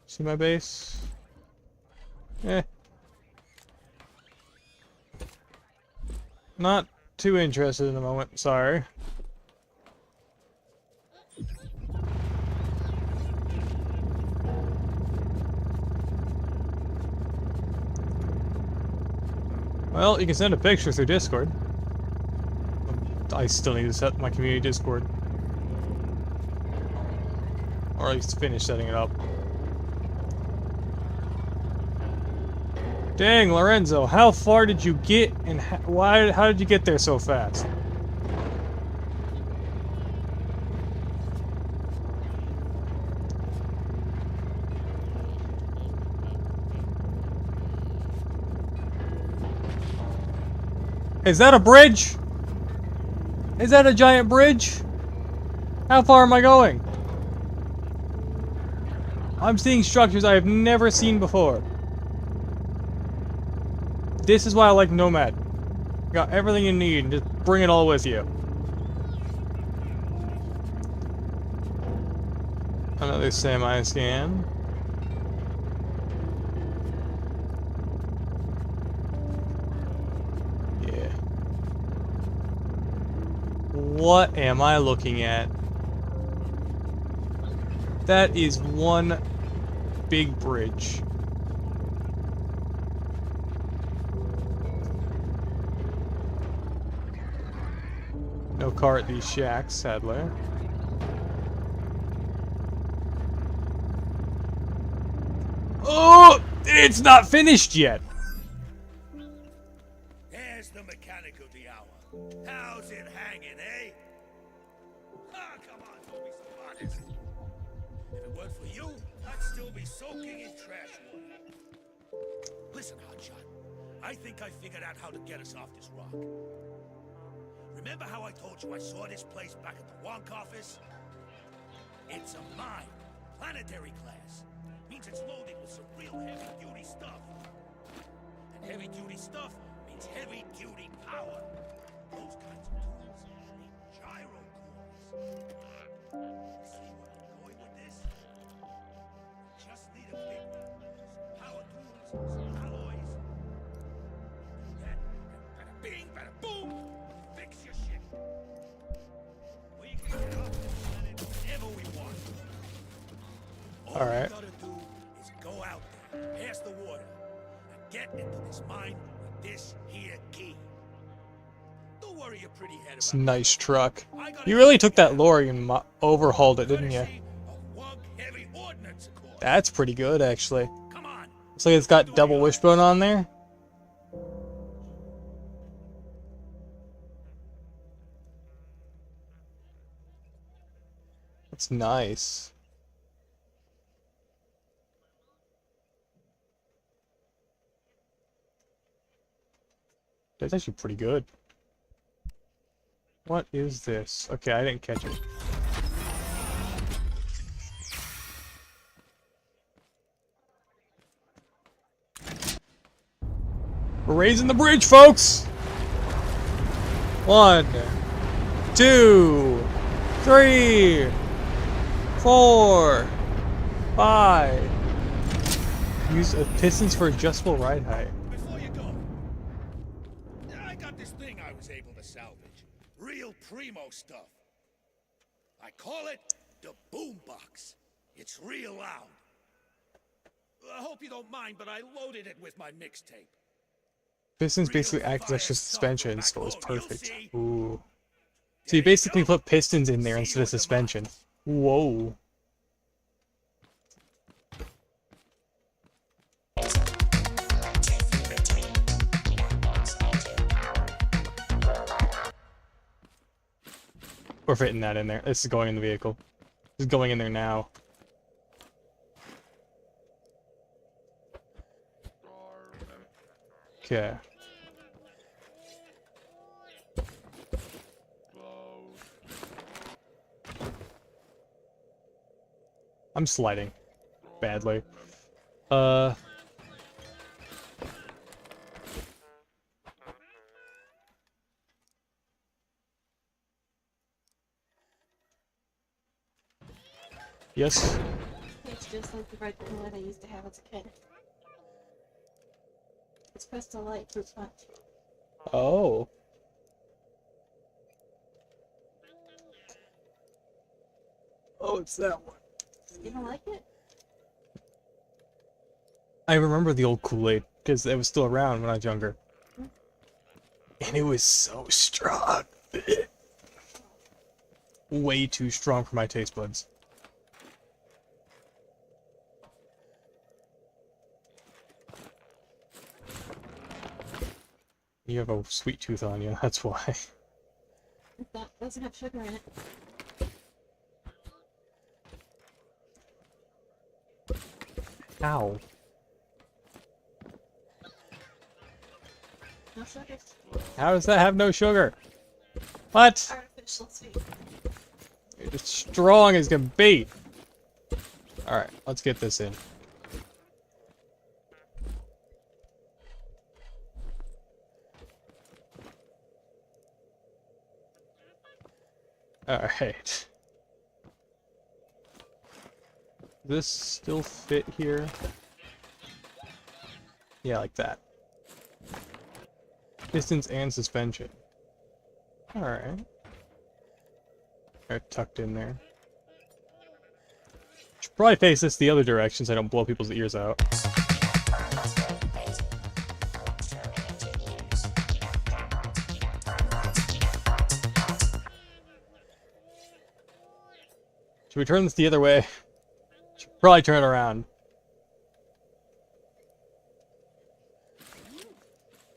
See my base? Eh. Not too interested in the moment, sorry. Well, you can send a picture through Discord. I still need to set my community Discord. Or at least finish setting it up. Dang, Lorenzo, how far did you get and how did you get there so fast? Is that a bridge? Is that a giant bridge? How far am I going? I'm seeing structures I have never seen before. This is why I like Nomad. You got everything you need, and just bring it all with you. Another semi-scan. Yeah. What am I looking at? That is one big bridge. No car at these shacks, sadly. Oh! It's not finished yet! There's the mechanic of the hour. How's it hanging, eh? Ah, come on, don't be so modest. If it weren't for you, I'd still be soaking in trash water. Listen, Hotshot. I think I figured out how to get us off this rock. Remember how I told you I saw this place back at the Wonk office? It's a mine. Planetary class. Means it's loaded with some real heavy-duty stuff. And heavy-duty stuff means heavy-duty power. Those kinds of tools need gyro cores. See where I'm going with this? Just need a big one. Some power tools, some alloys. All you right. gotta do is go out there, past the water, and get into this mine with this here key. Don't worry your pretty head It's a about nice truck. I gotta You really get took that lorry and overhauled it, didn't you? courtesy of Wug Heavy Ordnance, of course. That's pretty good, actually. Come on. Looks like it's got double wishbone on there. That's nice. That's actually pretty good. What is this? Okay, I didn't catch it. We're raising the bridge, folks! 1, 2, 3, 4, 5. Use of pistons for adjustable ride height. Before you go, I got this thing I was able to salvage. Real primo stuff. I call it the boombox. It's real loud. I hope you don't mind, but I loaded it with my mixtape. Pistons Real basically act as fire extra stuff suspension, back so it's home, you'll perfect. see. Ooh. So There you basically go. put pistons in there See instead you of at the suspension. Whoa. We're fitting that in there. This is going in the vehicle. This is going in there now. Okay. I'm sliding badly. Yes. It's just like the red one I used to have as a kid. It's crystal light fruit punch. Oh. Oh, it's that one. You don't like it? I remember the old Kool-Aid because it was still around when I was younger. And it was so strong. Way too strong for my taste buds. You have a sweet tooth on you, that's why. That doesn't have sugar in it. Ow. No sugar. How does that have no sugar? What? Artificial sweet. You're just strong as can be. Alright, let's get this in. Alright. This still fit here? Yeah, like that. Pistons and suspension. Alright. They're tucked in there. Should probably face this the other direction so I don't blow people's ears out. Should we turn this the other way? Should probably turn around.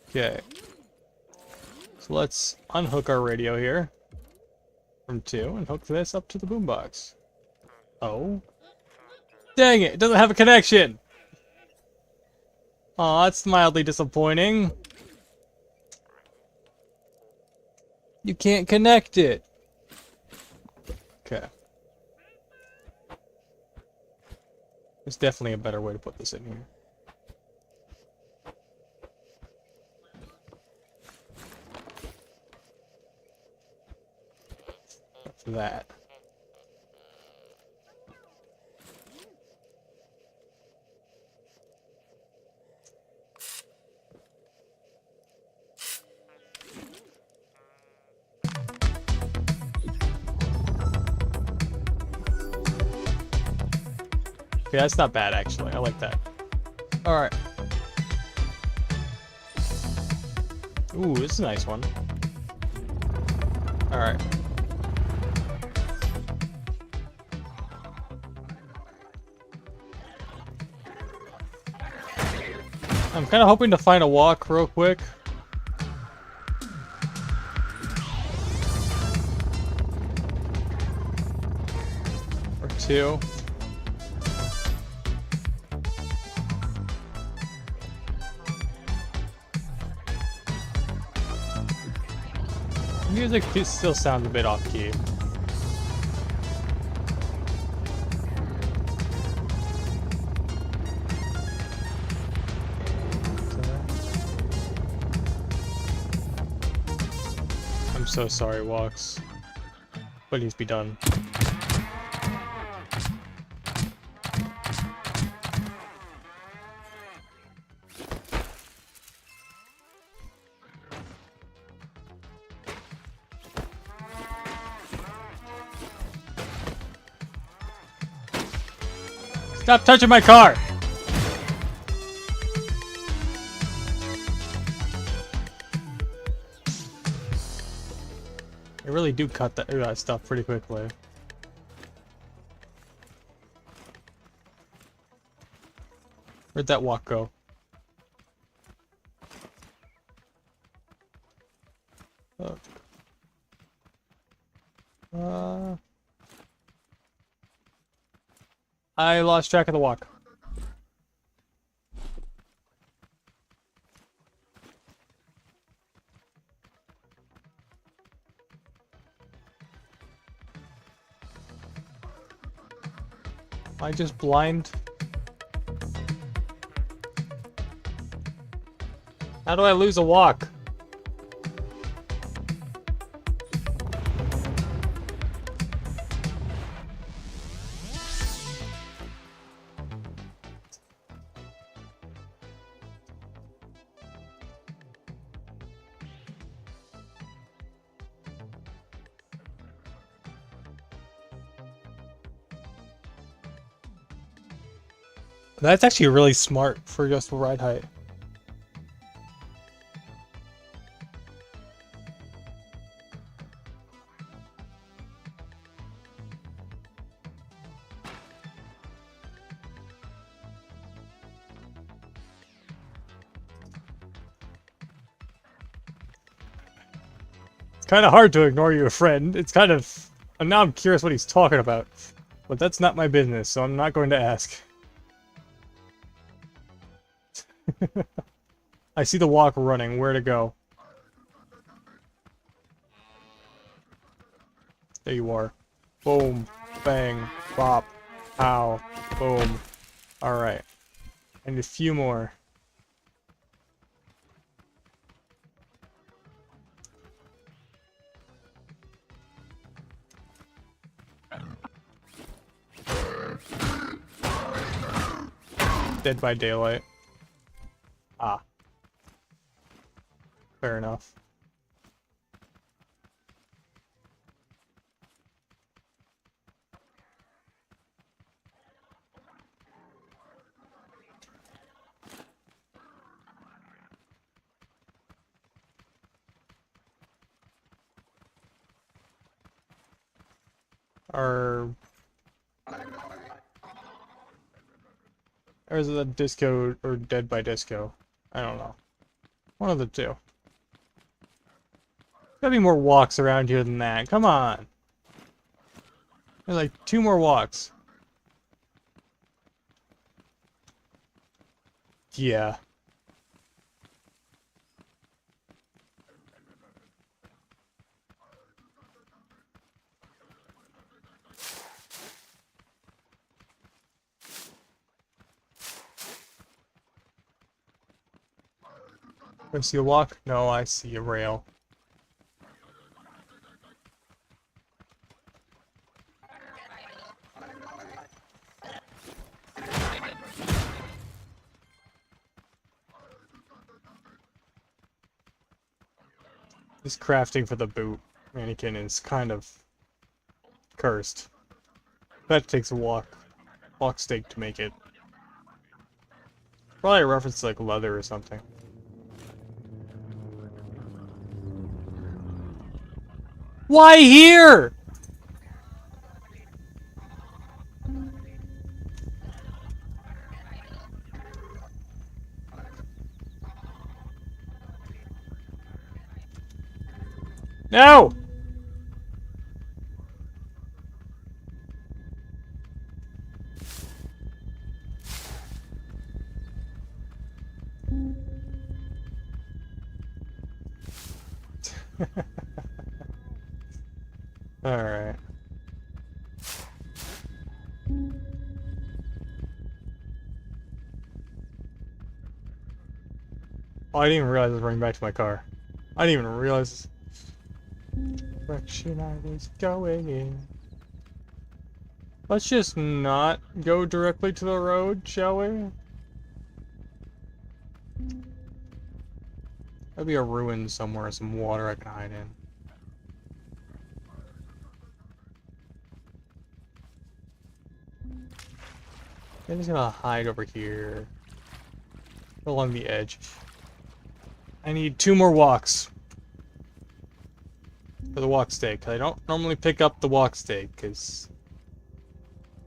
Okay. So let's unhook our radio here from 2 and hook this up to the boombox. Oh. Dang it, it doesn't have a connection! Aw, that's mildly disappointing. You can't connect it. Okay. There's definitely a better way to put this in here. That. Okay, that's not bad actually. I like that. Alright. Ooh, this is a nice one. Alright. I'm kind of hoping to find a walk real quick. Or two. Music still sounds a bit off key. I'm so sorry, Walks. What needs to be done? Stop touching my car! I really do cut that stuff pretty quickly. Where'd that walk go? I lost track of the walk. Am I just blind? How do I lose a walk? That's actually really smart for adjustable ride height. It's kind of hard to ignore you, friend. It's kind of... And now I'm curious what he's talking about. But that's not my business, so I'm not going to ask. I see the walk running. Where to go? There you are. Boom. Bang. Bop. Pow. Boom. Alright. And a few more. Dead by Daylight. Ah. Fair enough. Or is it a Disco or Dead by Disco? I don't know. One of the two. Gotta be more walks around here than that. Come on. There's like 2 more walks. Yeah. I see a walk? No, I see a rail. This crafting for the boot mannequin is kind of cursed. That takes a walk. walk steak to make it. Probably a reference to like leather or something. Why here? No! Alright. Oh, I didn't even realize I was running back to my car. I didn't even realize the direction I was going in. Let's just not go directly to the road, shall we? There'll be a ruin somewhere, some water I can hide in. I'm just gonna hide over here. Along the edge. I need 2 more walks. For the walk steak. I don't normally pick up the walk steak, because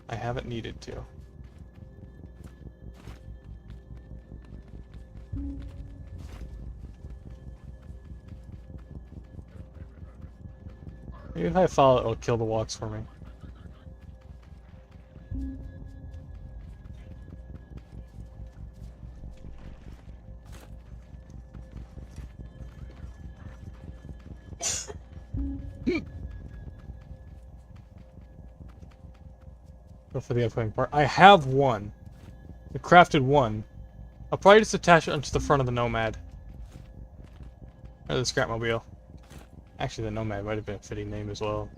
I haven't needed to. Maybe if I follow it, it'll kill the walks for me. Go for the upcoming part. I have one. I crafted one. I'll probably just attach it onto the front of the Nomad. Or the Scrapmobile. Actually, the Nomad might have been a fitting name as well.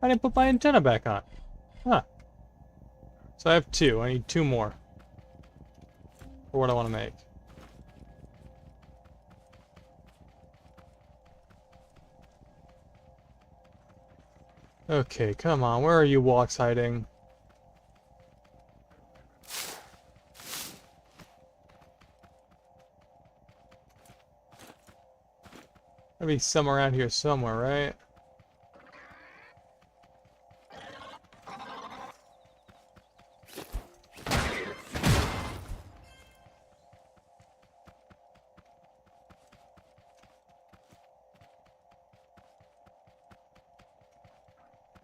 I didn't put my antenna back on. Huh. So I have 2. I need 2 more. For what I want to make. Okay, come on. Where are you walks hiding? Gotta be some around here somewhere, right?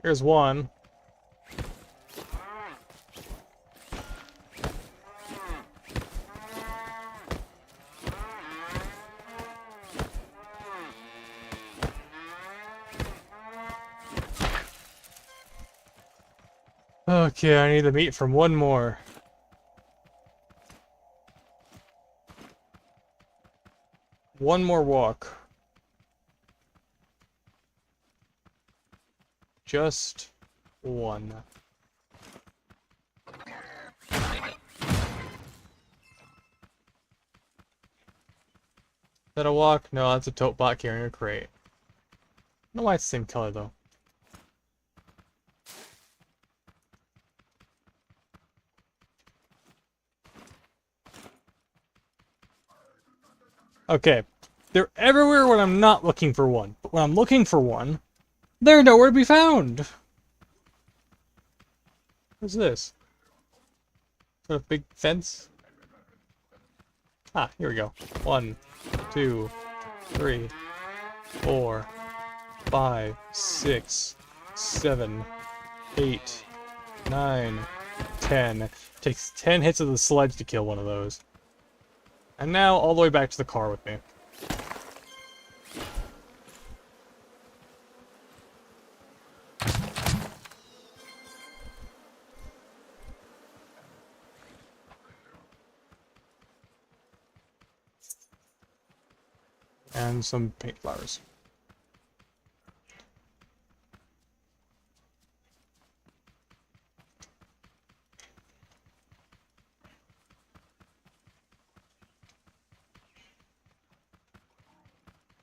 Here's one. Okay, I need the meat from one more. One more walk. Just one. Is that a walk? No, that's a tote bot carrying a crate. I don't know why it's the same color though. Okay. They're everywhere when I'm not looking for one. But when I'm looking for one, they're nowhere to be found. What's this? Is that a big fence? Ah, here we go. 1, 2, 3, 4, 5, 6, 7, 8, 9, 10. Takes 10 hits of the sledge to kill one of those. And now all the way back to the car with me. And some paint flowers.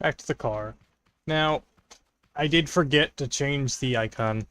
Back to the car. Now, I did forget to change the icon.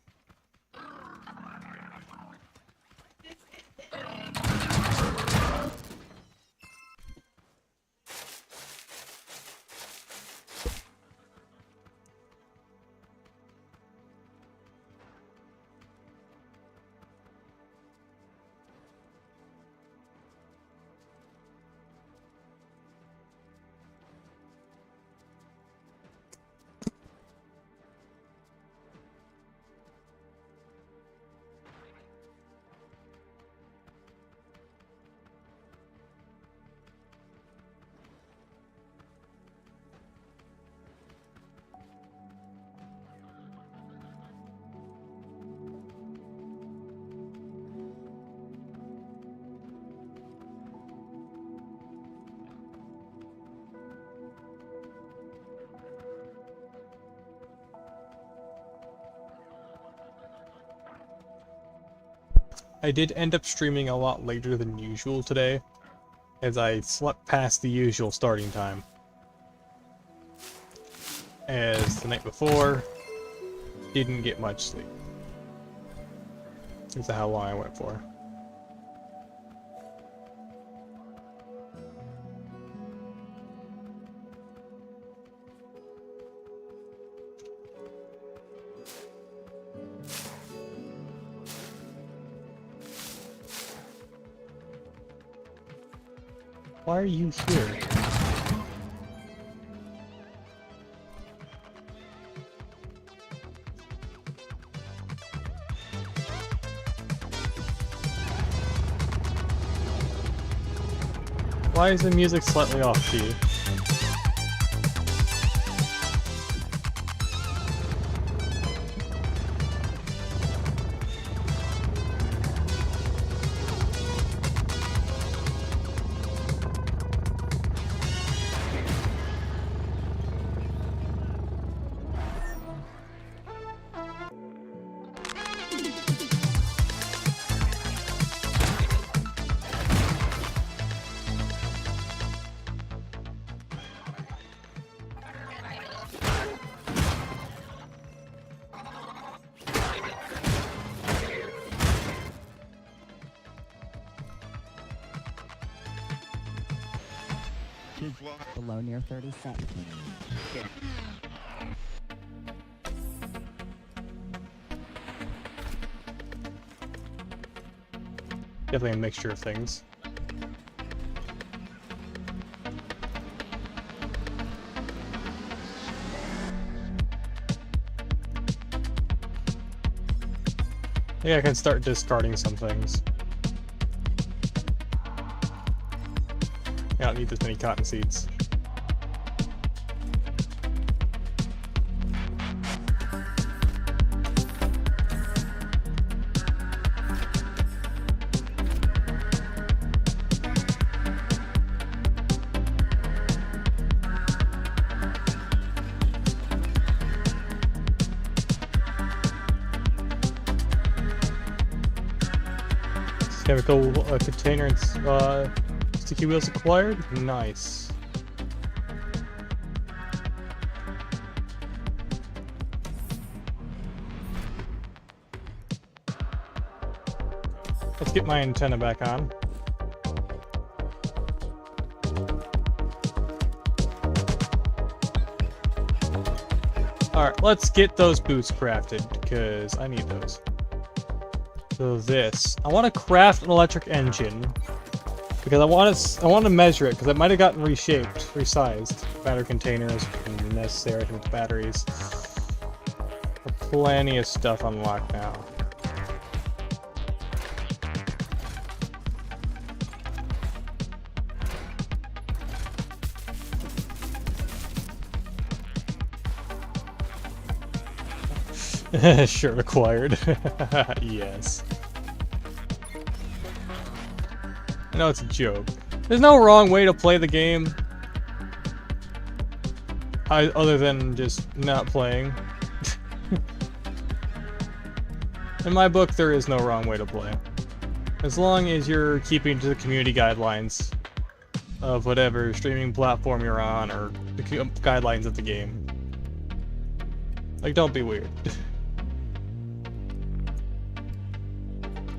I did end up streaming a lot later than usual today, as I slept past the usual starting time. As the night before, didn't get much sleep. This is how long I went for. Why are you here? Why is the music slightly off key? Below near 30 cents. Definitely a mixture of things. I think I can start discarding some things. I don't need this many cotton seeds. Chemical container and sticky wheels acquired? Nice. Let's get my antenna back on. Alright, let's get those boots crafted, because I need those. So this, I want to craft an electric engine because I want to measure it because it might have gotten reshaped, resized. Battery containers and necessary with batteries. Plenty of stuff unlocked now. Sure, acquired. Yes. I know it's a joke. There's no wrong way to play the game. Other than just not playing. In my book, there is no wrong way to play. As long as you're keeping to the community guidelines of whatever streaming platform you're on, or the guidelines of the game. Like, don't be weird.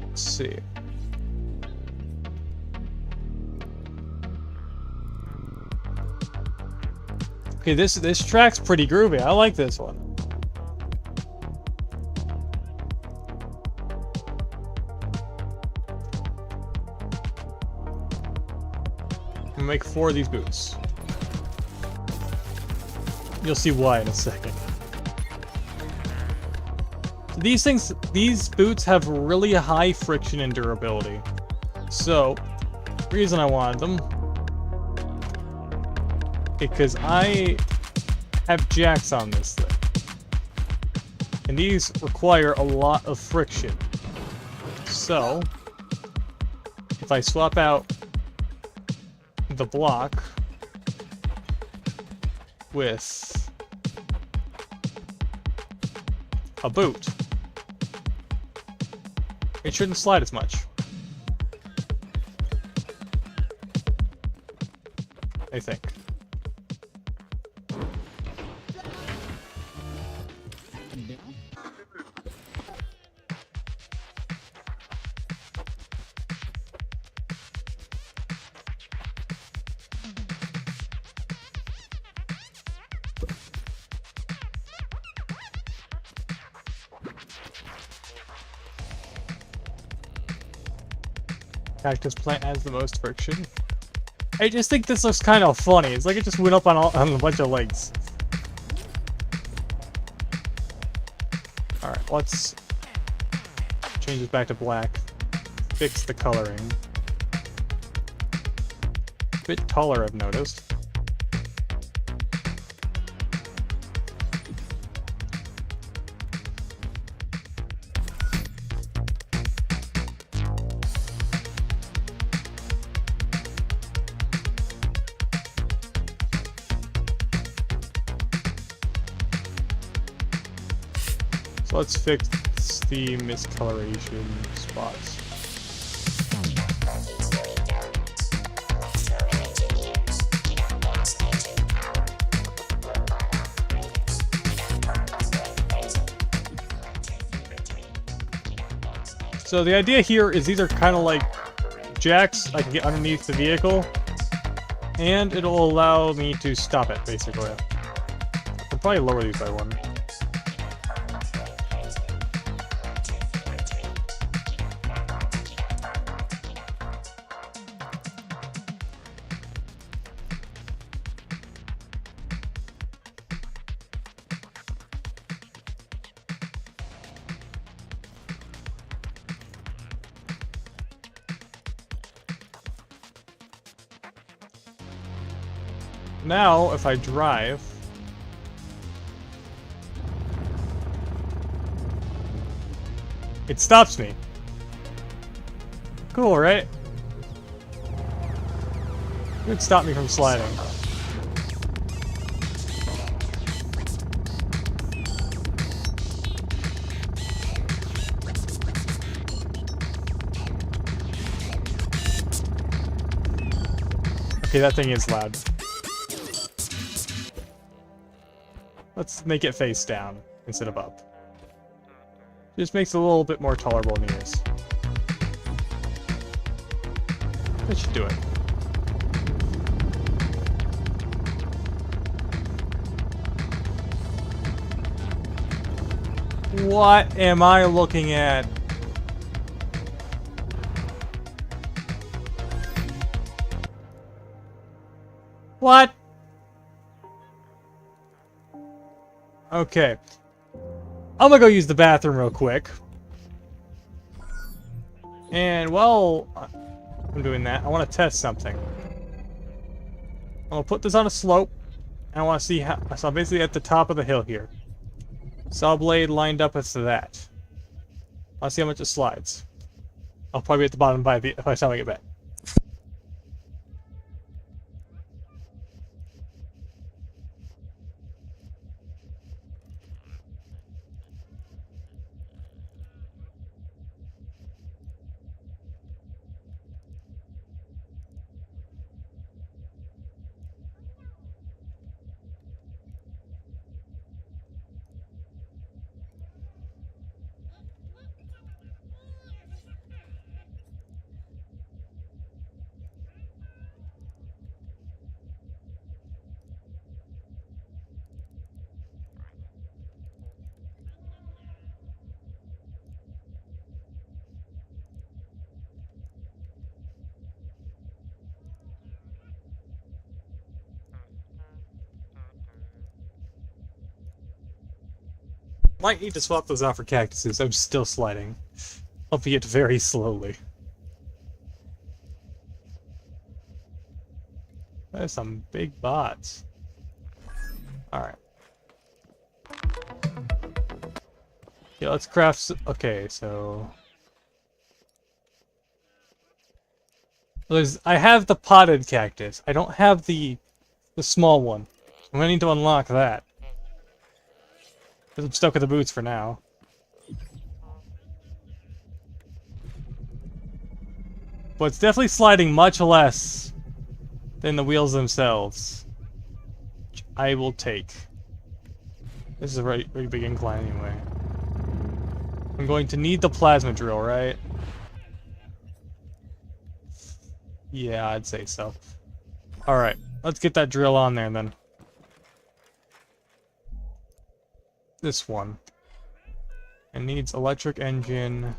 Let's see. Okay, this track's pretty groovy. I like this one. I'm gonna make 4 of these boots. You'll see why in a second. So these boots have really high friction and durability. So, the reason I wanted them, because I have jacks on this thing. And these require a lot of friction. So, if I swap out the block with a boot, it shouldn't slide as much. I think. Cactus plant has the most friction. I just think this looks kind of funny. It's like it just went up on a bunch of legs. Alright, let's change this back to black. Fix the coloring. A bit taller, I've noticed. So let's fix the miscoloration spots. So the idea here is these are kind of like jacks I can get underneath the vehicle, and it'll allow me to stop it, basically. I'll probably lower these by 1. Now, if I drive, it stops me. Cool, right? It would stop me from sliding. Okay, that thing is loud. Let's make it face down instead of up. Just makes it a little bit more tolerable in the ears. That should do it. What am I looking at? What? Okay. I'm gonna go use the bathroom real quick. And while I'm doing that, I want to test something. I'm gonna put this on a slope, and I want to see how. So I'm basically at the top of the hill here. Saw blade lined up as to that. I want to see how much it slides. I'll probably be at the bottom by the time I get back. Might need to swap those out for cactuses. I'm still sliding. Albeit very slowly. There's some big bots. Alright. Yeah, let's craft okay, so... I have the potted cactus. I don't have the small one. I'm gonna need to unlock that. Because I'm stuck with the boots for now. But it's definitely sliding much less than the wheels themselves. Which I will take. This is a very big incline anyway. I'm going to need the plasma drill, right? Yeah, I'd say so. Alright, let's get that drill on there then. This one. It needs electric engine.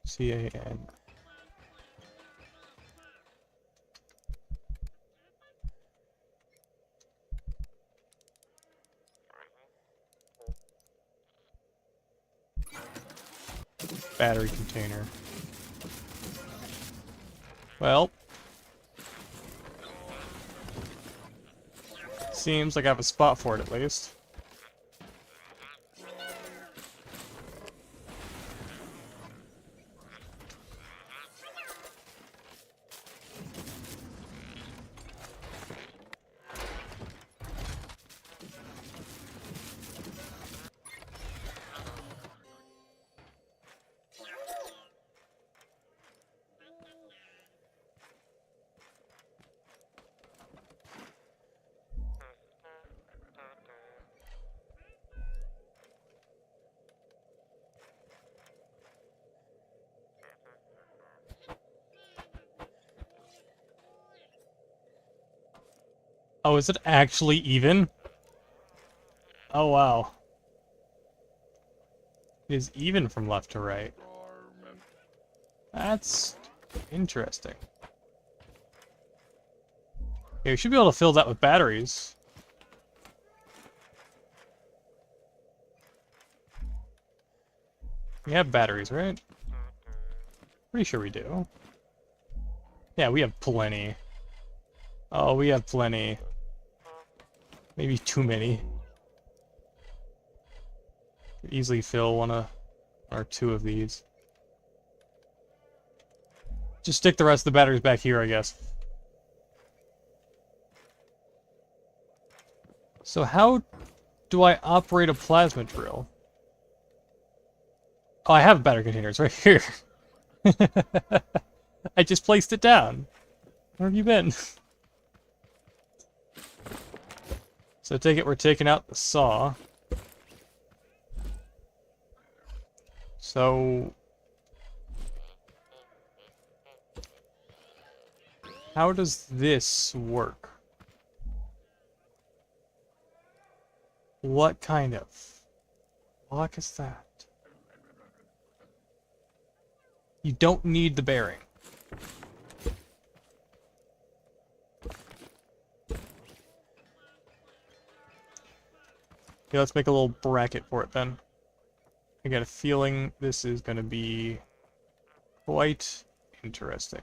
CAN. Battery container. Well. Seems like I have a spot for it at least. Oh, is it actually even? Oh, wow. It is even from left to right. That's interesting. Yeah, we should be able to fill that with batteries. We have batteries, right? Pretty sure we do. Yeah, we have plenty. Oh, we have plenty. Maybe too many. Could easily fill one or two of these. Just stick the rest of the batteries back here, I guess. So how do I operate a plasma drill? Oh, I have battery containers right here. I just placed it down. Where have you been? So I take it we're taking out the saw. So... how does this work? What kind of lock is that? You don't need the bearing. Okay, let's make a little bracket for it then. I got a feeling this is going to be quite interesting.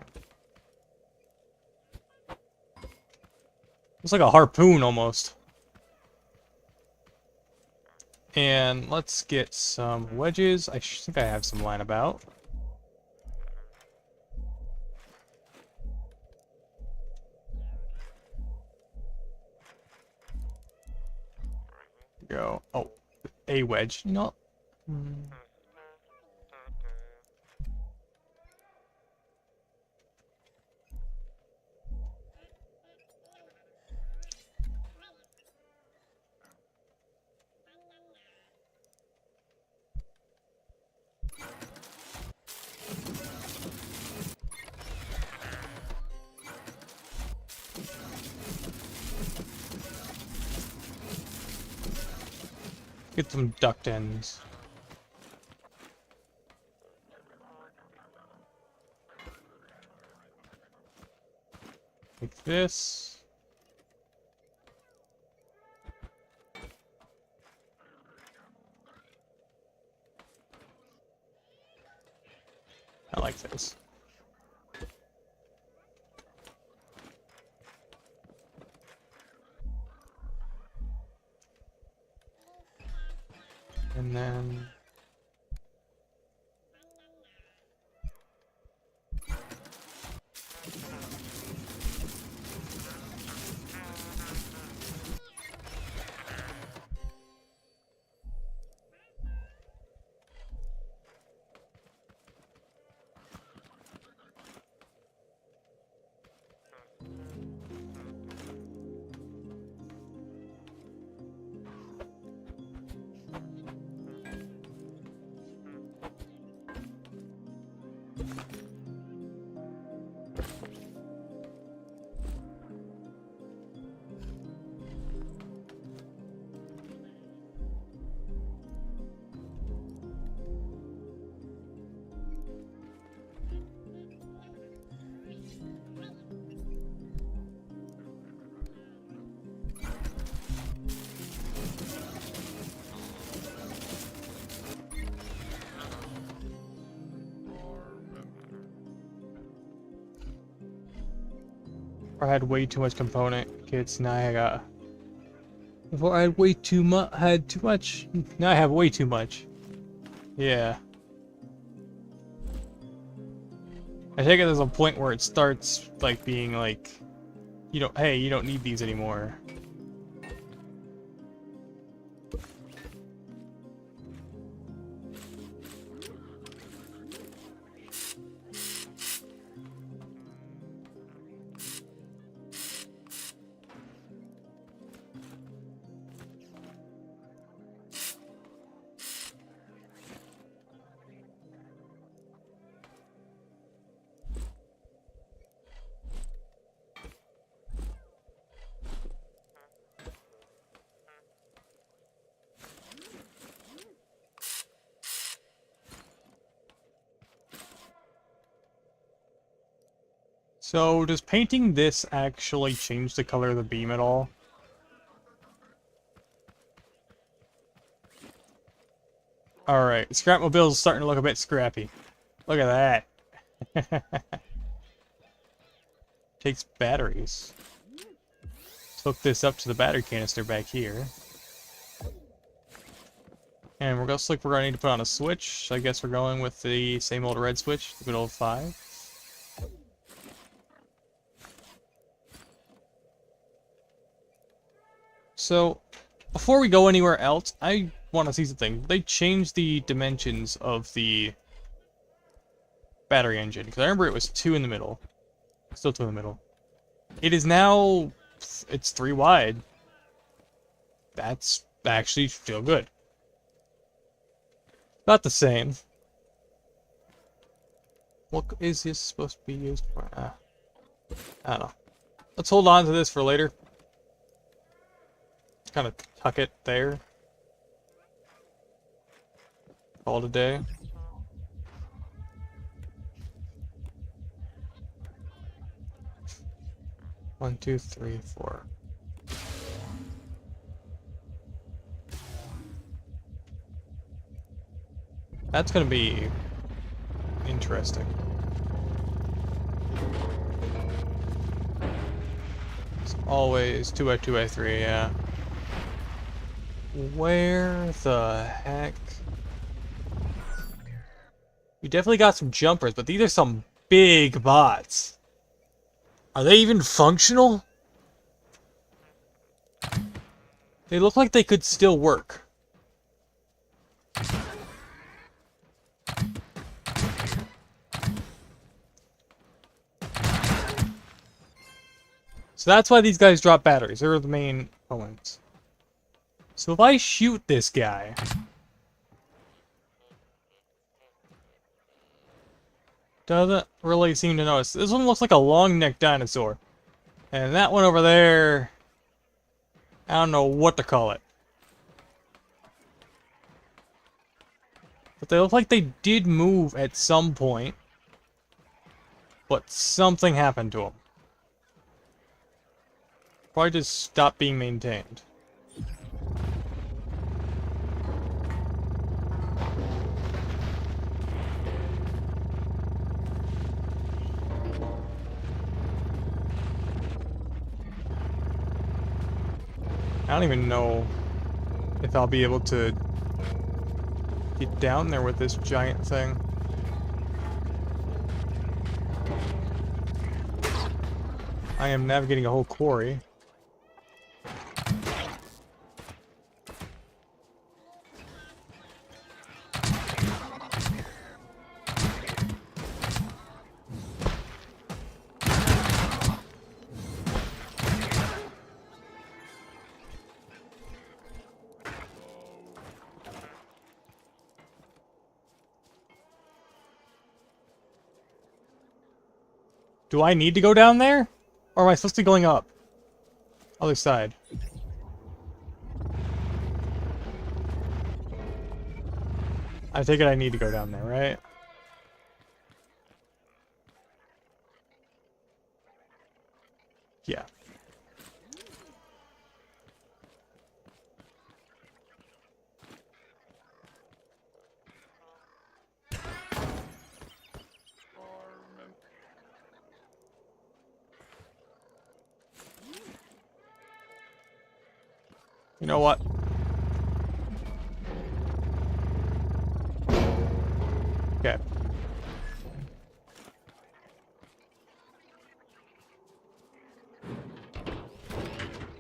It's like a harpoon almost. And let's get some wedges. I think I have some lying about. Go. Oh, a wedge. Not. Get some duct ends. Like this. I like this. And then... I had way too much component kits. Now I got. Before I had way too much. Had too much. Now I have way too much. Yeah. I take it there's a point where it starts like being like, you don't. Hey, you don't need these anymore. So, does painting this actually change the color of the beam at all? Alright, Scrapmobile's starting to look a bit scrappy. Look at that. Takes batteries. Let's hook this up to the battery canister back here. And we're looks like we're gonna need to put on a switch. I guess we're going with the same old red switch, the good old 5. So, before we go anywhere else, I want to see something. They changed the dimensions of the battery engine, because I remember it was 2 in the middle. Still 2 in the middle. It is now... it's 3 wide. That's actually still good. Not the same. What is this supposed to be used for? I don't know. Let's hold on to this for later. Kind of tuck it there. Call it a day. One, two, three, four. That's gonna be interesting. It's always 2x2x3, yeah. Where the heck? We definitely got some jumpers, but these are some big bots. Are they even functional? They look like they could still work. So that's why these guys drop batteries. They're the main opponents. So if I shoot this guy... doesn't really seem to notice. This one looks like a long-necked dinosaur. And that one over there... I don't know what to call it. But they look like they did move at some point. But something happened to them. Probably just stopped being maintained. I don't even know if I'll be able to get down there with this giant thing. I am navigating a whole quarry. Do I need to go down there? Or am I supposed to be going up? Other side. I take it I need to go down there, right? Yeah. You know what? Okay.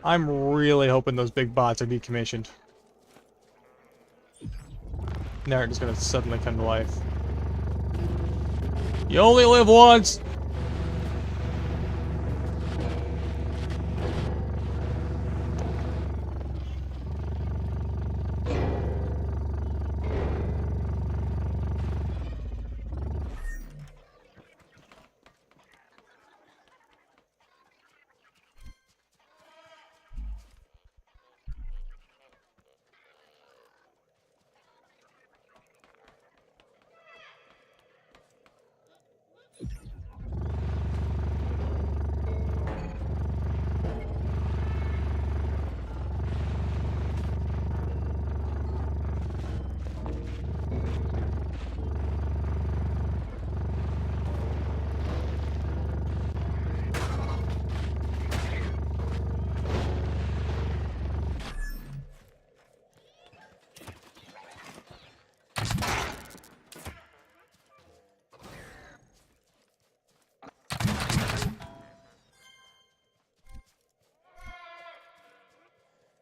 I'm really hoping those big bots are decommissioned. They're just gonna suddenly come to life. You only live once!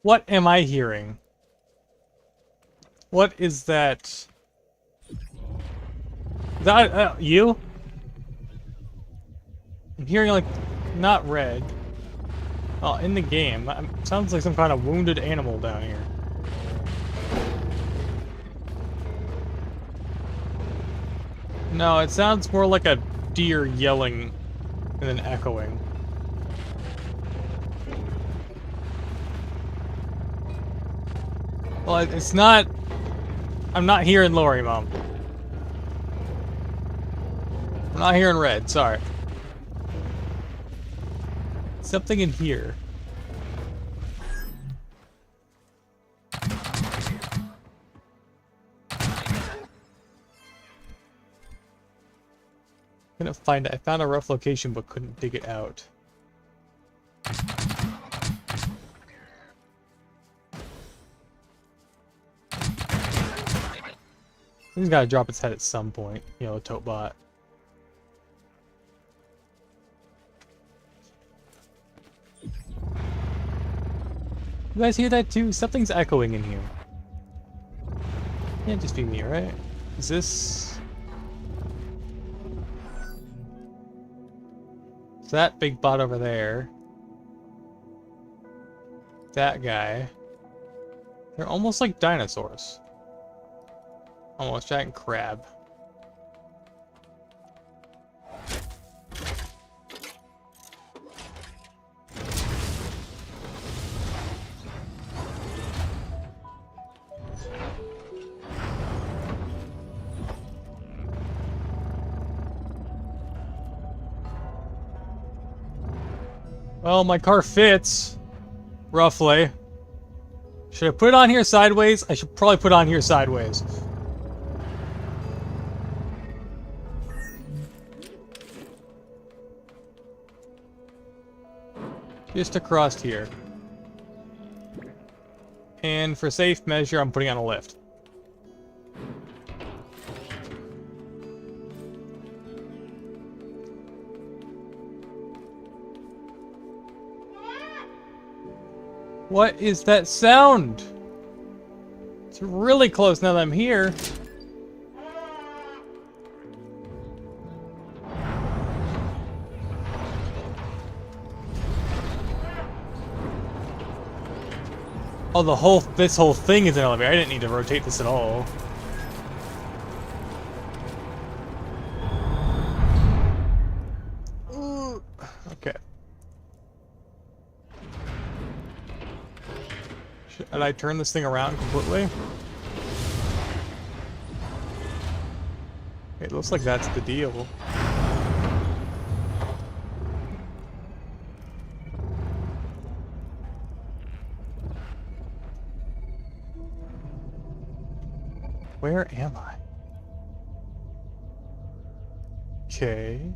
What am I hearing? What is that? Is that you? I'm hearing like not red. Oh, in the game. Sounds like some kind of wounded animal down here. No, it sounds more like a deer yelling and then echoing. Well, it's not... I'm not hearing Lori, Mom. I'm not hearing red, sorry. Something in here. Couldn't find it. I found a rough location but couldn't dig it out. He's gotta drop its head at some point, you know, tote bot. You guys hear that too? Something's echoing in here. Can't just be me, right? Is this... Is that big bot over there? That guy. They're almost like dinosaurs. Almost giant crab. Well, my car fits, roughly. Should I put it on here sideways? I should probably put it on here sideways. Just across here. And for safe measure, I'm putting on a lift. What is that sound? It's really close now that I'm here. Oh, this whole thing is an elevator. I didn't need to rotate this at all. Ooh. Okay. Should I turn this thing around completely? It looks like that's the deal. Where am I? Okay.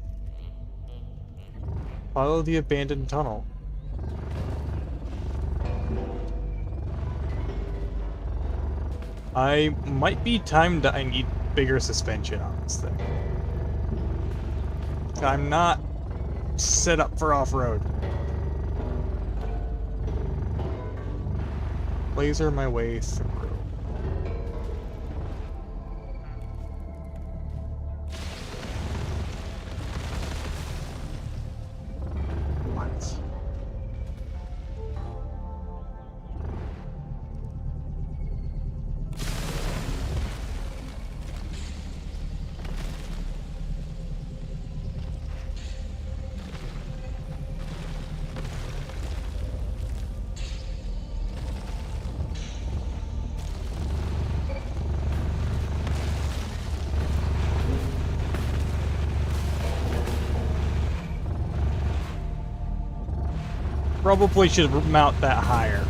Follow the abandoned tunnel. I might be timed. I need bigger suspension on this thing. I'm not set up for off-road. Laser my way through. What? Probably should mount that higher.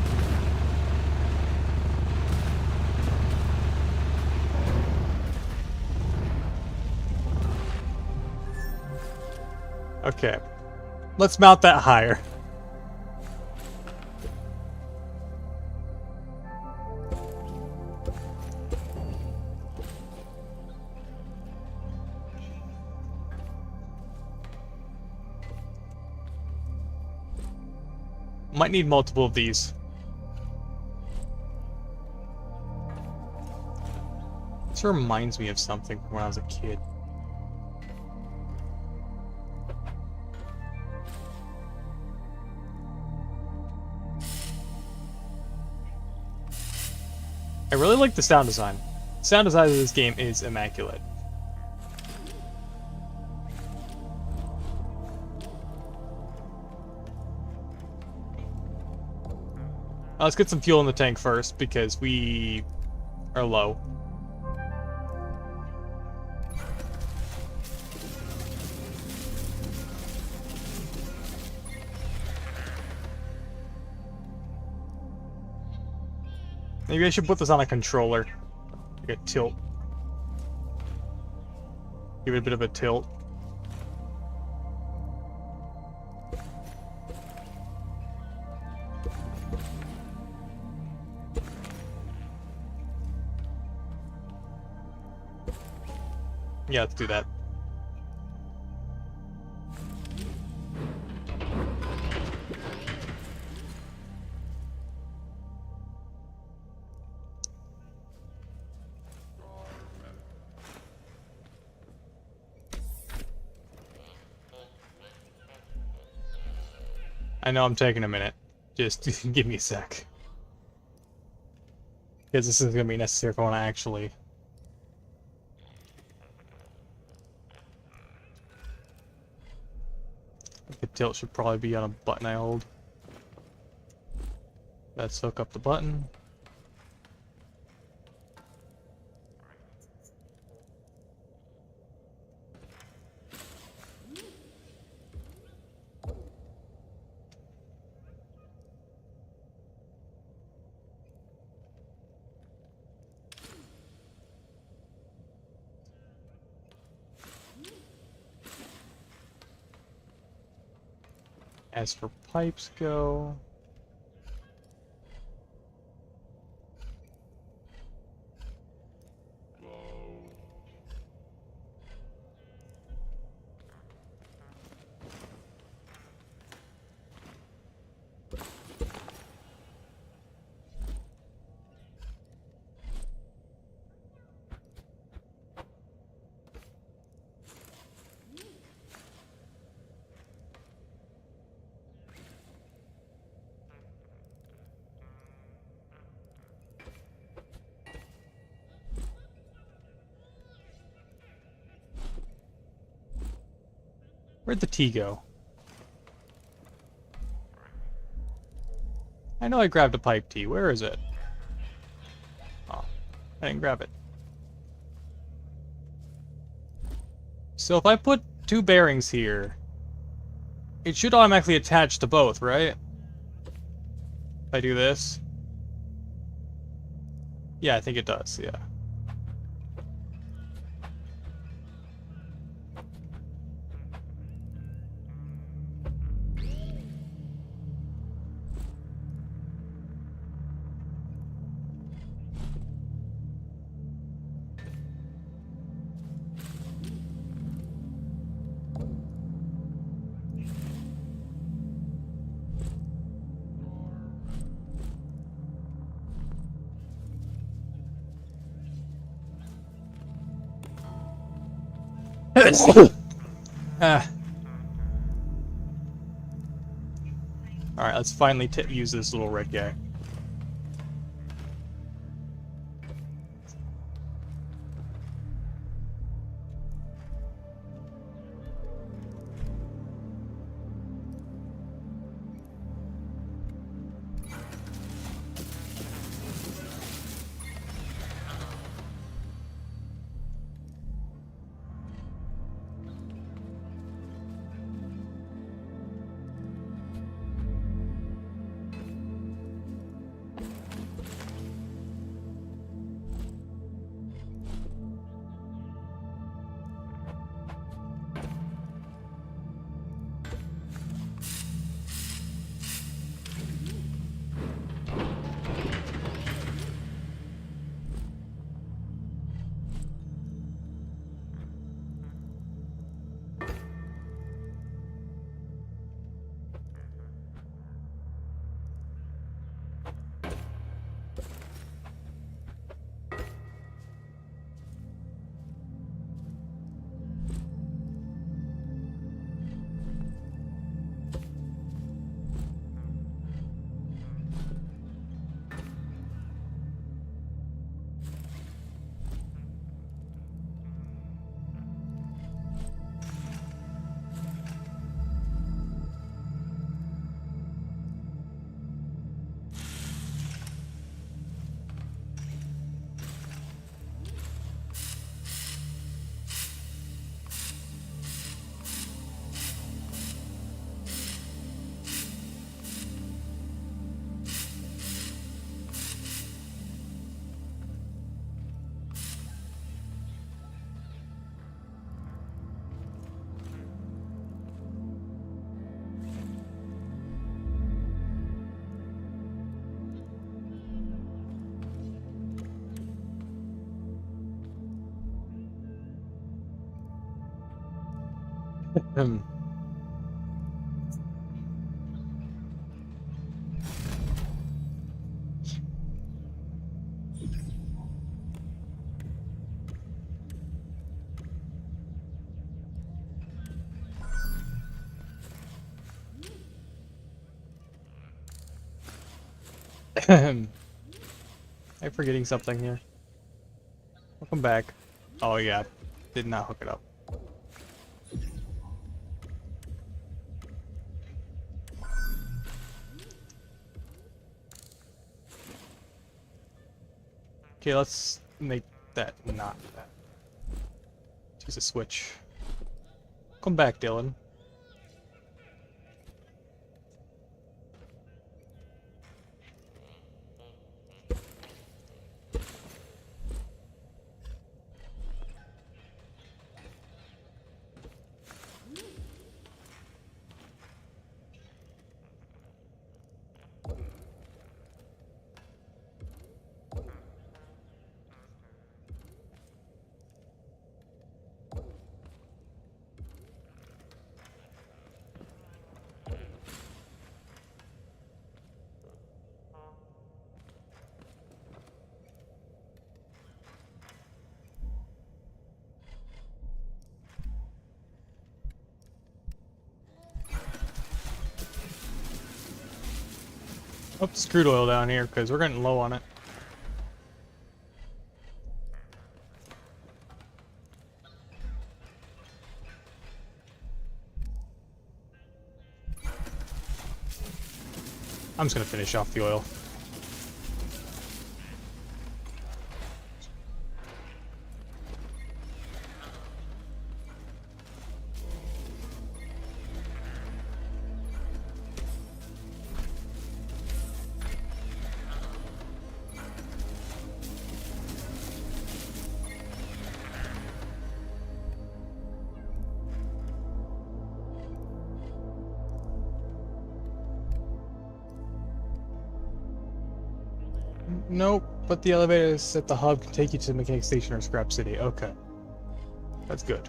Okay. Let's mount that higher. Might need multiple of these. This reminds me of something from when I was a kid. I really like the sound design. The sound design of this game is immaculate. Let's get some fuel in the tank first, because we are low. Maybe I should put this on a controller. Like a tilt. Give it a bit of a tilt. Yeah, let's do that. I know I'm taking a minute. Just give me a sec. Because this is going to be necessary if I want to actually... The tilt should probably be on a button I hold. Let's hook up the button. As for pipes go... Where'd the tea go? I know I grabbed a pipe tea. Where is it? Oh, I didn't grab it. So if I put 2 bearings here, it should automatically attach to both, right? If I do this? Yeah, I think it does, yeah. Ah. Alright, let's finally use this little red guy. Hmm. Am I forgetting something here? Welcome back. Oh yeah, did not hook it up. Okay, let's make that not that. Use a switch. Come back, Dylan. Oh, screwed oil down here because we're getting low on it. I'm just gonna finish off the oil. Nope, but the elevators at the hub can take you to the mechanic station or Scrap City. Okay. That's good.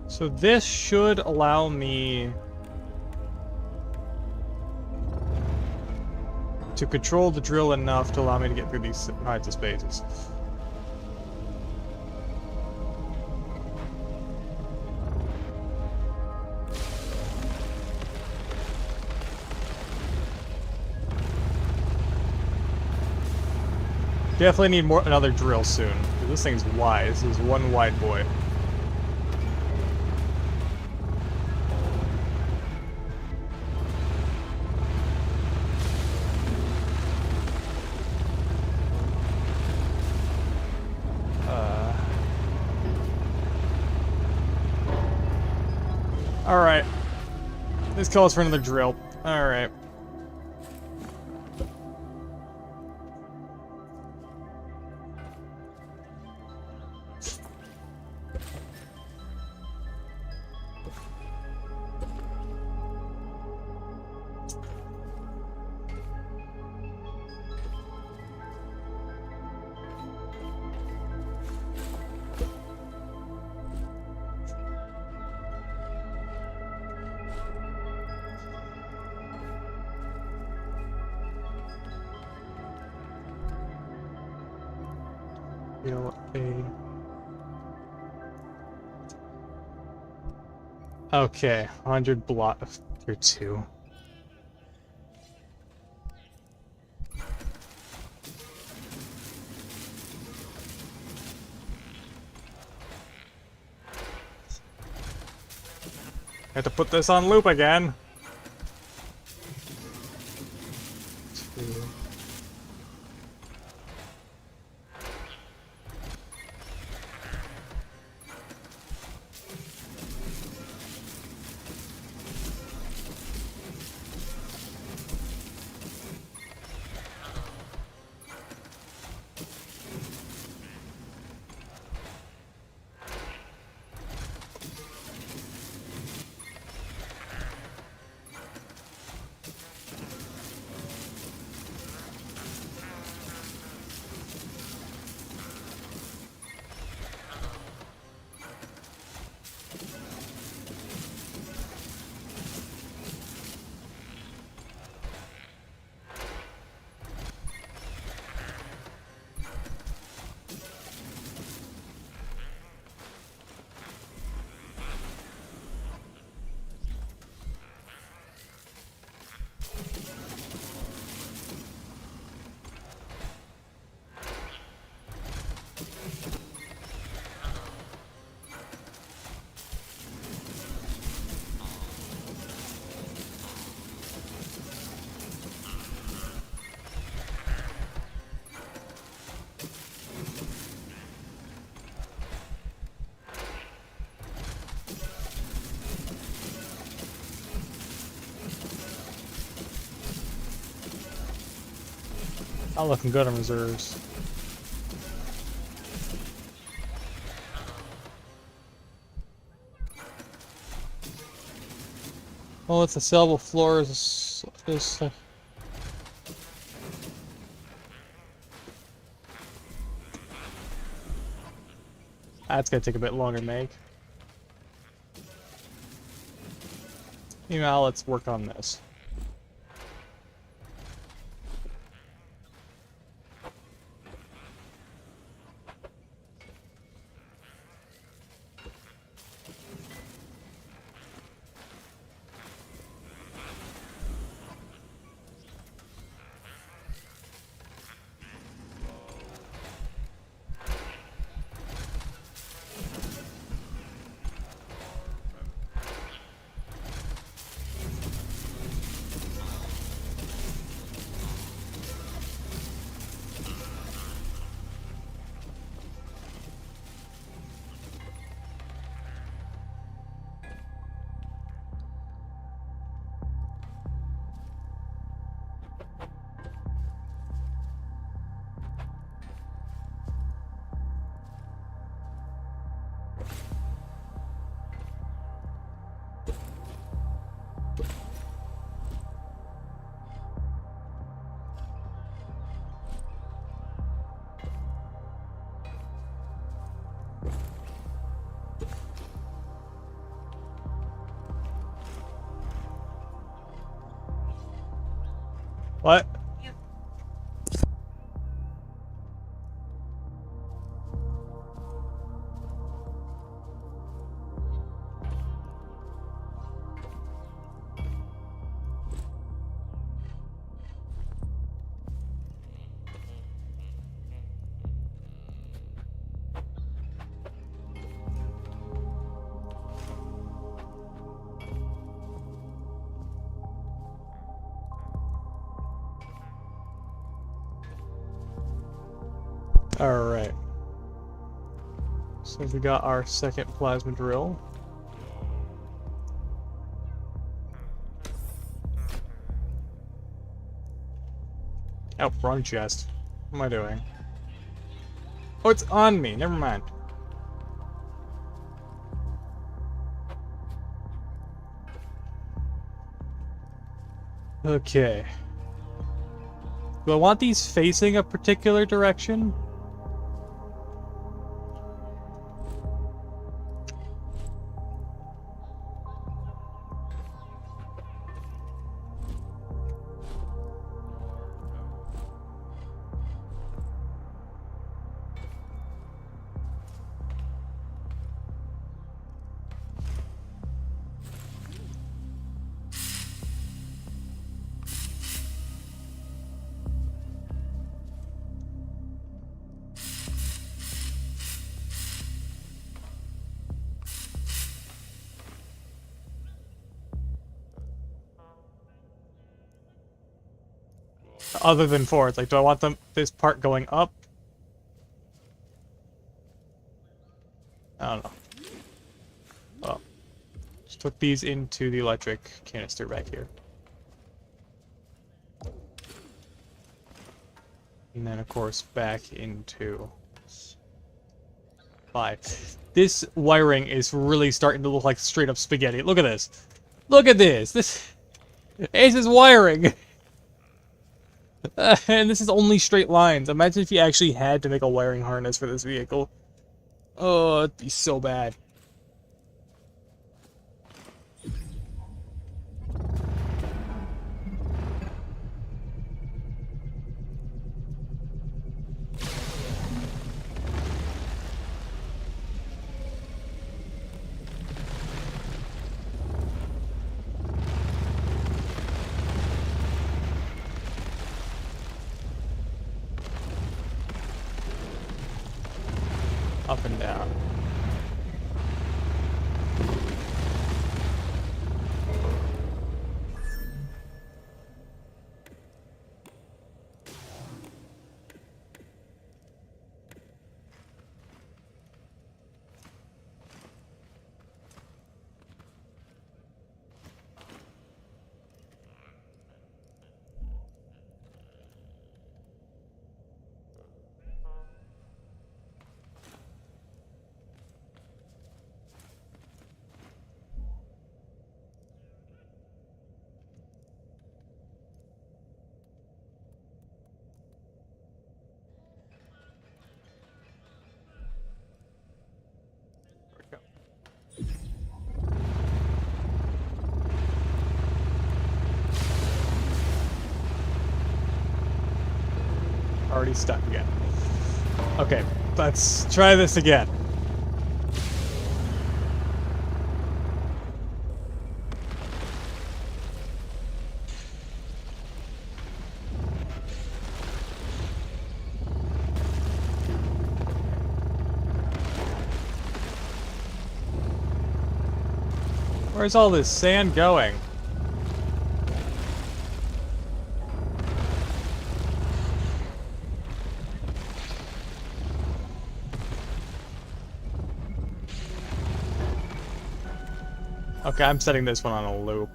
So this should allow me to control the drill enough to allow me to get through these heights of spaces. Definitely need another drill soon. This thing's wide. This is one wide boy. Alright. This calls for another drill. Alright. Okay, 100 block tier 2. Have to put this on loop again. 2. Not looking good on reserves. Well, it's a sellable floor is that's gonna take a bit longer to make. Meanwhile, let's work on this. What? Yep. Alright. So we got our second plasma drill. Oh, wrong chest. What am I doing? Oh, it's on me. Never mind. Okay. Do I want these facing a particular direction? Other than forwards, like, do I want this part going up? I don't know. Well, just put these into the electric canister back here. And then, of course, back into 5. This wiring is really starting to look like straight up spaghetti. Look at this. Look at this. This is wiring. And this is only straight lines. Imagine if you actually had to make a wiring harness for this vehicle. Oh, it'd be so bad. Up and down. Already stuck again. Okay, let's try this again. Where's all this sand going? Okay, I'm setting this one on a loop.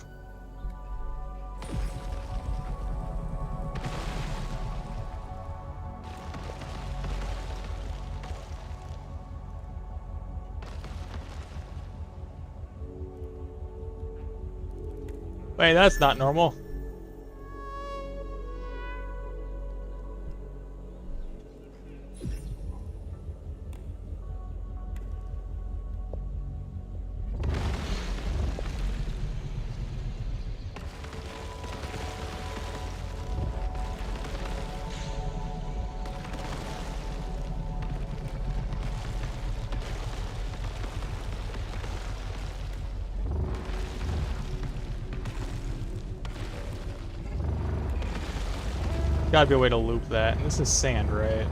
Wait, that's not normal. Gotta be a way to loop that. And this is sand, right?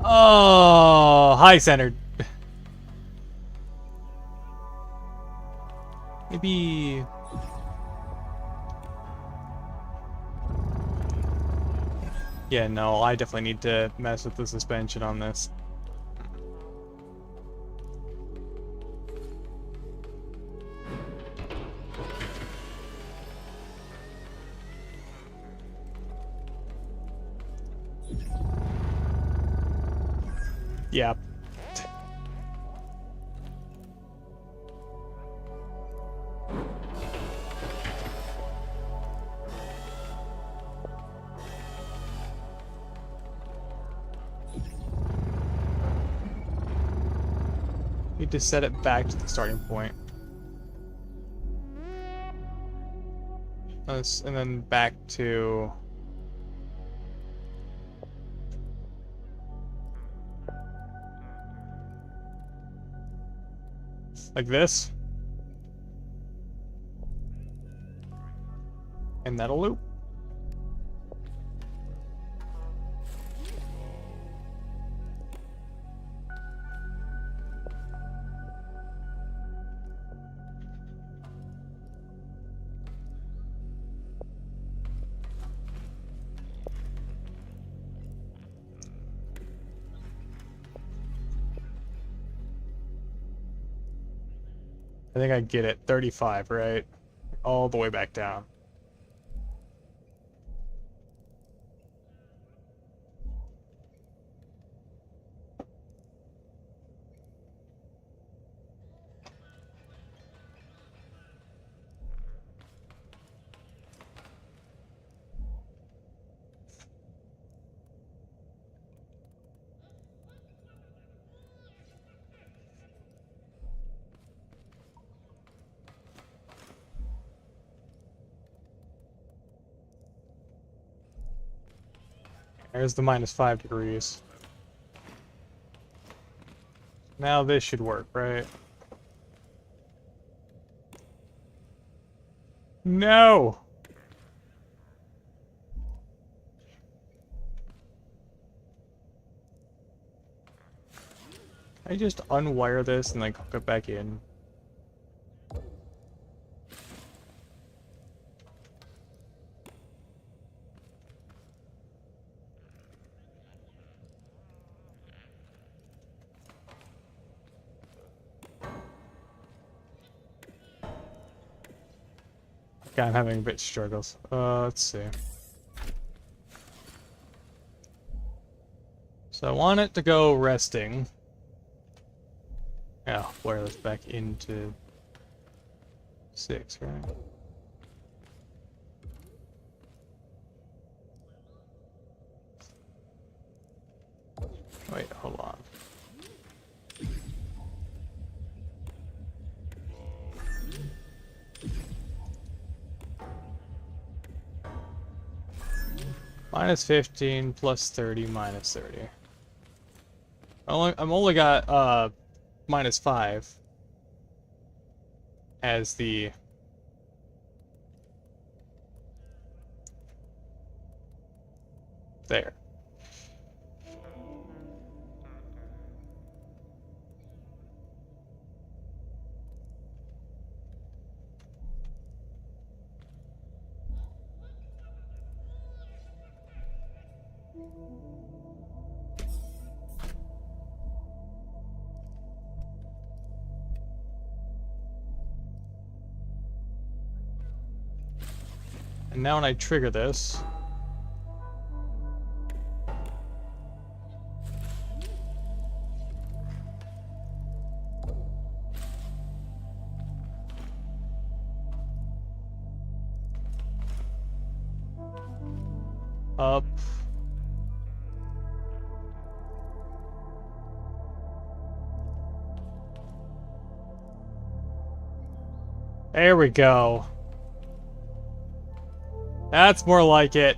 Oh, high centered. Maybe. Yeah, no, I definitely need to mess with the suspension on this. Yeah. Need to set it back to the starting point. And then back to... like this. And that'll loop. I think I get it. 35, right? All the way back down. There's the -5 degrees. Now this should work, right? No! I just unwire this and like hook it back in. Okay, I'm having a bit struggles. Let's see. So I want it to go resting. Yeah, wire this back into 6, right? Wait, hold on. -15 plus 30 minus 30. I'm only got -5 as the there. And now when I trigger this, up, there we go. That's more like it.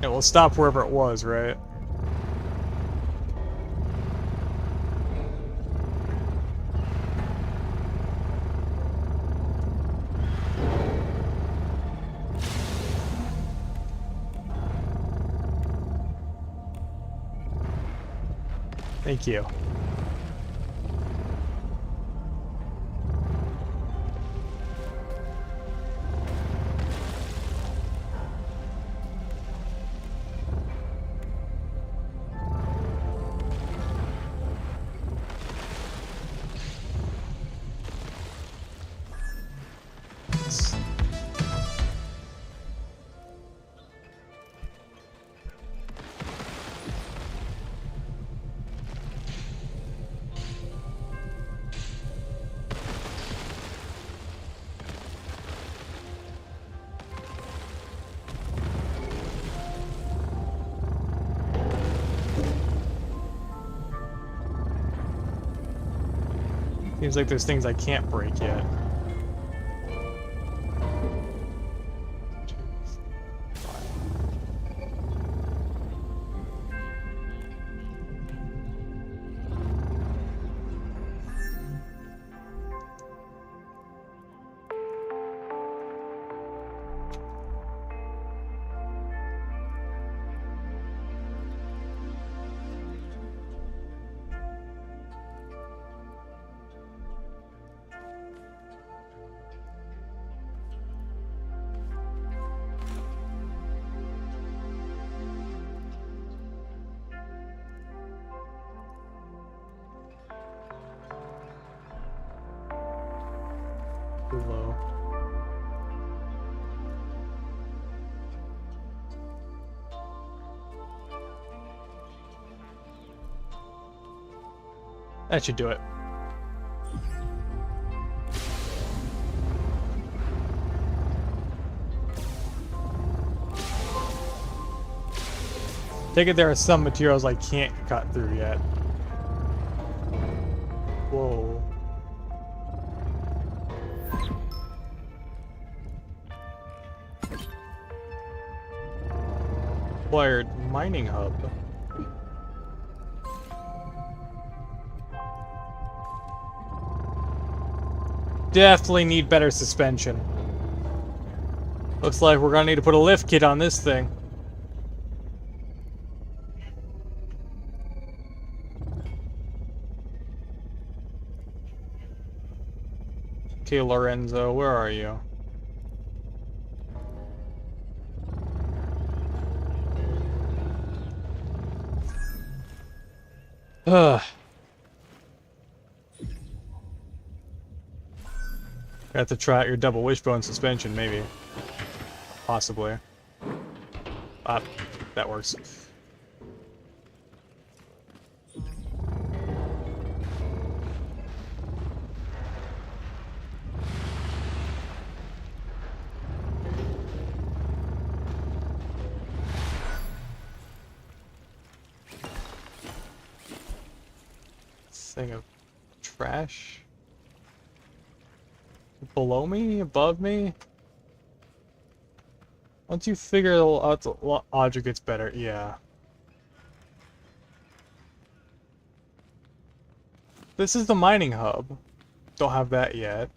Yeah, we'll stop wherever it was, right? Thank you. Seems like there's things I can't break yet. Too low. That should do it. Take it there are some materials I can't cut through yet. Whoa. Acquired mining hub. Definitely need better suspension. Looks like we're gonna need to put a lift kit on this thing. Okay, Lorenzo, where are you? Ugh. Have to try out your double wishbone suspension, maybe. Possibly. That works. Thing of trash below me, above me. Once you figure out the logic gets better, yeah. This is the mining hub. Don't have that yet.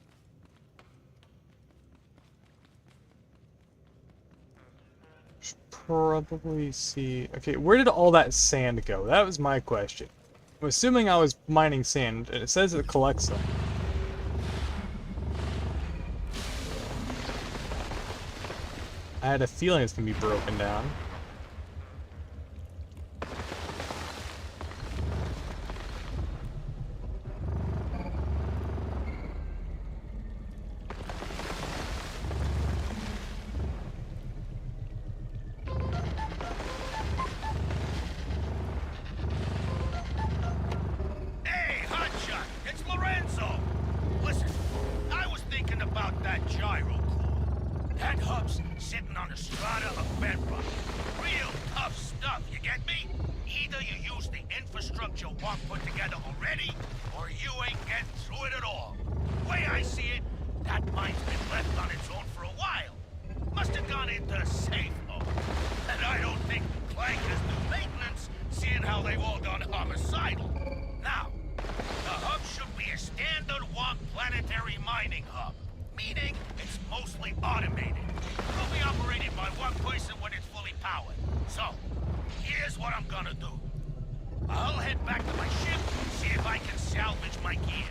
Should probably see. Okay, where did all that sand go? That was my question. I'm assuming I was mining sand, and it says it collects them. I had a feeling it's gonna be broken down. Hey, hotshot, it's Lorenzo. Listen, I was thinking about that gyro core. That hub's sitting on a strata of bedrock. Real tough stuff, you get me? Either you use the infrastructure Wong put together already, or you ain't getting through it at all. The way I see it, that mine's been left on its own for a while. Must have gone into safe mode. And I don't think mining hub, meaning it's mostly automated. It will be operated by one person when it's fully powered. So, here's what I'm gonna do. I'll head back to my ship, see if I can salvage my gear.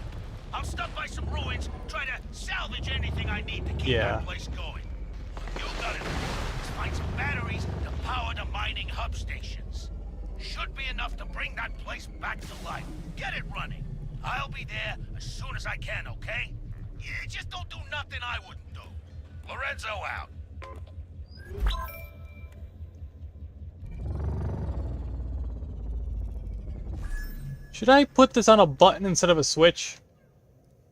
I'll stop by some ruins, try to salvage anything I need to keep that place going. What you gotta do is find some batteries to power the mining hub stations. Should be enough to bring that place back to life. Get it running. I'll be there as soon as I can, okay? Yeah, just don't do nothing I wouldn't do. Lorenzo out. Should I put this on a button instead of a switch?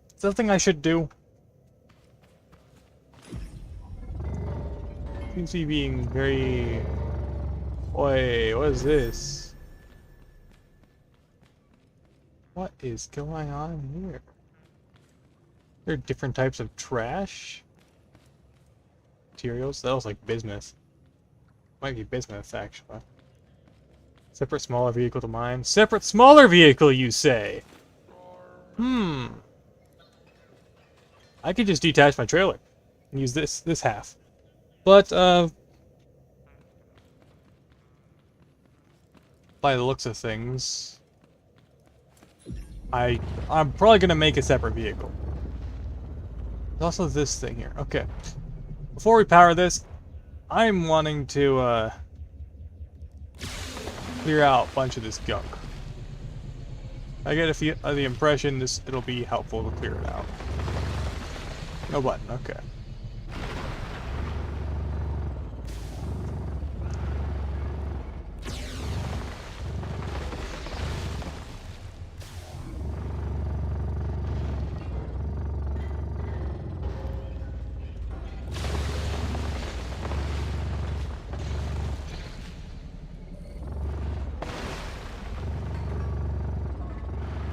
Is that something I should do? Seems to be being very... Wait, what is this? What is going on here? There are different types of trash? Materials? That was like bismuth. Might be bismuth, actually. Separate smaller vehicle to mine. Separate smaller vehicle, you say? I could just detach my trailer and use this half. But, by the looks of things, I'm probably gonna make a separate vehicle. There's also this thing here. Okay. Before we power this, I'm wanting to, clear out a bunch of this gunk. I get the impression it'll be helpful to clear it out. No button, okay.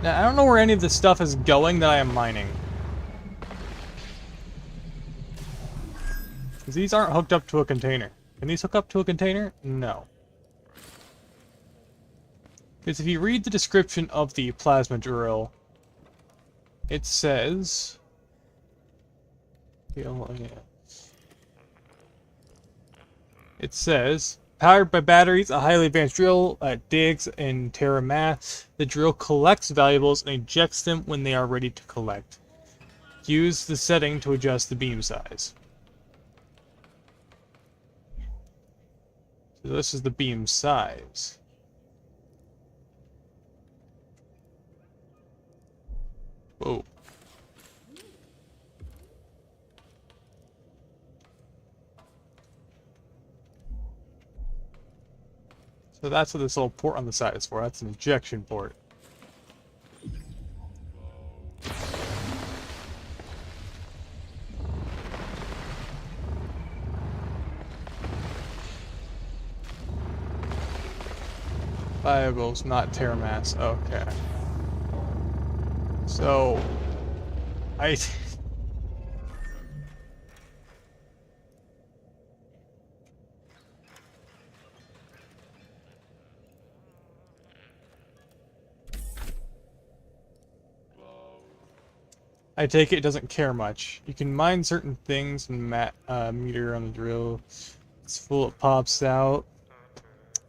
Now, I don't know where any of this stuff is going that I am mining. Because these aren't hooked up to a container. Can these hook up to a container? No. Because if you read the description of the plasma drill, it says... It says... Powered by batteries, a highly advanced drill digs in terra mass. The drill collects valuables and ejects them when they are ready to collect. Use the setting to adjust the beam size. So this is the beam size. Whoa. So that's what this little port on the side is for. That's an ejection port. Viables, not terra mass. Okay. So, I take it doesn't care much. You can mine certain things and meter on the drill. It's full, it pops out.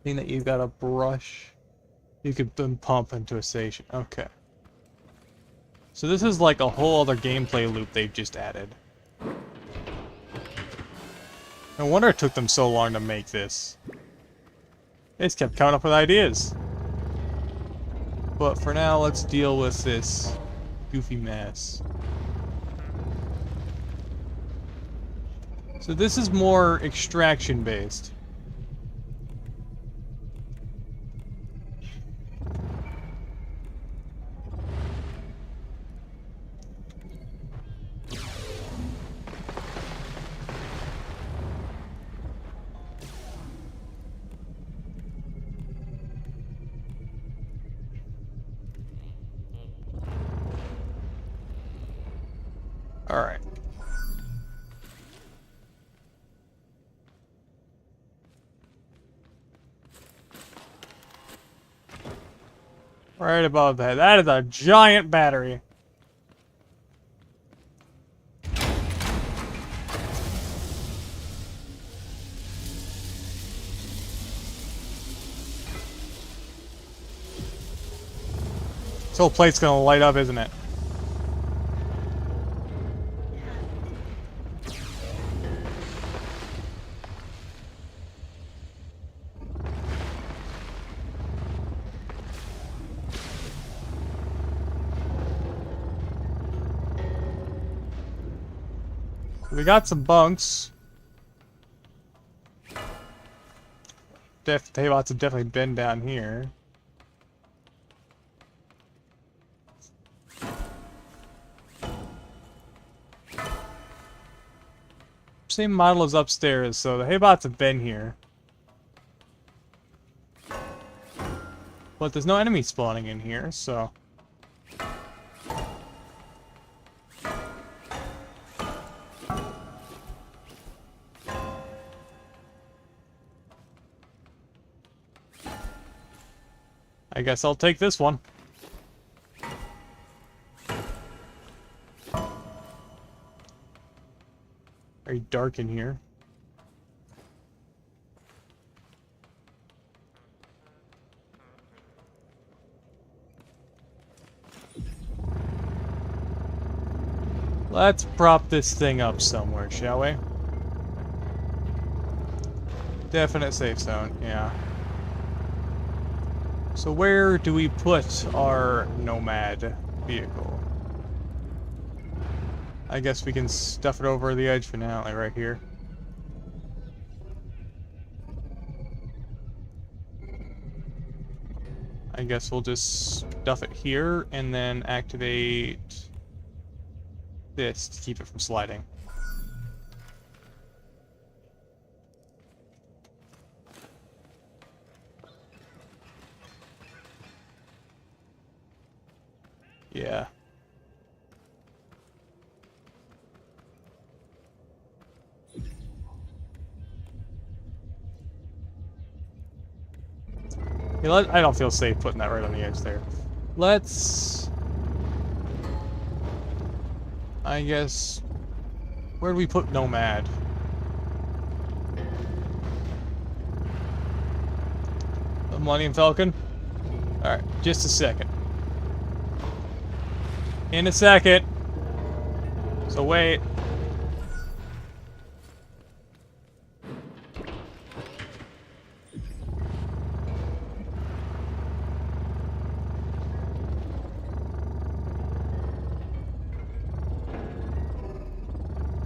Mean that you've got a brush. You could then pump into a station. Okay. So this is like a whole other gameplay loop they've just added. No wonder it took them so long to make this. They just kept coming up with ideas. But for now, let's deal with this goofy mess. So this is more extraction based. All right. Right above that. That is a giant battery. This whole plate's gonna light up, isn't it? We got some bunks. Haybots have definitely been down here. Same model as upstairs, so the Haybots have been here. But there's no enemy spawning in here, so... I guess I'll take this one. Very dark in here. Let's prop this thing up somewhere, shall we? Definite safe zone, yeah. So where do we put our nomad vehicle? I guess we can stuff it over the edge for now, like right here. I guess we'll just stuff it here and then activate this to keep it from sliding. Yeah. I don't feel safe putting that right on the edge there. Let's... I guess... Where do we put Nomad? The Millennium Falcon? Alright, just a second. In a second. So wait.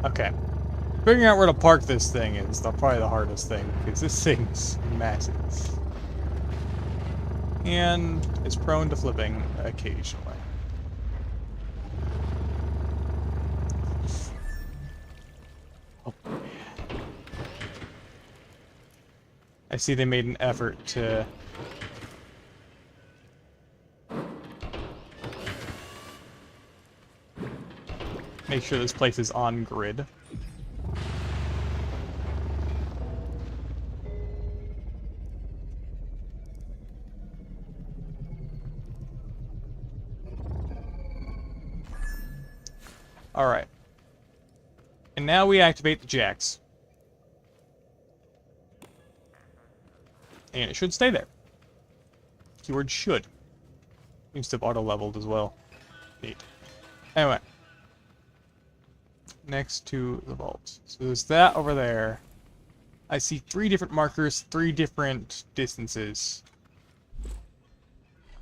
Okay. Figuring out where to park this thing is probably the hardest thing, because this thing's massive. And it's prone to flipping occasionally. Oh, man. I see they made an effort to... make sure this place is on grid. Alright. And now we activate the jacks. And it should stay there. Keyword should. Seems to have auto-leveled as well. Neat. Anyway. Next to the vault. So there's that over there. I see 3 different markers, 3 different distances.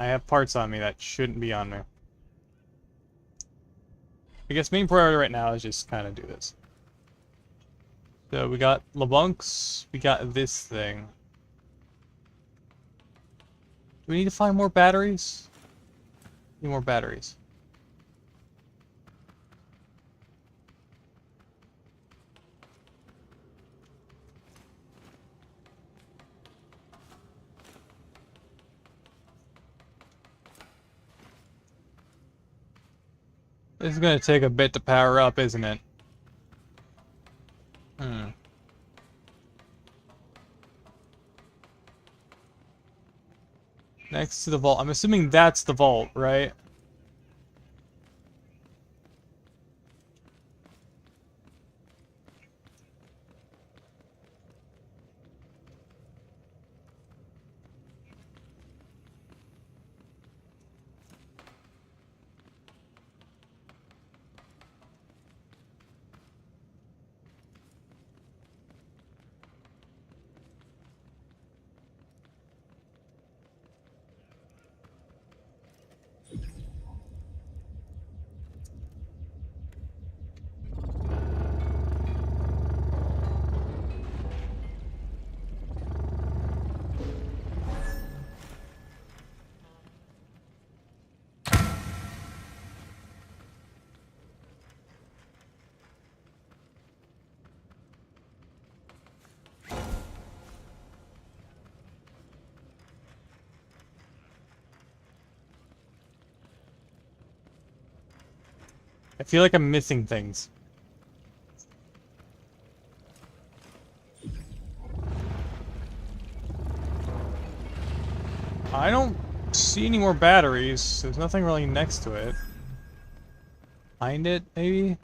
I have parts on me that shouldn't be on me. I guess main priority right now is just kind of do this. So we got LeBunks, we got this thing. Do we need to find more batteries? Need more batteries. This is going to take a bit to power up, isn't it? Next to the vault. I'm assuming that's the vault, right? I feel like I'm missing things. I don't see any more batteries. There's nothing really next to it. Behind it, maybe?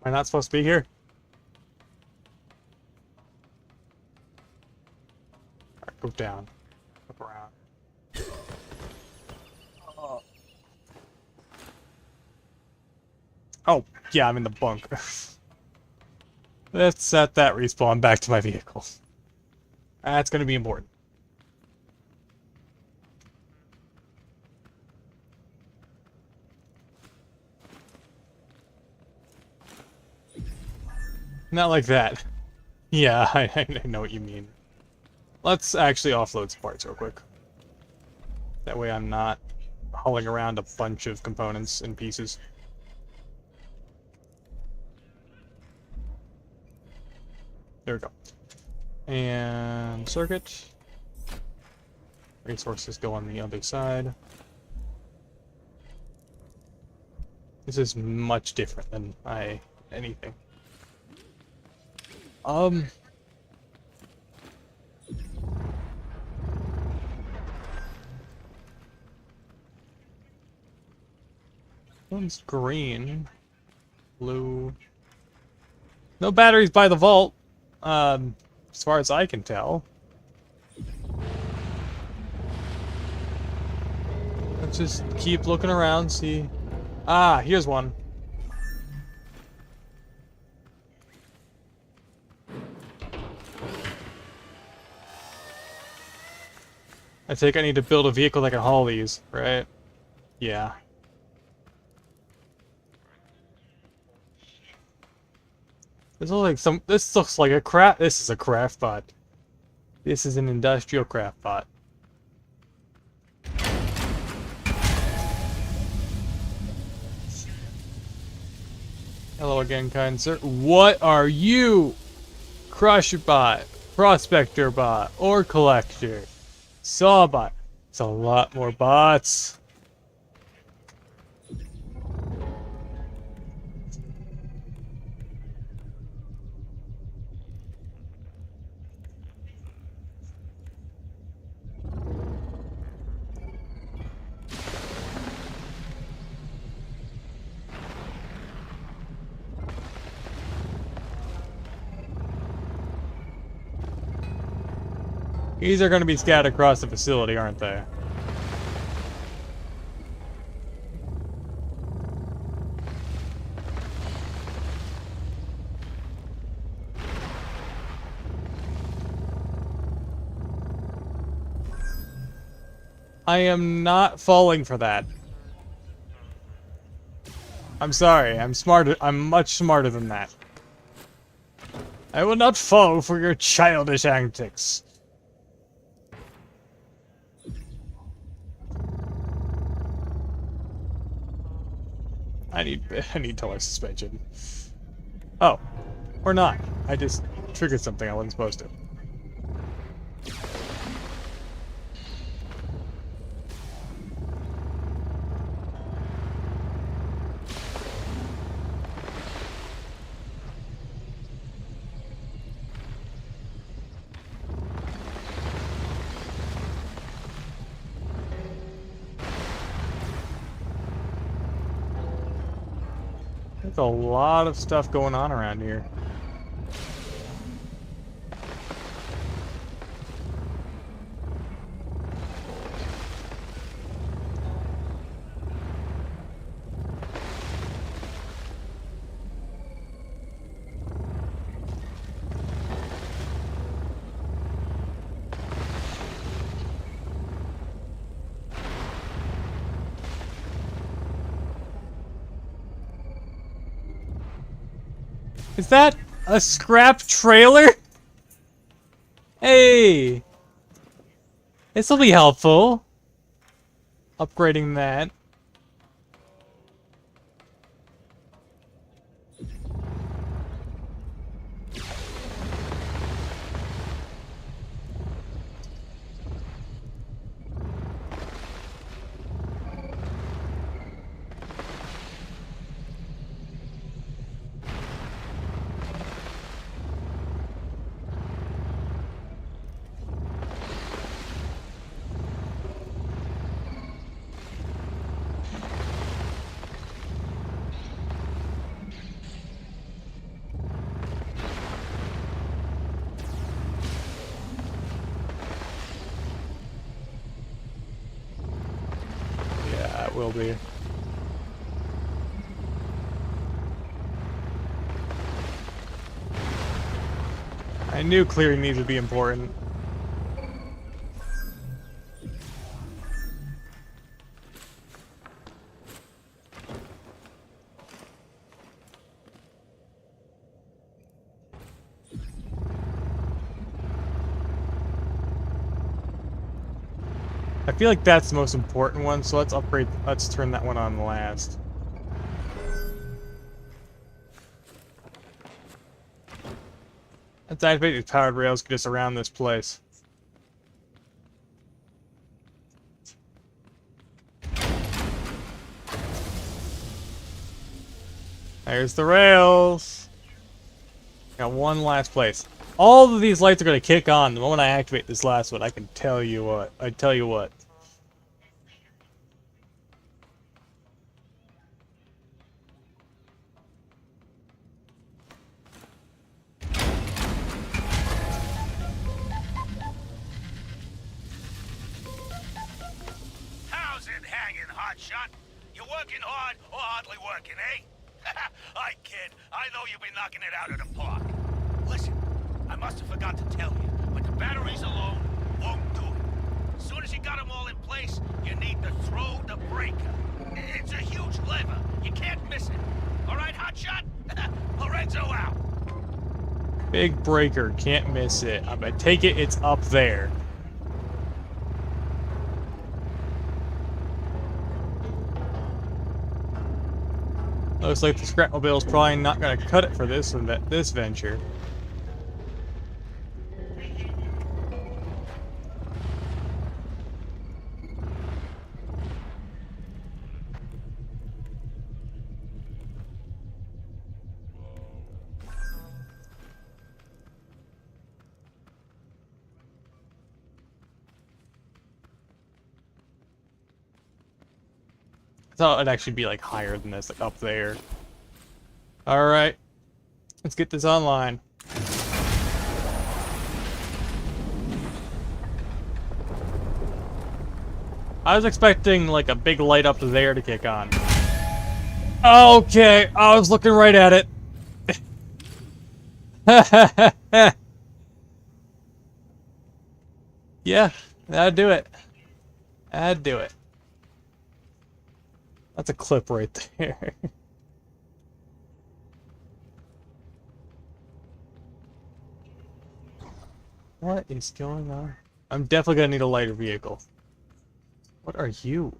Am I not supposed to be here? Alright, go down. Up around. Oh, yeah, I'm in the bunker. Let's set that respawn back to my vehicle. That's gonna be important. Not like that. Yeah, I know what you mean. Let's actually offload some parts real quick. That way I'm not hauling around a bunch of components and pieces. There we go. And circuit. Resources go on the other side. This is much different than anything. One's green, blue. No batteries by the vault, as far as I can tell. Let's just keep looking around, see. Ah, here's one. I think I need to build a vehicle that can haul these, right? Yeah. This looks like a craft. This is a craft bot. This is an industrial craft bot. Hello again, kind sir. What are you? Crusher bot, prospector bot, or collector? Saw bot. It's a lot more bots. These are going to be scattered across the facility, aren't they? I am not falling for that. I'm sorry, I'm smarter. I'm much smarter than that. I will not fall for your childish antics. I need taller suspension. Oh, or not. I just triggered something I wasn't supposed to. There's a lot of stuff going on around here. Is that a scrap trailer? Hey! This'll be helpful. Upgrading that. Yeah, it will be. I knew clearing these would be important. I feel like that's the most important one, so let's turn that one on last. Let's activate these powered rails, get us around this place. There's the rails. Got one last place. All of these lights are gonna kick on the moment I activate this last one. I can tell you what. I tell you what. How's it hanging, hotshot? You working hard or hardly working, eh? I kid. I know you've been knocking it out of the park. Listen, I must have forgot to tell you, but the batteries alone won't do it. As soon as you got them all in place, you need to throw the breaker. It's a huge lever. You can't miss it. All right, hotshot? Lorenzo out. Big breaker, can't miss it. I take it it's up there. Looks like the Scrapmobile's probably not gonna cut it for this venture. I thought it'd actually be like higher than this, like up there. Alright. Let's get this online. I was expecting like a big light up there to kick on. Okay, I was looking right at it. Yeah, that'd do it. That'd do it. That's a clip right there. What is going on? I'm definitely gonna need a lighter vehicle. What are you?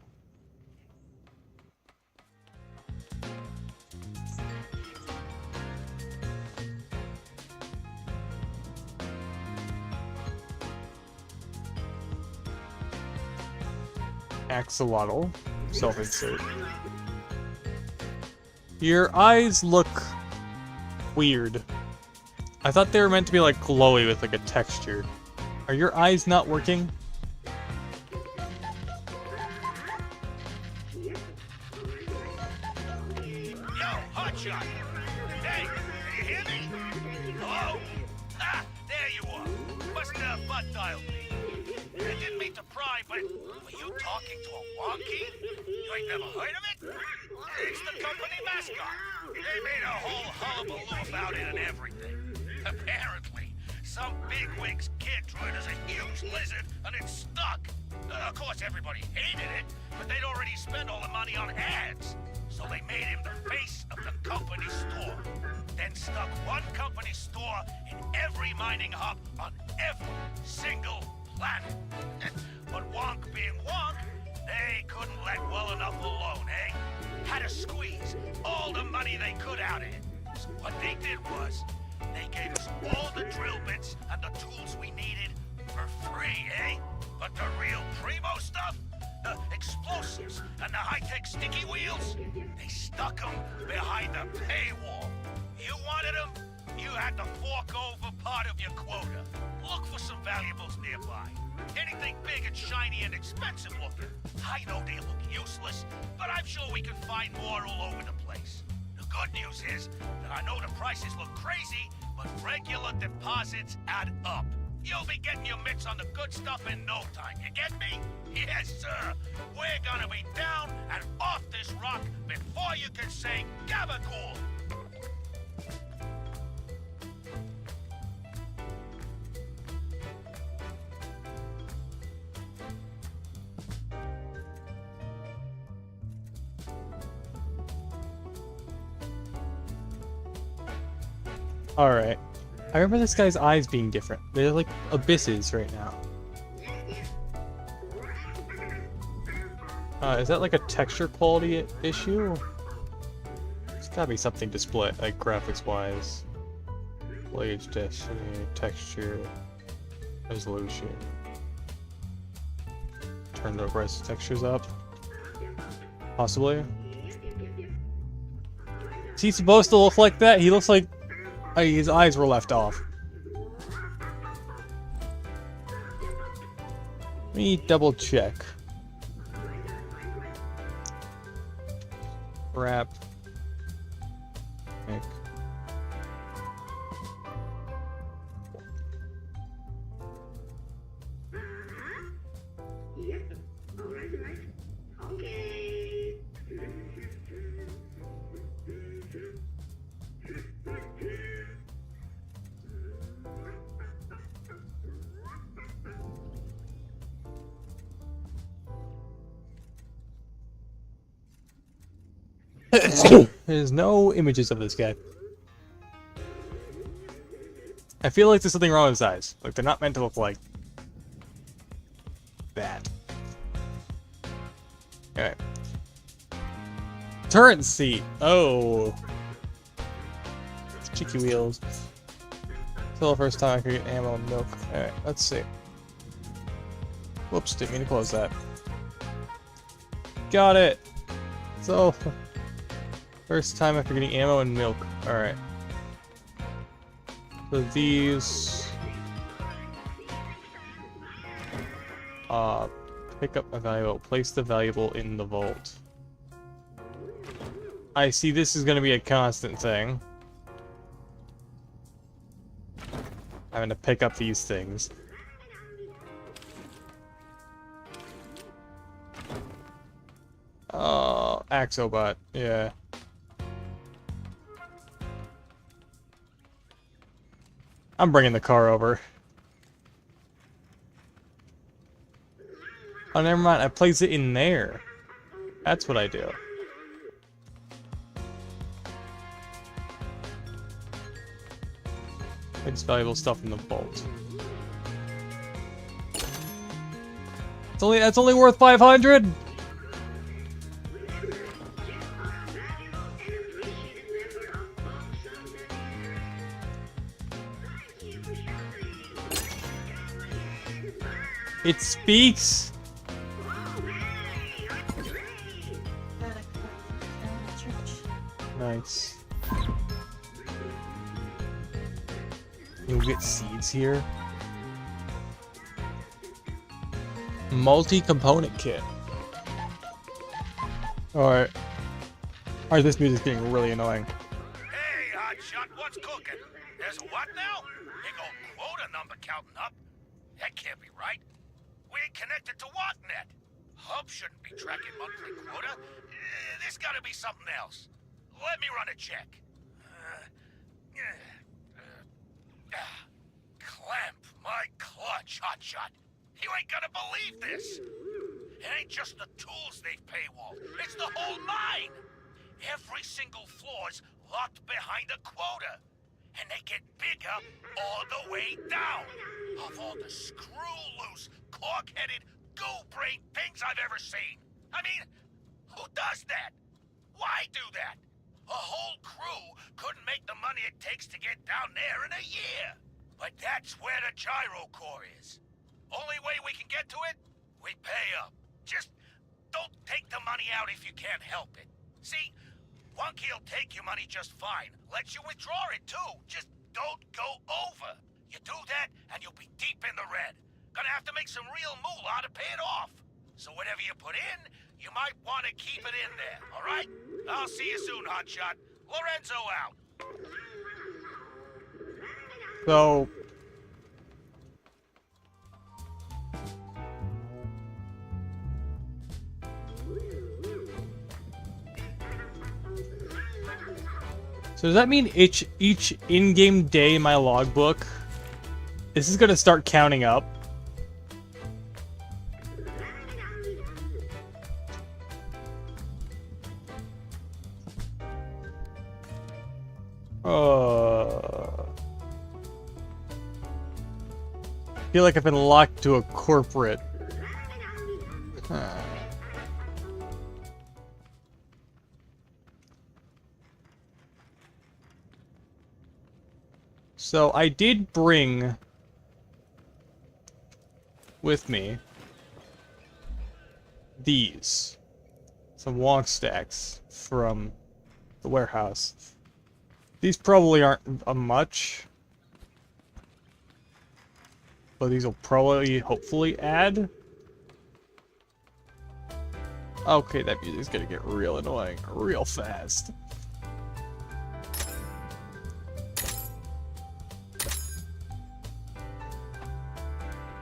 Axolotl. Self-insert. Your eyes look weird. I thought they were meant to be like glowy with like a texture. Are your eyes not working? Yo, hotshot. Hey, can you hear me? Hello? Ah, there you are. Must have butt dialed me. I didn't mean to pry, but were you talking to a wonky? You ain't never heard of it? It's the company mascot. They made a whole hullabaloo about it and everything. Apparently, some bigwig's kid drew it as a huge lizard and it stuck. Of course, everybody hated it, but they'd already spent all the money on ads. So So they made him the face of the company store. Then stuck one company store in every mining hub on every single planet. But Wonk being Wonk, they couldn't let well enough alone, eh? Had to squeeze all the money they could out of it. So what they did was, they gave us all the drill bits and the tools we needed for free, eh? But the real primo stuff, the explosives and the high-tech sticky wheels, they stuck them behind the paywall. You wanted them, you had to fork over part of your quota. Look for some valuables nearby. Anything big and shiny and expensive looking. I know they look useless, but I'm sure we can find more all over the place. The good news is that I know the prices look crazy, but regular deposits add up. You'll be getting your mitts on the good stuff in no time. You get me? Yes, sir. We're gonna be down and off this rock before you can say gabagool. Alright. I remember this guy's eyes being different. They're like abysses right now. Is that like a texture quality issue? There's gotta be something display, like graphics-wise. Blade density, texture, resolution. Turn the rest textures up. Possibly. Is he supposed to look like that? He looks like his eyes were left off. Let me double check. Wrap. Make. There's no images of this guy. I feel like there's something wrong with his eyes. Like, they're not meant to look like that. Alright. Turret seat! Oh! It's cheeky wheels. Still the first time I could get ammo and milk. Alright, let's see. Whoops, didn't mean to close that. Got it! So... First time after getting ammo and milk. Alright. So these... pick up a valuable. Place the valuable in the vault. I see this is gonna be a constant thing. Having to pick up these things. Oh, Axobot, yeah. I'm bringing the car over. Oh, never mind. I place it in there. That's what I do. It's valuable stuff in the vault. That's only worth 500. It speaks. Nice. You'll get seeds here. Multi-component kit. Alright. Alright, this music's getting really annoying. Hey, hotshot, what's cooking? There's a what now? Big old quota number counting up. That can't be right. We ain't connected to WalkNet. Hub shouldn't be tracking monthly quota. There's gotta be something else. Let me run a check. Clamp my clutch, hotshot. You ain't gonna believe this. It ain't just the tools they've paywalled. It's the whole mine. Every single floor's locked behind a quota. And they get bigger all the way down. Of all the screw-loose, cork-headed, goo-brained things I've ever seen. I mean, who does that? Why do that? A whole crew couldn't make the money it takes to get down there in a year. But that's where the gyro core is. Only way we can get to it? We pay up. Just don't take the money out if you can't help it. See, Wonky'll take your money just fine. Lets you withdraw it too. Just don't go over. You do that and you'll be deep in the red. Gonna have to make some real moolah to pay it off. So whatever you put in, you might want to keep it in there, all right? I'll see you soon, hotshot. Lorenzo out. So... So does that mean each in-game day in my logbook, this is gonna start counting up? I feel like I've been locked to a corporate. So I did bring with me these, some wonk stacks from the warehouse. These probably aren't a much, but these will probably, hopefully, add. Okay, that music's gonna get real annoying real fast.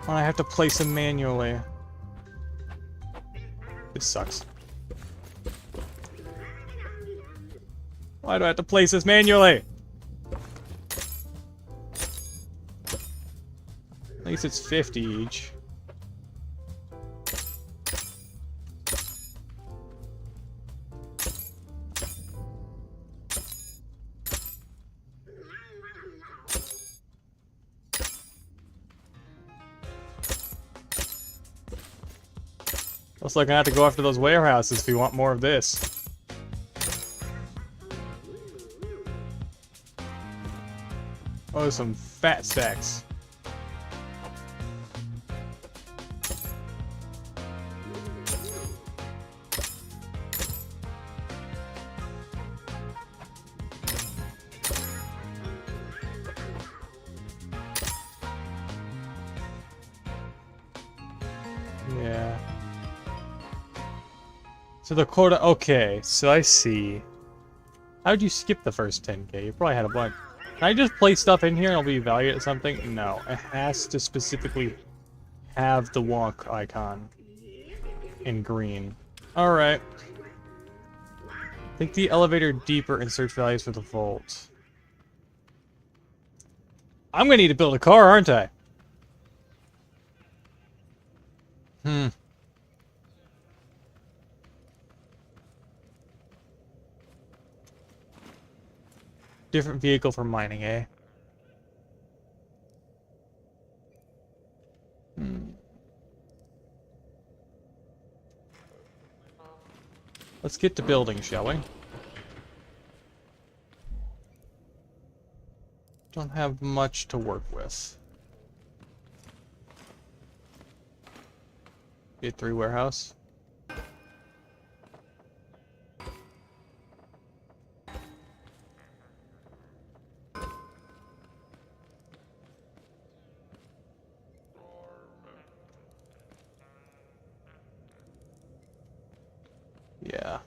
Oh, I have to place them manually. This sucks. Why do I have to place this manually? At least it's 50 each. Looks like I have to go after those warehouses if we want more of this. Oh, some fat stacks. Yeah. So the quota, okay, so I see. How'd you skip the first 10k? You probably had a bunch. Can I just place stuff in here and it'll be valued at something? No, it has to specifically have the wonk icon in green. Alright. Take the elevator deeper and search values for the vault. I'm gonna need to build a car, aren't I? Different vehicle for mining, eh? Let's get to building, shall we? Don't have much to work with. Get 3 warehouse. Yeah.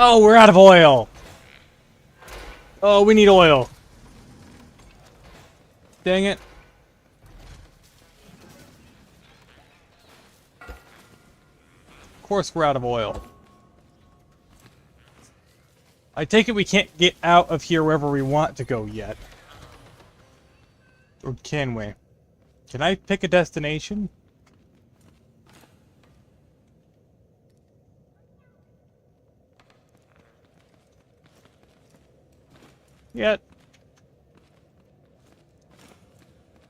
Oh, we're out of oil. Oh, we need oil. Dang it. Of course we're out of oil. I take it we can't get out of here wherever we want to go yet. Or can we? Can I pick a destination? Yet.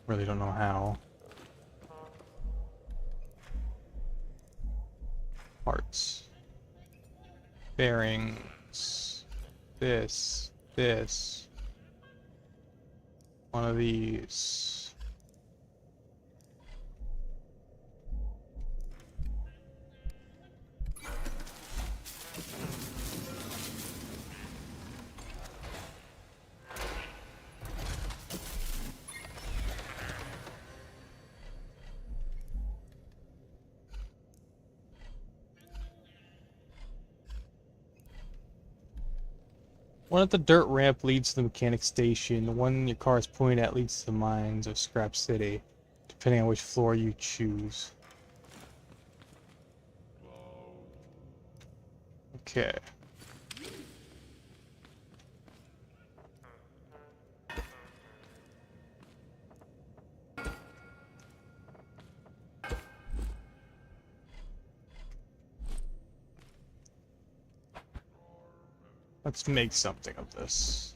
Really don't know how. Parts. Bearings. This. One of these. One at the dirt ramp leads to the mechanic station. The one your car is pointed at leads to the mines of Scrap City, depending on which floor you choose. Okay. Let's make something of this.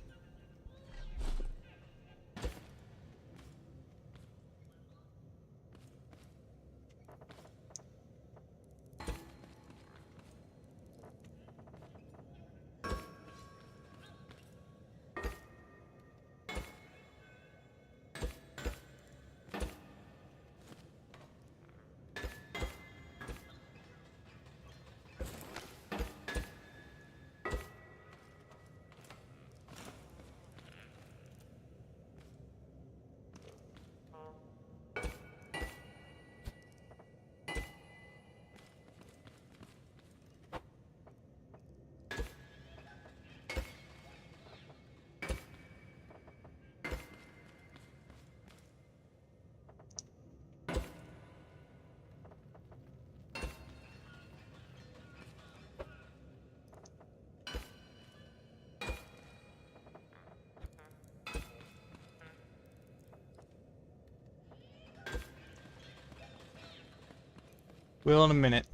Will in a minute.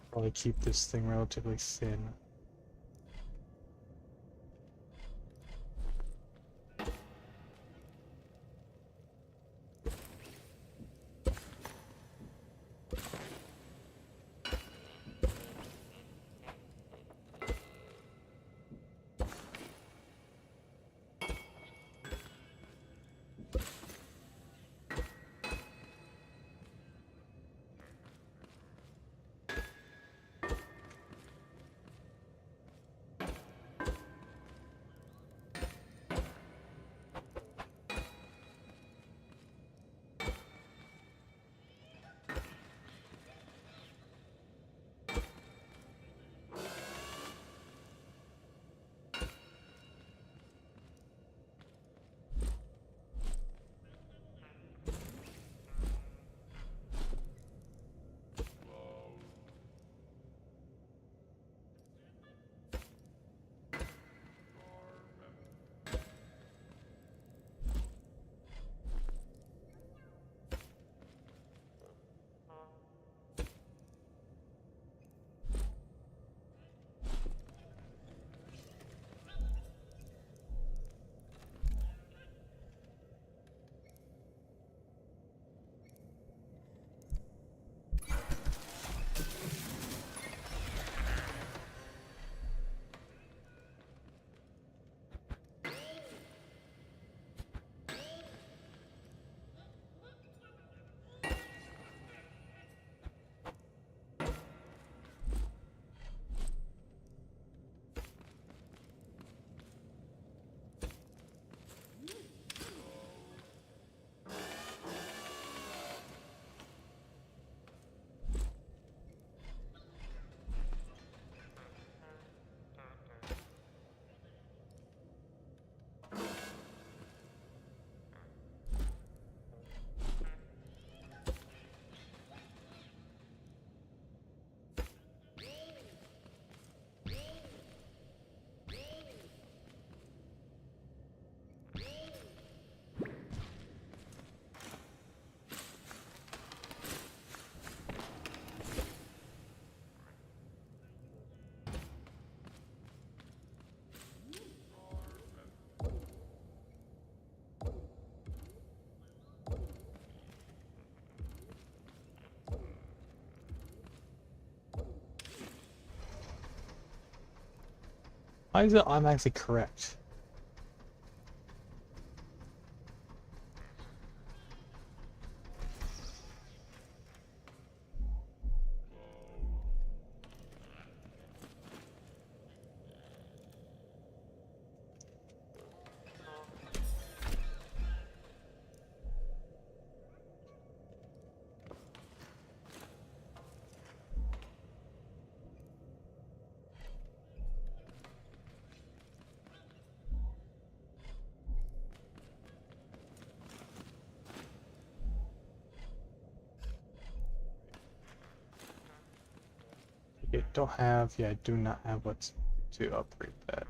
Probably keep this thing relatively thin. How is it automatically correct? I don't have, yeah, I do not have what's to upgrade that.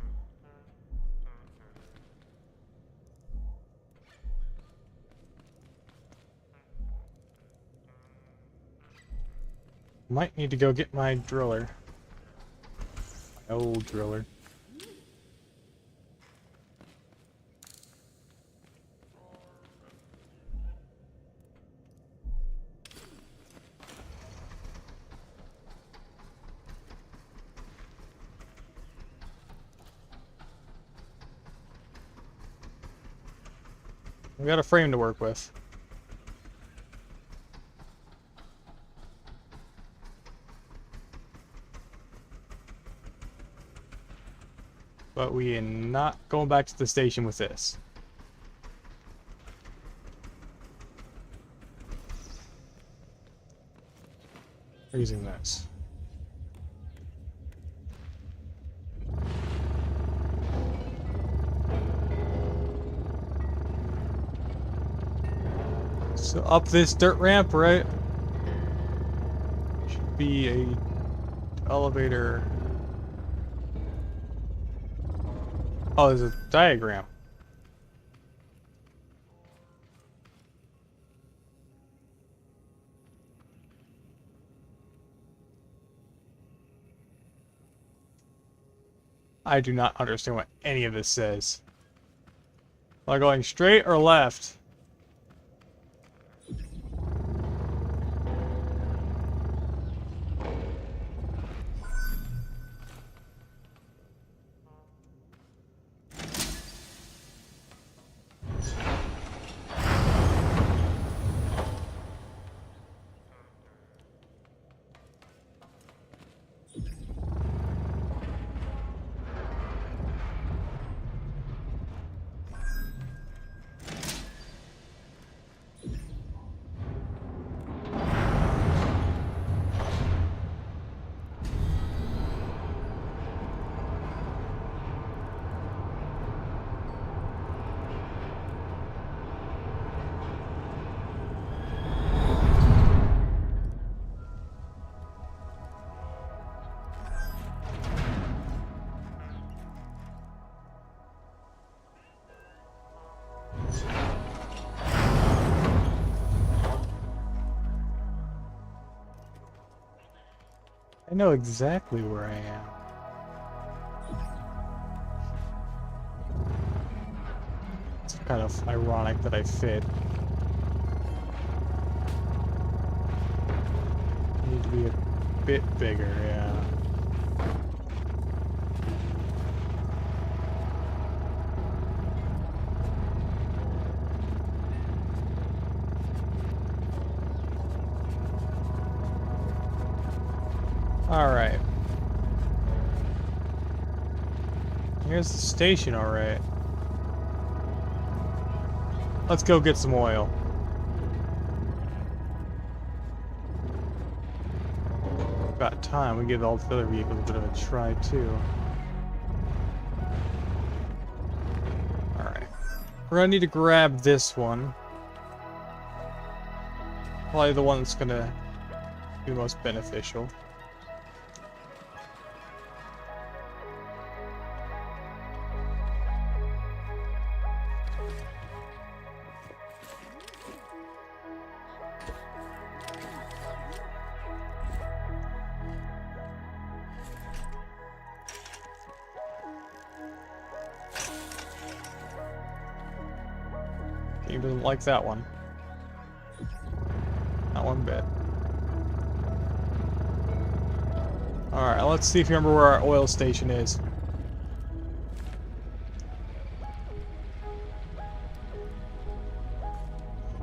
Might need to go get my driller. My old driller. We got a frame to work with. But we are not going back to the station with this. We're using this. So up this dirt ramp, right? Should be a elevator. Oh, there's a diagram. I do not understand what any of this says. Am I going straight or left? I know exactly where I am. It's kind of ironic that I fit. Need to be a bit bigger, yeah. Alright. Here's the station, alright. Let's go get some oil. About time we give all the other vehicles a bit of a try, too. Alright. We're gonna need to grab this one. Probably the one that's gonna be the most beneficial. He doesn't like that one. Not one bit. Alright, let's see if you remember where our oil station is.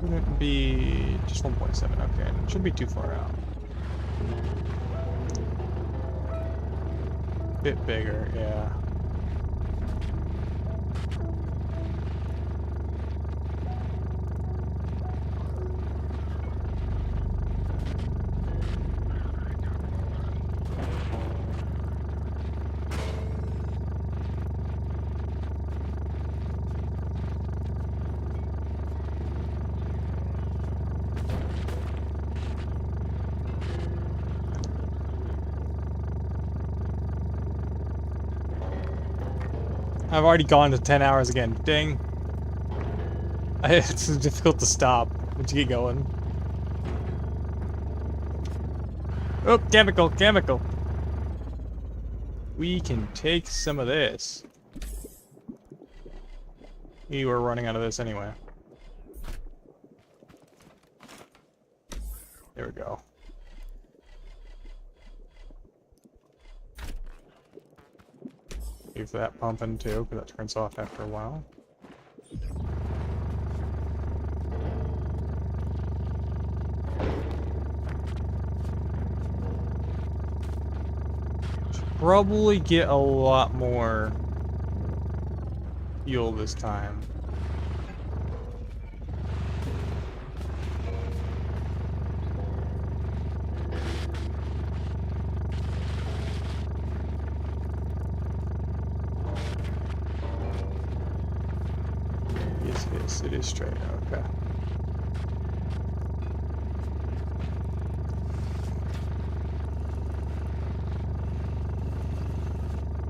Wouldn't be just 1.7. Okay, it shouldn't be too far out. Bit bigger, yeah. I've already gone to 10 hours again. Dang. It's difficult to stop once you get going. Oh, chemical, chemical. We can take some of this. We were running out of this anyway. There we go. Leave that pumping too, because that turns off after a while. Should probably get a lot more fuel this time. Yes, it is straight. Okay.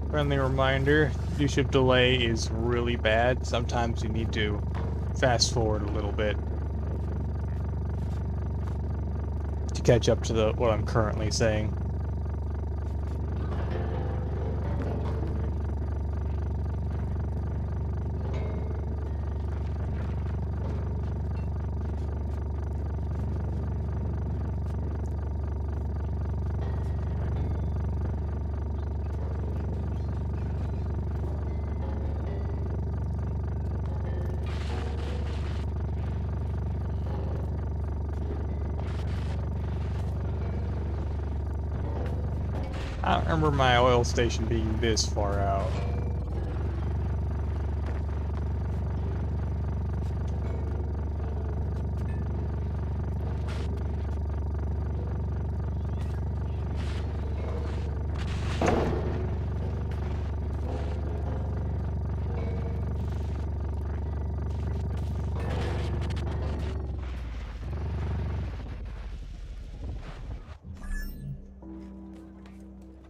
Friendly reminder, use of delay is really bad. Sometimes you need to fast forward a little bit to catch up to what I'm currently saying. I don't remember my oil station being this far out.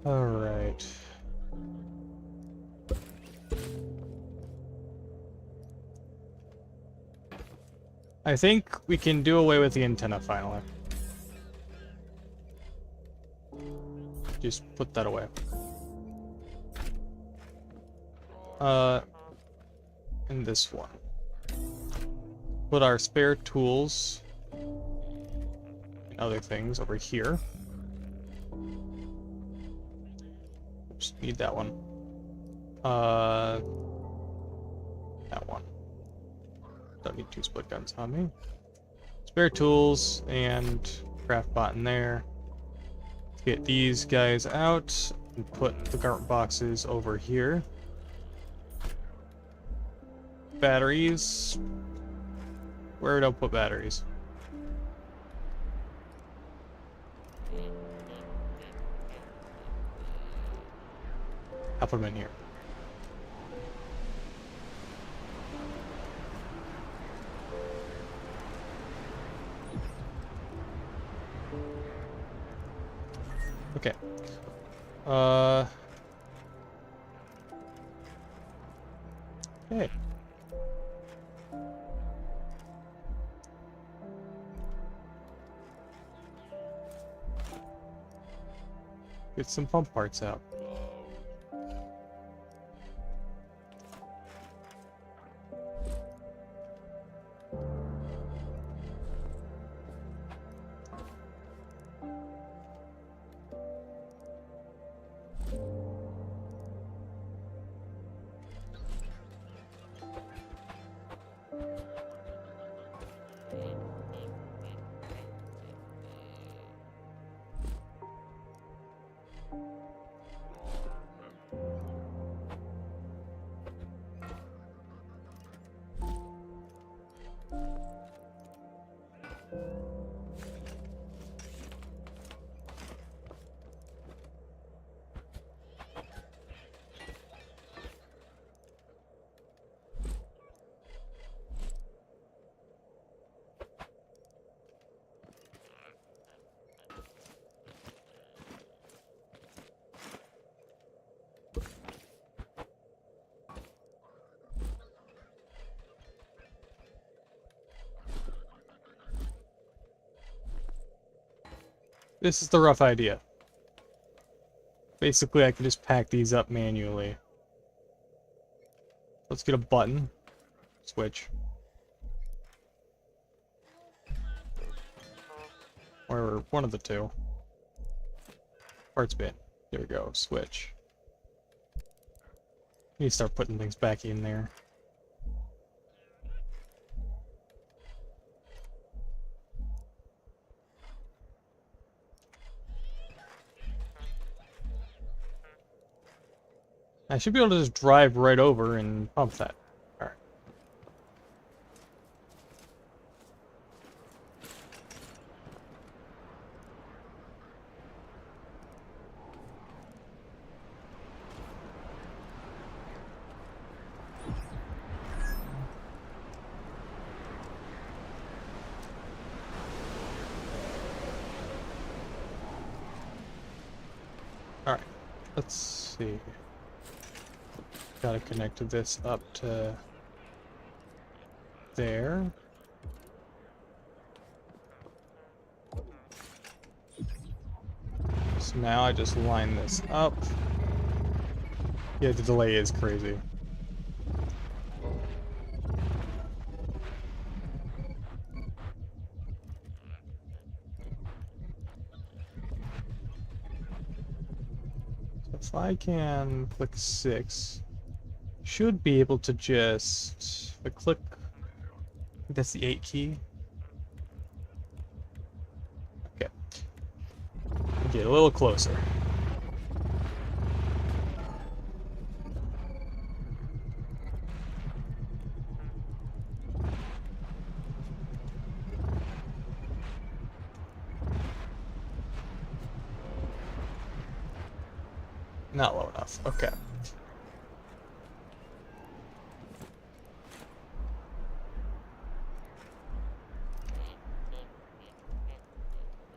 All right. I think we can do away with the antenna finally. Just put that away. And this one. Put our spare tools and other things over here. Oops, need that one. That one. Don't need two split guns on me. Spare tools and craft bot in there. Get these guys out and put the garment boxes over here. Batteries. Where do I put batteries? I'll put them in here. Okay. Okay. Get some pump parts out. This is the rough idea. Basically, I can just pack these up manually. Let's get a button. Switch. Or one of the two. Parts bin. There we go. Switch. Need to start putting things back in there. I should be able to just drive right over and pump that. Alright. Alright. Let's see. Gotta connect this up to there. So now I just line this up. Yeah, the delay is crazy. So if I can click 6, should be able to just, if I click, that's the 8 key. Okay. Get a little closer. Not low enough. Okay.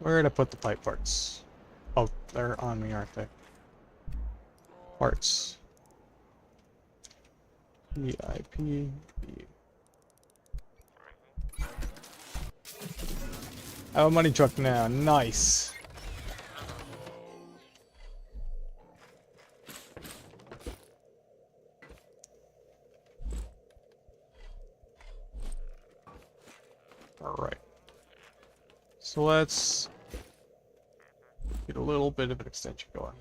Where did I put the pipe parts? Oh, they're on me, aren't they? Parts. VIP. I have a money truck now. Nice. Alright. So let's get a little bit of an extension going.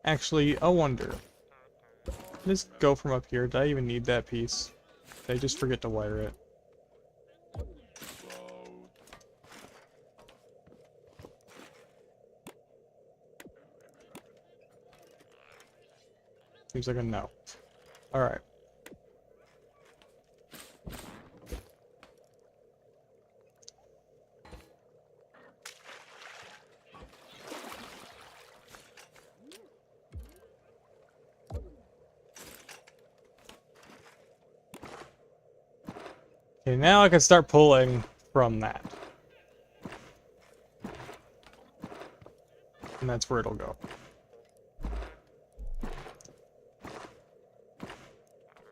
Actually, I wonder. Just go from up here. Did I even need that piece? Did I just forget to wire it? Seems like a no. Alright. Okay, now I can start pulling from that. And that's where it'll go.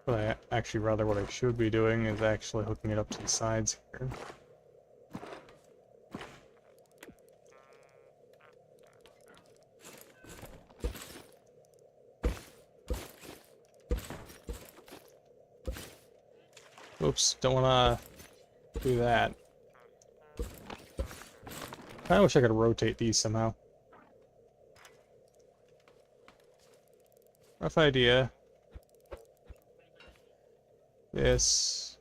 But actually, rather what I should be doing is actually hooking it up to the sides here. Oops, don't wanna do that. I wish I could rotate these somehow. Rough idea. This.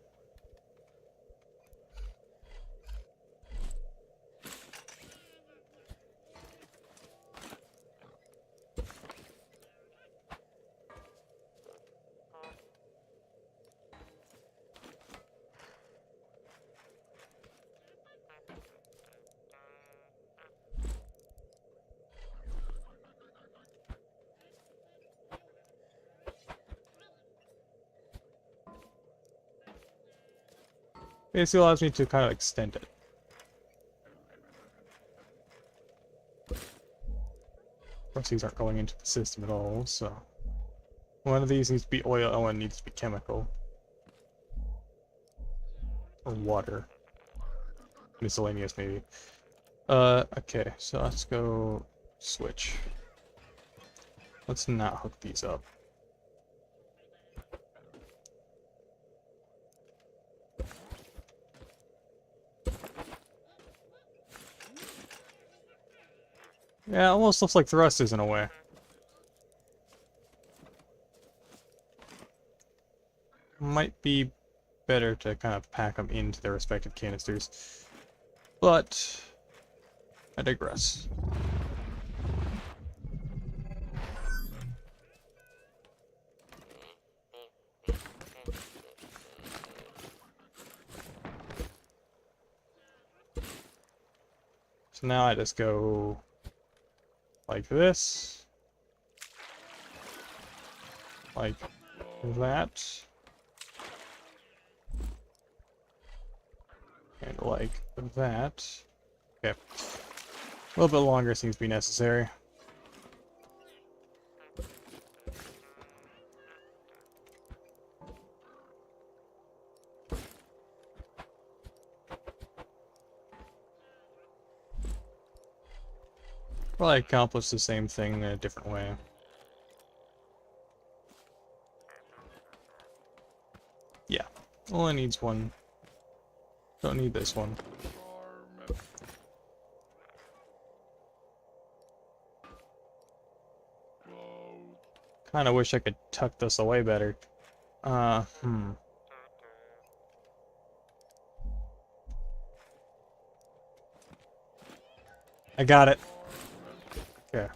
Basically allows me to kind of extend it. Of course, these aren't going into the system at all, so... One of these needs to be oil, and one needs to be chemical. Or water. Miscellaneous, maybe. Okay, so let's go switch. Let's not hook these up. Yeah, it almost looks like thrusters in a way. Might be better to kind of pack them into their respective canisters. But I digress. So now I just go like this, like that, and like that. Okay. A little bit longer seems to be necessary. Probably accomplish the same thing in a different way. Yeah, only needs one. Don't need this one. Kinda wish I could tuck this away better. I got it. Okay.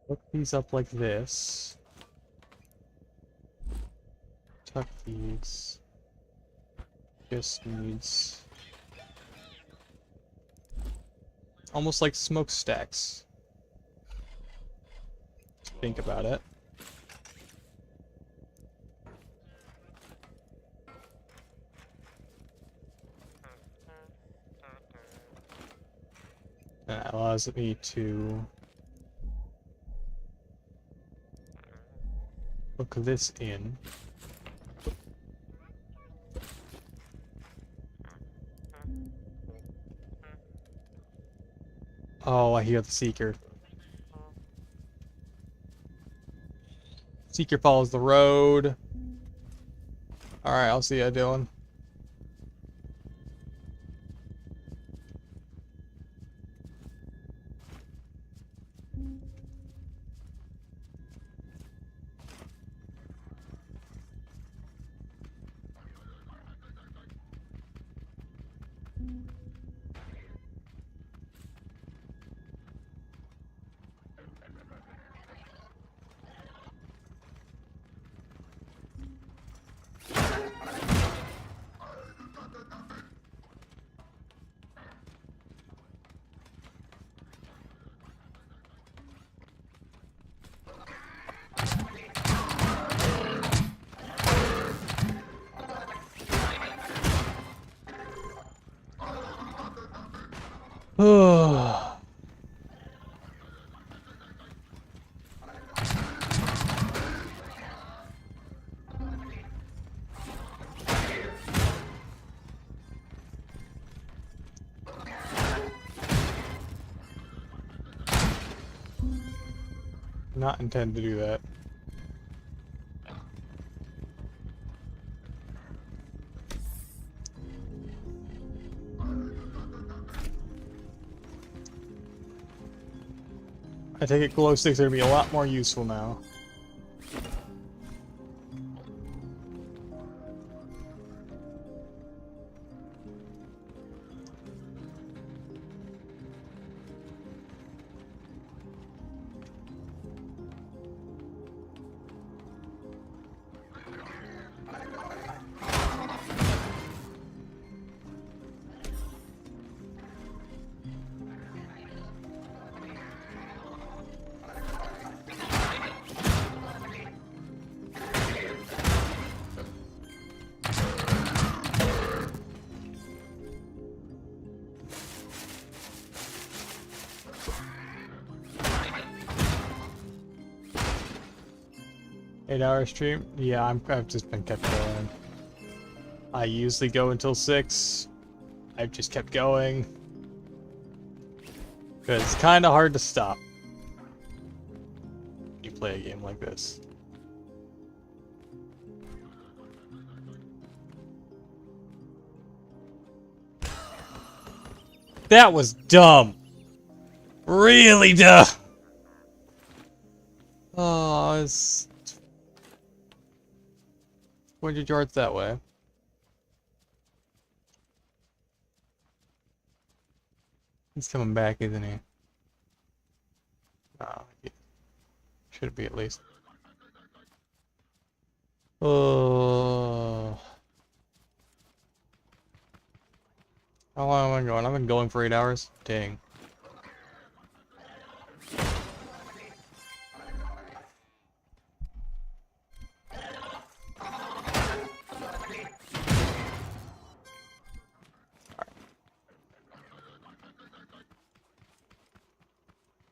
Hook these up like this. Tuck these. Just needs... almost like smokestacks. Think about it. And that allows me to hook this in. Oh, I hear the Seeker. Seeker follows the road. Alright, I'll see ya, Dylan. not intend to do that. I take it glow sticks are gonna be a lot more useful now. Eight-hour stream? Yeah, I've just been kept going. I usually go until 6. I've just kept going. Because it's kind of hard to stop. You play a game like this. That was dumb! Really dumb! Oh, it's 400 yards that way. He's coming back, isn't he? Oh, he should be at least. Oh. How long am I going? I've been going for 8 hours. Dang.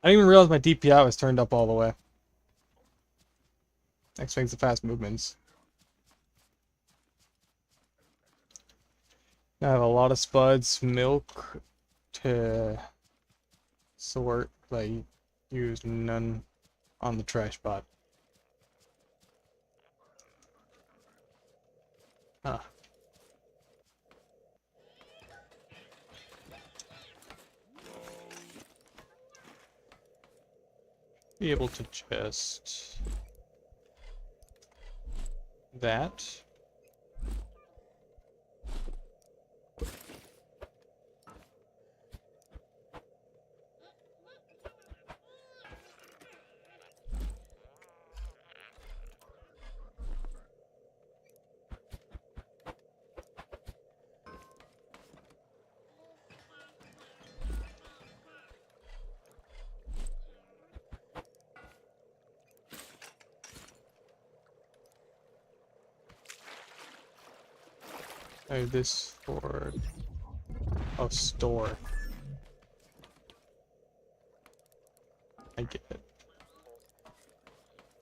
I didn't even realize my DPI was turned up all the way. Explains the fast movements. I have a lot of spuds, milk to sort. I used none on the trash pot. Huh. Be able to just that. I have this for store. I get it.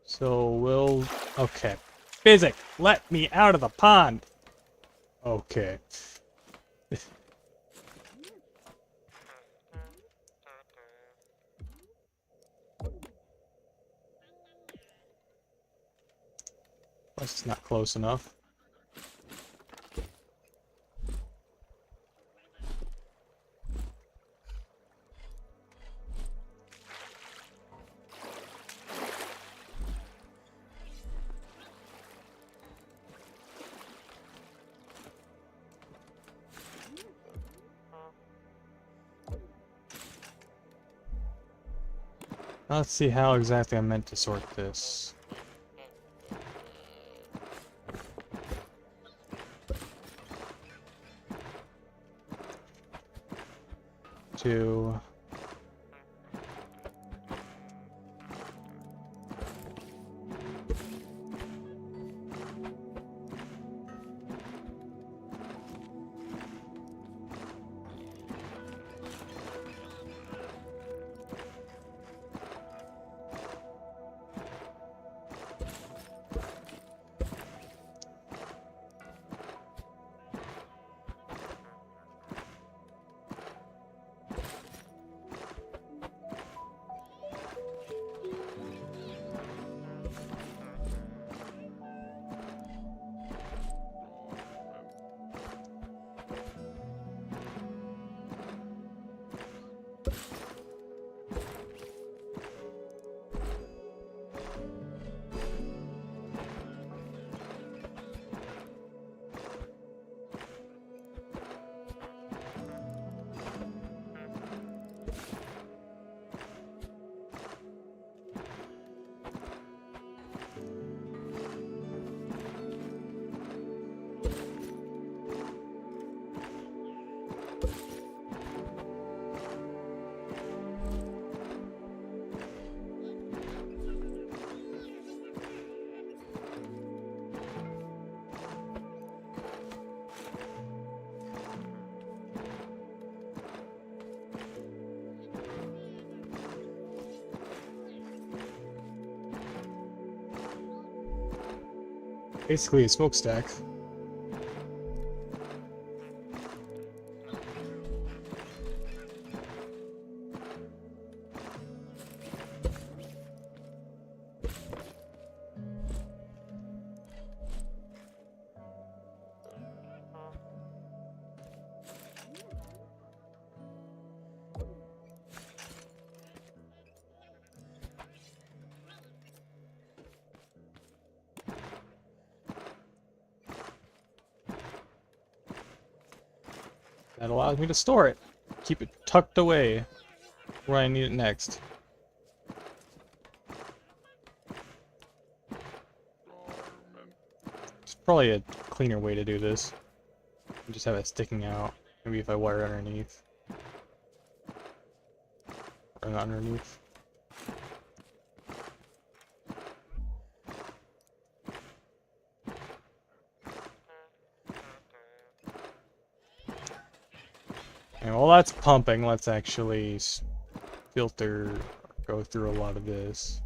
So we'll okay. Physics, let me out of the pond. Okay. That's not close enough. Let's see how exactly I'm meant to sort this. To Basically a smokestack. That allows me to store it. Keep it tucked away where I need it next. It's probably a cleaner way to do this. Just have it sticking out. Maybe if I wire underneath. Or not underneath. And while that's pumping, let's actually filter, go through a lot of this.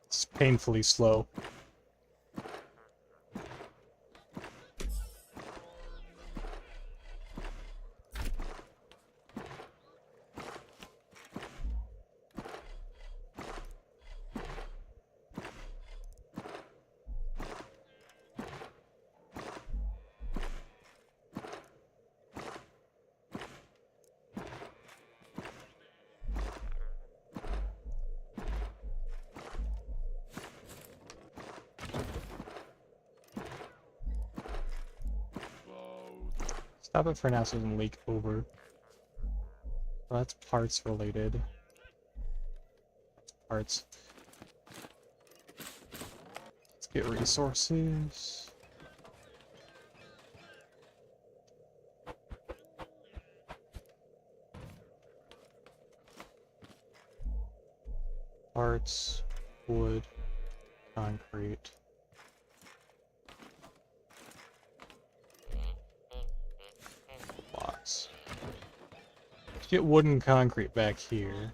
It's painfully slow. Stop it for now so it doesn't leak over. Well, that's parts related. Parts. Let's get resources. Parts, wood, concrete. Blocks. Let's get wood and concrete back here.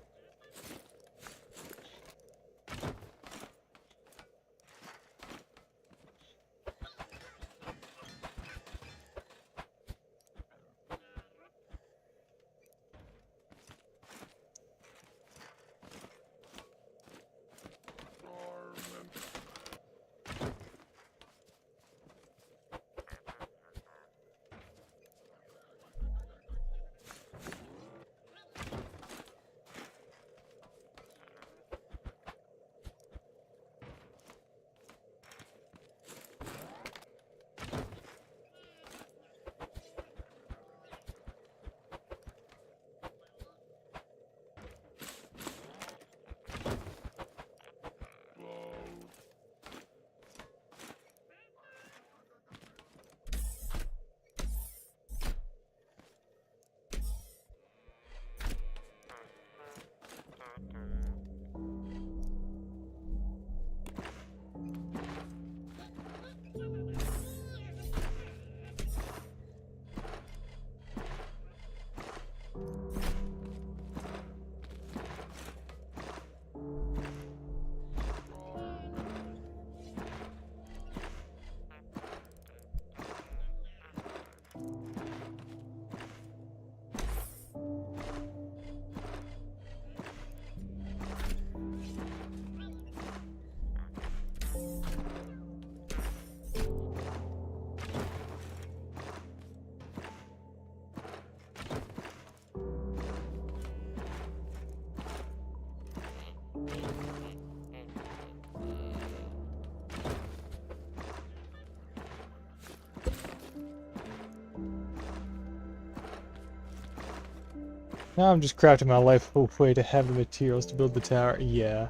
Now I'm just crafting my life way to have the materials to build the tower. Yeah.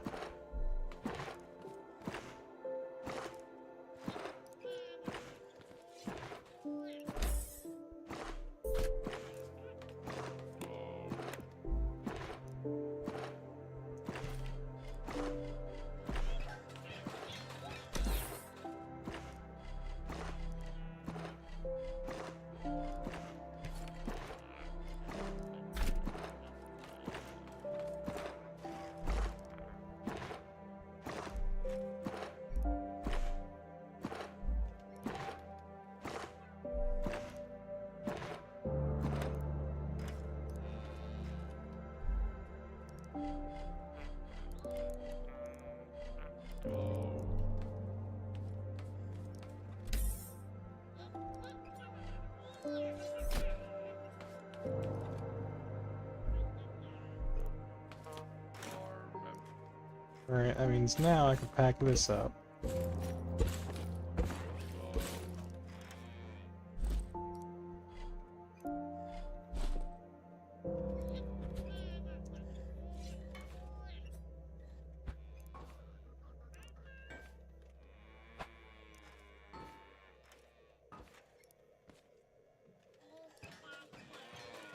Alright, that means now I can pack this up.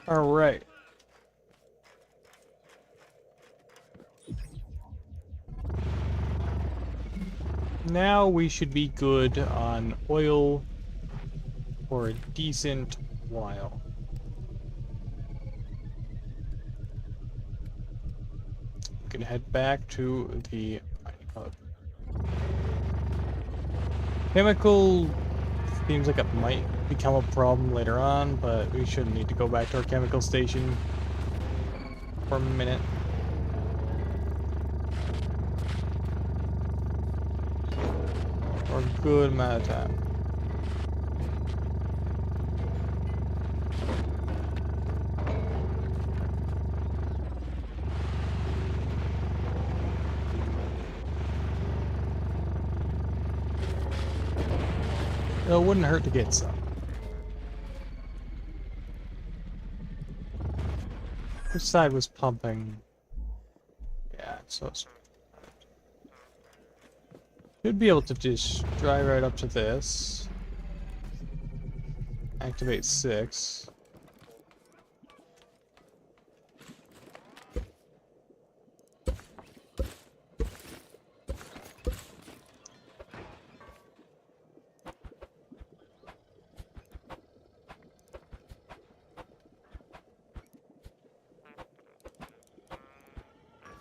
Alright. Now we should be good on oil for a decent while. We can head back to the chemical. Seems like it might become a problem later on, but we shouldn't need to go back to our chemical station for a minute. For a good amount of time. It wouldn't hurt to get some. Which side was pumping? Yeah, so it's... Should be able to just drive right up to this. Activate 6.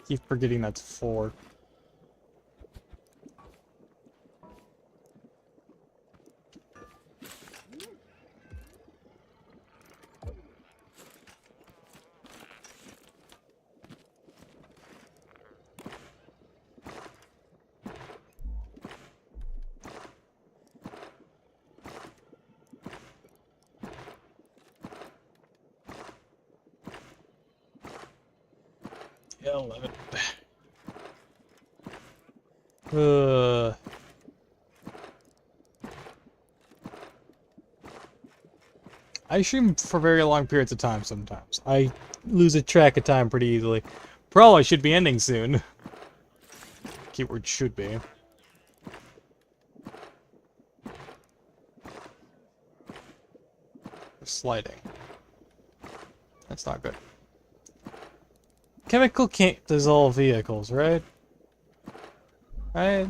Keep forgetting that's 4. Yeah, 11. I stream for very long periods of time sometimes. I lose a track of time pretty easily. Probably should be ending soon. Keyword should be. Sliding. That's not good. Chemical can't dissolve vehicles, right? Right?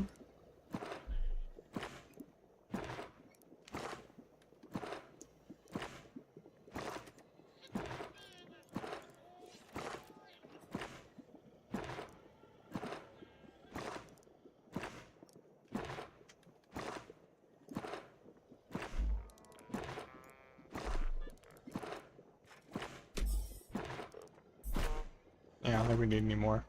Yeah, I don't think we need any more.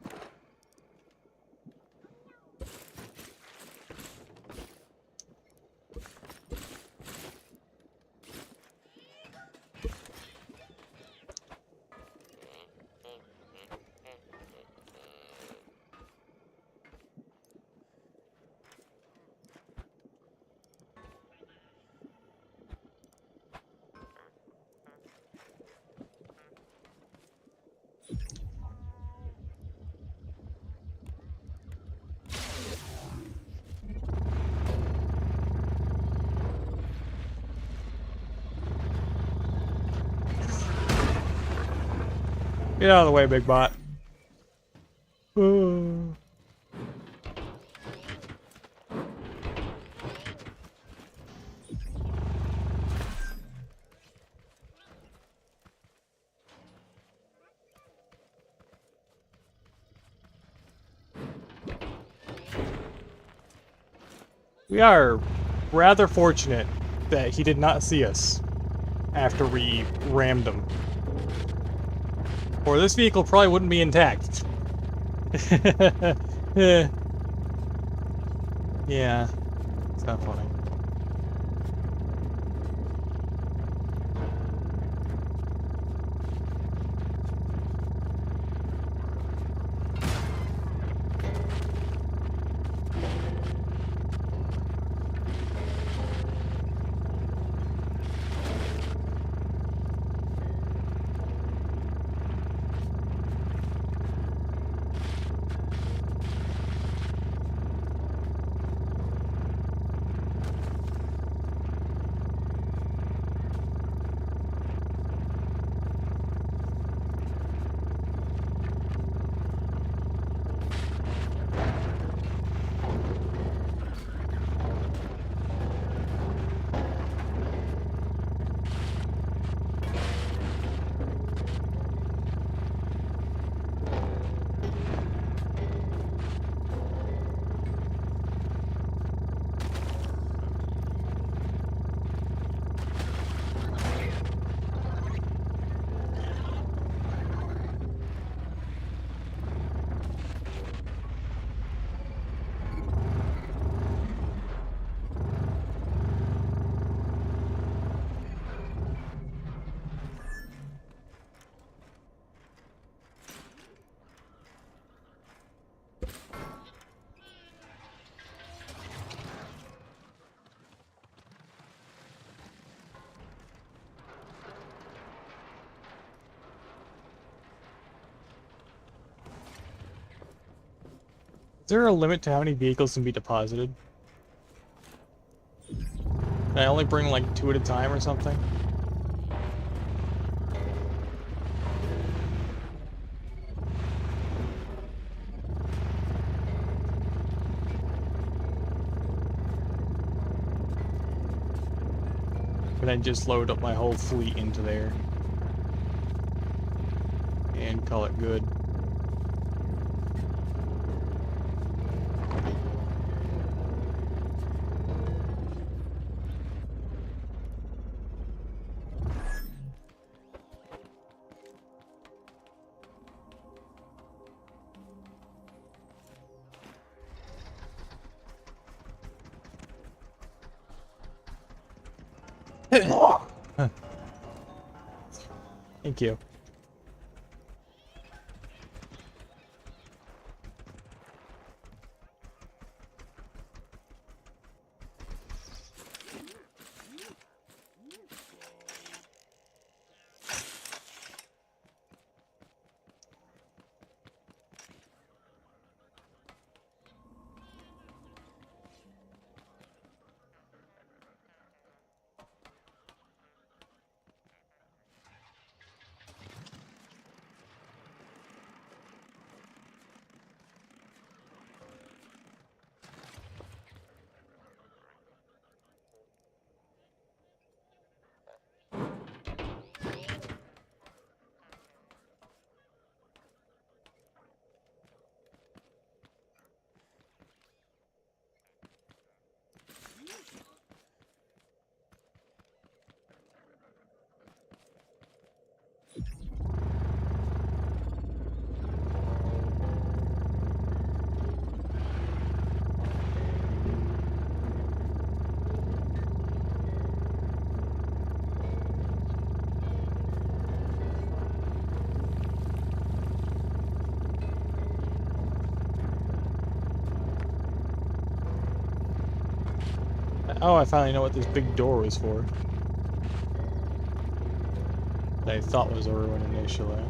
Get out of the way, big bot. Ooh. We are rather fortunate that he did not see us after we rammed him. Or this vehicle probably wouldn't be intact. Yeah, it's not funny. Is there a limit to how many vehicles can be deposited? Can I only bring like 2 at a time or something? Can I just load up my whole fleet into there? And call it good. Thank you. Oh, I finally know what this big door was for. That I thought was a ruin initially.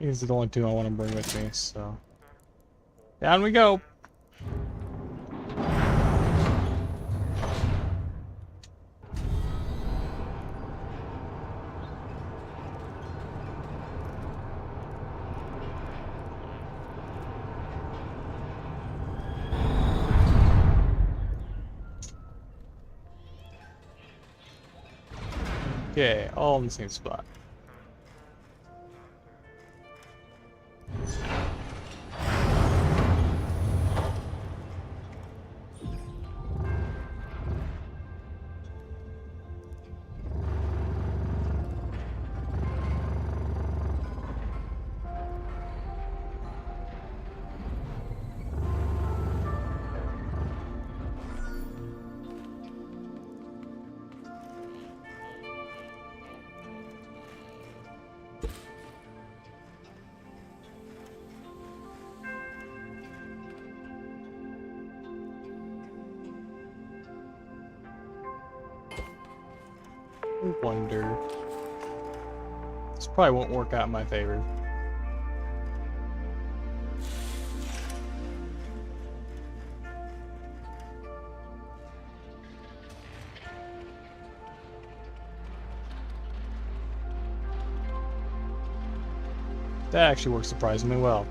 These are the only two I want to bring with me, so. Down we go! Okay, all in the same spot. I wonder. This probably won't work out in my favor. That actually works surprisingly well.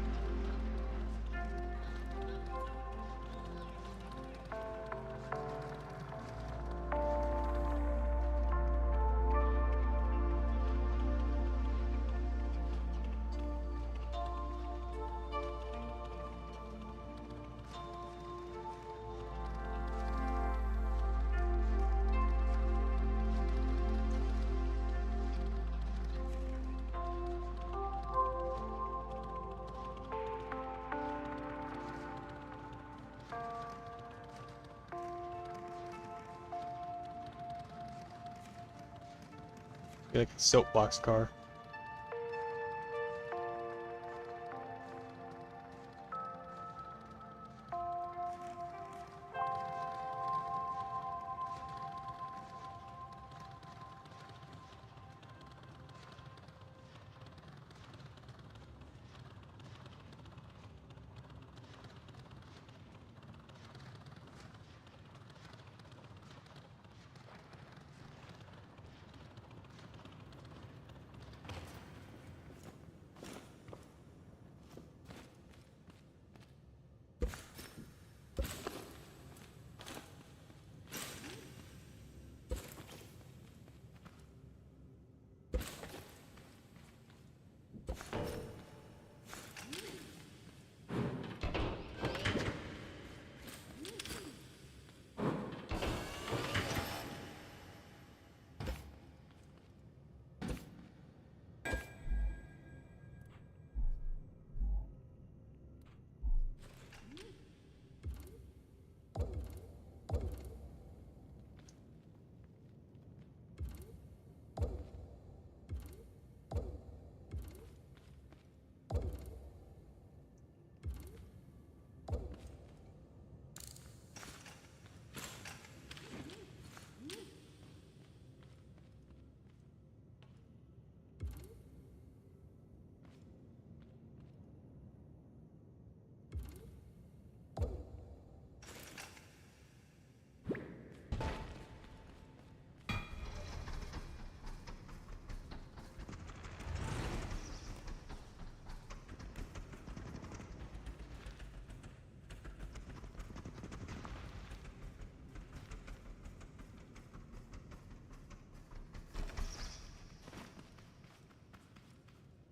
Be like a soapbox car.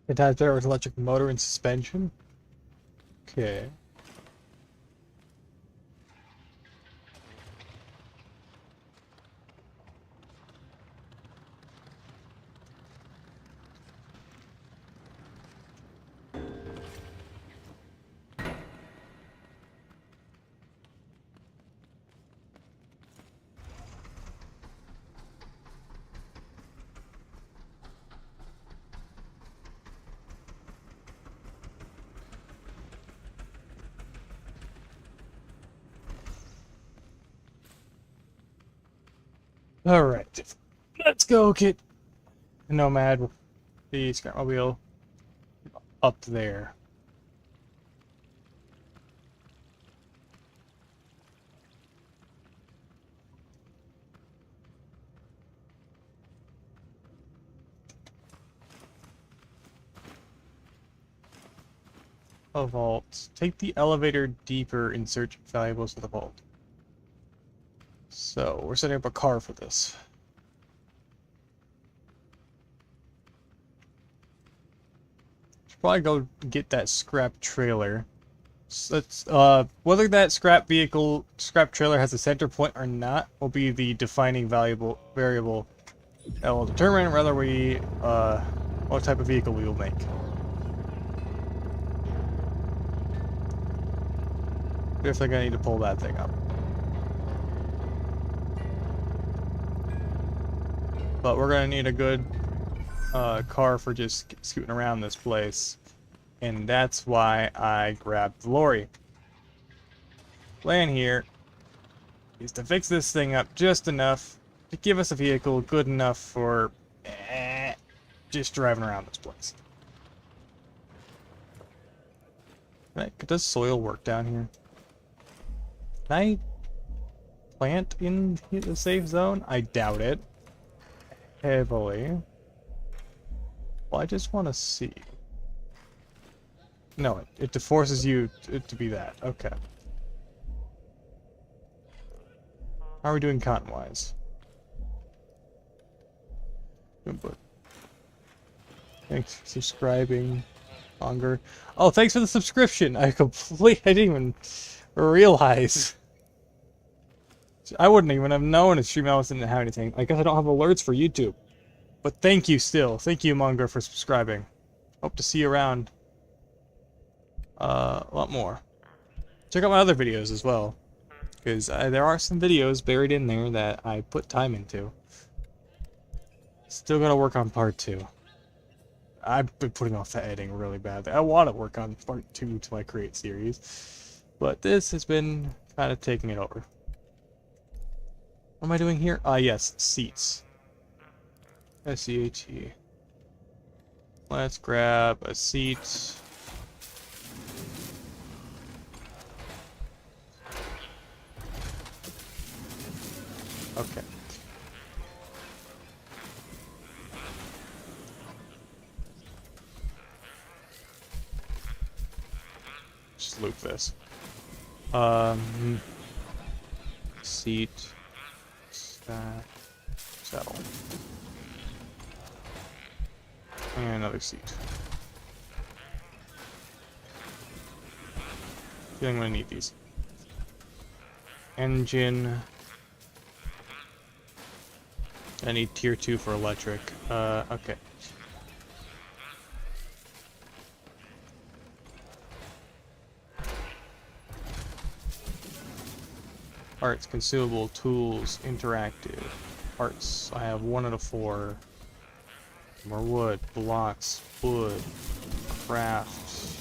It has better with electric motor and suspension. Okay. Alright. Let's go get a Nomad with the Scrapmobile. up there. A vault. Take the elevator deeper in search of valuables for the vault. So, we're setting up a car for this. Should probably go get that scrap trailer. So let's, whether that scrap trailer has a center point or not will be the defining variable that will determine whether we, what type of vehicle we will make. If they're gonna need to pull that thing up. But we're gonna need a good car for just scooting around this place. And that's why I grabbed the lorry. Plan here is to fix this thing up just enough to give us a vehicle good enough for just driving around this place. Right, does soil work down here? Can I plant in the safe zone? I doubt it. Heavily. Well, I just want to see. No, it forces you to be that. Okay. How are we doing content-wise? Good. Thanks for subscribing. Longer. Oh, thanks for the subscription. I didn't even realize. I wouldn't even have known if StreamElements didn't have anything. I guess I don't have alerts for YouTube. But thank you still. Thank you, Munger, for subscribing. Hope to see you around. A lot more. Check out my other videos as well. Because there are some videos buried in there that I put time into. Still gotta work on part 2. I've been putting off the editing really badly. I want to work on part 2 to my Create series. But this has been kind of taking it over. What am I doing here? Yes, seats. S-E-A-T. Let's grab a seat. Okay. Just loop this. Seat. Stack. Settle. And another seat. I think I'm gonna need these. Engine. I need tier 2 for electric. Okay. Parts, consumable, tools, interactive. Parts, I have 1 out of 4. More wood, blocks, wood, crafts.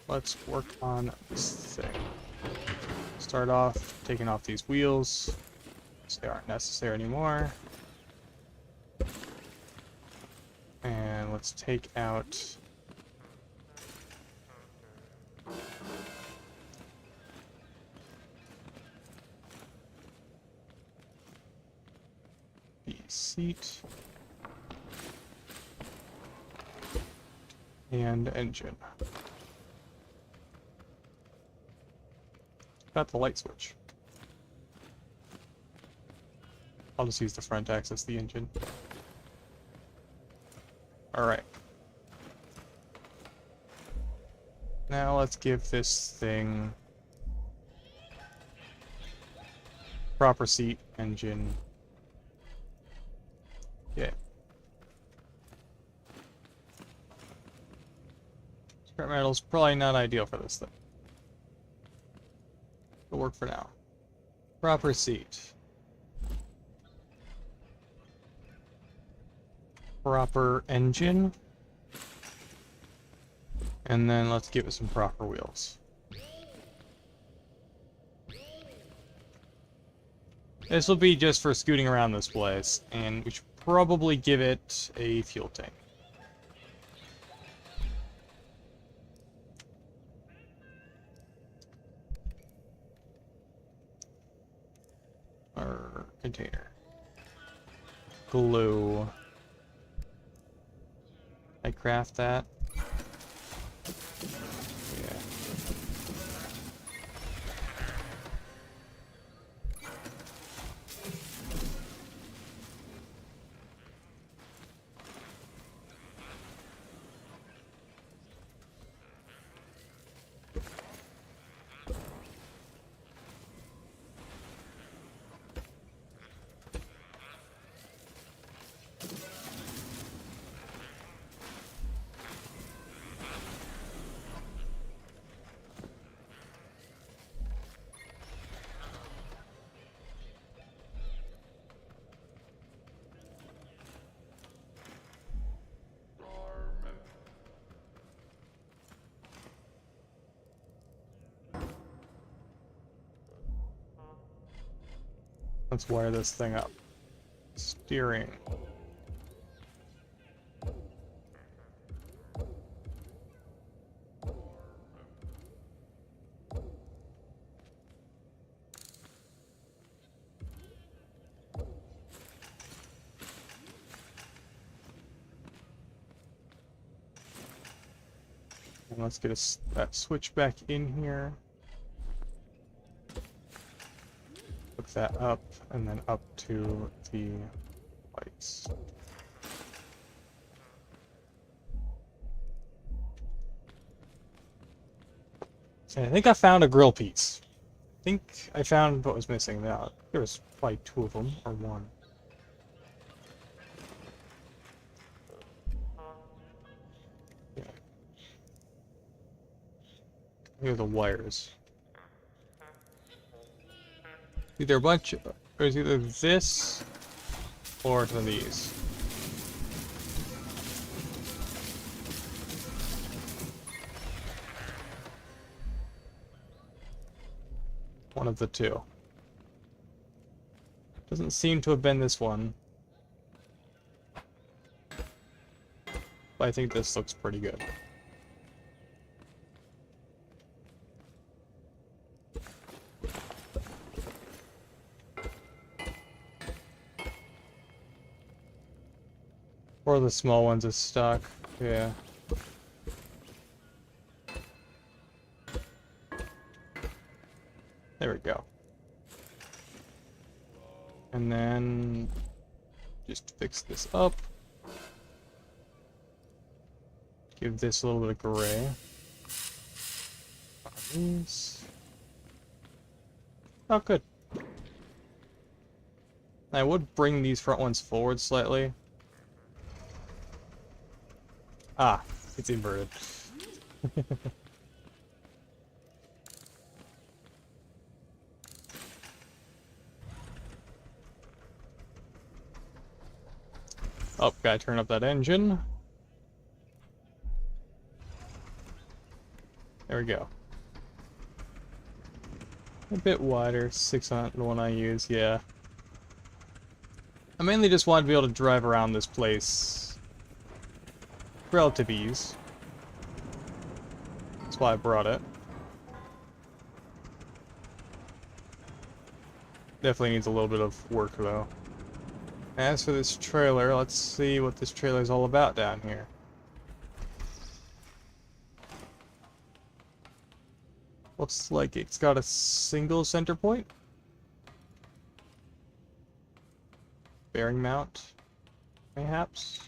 Let's work on this thing. Start off taking off these wheels, so they aren't necessary anymore. And let's take out the seat and engine. Got the light switch. I'll just use the front to access the engine. Alright. Now let's give this thing proper seat, engine. Yeah. Scrap metal's probably not ideal for this thing. It'll work for now. Proper seat. Proper engine. And then let's give it some proper wheels. This will be just for scooting around this place, and we should probably give it a fuel tank. Or container. Glue. I craft that. Yeah. Let's wire this thing up. Steering. And let's get that switch back in here. Hook that up, and then up to the lights. So I think I found a grill piece. I think I found what was missing. Now there was probably 2 of them, or 1. Yeah. Here are the wires. Either a bunch, or it's either this, or one of these. One of the 2. Doesn't seem to have been this one. But I think this looks pretty good. Or the small ones is stuck. Yeah. There we go. And then just fix this up. Give this a little bit of gray. Oh, good. I would bring these front ones forward slightly. Ah, it's inverted. Oh, gotta turn up that engine. There we go. A bit wider, 600, the one I use, yeah. I mainly just wanted to be able to drive around this place. Relative ease. That's why I brought it. Definitely needs a little bit of work though. As for this trailer, let's see what this trailer is all about down here. Looks like it's got a single center point. Bearing mount, mayhaps.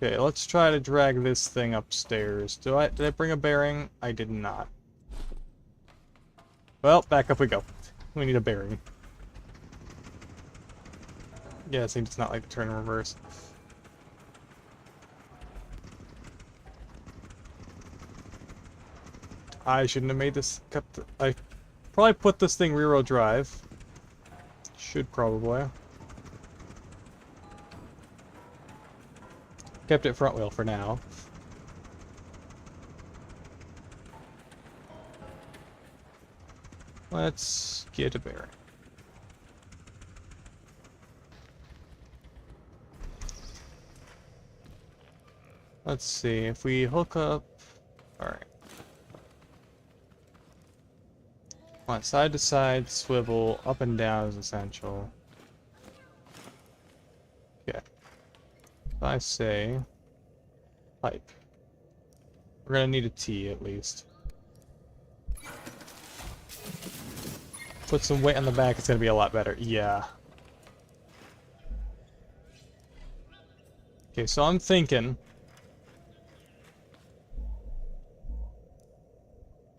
Okay, let's try to drag this thing upstairs. Did I bring a bearing? I did not. Well, back up we go. We need a bearing. Yeah, it seems it's not like the turn in reverse. I shouldn't have made this cut. I probably put this thing rear-wheel drive. Should probably. Kept it front wheel for now. Let's get a bearing. Let's see, if we hook up... Alright. On side to side, swivel, up and down is essential. Okay. If I say... pipe. We're gonna need a T at least. Put some weight on the back, it's gonna be a lot better. Yeah. Okay, so I'm thinking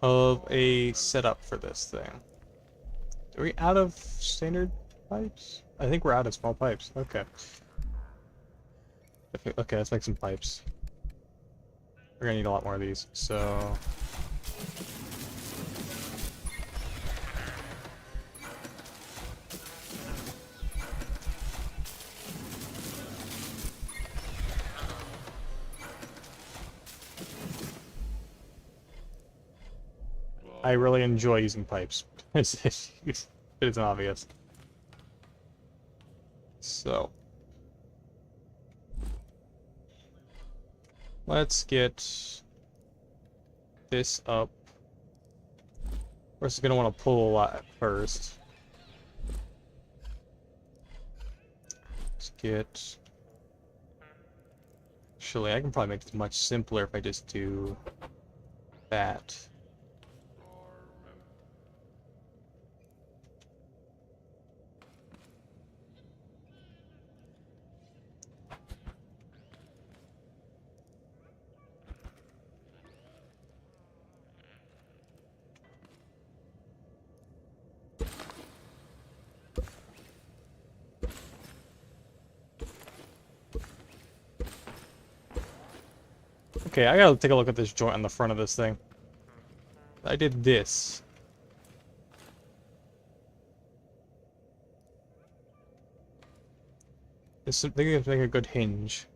of a setup for this thing. Are we out of standard pipes? I think we're out of small pipes. Okay. Okay, let's make some pipes. We're gonna need a lot more of these, so... I really enjoy using pipes. It's obvious. So... let's get this up. We're just gonna want to pull a lot at first. Let's get... Actually, I can probably make this much simpler if I just do that. Okay, I gotta take a look at this joint on the front of this thing. I did this. This thing is making a good hinge.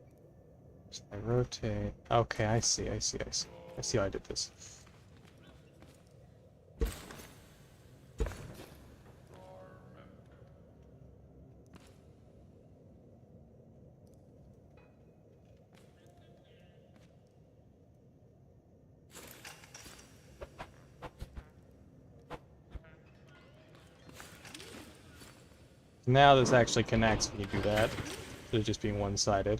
So I rotate. Okay, I see. I see how I did this. Now this actually connects when you do that, instead of just being one-sided.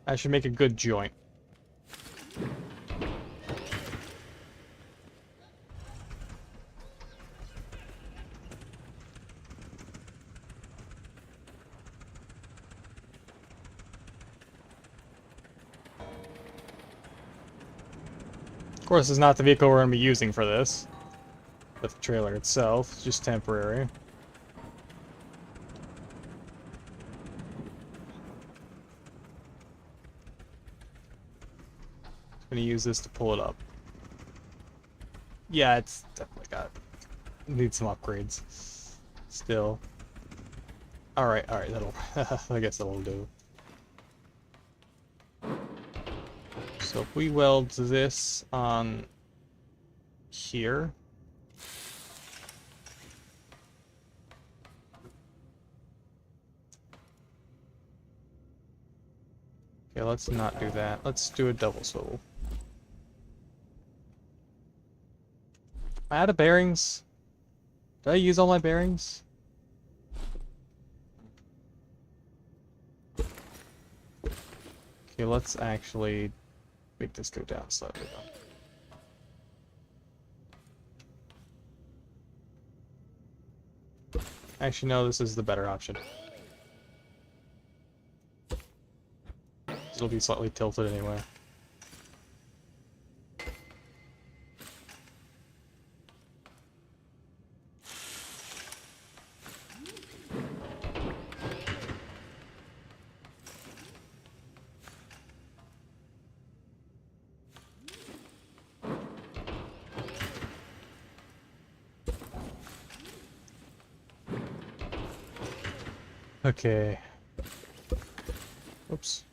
I should make a good joint. Of course, it's not the vehicle we're going to be using for this. But the trailer itself is just temporary. I'm going to use this to pull it up. Yeah, it's definitely got... needs some upgrades. Still. Alright, that'll... I guess that'll do. So if we weld this on here, okay, let's not do that. Let's do a double swivel. Am I out of bearings? Did I use all my bearings? Okay, let's actually make this go down slightly though. Actually, no, this is the better option. It'll be slightly tilted anyway. Okay. Oops.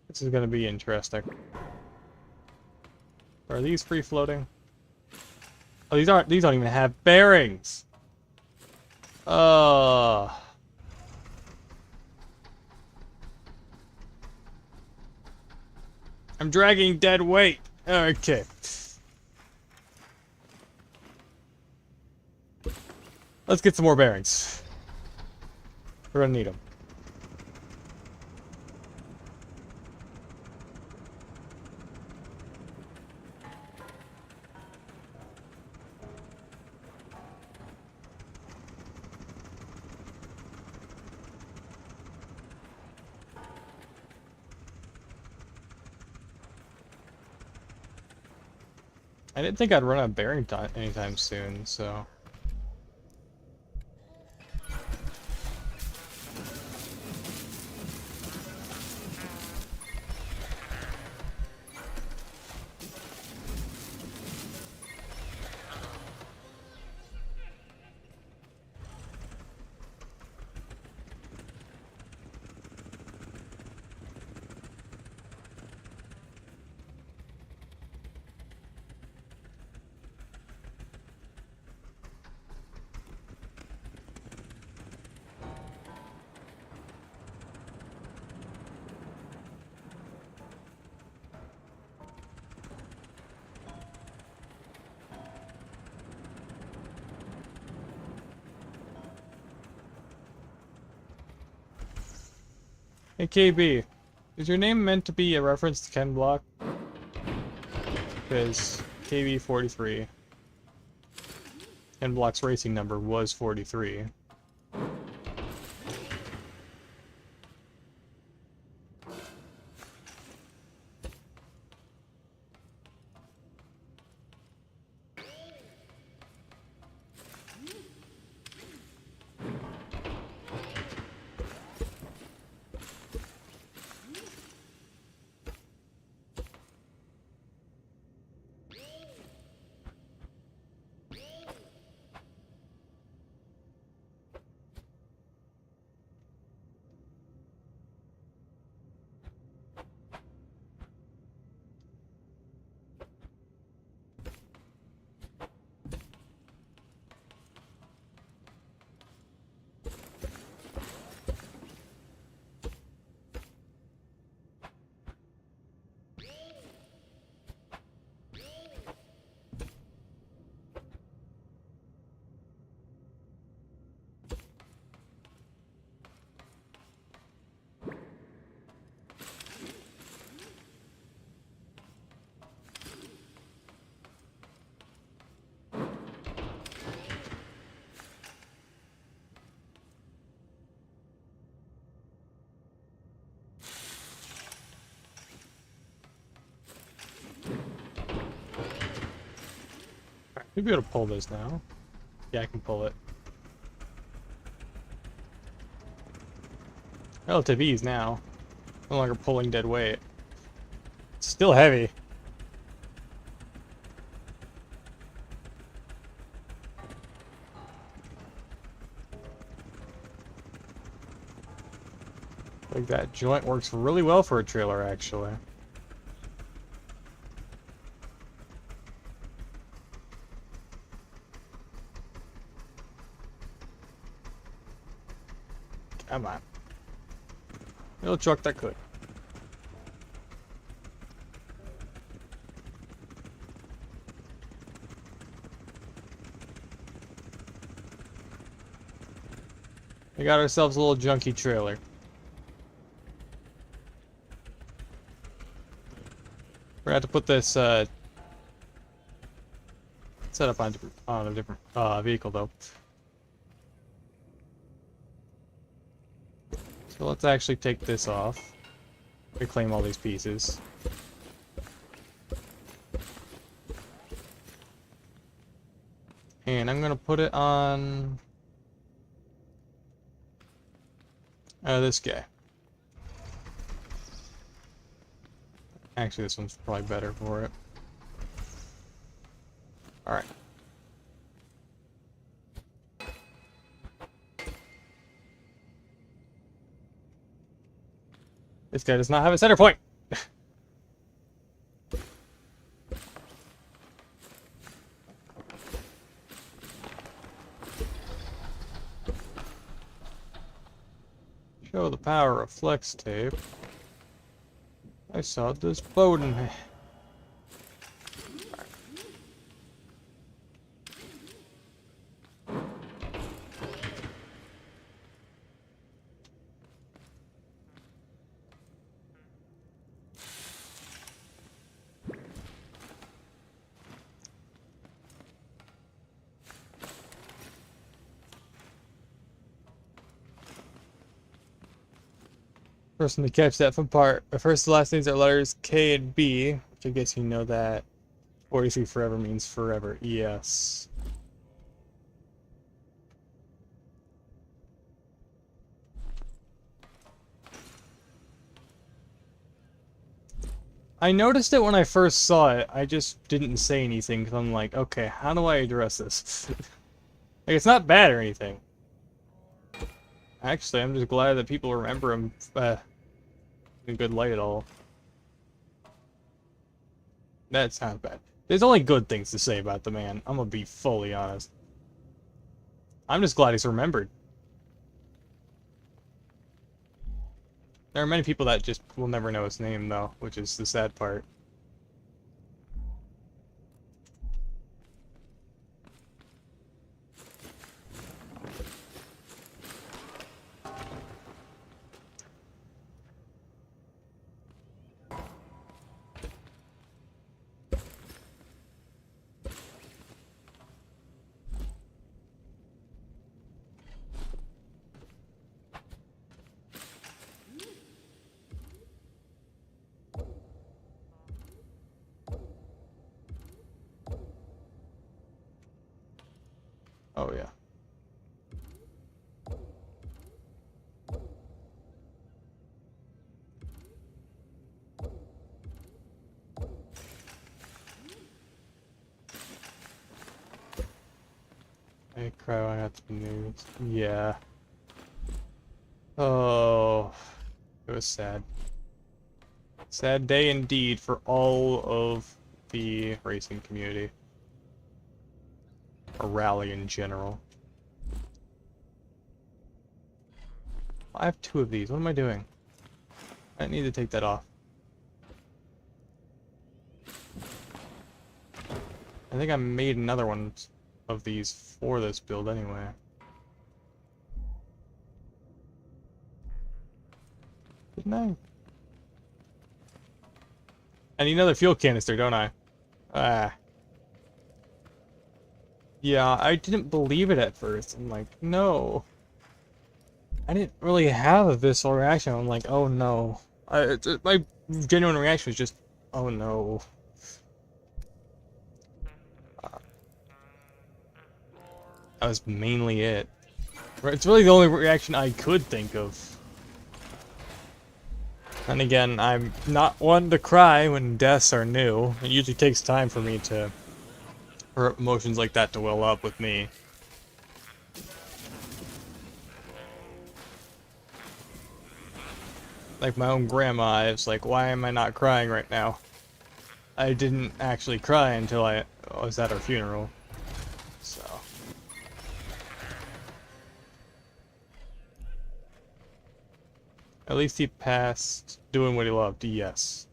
This is gonna be interesting. Are these free floating? Oh, these don't even have bearings. I'm dragging dead weight. Okay. Let's get some more bearings. We're gonna need them. I didn't think I'd run out of bearing time anytime soon, so... Hey KB, is your name meant to be a reference to Ken Block? Because KB43, Ken Block's racing number was 43. You'll be able to pull this now. Yeah, I can pull it. Relative ease now. No longer pulling dead weight. It's still heavy. Like that joint works really well for a trailer, actually. Come on. Little truck that could. We got ourselves a little junky trailer. We're gonna have to put this set up on a different vehicle though. So let's actually take this off. Reclaim all these pieces. And I'm gonna put it on this guy. Actually, this one's probably better for it. Alright. This guy does not have a center point! Show the power of flex tape. I saw this Bowden. Person to catch that from part. The first and last names are letters K and B, which I guess you know that 43 forever means forever. Yes. I noticed it when I first saw it. I just didn't say anything because I'm like, okay, how do I address this? Like, it's not bad or anything. Actually, I'm just glad that people remember him in good light at all. That's not bad. There's only good things to say about the man. I'm gonna be fully honest. I'm just glad he's remembered. There are many people that just will never know his name, though, which is the sad part. Oh, yeah. Hey, crap, I got the news. Yeah. Oh, it was sad. Sad day indeed for all of the racing community. Or rally in general. I have 2 of these. What am I doing? I need to take that off. I think I made another one of these for this build anyway. Didn't I? I need another fuel canister, don't I? Ah. Yeah, I didn't believe it at first. I'm like, no. I didn't really have a visceral reaction. I'm like, oh no. My genuine reaction was just, oh no. That was mainly it. It's really the only reaction I could think of. And again, I'm not one to cry when deaths are new. It usually takes time for me for emotions like that to well up with me. Like my own grandma, I was like, why am I not crying right now? I didn't actually cry until I was at her funeral. So. At least he passed doing what he loved, yes.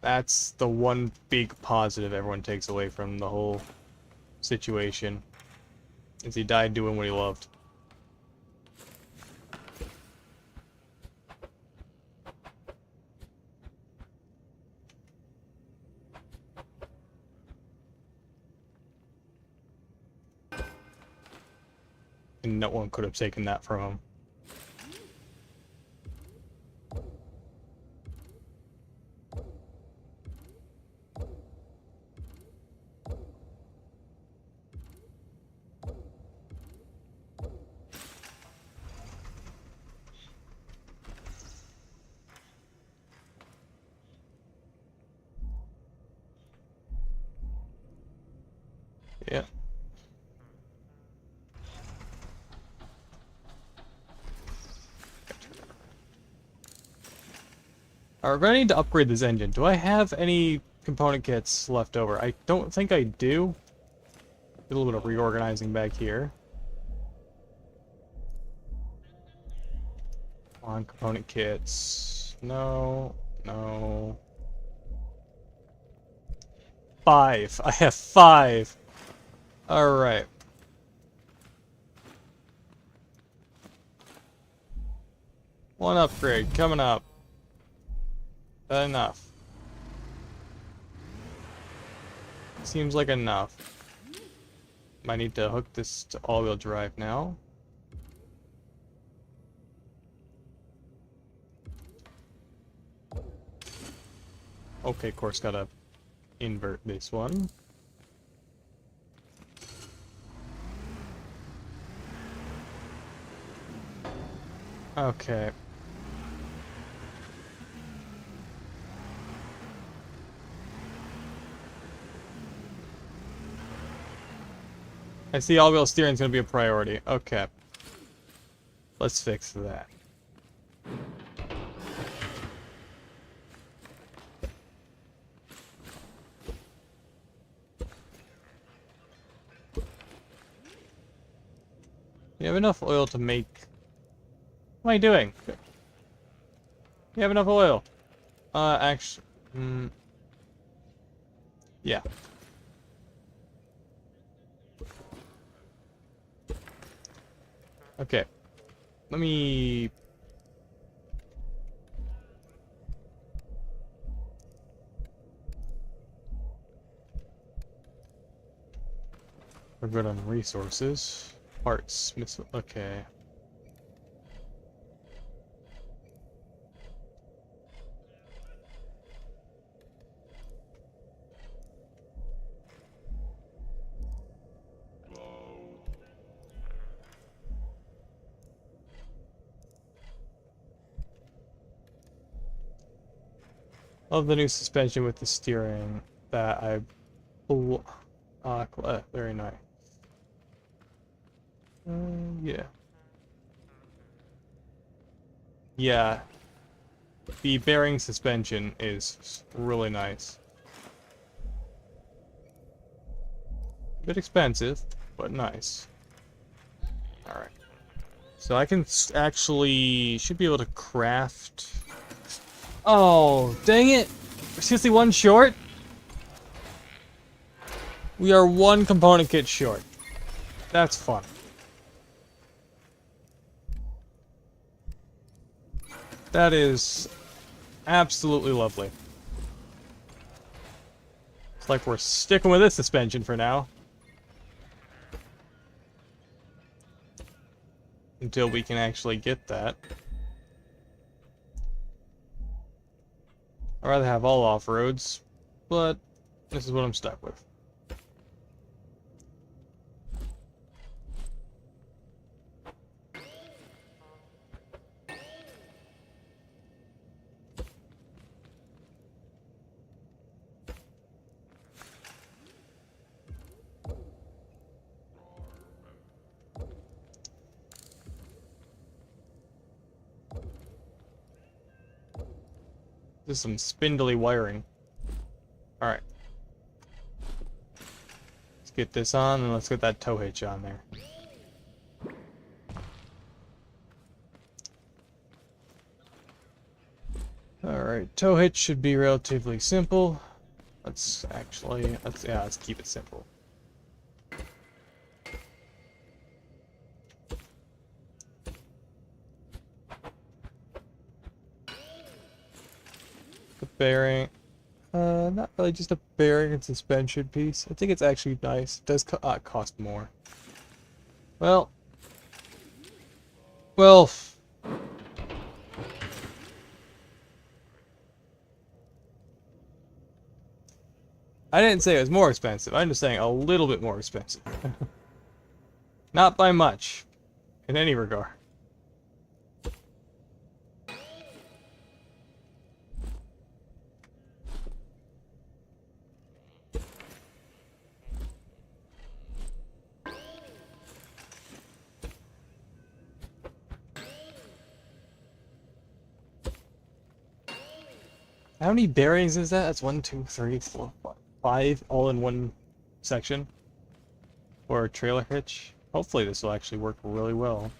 That's the one big positive everyone takes away from the whole situation. Is he died doing what he loved. And no one could have taken that from him. We're gonna need to upgrade this engine. Do I have any component kits left over? I don't think I do. A little bit of reorganizing back here. On component kits. No, no. 5. I have 5. Alright. One upgrade coming up. Enough. Seems like enough. Might need to hook this to all-wheel drive now. Okay, of course, gotta invert this one. Okay. I see all-wheel steering is going to be a priority. Okay. Let's fix that. You have enough oil to make... What am I doing? You have enough oil. Actually... Yeah. Okay. Let me... We're good on resources. Parts. Okay. Love the new suspension with the steering that I... very nice. Yeah. Yeah. The bearing suspension is really nice. A bit expensive, but nice. Alright. So I can actually... should be able to craft... Oh, dang it! We're seriously one short? We are one component kit short. That's fun. That is absolutely lovely. It's like we're sticking with this suspension for now. Until we can actually get that. I'd rather have all off-roads, but this is what I'm stuck with. This is some spindly wiring. Alright. Let's get this on, and let's get that tow hitch on there. Alright, tow hitch should be relatively simple. Let's keep it simple. The bearing, not really just a bearing and suspension piece. I think it's actually nice. It does cost more. Well, I didn't say it was more expensive. I'm just saying a little bit more expensive. Not by much, in any regard. How many bearings is that? That's 1, 2, 3, 4, 5, all in one section. Or a trailer hitch. Hopefully this will actually work really well.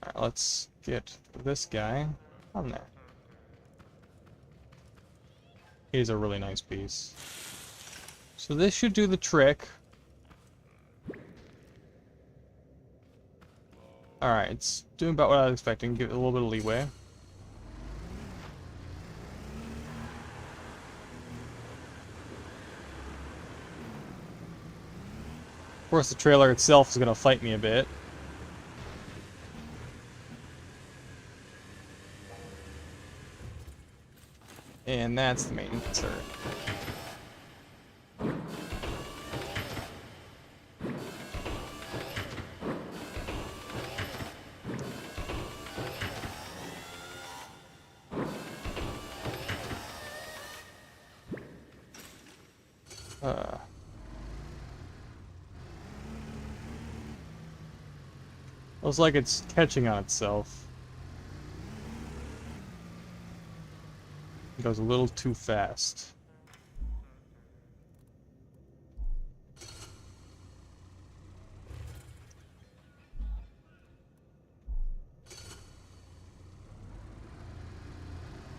Alright, let's get this guy on there. He's a really nice piece. So this should do the trick. Alright, it's doing about what I was expecting. Give it a little bit of leeway. Of course, the trailer itself is going to fight me a bit. And that's the main concern. Looks like it's catching on itself. It goes a little too fast.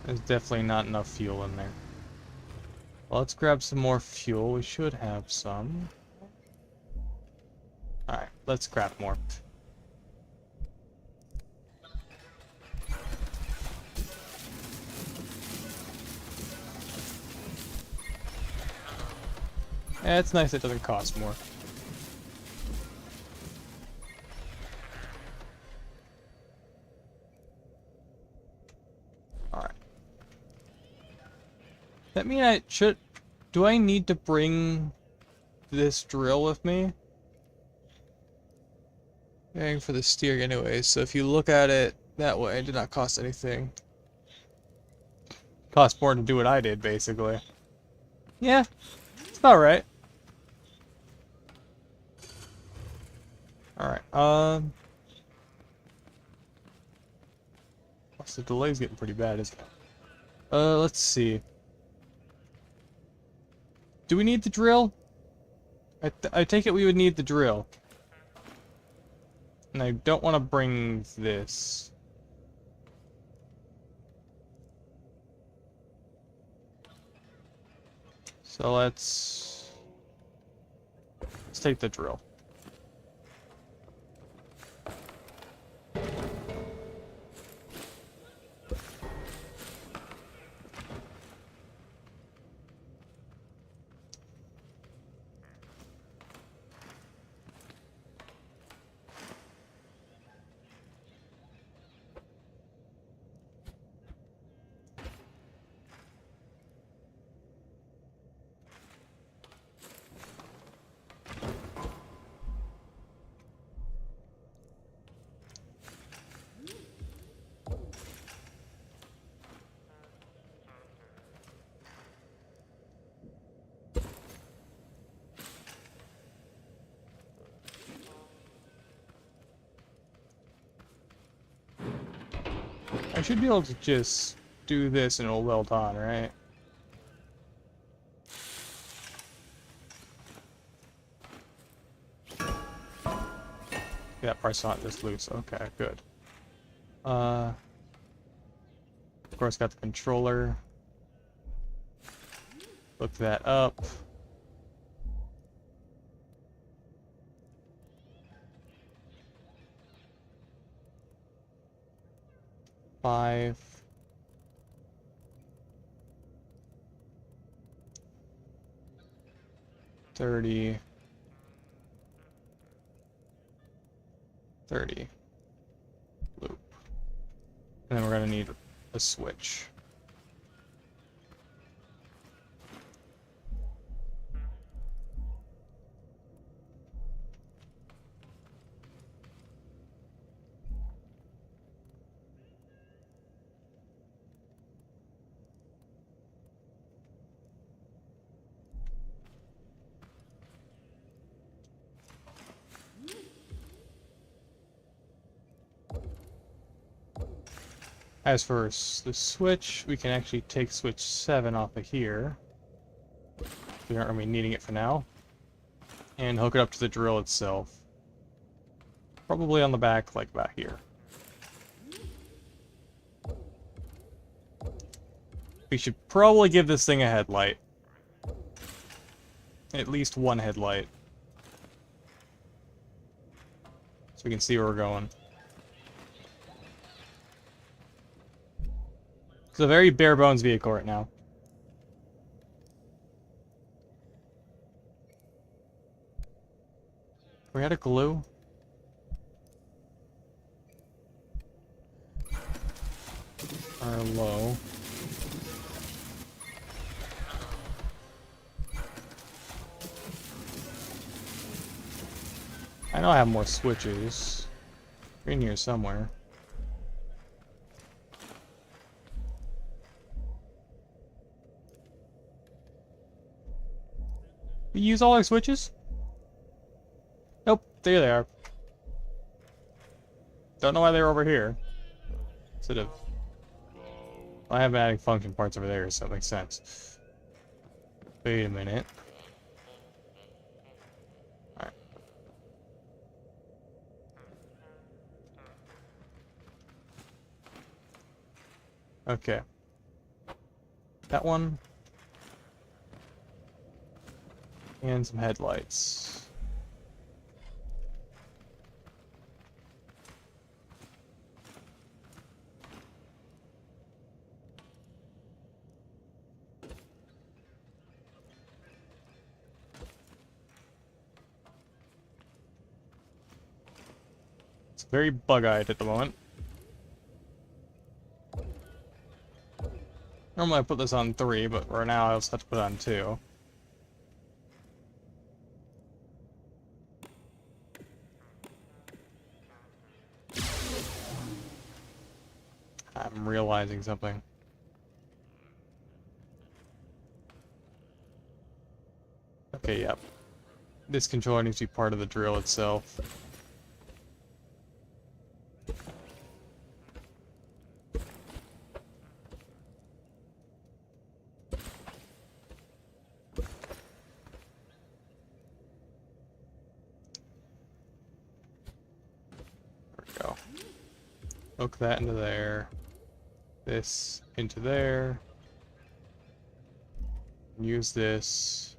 There's definitely not enough fuel in there. Well, let's grab some more fuel. We should have some. Alright, let's grab more. Yeah, it's nice it doesn't cost more. Alright. That mean I should... Do I need to bring this drill with me? Paying for the steer anyway, so if you look at it that way, it did not cost anything. Cost more to do what I did, basically. Yeah, it's about right. Alright, the delay's getting pretty bad, isn't it? Let's see. Do we need the drill? I take it we would need the drill. And I don't want to bring this. So let's take the drill. I should be able to just do this and it'll weld on, right? Yeah, that part's not just loose. Okay, good. Of course, got the controller. Look that up. Five. $30. $30. Loop. And then we're gonna need a switch. As for the switch, we can actually take switch 7 off of here. We aren't really needing it for now. And hook it up to the drill itself. Probably on the back, like back here. We should probably give this thing a headlight. At least one headlight. So we can see where we're going. It's a very bare bones vehicle right now. We had a glue. Or low. I know I have more switches. They're in here somewhere. We use all our switches? Nope, there they are. Don't know why they're over here. Instead of... I have adding function parts over there, so that makes sense. Wait a minute. Alright. Okay. That one. And some headlights. It's very bug-eyed at the moment. Normally I put this on 3, but right now I also have to put it on 2. I'm realizing something. Okay, yep. This controller needs to be part of the drill itself. There we go. Hook that into there. This into there. Use this.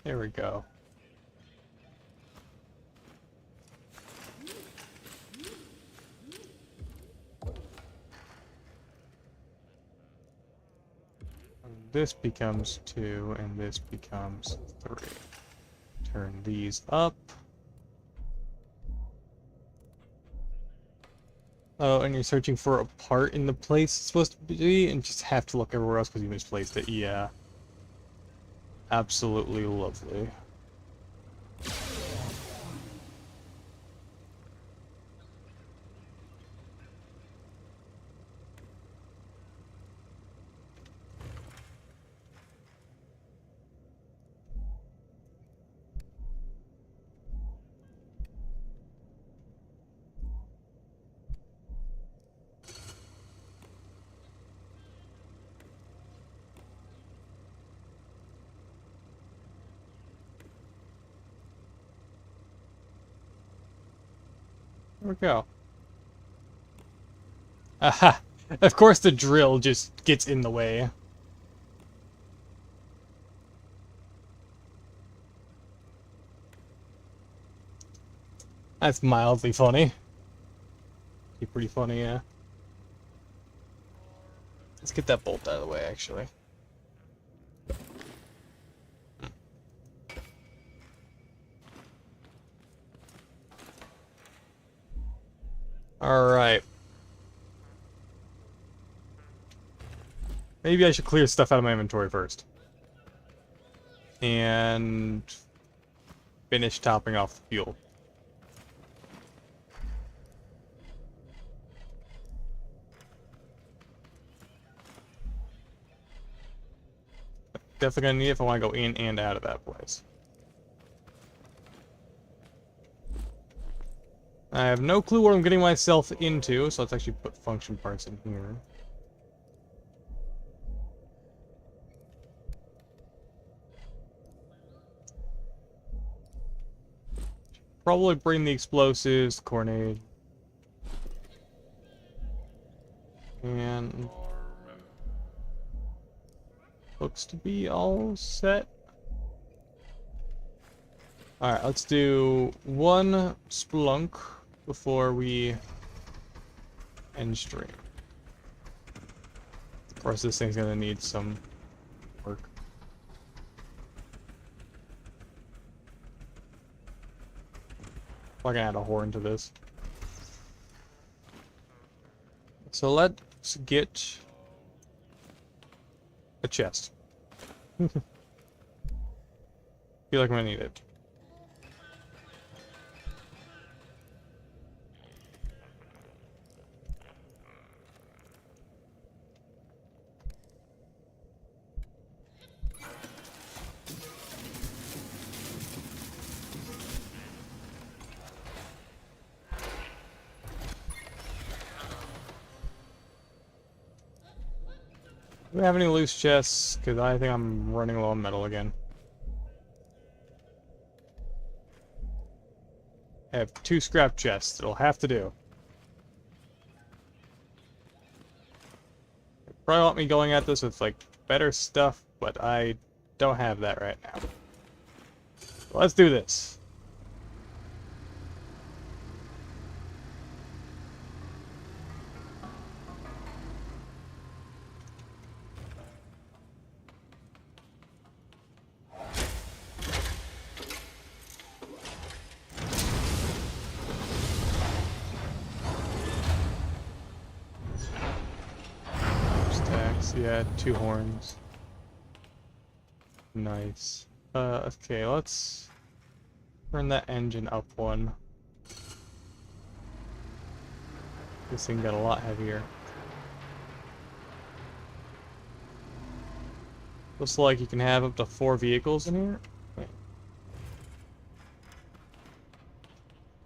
There we go. And this becomes 2, and this becomes 3. Turn these up. Oh, and you're searching for a part in the place it's supposed to be, and just have to look everywhere else because you misplaced it. Yeah. Absolutely lovely. There we go. Aha! Of course the drill just gets in the way. That's mildly funny. Pretty funny, yeah. Let's get that bolt out of the way, actually. Alright. Maybe I should clear stuff out of my inventory first. and finish topping off the fuel. Definitely gonna need it if I want to go in and out of that place. I have no clue what I'm getting myself into, so let's actually put function parts in here. Probably bring the explosives, the grenade. And looks to be all set. Alright, let's do one splunk before we end stream. Of course, this thing's gonna need some work. I'm gonna add a horn to this. So let's get a chest. Feel like I'm gonna need it. Do we have any loose chests? Because I think I'm running low on metal again. I have 2 scrap chests. It'll have to do. They probably want me going at this with, like, better stuff, but I don't have that right now. So let's do this. Yeah, 2 horns. Nice. Okay, let's turn that engine up one. This thing got a lot heavier. Looks like you can have up to 4 vehicles in here. Wait.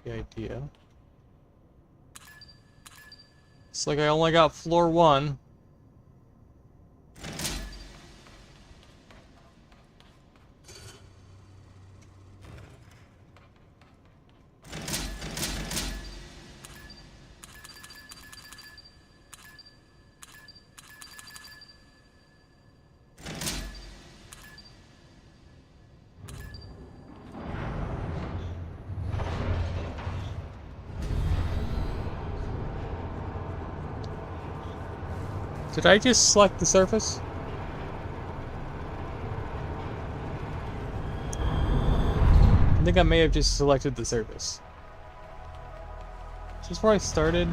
The idea. Looks like I only got floor 1. Did I just select the surface? I think I may have just selected the surface. Is this where I started?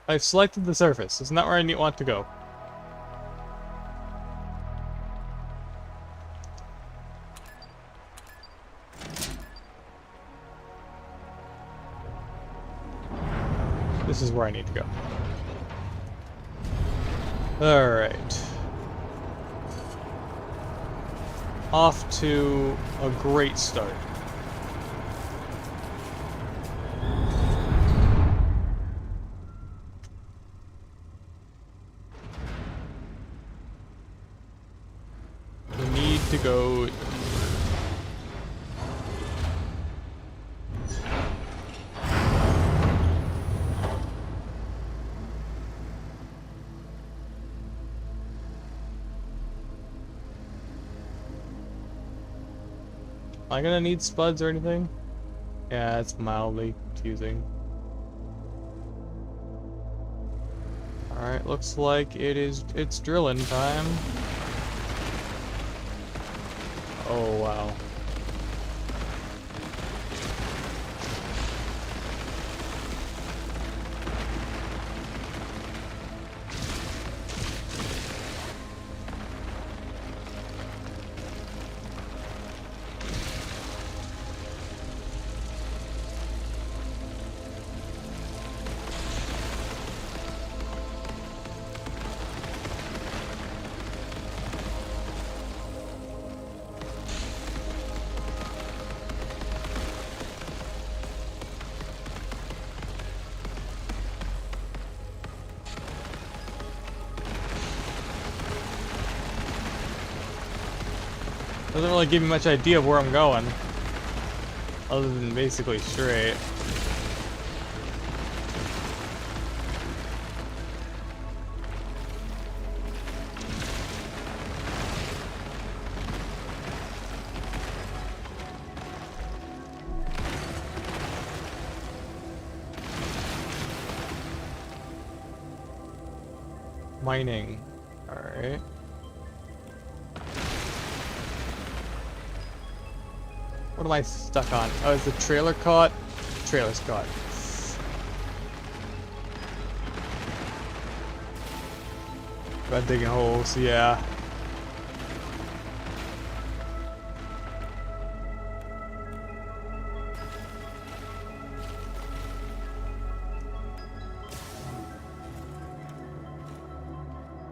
I've selected the surface. It's not where I want to go. This is where I need to go. Alright. Off to a great start. We need to go. Am I gonna need spuds or anything? Yeah, it's mildly confusing. Alright, looks like it's drilling time. Oh wow. Doesn't really give me much idea of where I'm going. Other than basically straight. Mining. Alright. What am I stuck on? Oh, is the trailer caught? Trailer's caught. About digging holes, yeah.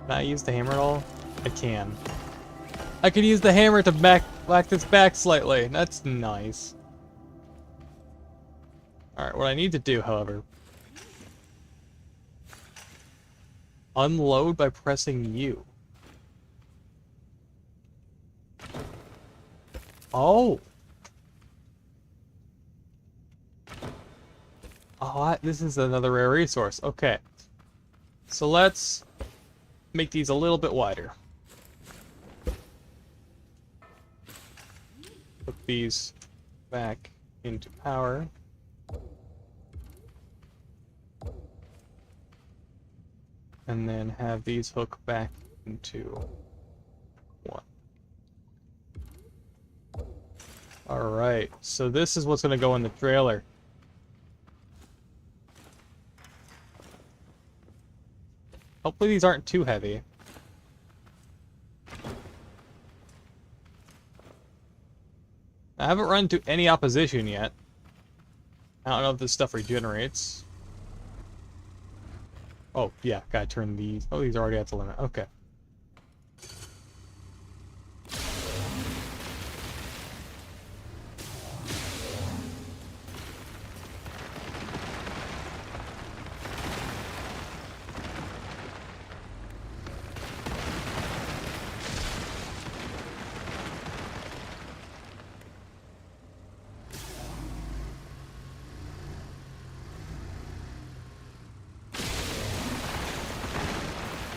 Can I use the hammer at all? I can. I could use the hammer to whack this back slightly. That's nice. Alright, what I need to do, however... unload by pressing U. Oh! Oh, this is another rare resource. Okay. So let's make these a little bit wider. Put these back into power. And then have these hook back into one. Alright, so this is what's going to go in the trailer. Hopefully these aren't too heavy. I haven't run into any opposition yet. I don't know if this stuff regenerates. Oh, yeah, gotta turn these. Oh, these are already at the limit. Okay.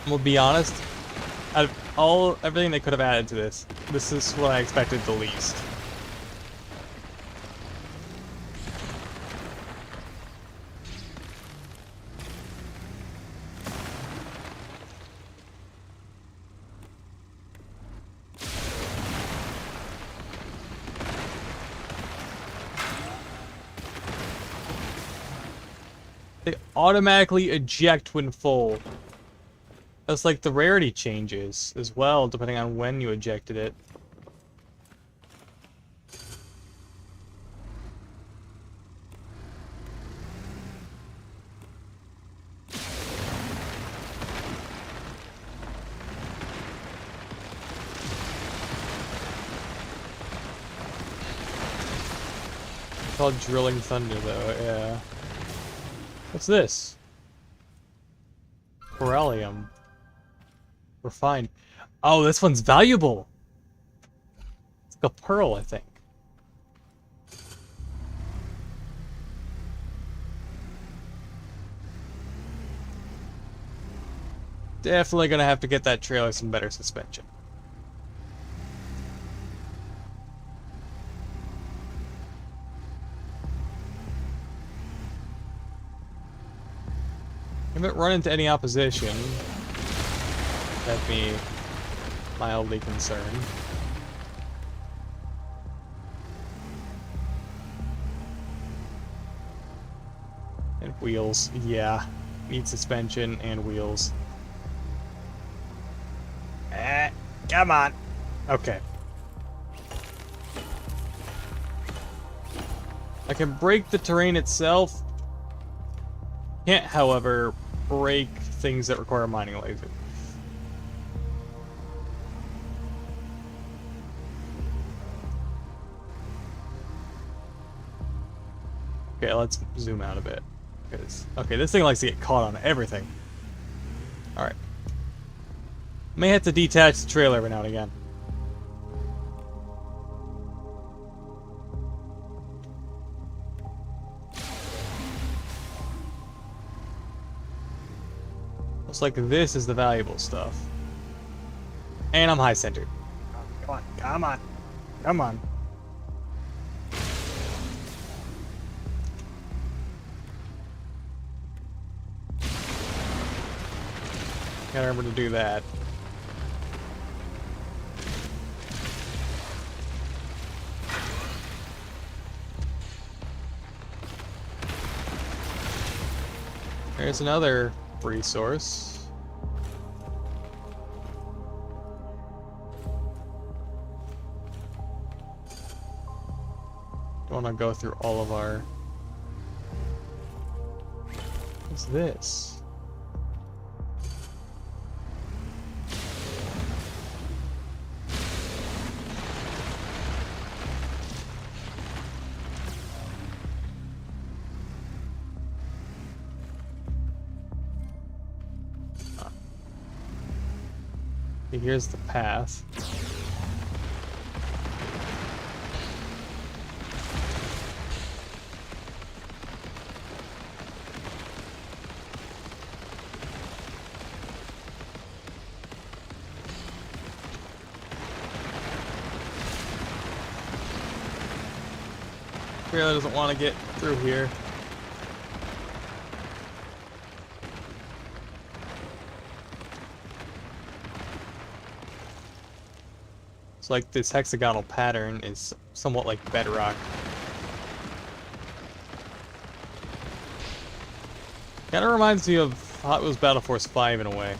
I'm gonna be honest, out of everything they could have added to this, this is what I expected the least. They automatically eject when full. That's like the rarity changes as well, depending on when you ejected it. It's called Drilling Thunder, though, yeah. What's this? Corallium. Refined. Oh, this one's valuable. It's like a pearl, I think. Definitely gonna have to get that trailer some better suspension. I haven't run into any opposition. Have me mildly concerned. And wheels, yeah. Need suspension and wheels. Come on. Okay. I can break the terrain itself. Can't, however, break things that require mining laser. Okay, let's zoom out a bit. Okay, this thing likes to get caught on everything. Alright. May have to detach the trailer every now and again. Looks like this is the valuable stuff. And I'm high centered. Come on, come on, come on. Gotta remember to do that. There's another resource. Don't want to go through all of our... What's this? Here's the path. Trailer doesn't want to get through here. It's like this hexagonal pattern is somewhat like bedrock. Kinda reminds me of Hot Wheels Battle Force 5 in a way.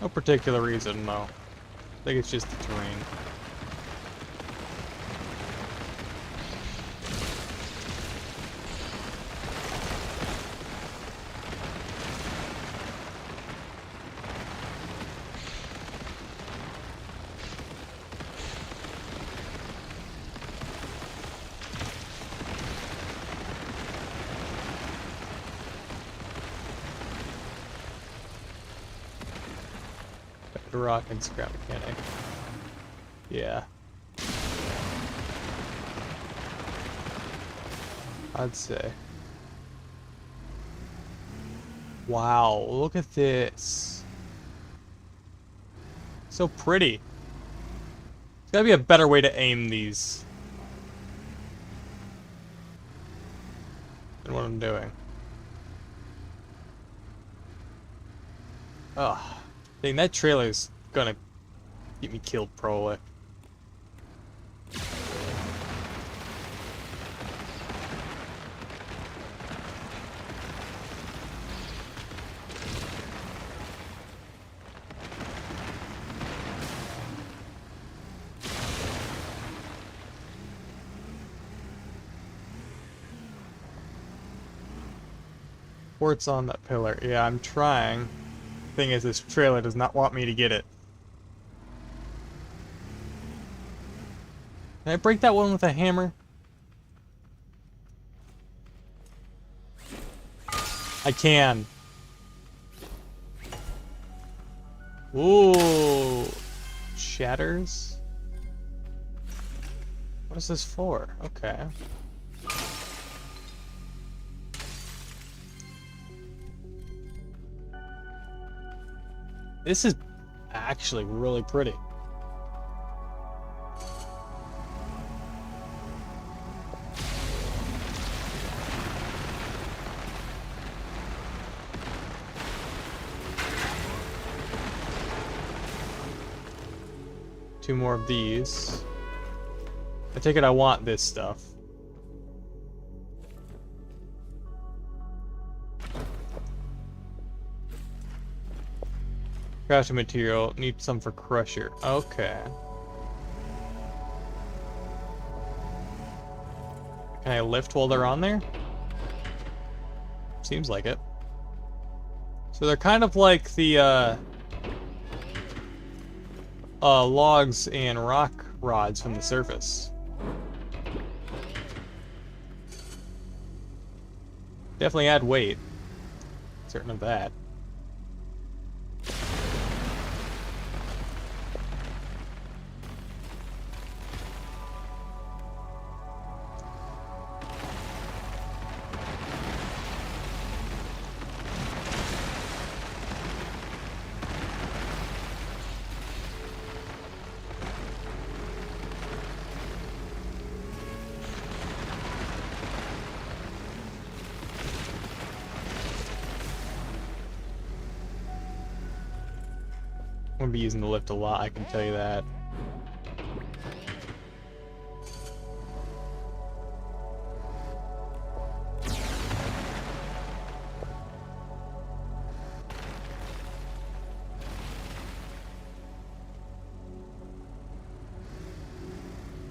No particular reason, no. I think it's just the terrain. Rock and ScrapMechanic. Yeah. I'd say. Wow, look at this. So pretty. There's gotta be a better way to aim these than what I'm doing. Ugh. Dang, that trailer's gonna get me killed, probably. Ports on that pillar. Yeah, I'm trying. Thing is, this trailer does not want me to get it. Can I break that one with a hammer? I can. Ooh. Shatters? What is this for? Okay. This is actually really pretty. Two more of these. I take it I want this stuff. Crafting material, need some for crusher. Okay. Can I lift while they're on there? Seems like it. So they're kind of like the logs and rock rods from the surface. Definitely add weight. Certain of that. be using the lift a lot, I can tell you that.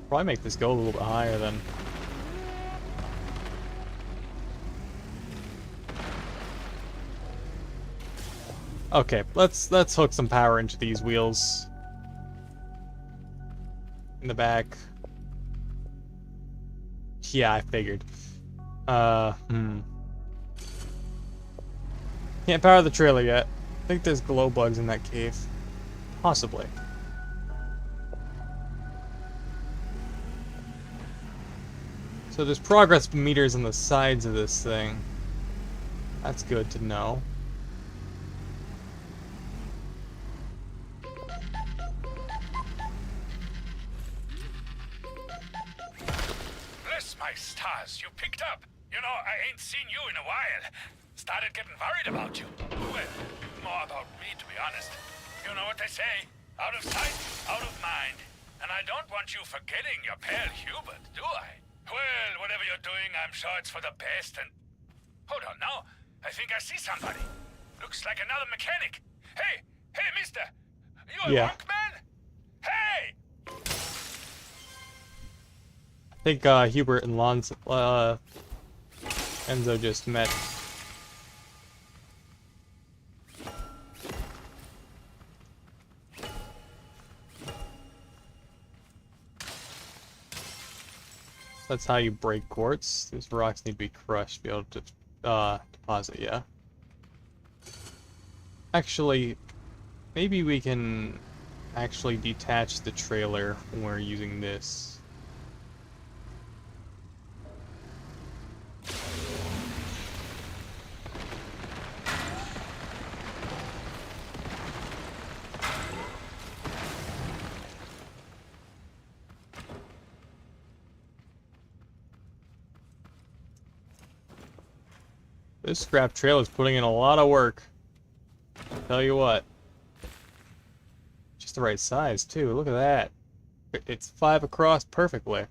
Probably make this go a little bit higher then. Okay, let's hook some power into these wheels in the back. Yeah, I figured. Can't power the trailer yet. I think there's glow bugs in that cave. Possibly. So there's progress meters on the sides of this thing. That's good to know. Bless my stars, you picked up. You know, I ain't seen you in a while. Started getting worried about you. Well, more about me, to be honest. You know what they say? Out of sight, out of mind. And I don't want you forgetting your pal Hubert, do I? Well, whatever you're doing, I'm sure it's for the best and... Hold on now. I think I see somebody. Looks like another mechanic. Hey, mister. You a work man? Hey! I think Hubert and Enzo just met. That's how you break quartz. These rocks need to be crushed to be able to deposit, yeah. Actually, maybe we can actually detach the trailer when we're using this. This scrap trailer is putting in a lot of work. Tell you what. Just the right size, too. Look at that. It's 5 across perfectly.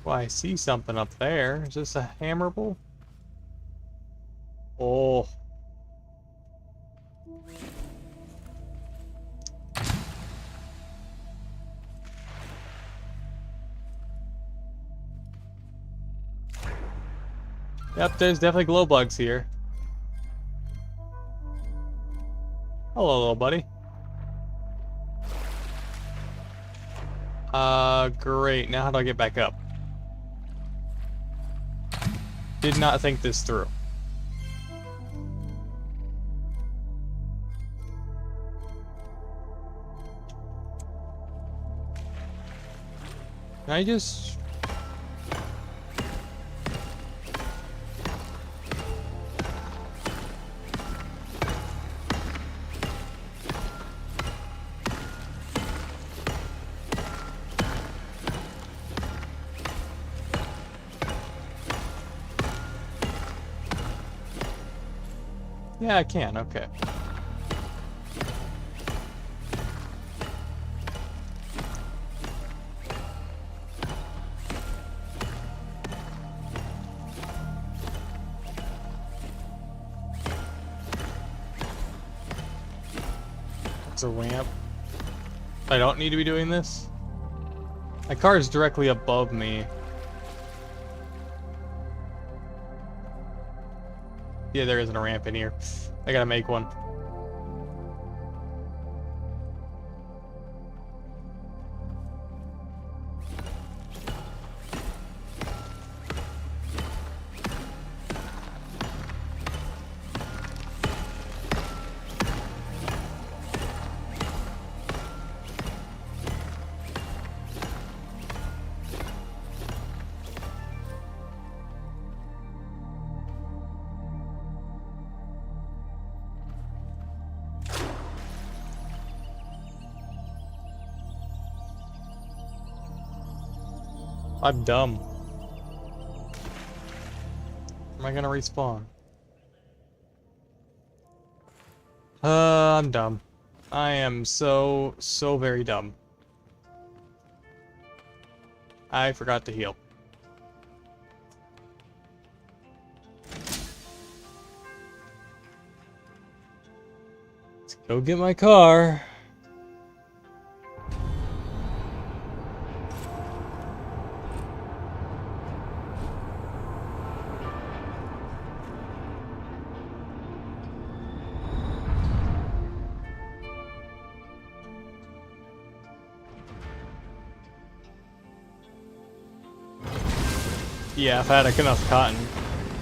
Well, I see something up there. Is this a hammerable? Oh. Yep, there's definitely glow bugs here. Hello, little buddy. Great. Now how do I get back up? Did not think this through. Can I just... Yeah, I can, okay. It's a ramp. I don't need to be doing this. My car is directly above me. Yeah, there isn't a ramp in here. I gotta make one. I'm dumb. Am I gonna respawn? I'm dumb. I am so very dumb. I forgot to heal. Let's go get my car. Yeah, if I had enough cotton.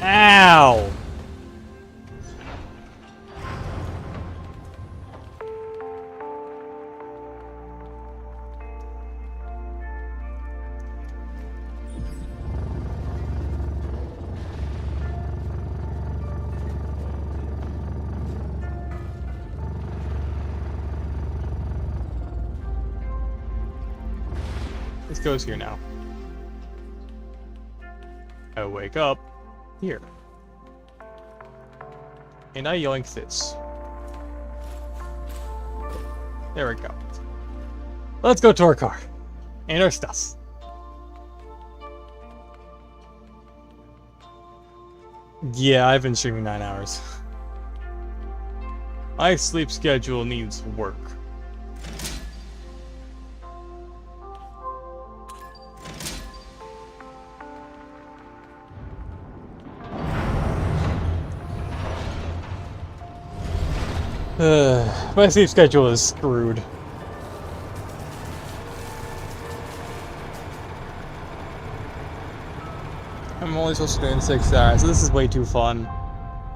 Ow! This goes here now. I wake up here. And I yoink this. There we go. Let's go to our car. And our stuff. Yeah, I've been streaming 9 hours. My sleep schedule needs work. My sleep schedule is screwed. I'm only supposed to do it in 6 hours, so this is way too fun.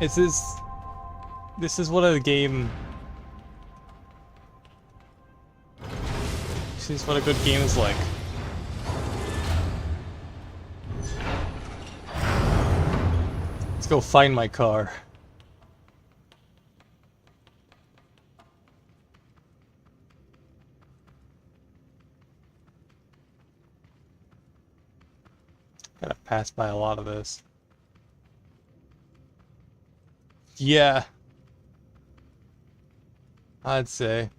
This is what a game... This is what a good game is like. Let's go find my car. Gotta pass by a lot of this. Yeah. I'd say.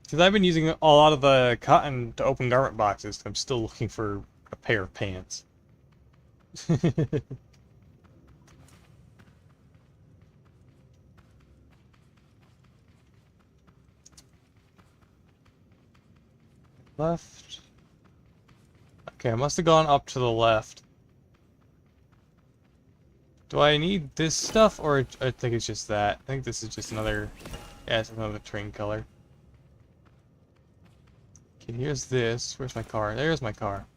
Because I've been using a lot of the cotton to open garment boxes. I'm still looking for a pair of pants. Left. Okay, I must have gone up to the left. Do I need this stuff, or I think it's just that? I think this is just another... Yeah, it's another train color. Okay, here's this. Where's my car? There's my car.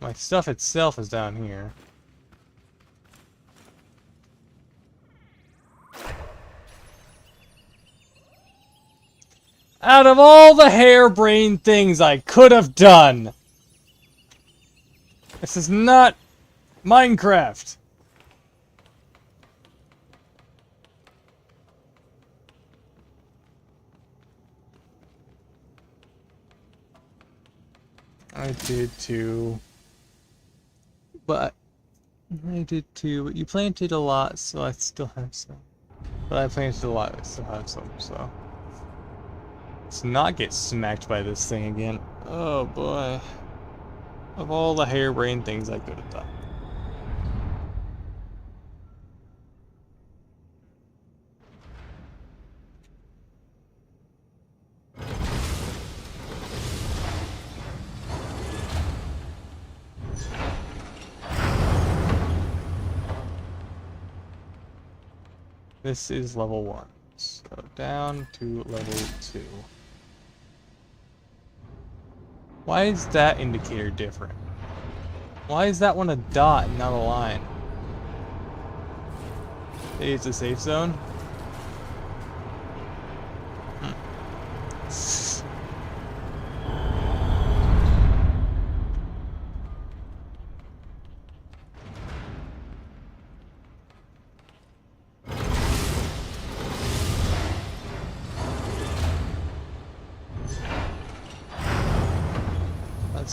My stuff itself is down here. Out of all the harebrained things I could have done, this is not Minecraft. I did too. But you planted a lot, so I still have some. But I planted a lot, I still have some, so. Let's not get smacked by this thing again. Oh boy. Of all the harebrained things I could have done. This is level 1. So down to level 2. Why is that indicator different? Why is that one a dot and not a line? Maybe it's a safe zone?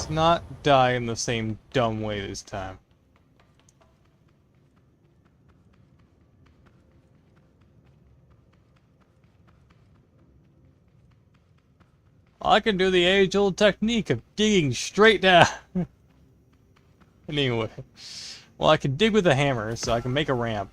Let's not die in the same dumb way this time. I can do the age-old technique of digging straight down. Anyway. Well, I can dig with a hammer, so I can make a ramp.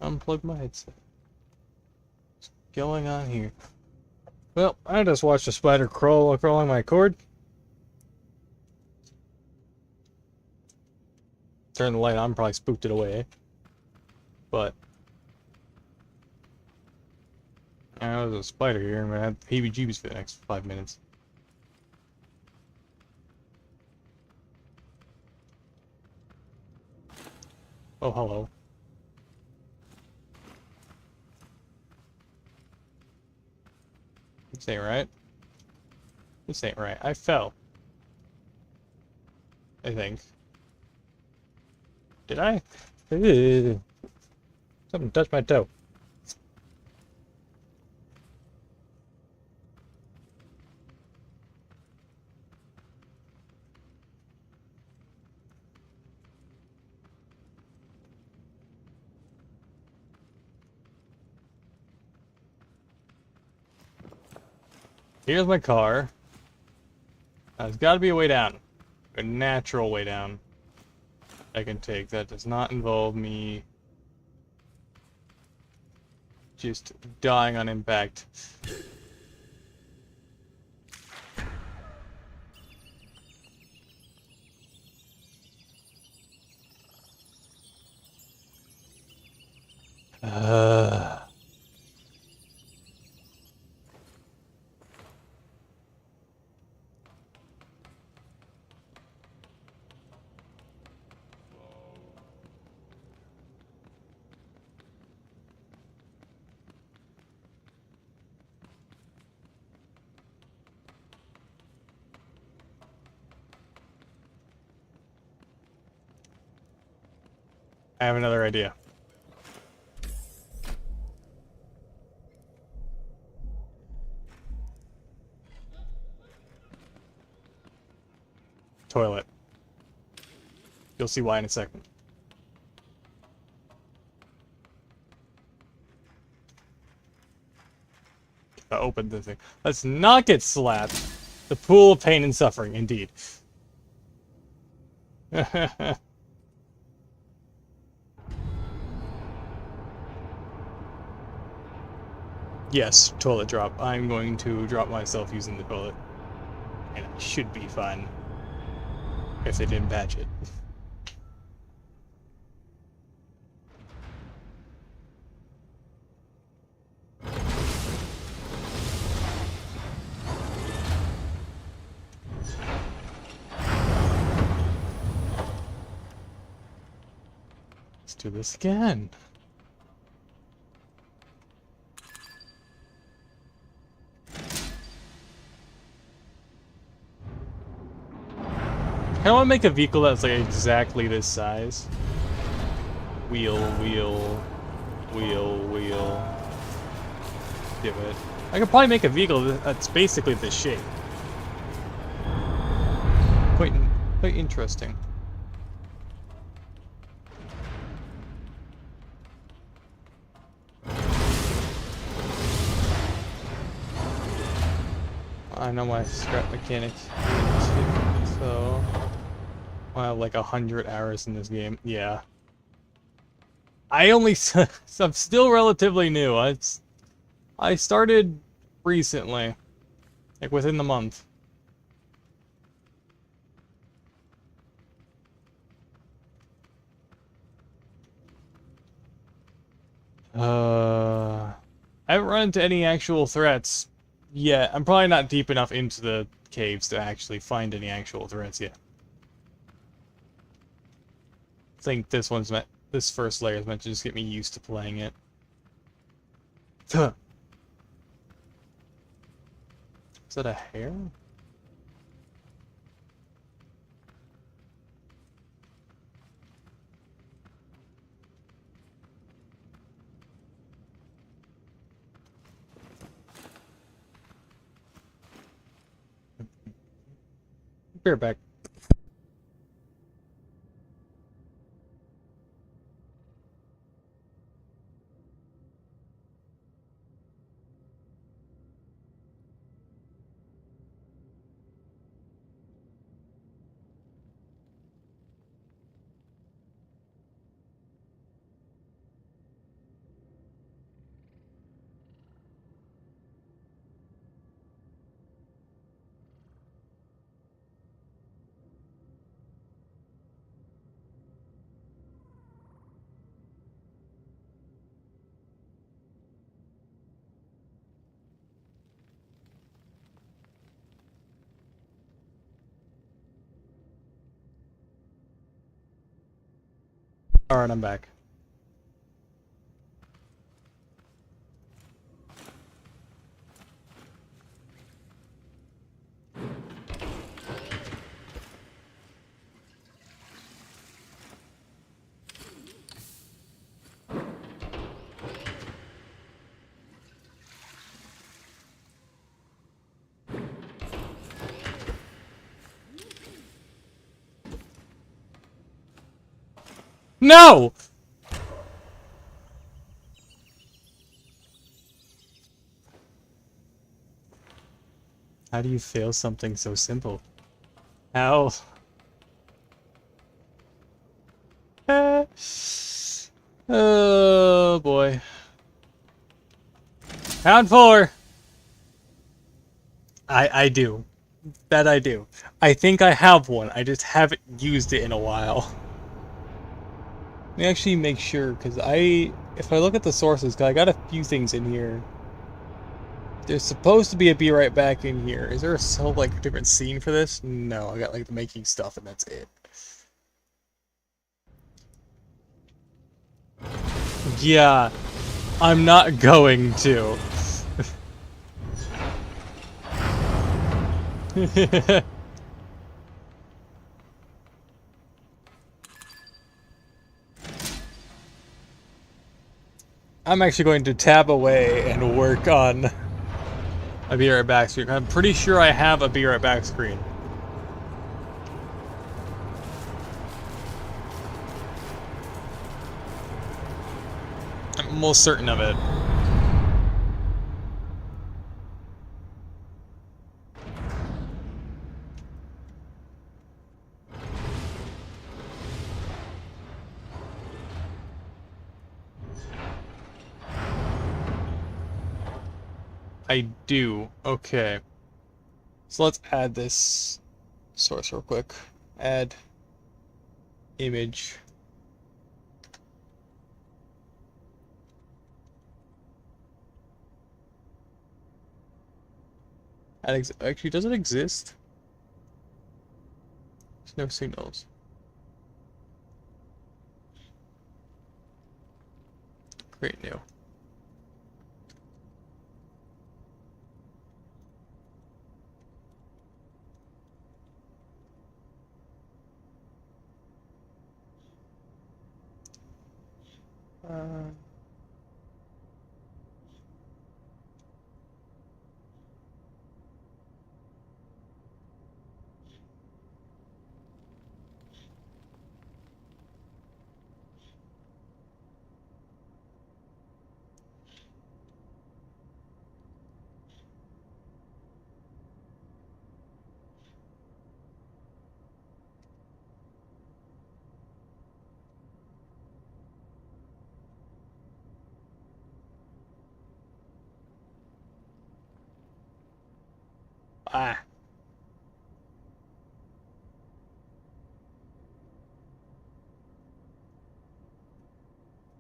Unplug my headset. What's going on here? Well, I just watched a spider crawl crawling my cord. Turn the light on, probably spooked it away. But there's a spider here, and I had heebie-jeebies for the next 5 minutes. Oh, hello. This ain't right. This ain't right. I fell. I think. Did I? Something touched my toe. Here's my car. There's got to be a way down. A natural way down I can take that does not involve me just dying on impact. I have another idea. Toilet. You'll see why in a second. I opened the thing. Let's not get slapped. The pool of pain and suffering, indeed. Yes, toilet drop. I'm going to drop myself using the toilet. And it should be fine. If they didn't patch it. Let's do this again. I want to make a vehicle that's like exactly this size. Wheel, wheel, wheel, wheel. Give it. I could probably make a vehicle that's basically this shape. Quite interesting. I know my ScrapMechanic, so I have like 100 hours in this game. Yeah. I'm still relatively new. I started recently, like within the month. I haven't run into any actual threats Yeah, I'm probably not deep enough into the caves to actually find any actual threats yet. I think this first layer is meant to just get me used to playing it. Huh. Is that a hair? Be right back. Alright, I'm back. No! How do you fail something so simple? How? Oh boy. Round 4! I do. That I do. I think I have one. I just haven't used it in a while. Let me actually make sure, because if I look at the sources, 'cause I got a few things in here. There's supposed to be a be right back in here. Is there a whole, like, different scene for this? No, I got, like, the making stuff and that's it. Yeah, I'm not going to. I'm actually going to tab away and work on a be right back screen. I'm pretty sure I have a be right back screen. I'm almost certain of it. I do. Okay. So let's add this source real quick. Add image. Actually, does it exist? There's no signals. Create new. Uh, ah.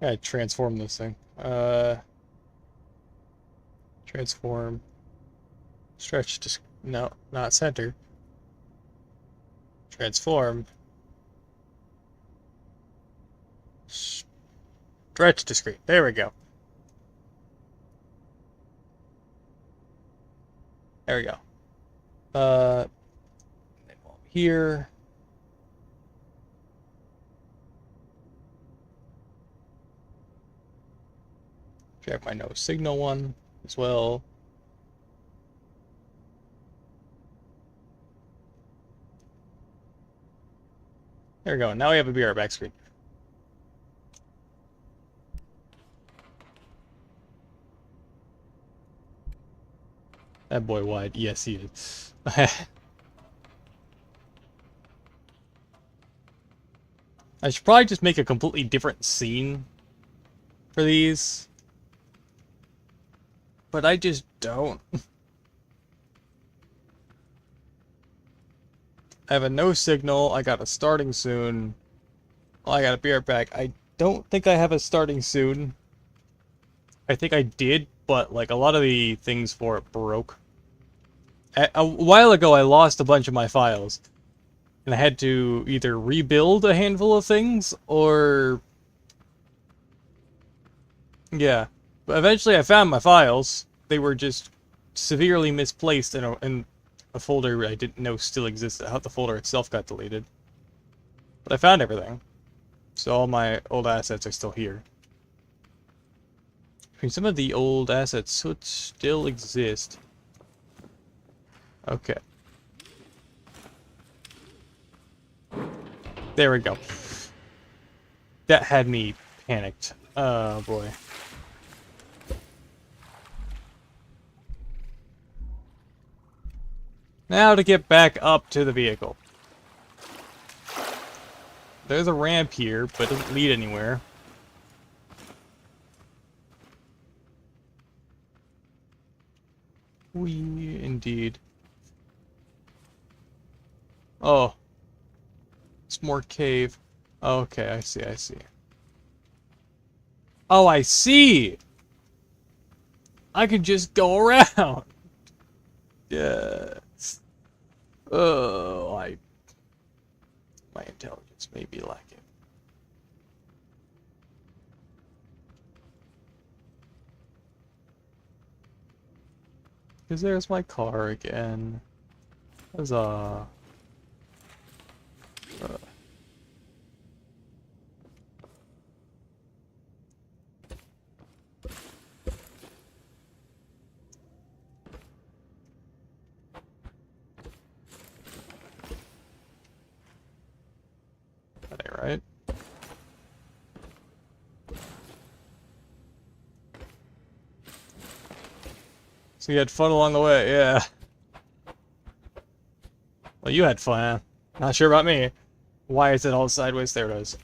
I transform this thing. Transform. Stretch to... No, not center. Transform. Stretch to screen. There we go. There we go. Here. Check my no signal one as well. There we go. Now we have a BR back screen. That boy wide. Yes, he is. I should probably just make a completely different scene for these. But I just don't. I have a no signal. I got a starting soon. Well, I got a BR back. I don't think I have a starting soon. I think I did, but like a lot of the things for it broke. A while ago, I lost a bunch of my files, and I had to either rebuild a handful of things or yeah. But eventually, I found my files. They were just severely misplaced in a folder I didn't know still existed. How the folder itself got deleted, but I found everything, so all my old assets are still here. I mean, some of the old assets should still exist. Okay. There we go. That had me panicked. Oh boy. Now to get back up to the vehicle. There's a ramp here, but it doesn't lead anywhere. We indeed. Oh. It's more cave. Okay, I see, I see. Oh, I see! I can just go around! Yes. Oh, my intelligence may be lacking. Because there's my car again. Huzzah. That ain't right. So you had fun along the way, yeah. Well, you had fun, huh? Not sure about me. Why is it all sideways? There it is.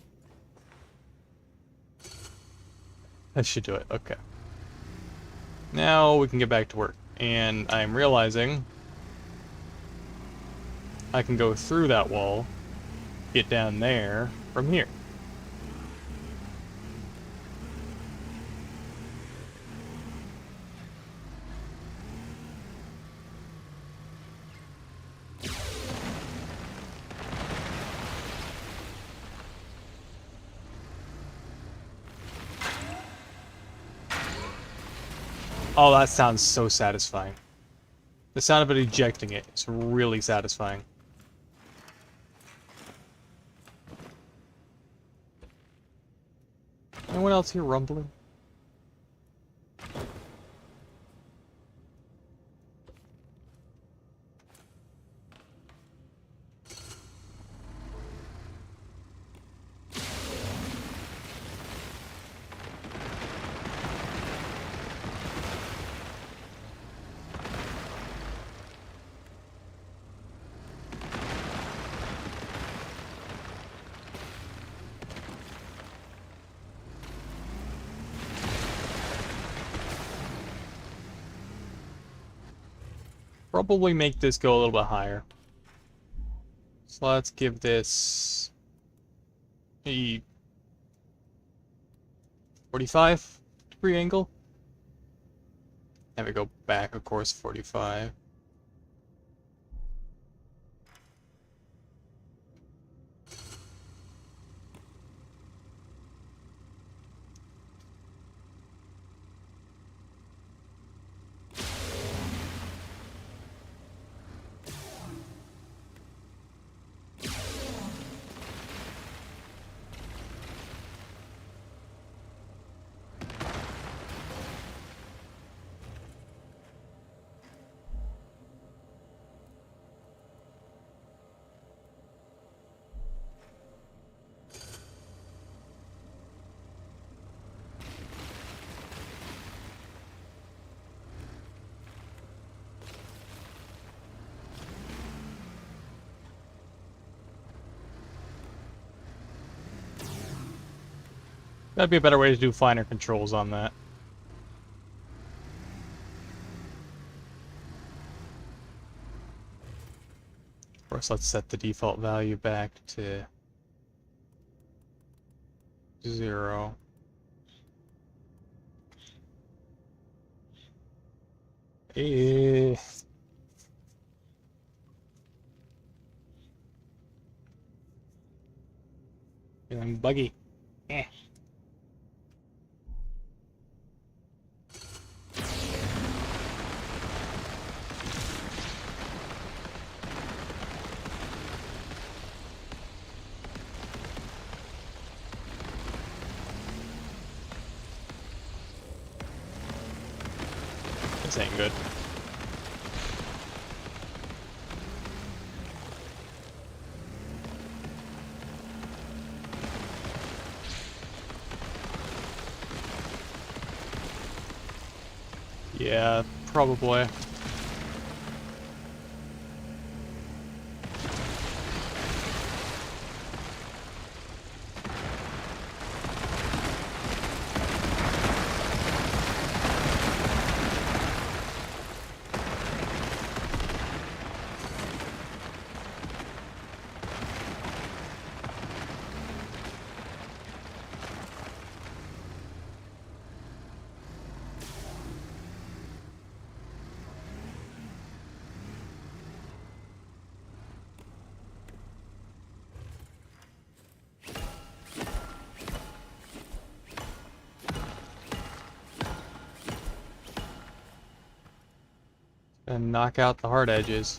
That should do it, okay. Now we can get back to work. And I'm realizing I can go through that wall, get down there from here. Oh, that sounds so satisfying. The sound of it ejecting it is really satisfying. Anyone else hear rumbling? Probably make this go a little bit higher. So let's give this a 45-degree angle. Have it go back, of course, 45. That'd be a better way to do finer controls on that. Of course, let's set the default value back to 0. Eh. Feeling buggy. Eh. This ain't good. Yeah, probably. And knock out the hard edges.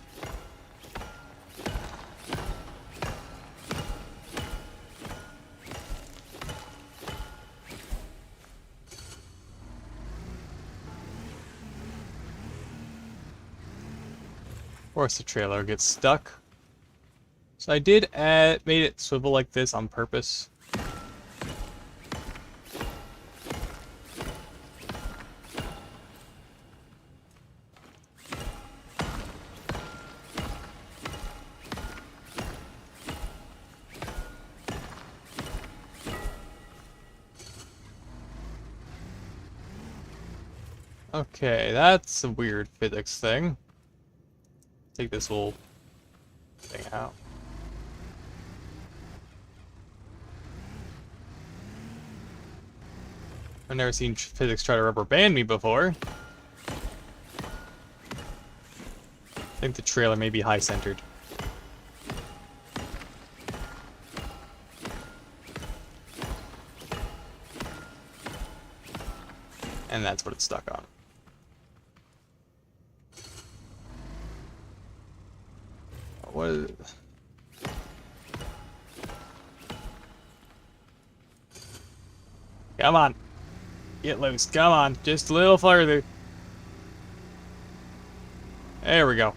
Of course the trailer gets stuck. So I made it swivel like this on purpose. Okay, that's a weird physics thing. Take this little thing out. I've never seen physics try to rubber band me before. I think the trailer may be high-centered. And that's what it's stuck on. What is it? Come on. Get loose. Come on. Just a little further. There we go.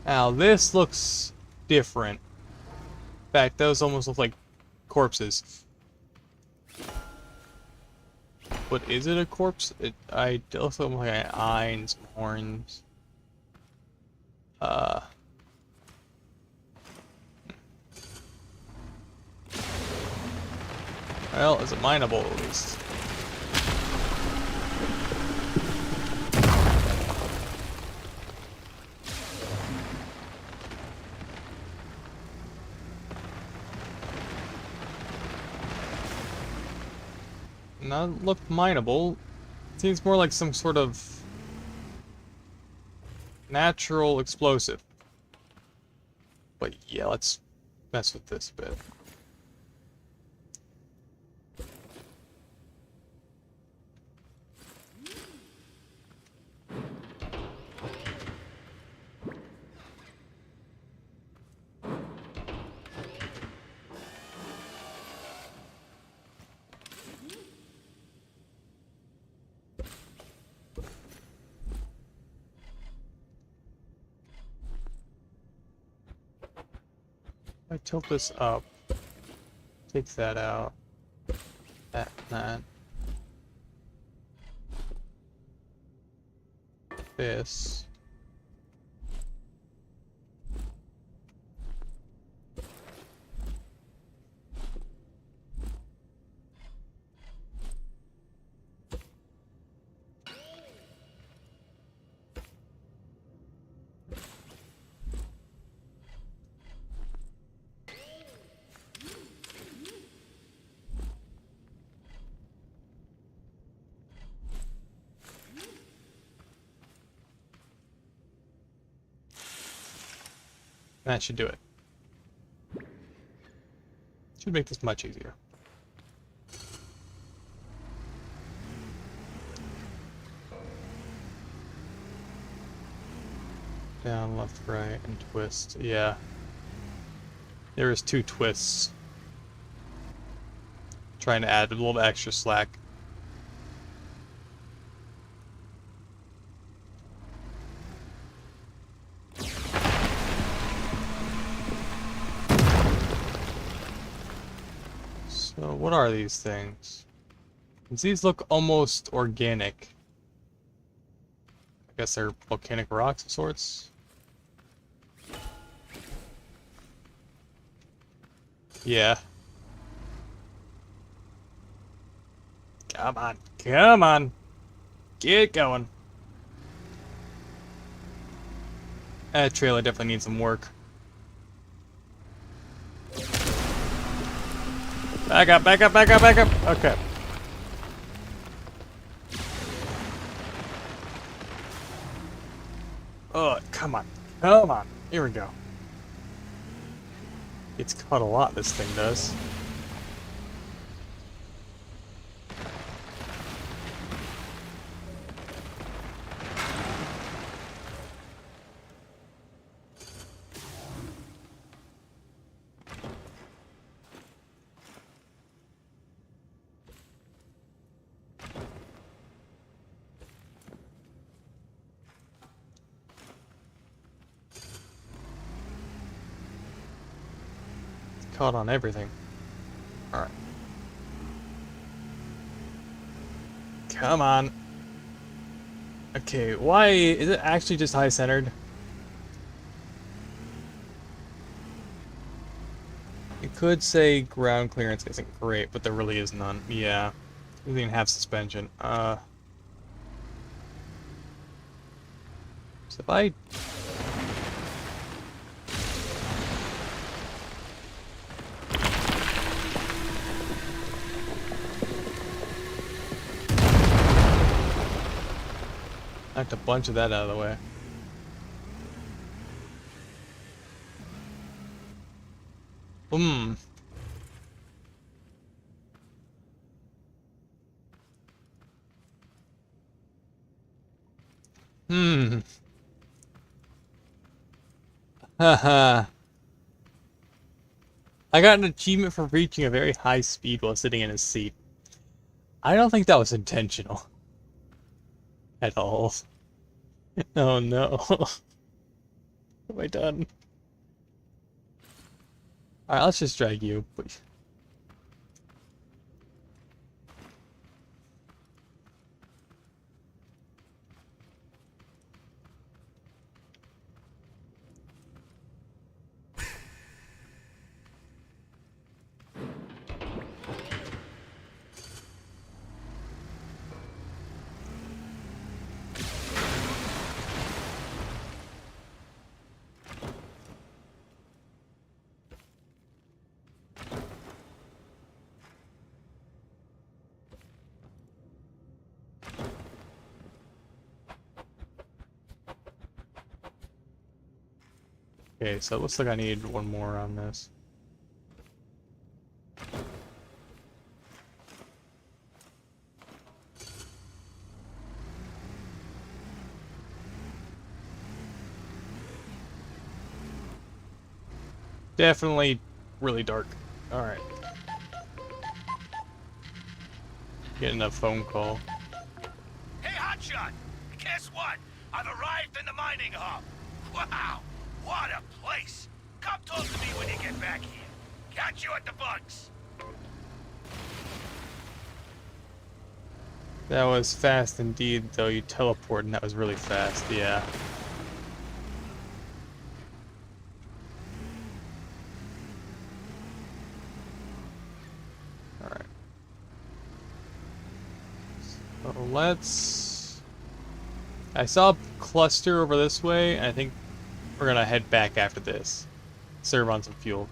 Now this looks different. In fact, those almost look like corpses. But is it a corpse? I also look like an eye and some horns. Well, is it mineable at least? Not looked mineable. Seems more like some sort of natural explosive. But yeah, let's mess with this a bit. I tilt this up. Take that out. That. This. That should do it. Should make this much easier. Down, left, right, and twist. Yeah. There is 2 twists. Trying to add a little extra slack. So what are these things? These look almost organic. I guess they're volcanic rocks of sorts. Yeah. Come on. Come on. Get going. That trailer definitely needs some work. Back up, back up, back up, back up. Okay. Oh, come on. Come on. Here we go. It's cut a lot, this thing does. Caught on everything. Alright. Come on. Okay, why is it actually just high centered? It could say ground clearance isn't great, but there really is none. Yeah. We didn't even have suspension. So if I knocked a bunch of that out of the way. Hmm. Hmm. Haha. I got an achievement for reaching a very high speed while sitting in a seat. I don't think that was intentional. At all. Oh no. What have I done? Alright, let's just drag you, please. Okay, so it looks like I need one more on this. Definitely really dark. Alright. Getting a phone call. Hey, Hotshot! Guess what? I've arrived in the mining hub. Wow! What a place! Come talk to me when you get back here. Catch you at the bugs. That was fast indeed, though. You teleported, and that was really fast, yeah. Alright. So let's... I saw a cluster over this way, and I think we're gonna head back after this. Serve on some fuel.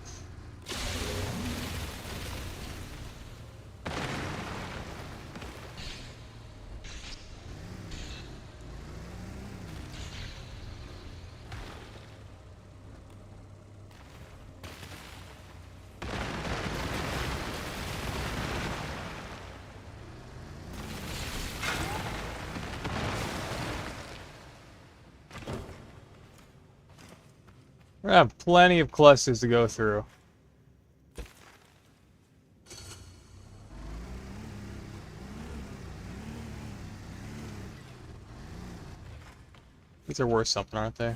We have plenty of clusters to go through. These are worth something, aren't they?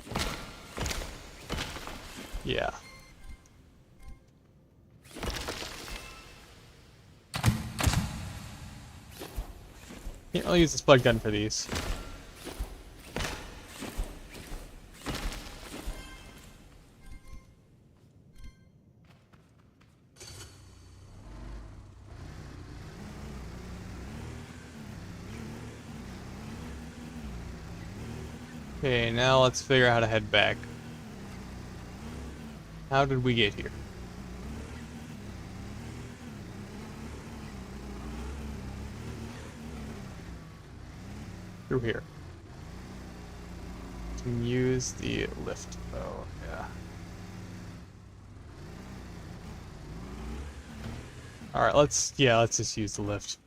Yeah. Can't really use the spud gun for these. Okay, now let's figure out how to head back. How did we get here? Through here. Can use the lift. Oh, yeah. Alright, let's just use the lift.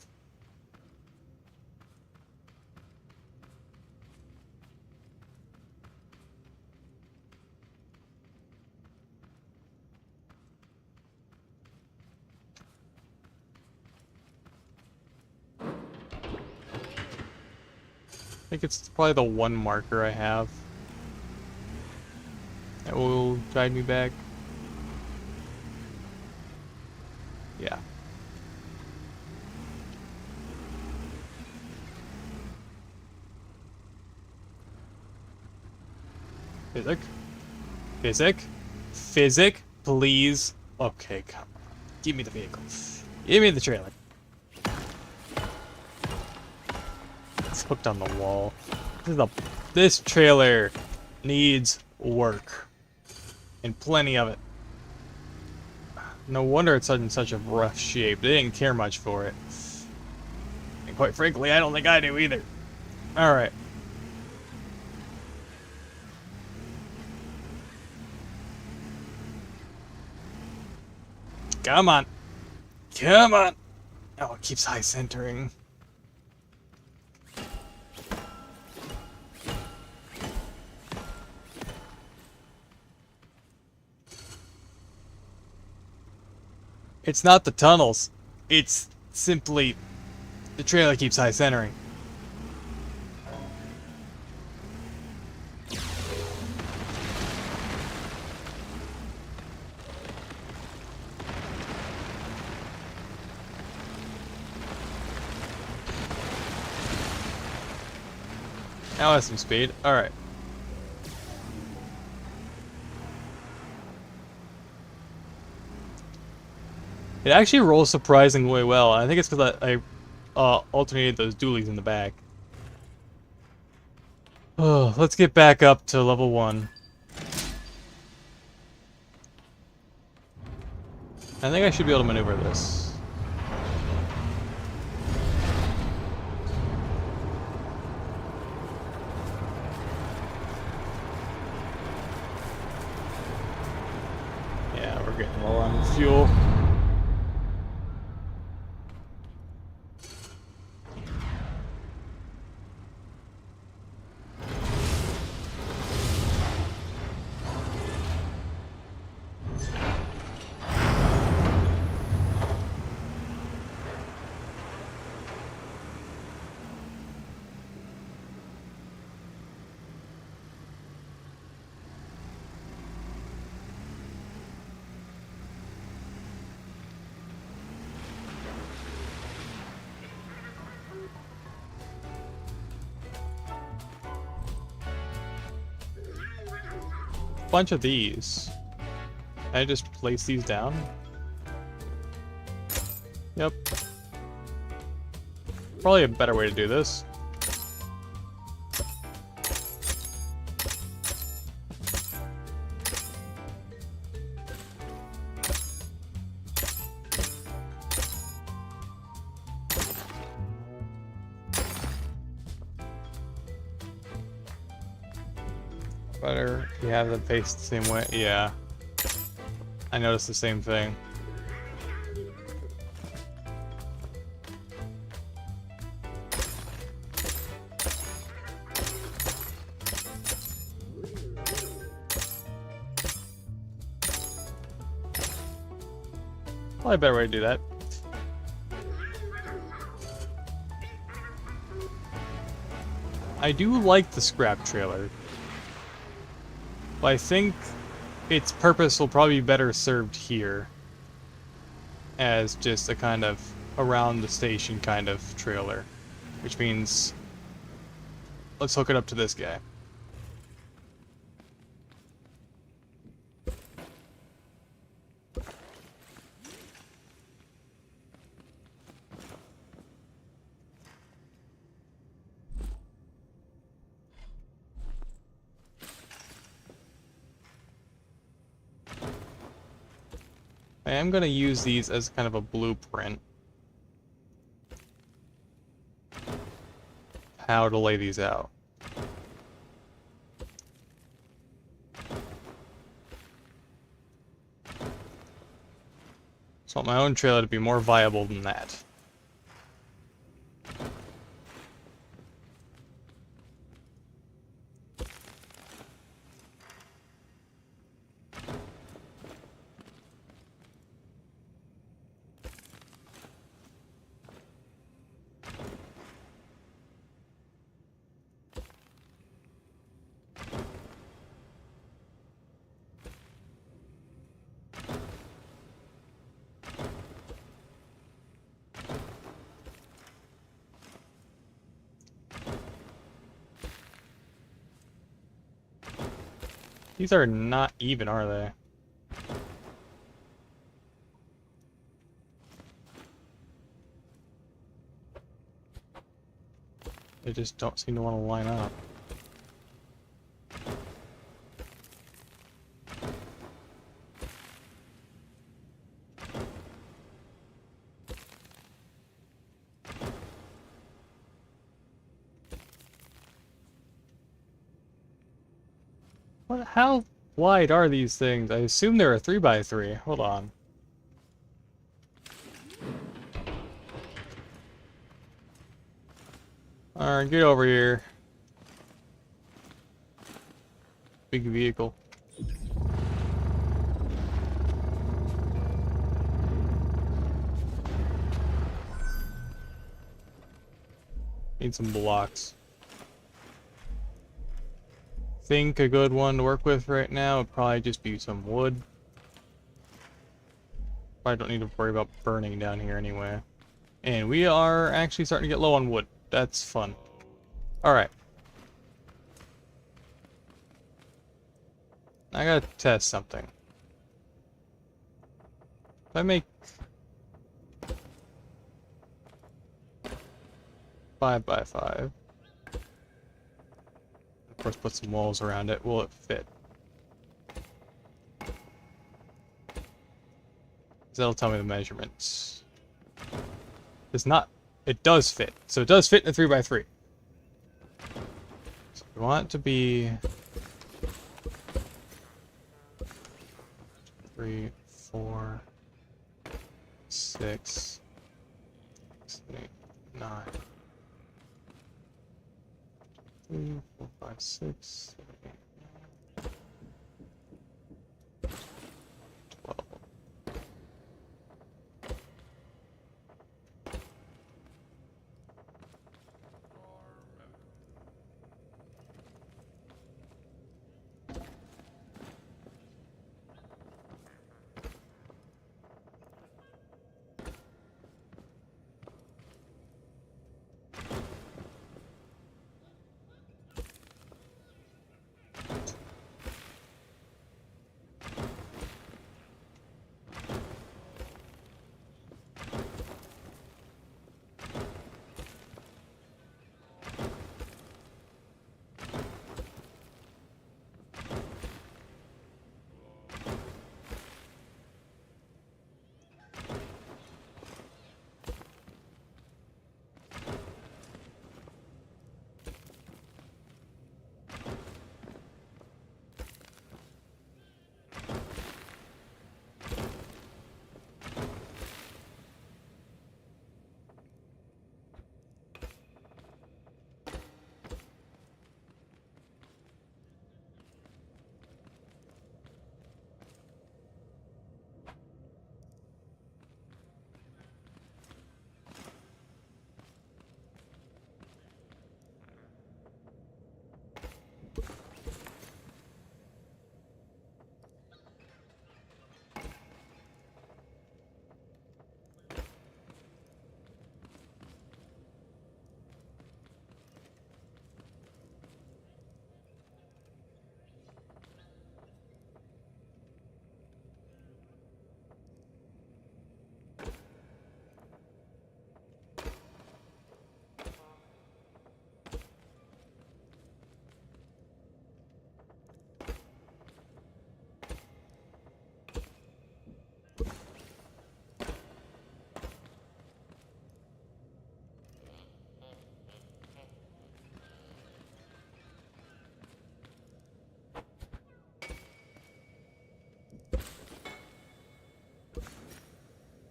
I think it's probably the one marker I have that will guide me back. Yeah. Physic? Physic? Physic? Please? Okay, come on. Give me the vehicle. Give me the trailer. It's hooked on the wall. This trailer needs work. And plenty of it. No wonder it's in such a rough shape. They didn't care much for it. And quite frankly, I don't think I do either. Alright. Come on. Come on. Oh, it keeps high centering. It's not the tunnels. It's simply the trailer keeps high centering. Now has some speed. Alright. It actually rolls surprisingly well. I think it's because I alternated those dualies in the back. Oh, let's get back up to level 1. I think I should be able to maneuver this. Yeah, we're getting low on fuel. bunch of these. Can I just place these down? Yep. Probably a better way to do this. Better you have them face the same way. Yeah. I noticed the same thing. Probably a better way to do that. I do like the scrap trailer, but I think its purpose will probably be better served here as just a kind of around the station kind of trailer, which means let's hook it up to this guy. I am going to use these as kind of a blueprint. How to lay these out. So I want my own trailer to be more viable than that. These are not even, are they? They just don't seem to want to line up. What? How wide are these things? I assume they're a 3x3. Hold on. Alright, get over here. Big vehicle. Need some blocks. Think a good one to work with right now would probably just be some wood. Probably don't need to worry about burning down here anyway. And we are actually starting to get low on wood. That's fun. Alright. I gotta test something. If I make 5x5, of course put some walls around it, will it fit? That'll tell me the measurements. It's not. It does fit. So it does fit in a 3x3. So we want it to be 3, 4, 6, 7, 8, 9. 3, 4, 5, 6, 7, 8, 9, 12.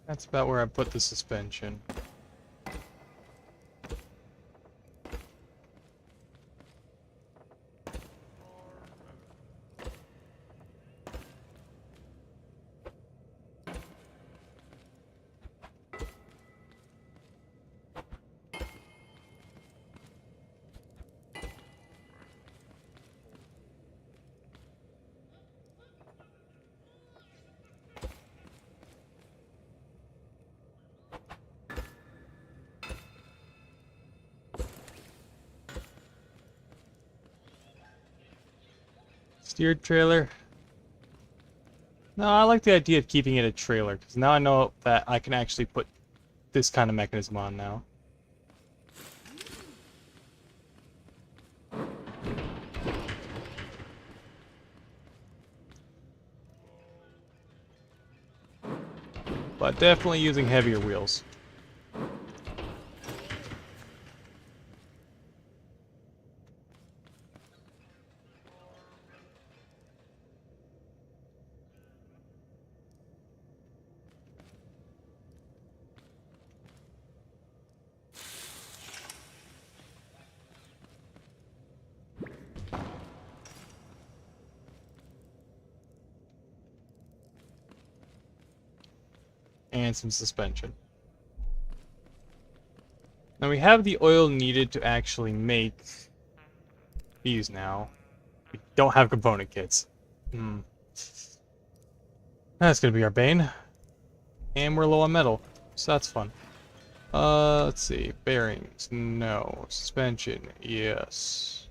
That's about where I put the suspension. Steered trailer. No, I like the idea of keeping it a trailer, because now I know that I can actually put this kind of mechanism on now. But definitely using heavier wheels. And some suspension. Now we have the oil needed to actually make these now. We don't have component kits. That's gonna be our bane. And we're low on metal, so that's fun. Let's see. Bearings, no. Suspension, yes.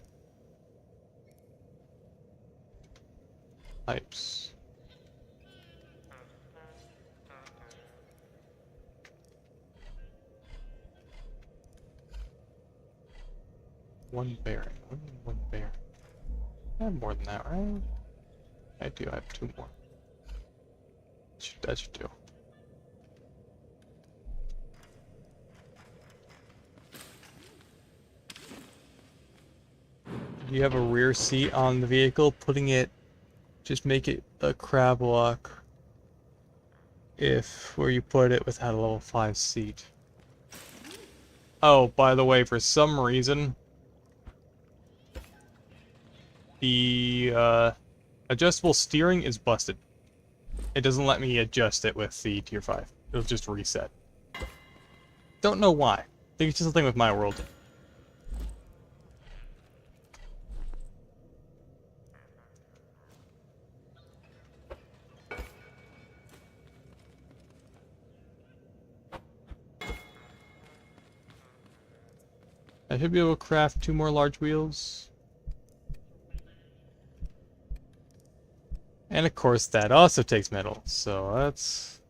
Pipes. One bearing. One bearing. I have more than that, right? I do. I have two more. That should do. Do you have a rear seat on the vehicle? Putting it, just make it a crab walk. If where you put it without a level 5 seat. Oh, by the way, for some reason, the adjustable steering is busted. It doesn't let me adjust it with the tier 5. It'll just reset. Don't know why. I think it's just something with my world. I should be able to craft 2 more large wheels. And of course that also takes metal, so that's...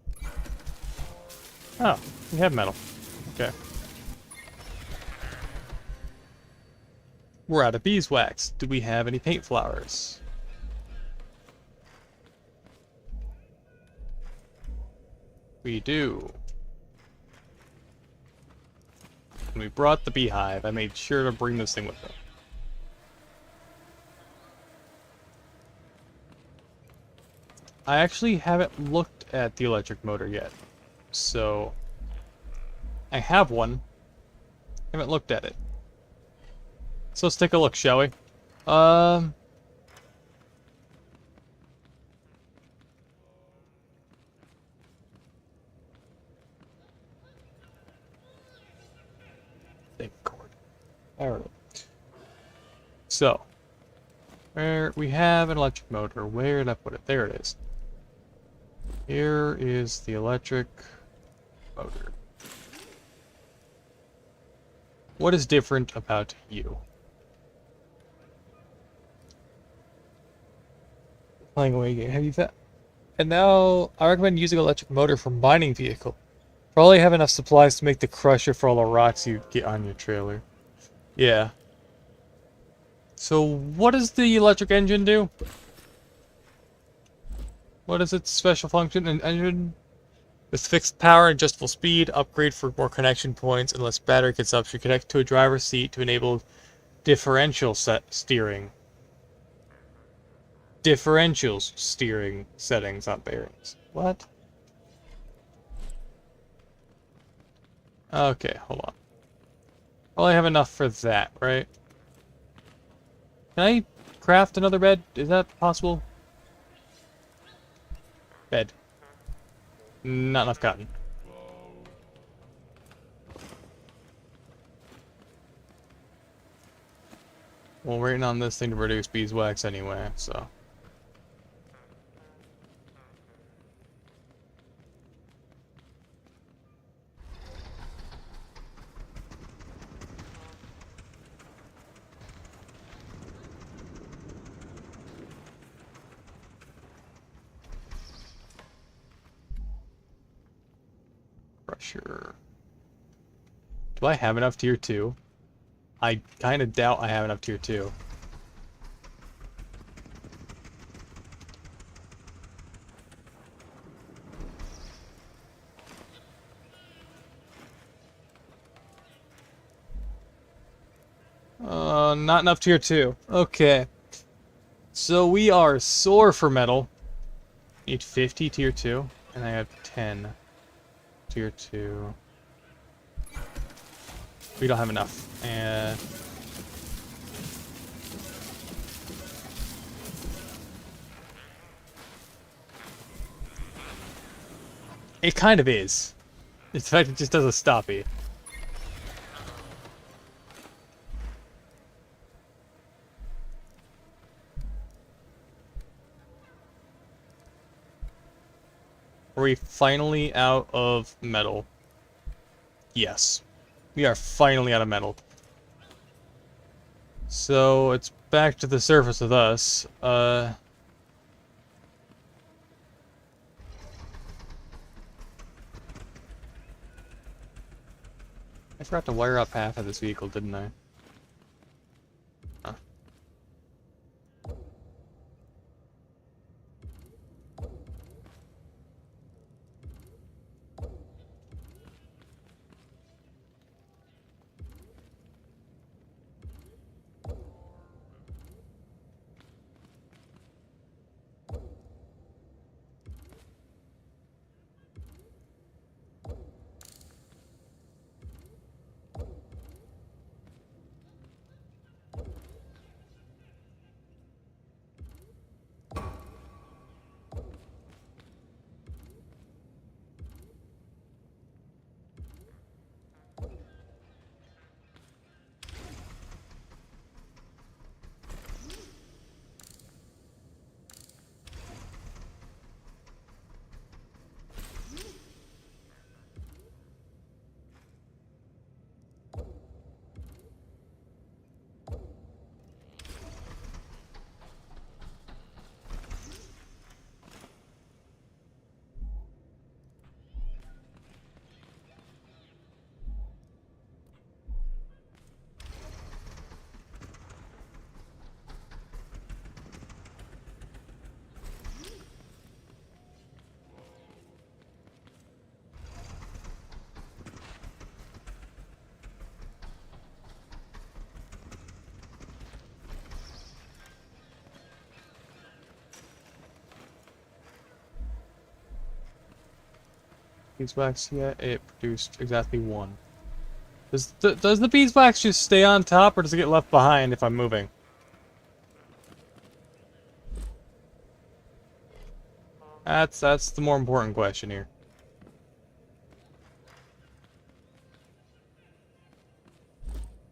Oh, we have metal. Okay. We're out of beeswax. Do we have any paint flowers? We do. When we brought the beehive, I made sure to bring this thing with me. I actually haven't looked at the electric motor yet. So, I have one. Haven't looked at it. So let's take a look, shall we? Think cord. Alright. So, where we have an electric motor. Where did I put it? There it is. Here is the electric motor. What is different about you? Playing away game. Have you found? And now I recommend using electric motor for mining vehicle. Probably have enough supplies to make the crusher for all the rocks you get on your trailer. Yeah. So what does the electric engine do? What is its special function? An engine with fixed power and adjustable speed, upgrade for more connection points and less battery consumption, connect to a driver's seat to enable differential steering. Differential steering settings on bearings. What? Okay, hold on. Well, I have enough for that, right? Can I craft another bed? Is that possible? Bed. Not enough cotton. Well, we're waiting on this thing to produce beeswax anyway, so. Pressure. Do I have enough tier 2? I kind of doubt I have enough tier 2. Not enough tier 2. Okay. So we are sore for metal. Need 50 tier 2, and I have 10 tier 2. We don't have enough. And it kind of is. In fact, it just doesn't stop you. Are we finally out of metal? Yes. We are finally out of metal. So, it's back to the surface with us. I forgot to wire up half of this vehicle, didn't I? Huh. beeswax yet? It produced exactly 1. Does the beeswax just stay on top, or does it get left behind if I'm moving? That's the more important question here.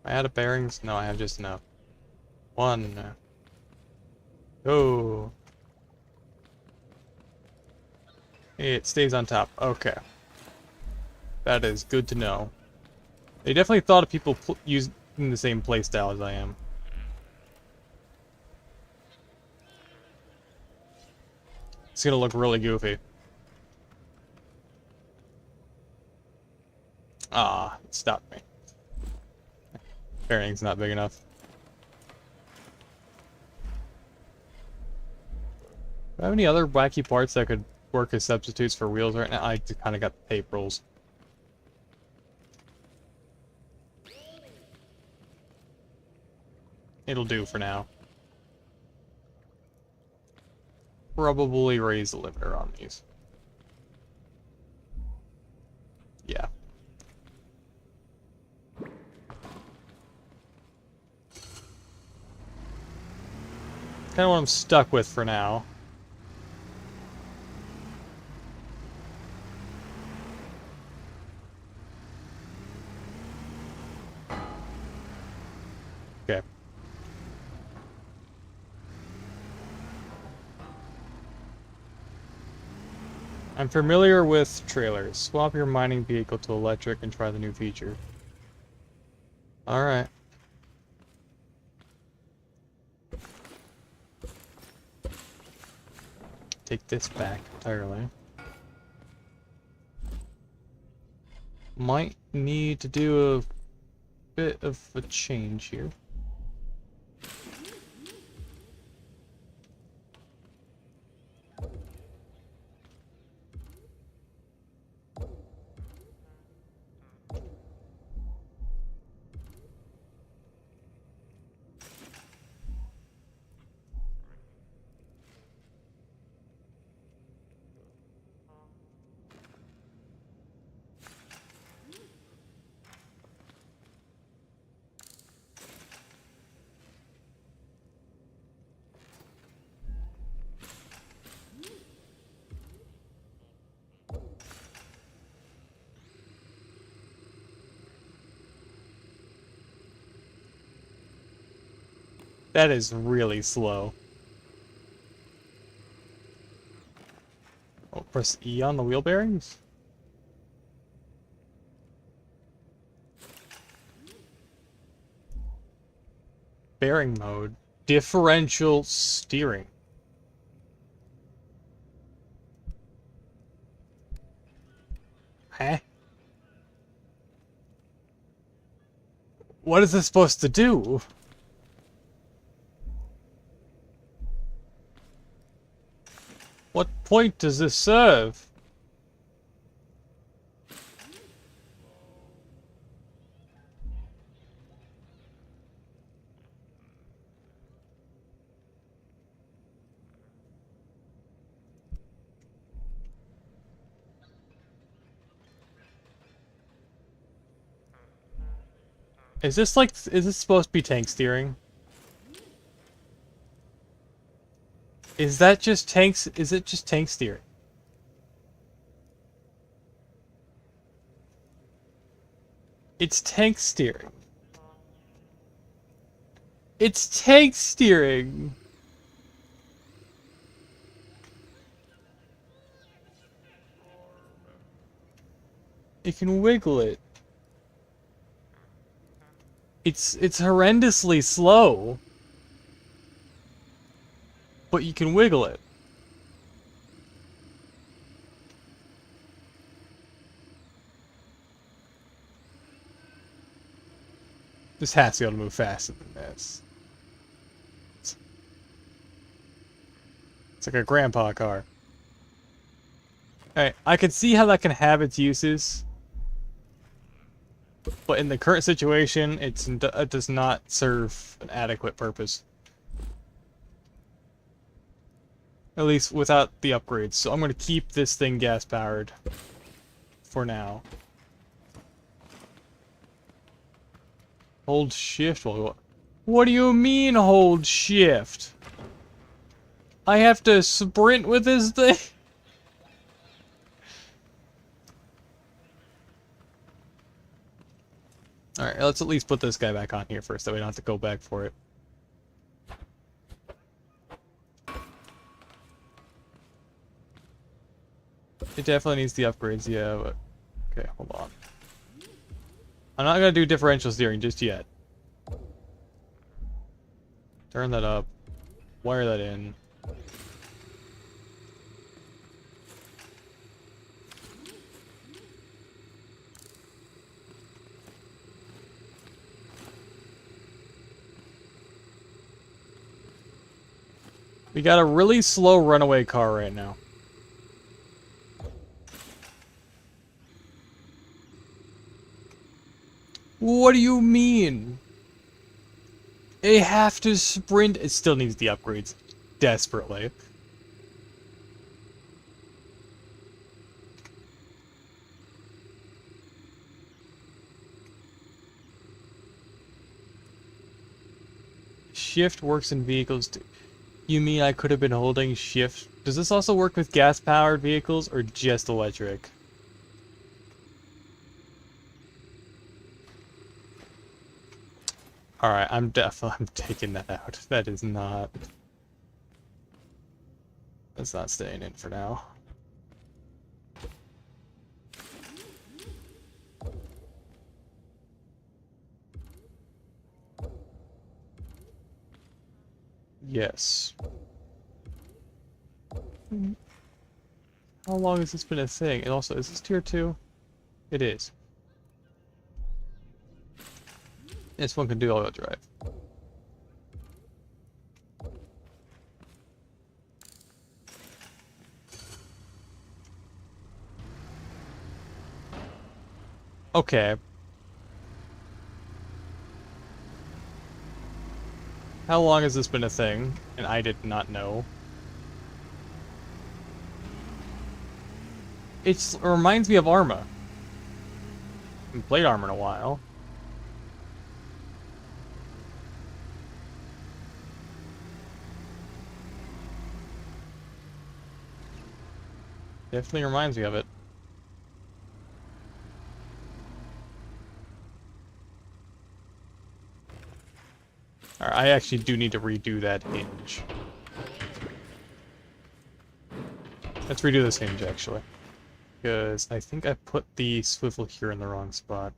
I out of bearings? No, I have just enough. 1. Oh. It stays on top. Okay. That is good to know. They definitely thought of people using the same playstyle as I am. It's gonna look really goofy. Ah, it stopped me. Bearing's not big enough. Do I have any other wacky parts that could work as substitutes for wheels right now? I kind of got the tape rolls. It'll do for now. Probably raise the limiter on these. Yeah. Kind of what I'm stuck with for now. Okay. I'm familiar with trailers. Swap your mining vehicle to electric and try the new feature. Alright. Take this back entirely. Might need to do a bit of a change here. That is really slow. Oh, press E on the wheel bearings? Bearing mode. Differential steering. Huh? What is this supposed to do? What point does this serve? Is this supposed to be tank steering? Is it just tank steering? It's tank steering. It's tank steering. You can wiggle it. It's horrendously slow. But you can wiggle it. This has to be able to move faster than this. It's like a grandpa car. Alright, I can see how that can have its uses. But in the current situation, it does not serve an adequate purpose. At least without the upgrades. So I'm going to keep this thing gas-powered for now. Hold shift while go. What do you mean hold shift? I have to sprint with this thing? Alright, let's at least put this guy back on here first, so we don't have to go back for it. It definitely needs the upgrades, yeah, but... Okay, hold on. I'm not gonna do differential steering just yet. Turn that up. Wire that in. We got a really slow runaway car right now. What do you mean? They have to sprint. It still needs the upgrades. Desperately. Shift works in vehicles too. You mean I could have been holding shift? Does this also work with gas-powered vehicles or just electric? Alright, I'm taking that out. That is not... That's not staying in for now. Yes. How long has this been a thing? And also, is this tier 2? It is. This one can do all-wheel drive. Okay. How long has this been a thing? And I did not know. It reminds me of Arma. I haven't played Arma in a while. Definitely reminds me of it. Alright, I actually do need to redo that hinge. Let's redo this hinge, actually. Because I think I put the swivel here in the wrong spot.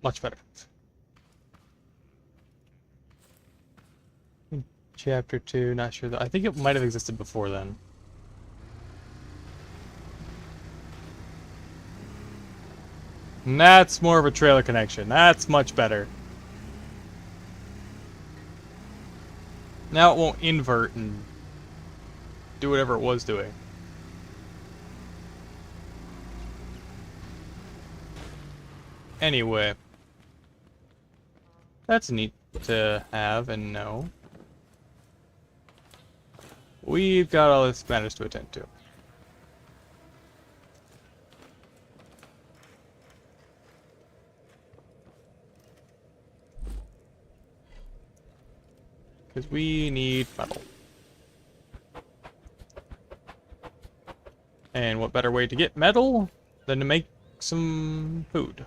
Much better. Chapter 2, not sure though. I think it might have existed before then. And that's more of a trailer connection. That's much better. Now it won't invert and do whatever it was doing. Anyway. That's neat to have and know. We've got all this matters to attend to. Because we need metal. And what better way to get metal than to make some food?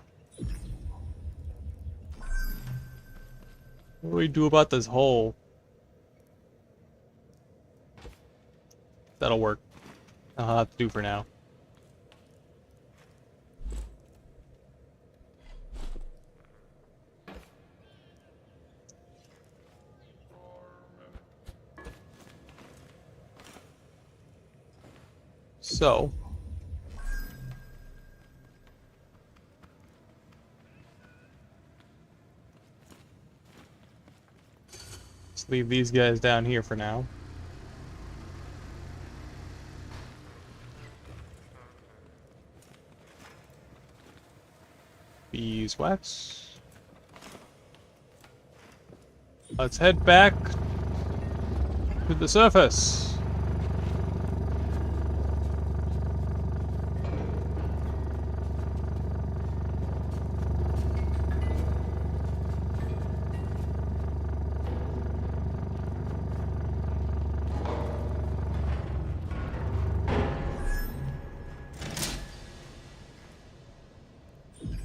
What do we do about this hole? That'll work. I'll have to do for now. So, let's leave these guys down here for now. Beeswax. Let's head back to the surface.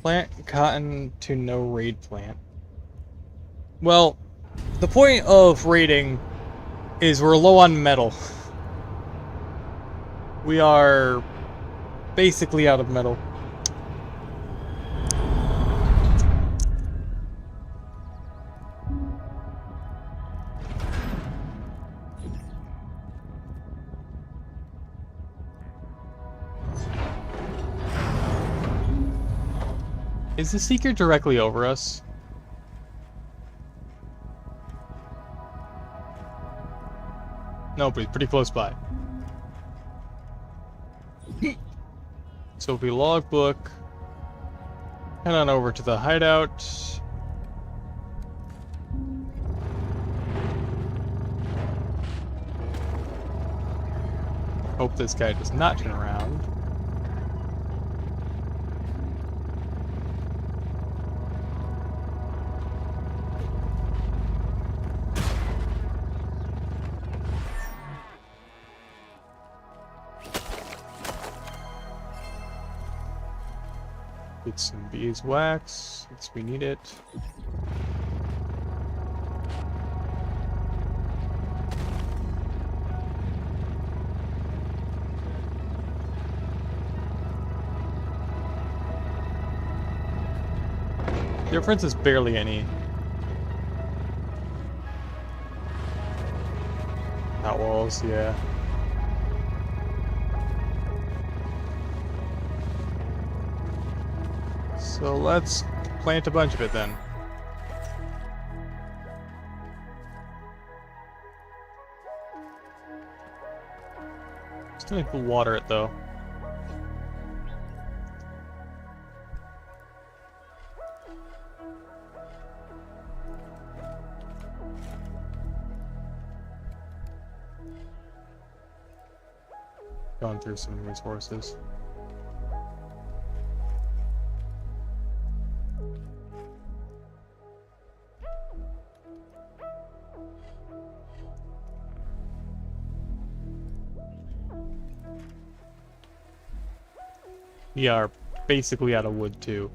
Plant cotton to no raid plant. Well, the point of raiding is we're low on metal. We are basically out of metal. Is the Seeker directly over us? No, but he's pretty close by. So if we logbook, head on over to the hideout. Hope this guy does not turn around. Get some beeswax, since we need it. Difference is barely any. Outwalls, yeah. So let's plant a bunch of it then. Still need to water it though. Going through some resources. We are basically out of wood too.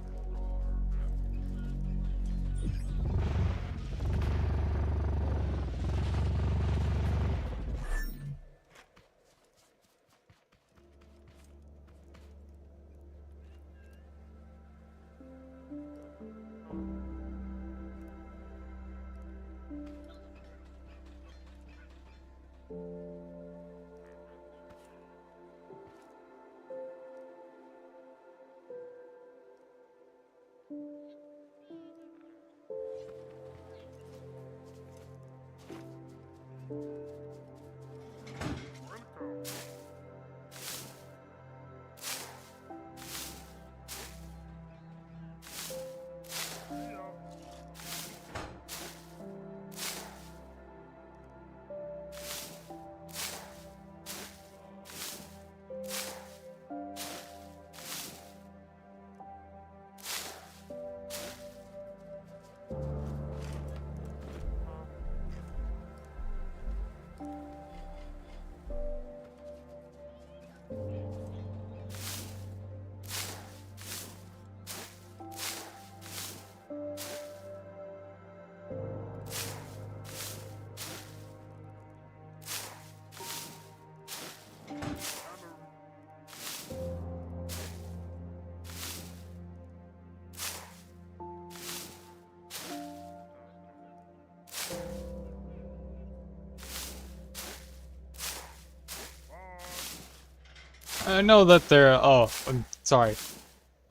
I know that they're... Oh, I'm sorry.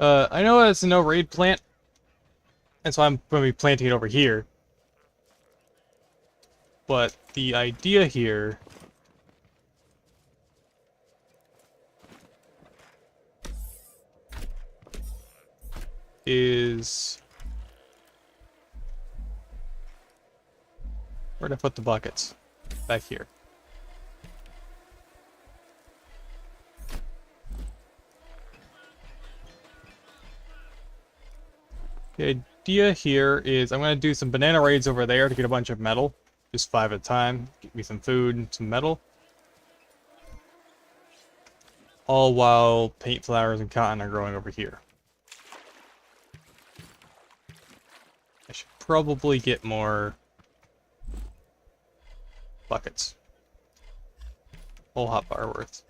I know it's a no-raid plant, and so I'm going to be planting it over here. But the idea here... is... Where'd I put the buckets? Back here. The idea here is I'm going to do some banana raids over there to get a bunch of metal. Just 5 at a time. Get me some food and some metal. All while paint flowers and cotton are growing over here. I should probably get more buckets. Whole hot bar worth.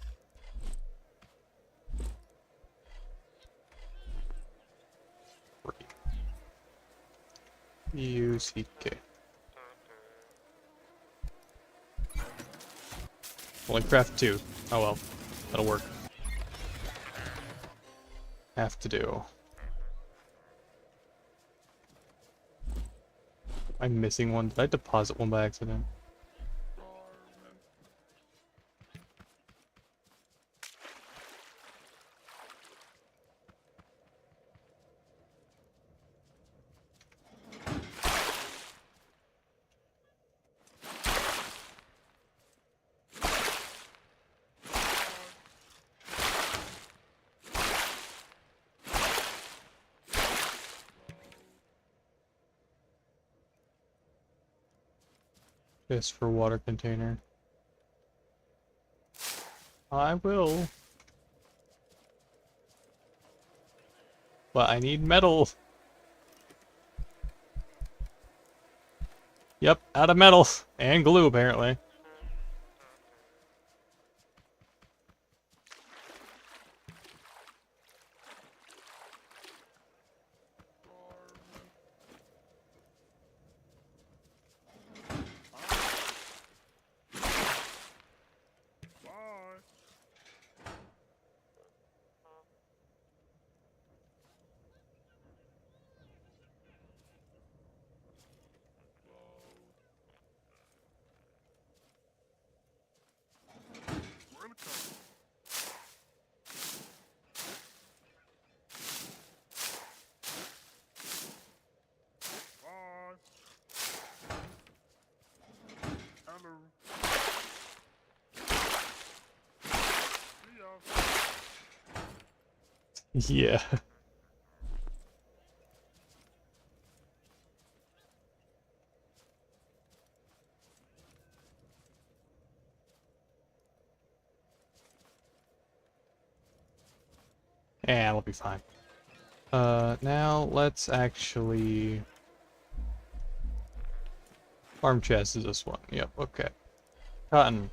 UCK. Only craft 2. Oh well, that'll work. Have to do. I'm missing one. Did I deposit one by accident? This for water container. I will. But I need metal. Yep, out of metal. And glue, apparently. Yeah. And we'll be fine. Now let's actually... Farm chest is this one. Yep, okay. Cotton.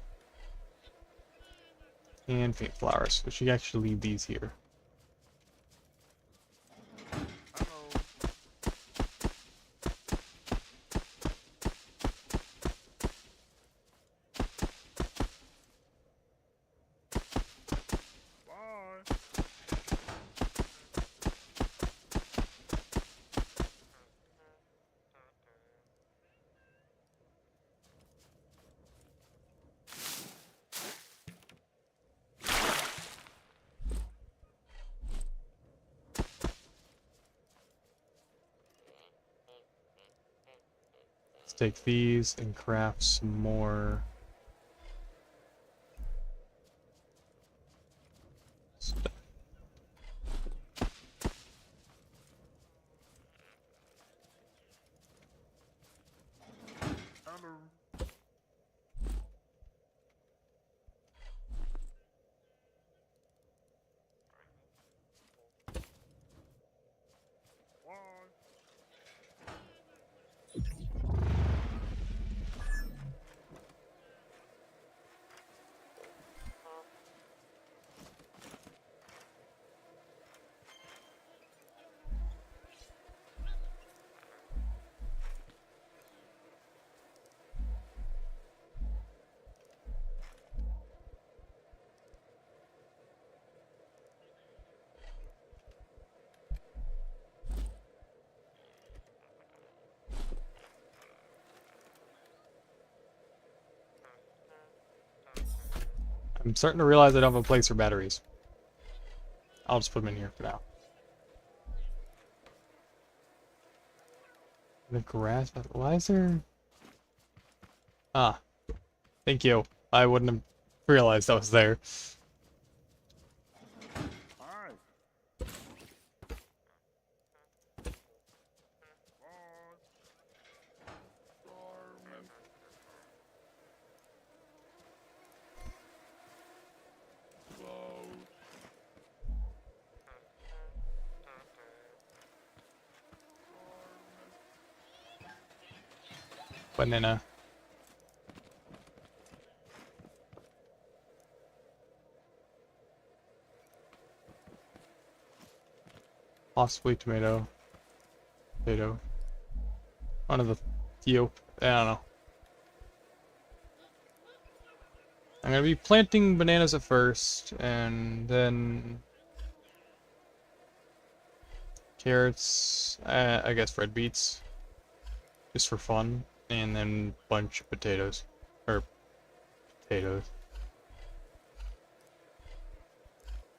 And paint flowers. We should actually leave these here. Let's take these and craft some more stuff. I'm starting to realize I don't have a place for batteries. I'll just put them in here for now. The grass, why is there... Ah, thank you. I wouldn't have realized that was there. Banana. Possibly tomato. Potato. One of the few. I don't know. I'm gonna be planting bananas at first, and then carrots, I guess red beets, just for fun, and then bunch of potatoes, or potatoes,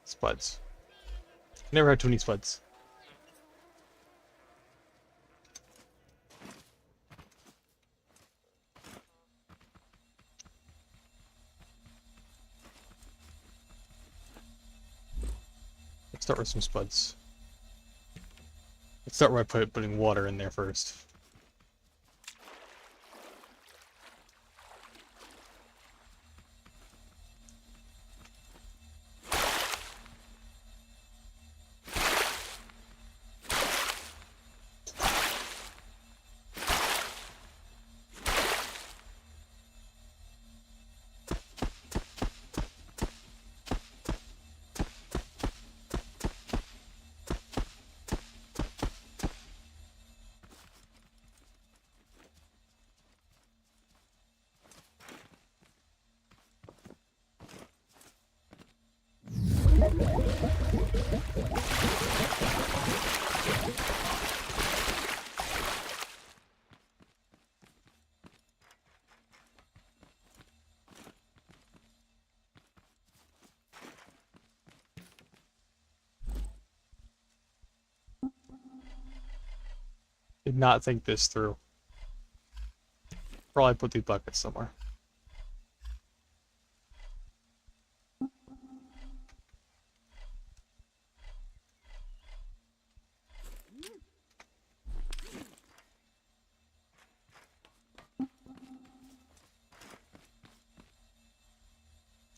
spuds. Never had too many spuds. Let's start with some spuds. Let's start by putting water in there first. Did not think this through. Probably put these buckets somewhere.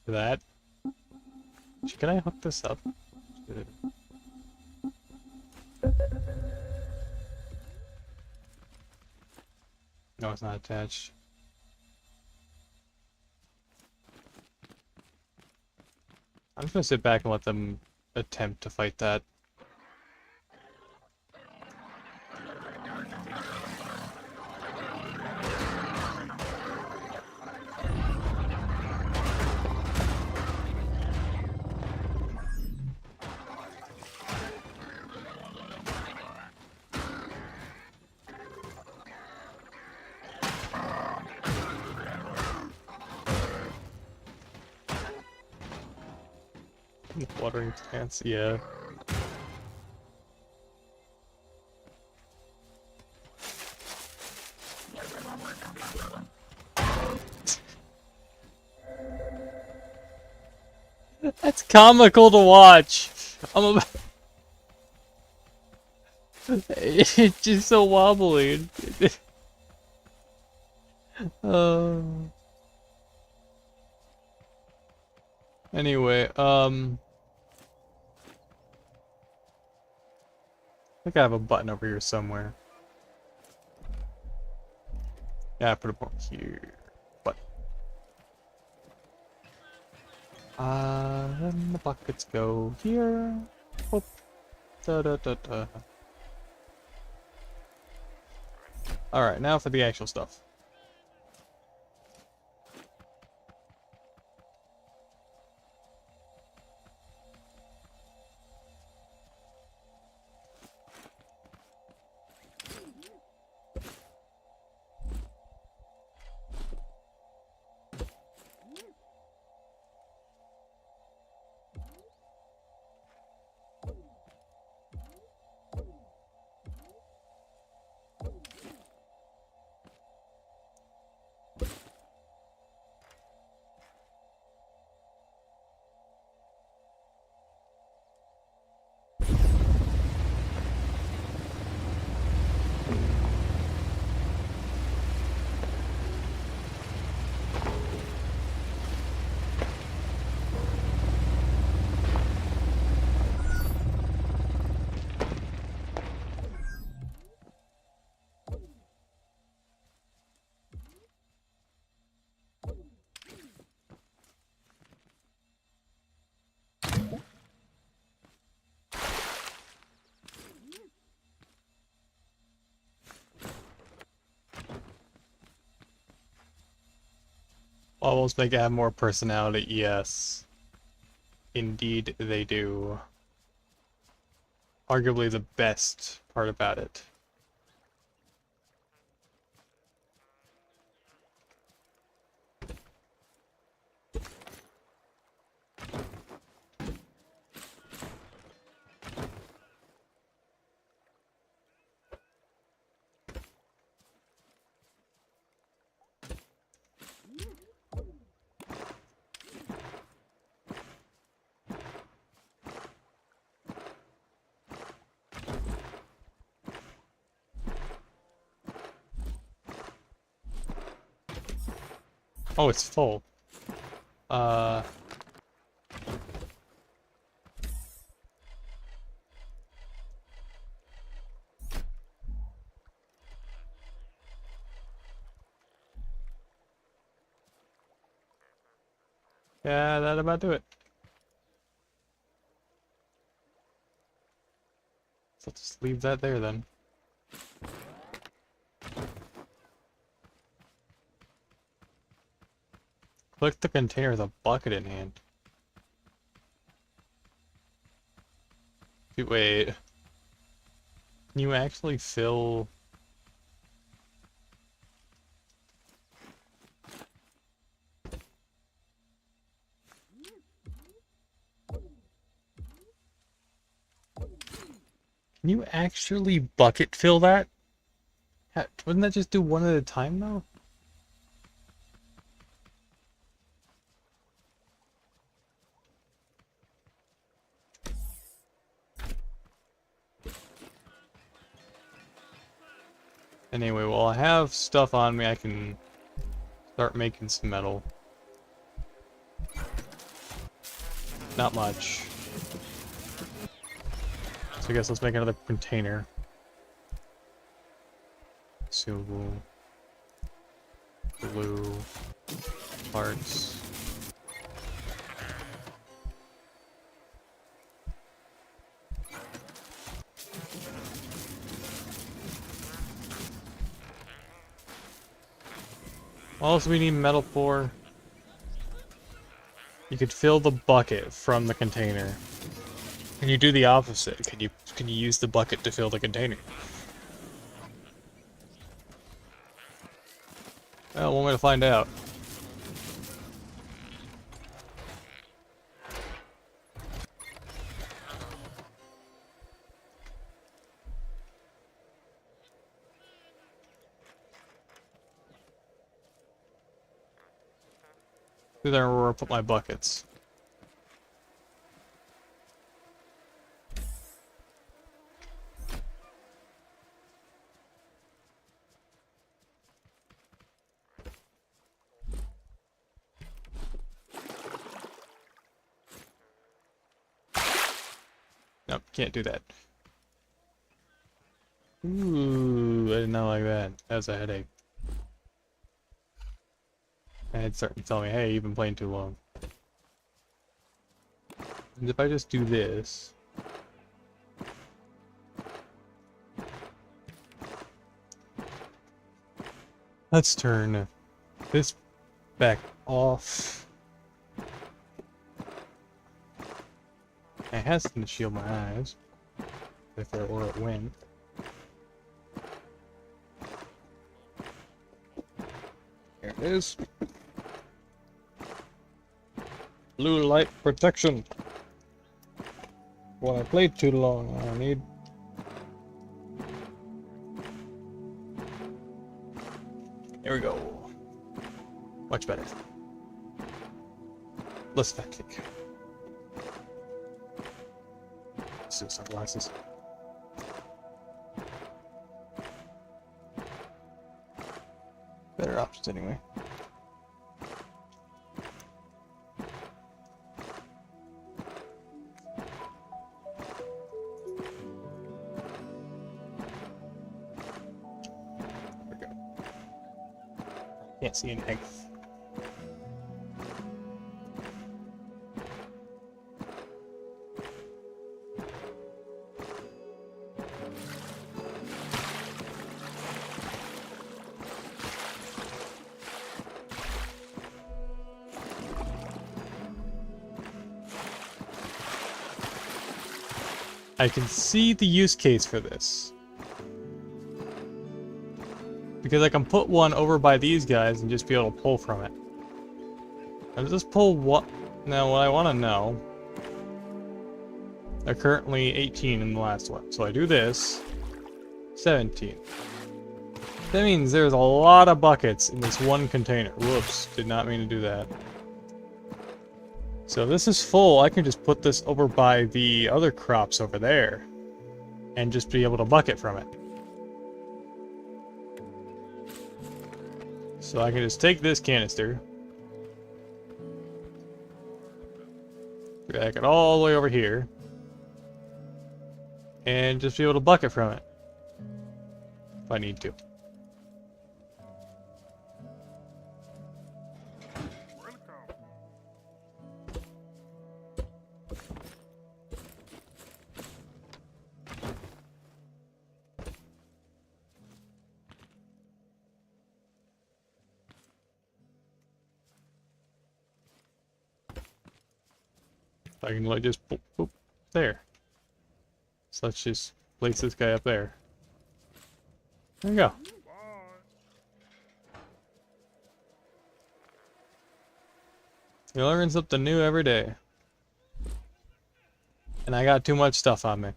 That. Can I hook this up? No, it's not attached. I'm just gonna sit back and let them attempt to fight that. Watering plants, yeah. That's comical to watch. I'm about... It's just so wobbly. Anyway, I think I have a button over here somewhere. Yeah, I put a button here. But then the buckets go here. Whoop. Da da da da. Alright, now for the actual stuff. Almost make it have more personality, yes. Indeed, they do. Arguably the best part about it. Oh, it's full. Uh... Yeah, that about do it. So just leave that there then. Click the container with a bucket in hand. Wait, can you actually fill... Can you actually bucket fill that? Wouldn't that just do one at a time though? Anyway, while I have stuff on me, I can start making some metal. Not much. So I guess let's make another container. Silver, blue, parts. What else do we need metal for? You could fill the bucket from the container. Can you do the opposite? Can you use the bucket to fill the container? Well, one way to find out. There where I put my buckets. Nope, can't do that. Ooh, I did not like that. That was a headache. And it's starting to tell me, hey, you've been playing too long. And if I just do this... Let's turn this back off. It has to shield my eyes. If there were a win. There it is. Blue light protection. Well, I played too long. I need. There we go. Much better. Less fatigue. Let's do sunglasses. Better options anyway. Can't see anything. I can see the use case for this. Because I can put one over by these guys and just be able to pull from it. Now, does this pull what? Now, what I want to know... They're currently 18 in the last one. So I do this. 17. That means there's a lot of buckets in this one container. Whoops, did not mean to do that. So if this is full, I can just put this over by the other crops over there. And just be able to bucket from it. So I can just take this canister. Drag it all the way over here. And just be able to bucket from it. If I need to. I can like just boop, boop, there. So let's just place this guy up there. There we go. You learn something new every day. And I got too much stuff on me.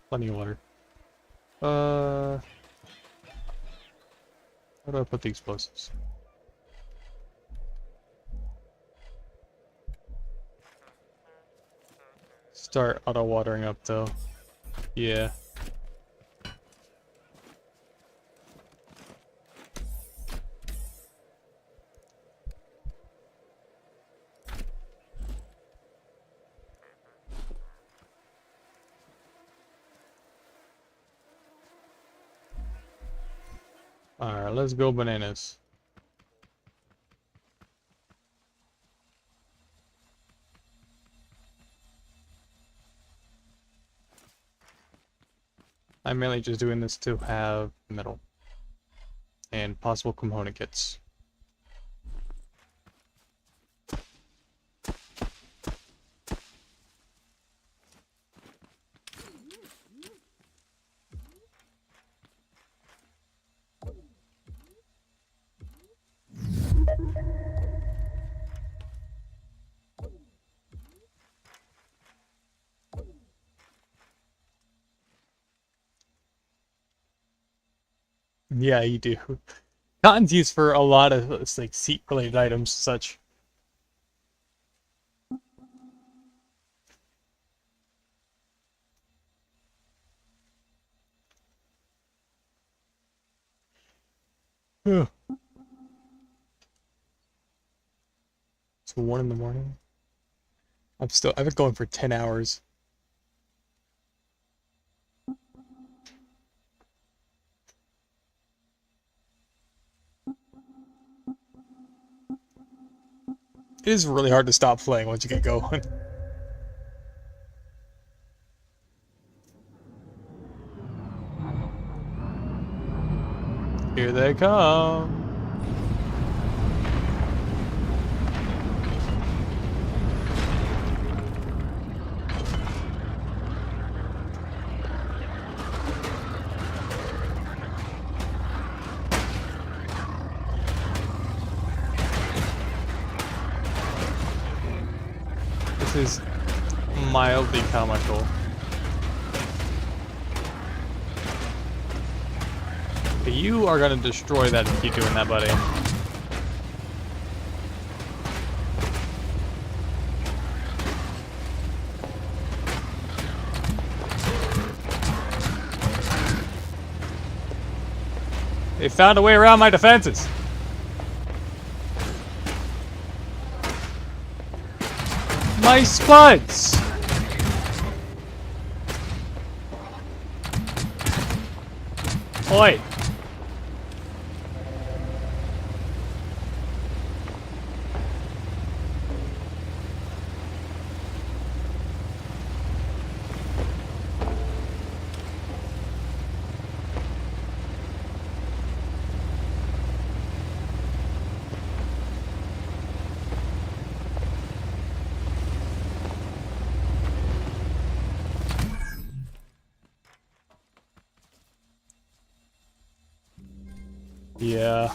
Plenty of water. Where do I put the explosives? Start auto-watering up though. Yeah. Alright, let's go bananas. I'm mainly just doing this to have metal. And possible component kits. Yeah, you do. Cotton's used for a lot of like seat-related items and such. Ugh. It's 1 in the morning. I've been going for 10 hours. It is really hard to stop playing once you get going. Here they come. This is mildly comical. But you are gonna destroy that if you keep doing that, buddy. They found a way around my defenses. My spuds! Oi! Yeah.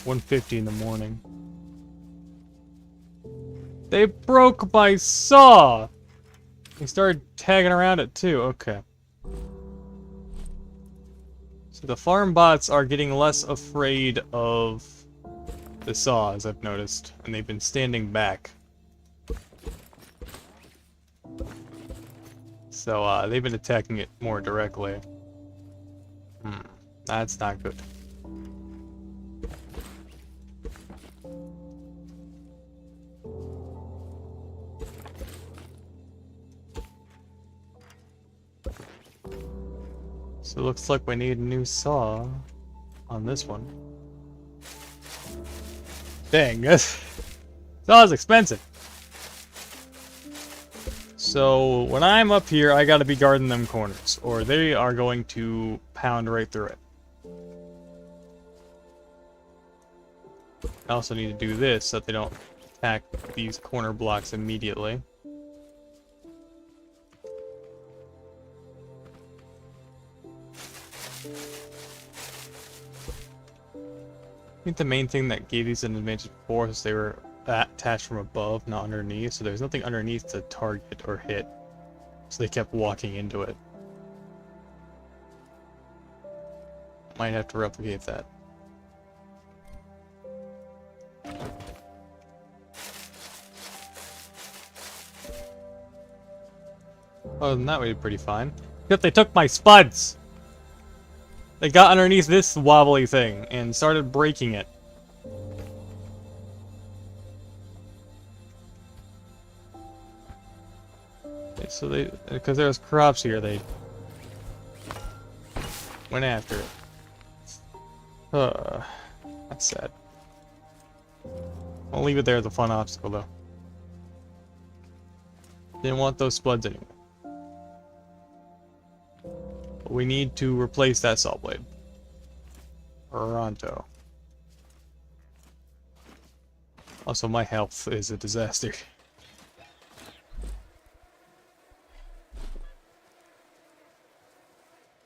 1:50 in the morning. They broke my saw! They started tagging around it too. Okay. So the farm bots are getting less afraid of the saws, I've noticed, and they've been standing back. So they've been attacking it more directly. That's not good. So it looks like we need a new saw on this one. Dang, this saw is expensive. So when I'm up here, I gotta be guarding them corners, or they are going to pound right through it. I also need to do this so that they don't attack these corner blocks immediately. I think the main thing that gave these an advantage before is they were attached from above, not underneath, so there's nothing underneath to target or hit. So they kept walking into it. Might have to replicate that. Other than that, we did pretty fine. Except they took my spuds! They got underneath this wobbly thing and started breaking it. Okay, so they, because there's crops here, they went after it. That's sad. I'll leave it there as a fun obstacle, though. Didn't want those spuds anyway. But we need to replace that saw blade. Pronto. Also, my health is a disaster.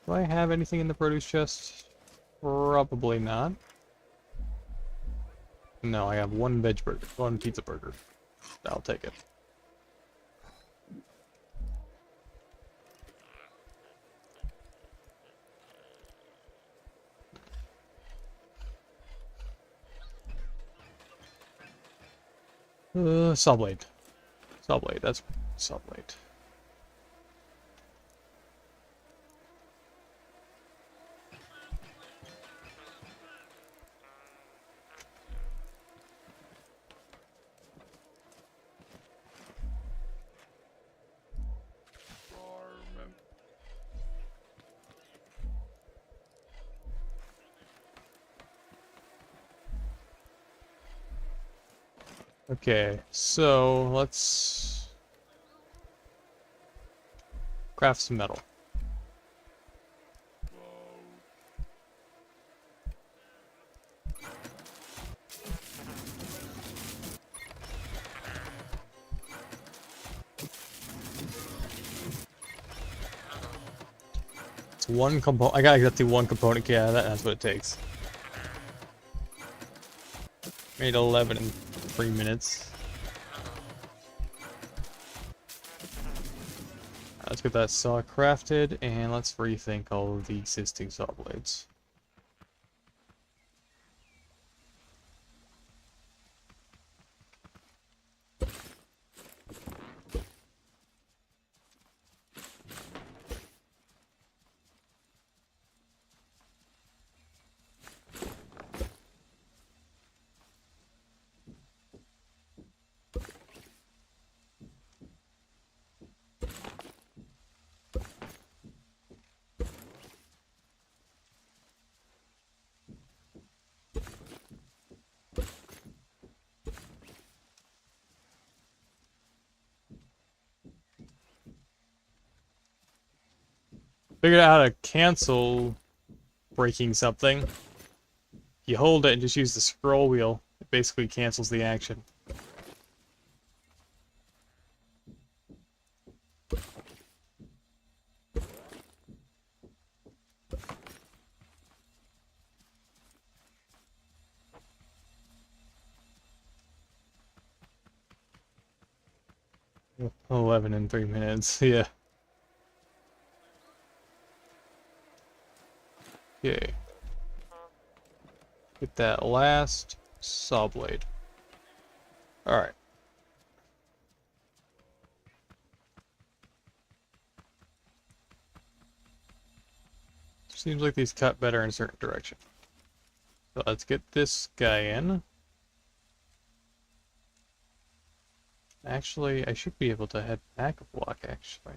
Do I have anything in the produce chest? Probably not. No, I have one veg burger, one pizza burger. I'll take it. Saw blade. Saw blade, that's saw blade. Okay, so let's craft some metal. It's one component. I got exactly one component. Yeah, that's what it takes. Made 11 in 3 minutes. Let's get that saw crafted, and let's rethink all of the existing saw blades. Figured out how to cancel breaking something. You hold it and just use the scroll wheel. It basically cancels the action. 11 in 3 minutes, yeah. Okay. Get that last saw blade. Alright. Seems like these cut better in a certain direction. So let's get this guy in. Actually, I should be able to head back a block, actually.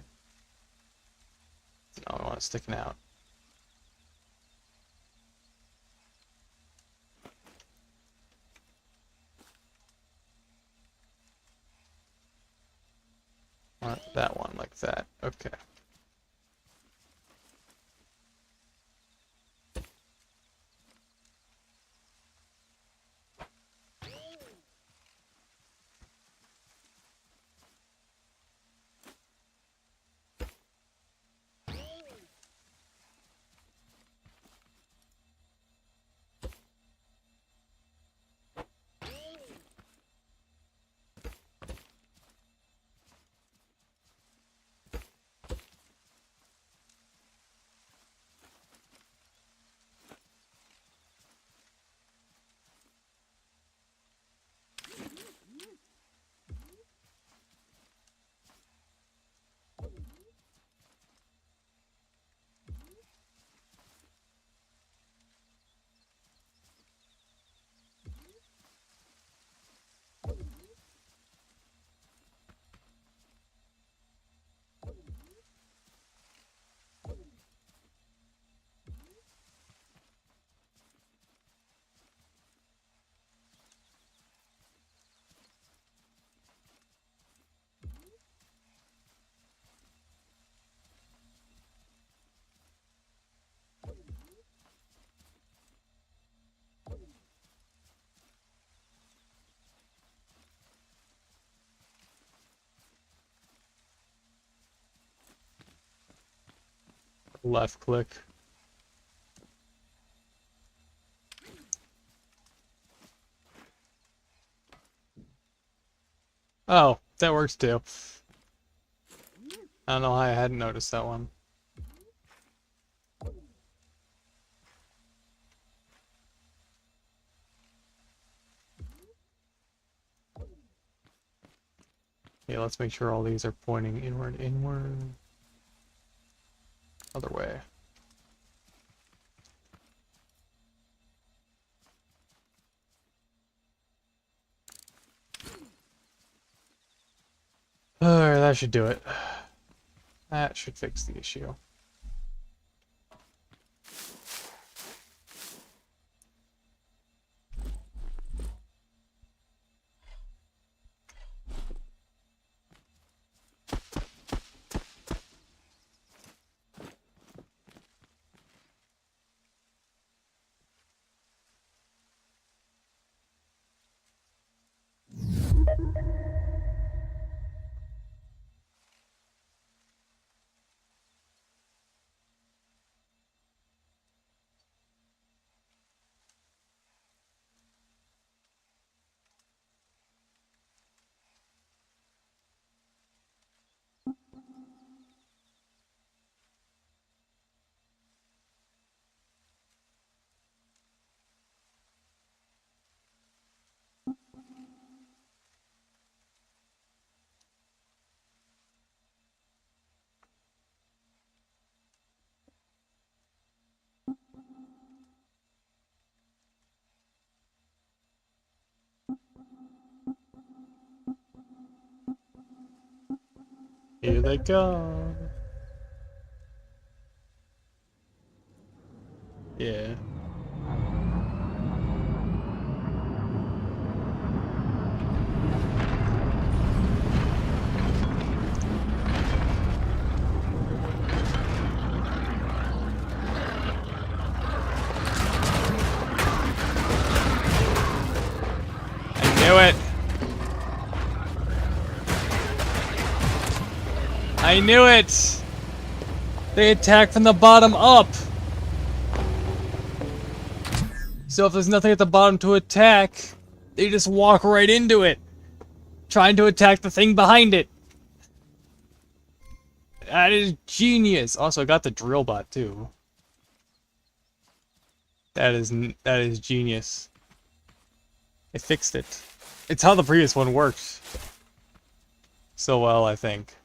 No, I want it sticking out. Want that one like that. Okay. Left click. Oh, that works too. I don't know why I hadn't noticed that one. Yeah, let's make sure all these are pointing inward, inward. Other way. Alright, that should do it. That should fix the issue. Here they go. Yeah. I knew it. I knew it. They attack from the bottom up. So if there's nothing at the bottom to attack, they just walk right into it, trying to attack the thing behind it. That is genius. Also, I got the drill bot too. That is genius. It fixed it. It's how the previous one worked so well, I think.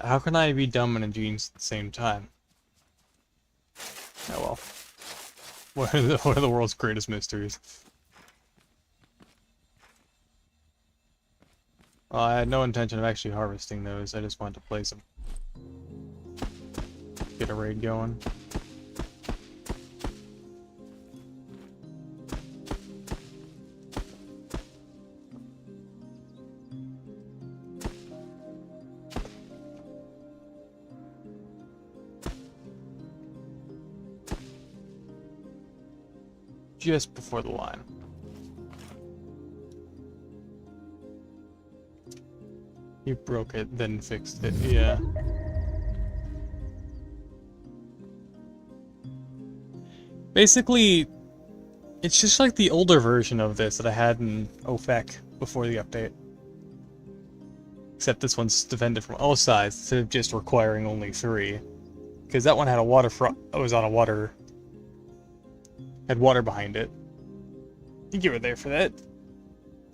How can I be dumb and a genius at the same time? Oh well. One of the world's greatest mysteries. Well, I had no intention of actually harvesting those. I just wanted to place them. Get a raid going. Just before the line. You broke it, then fixed it, yeah. Basically, it's just like the older version of this that I had in OFEC before the update. Except this one's defended from all sides instead of just requiring only 3. Because that one had a waterfront, it was on a water, had water behind it. I think you were there for that.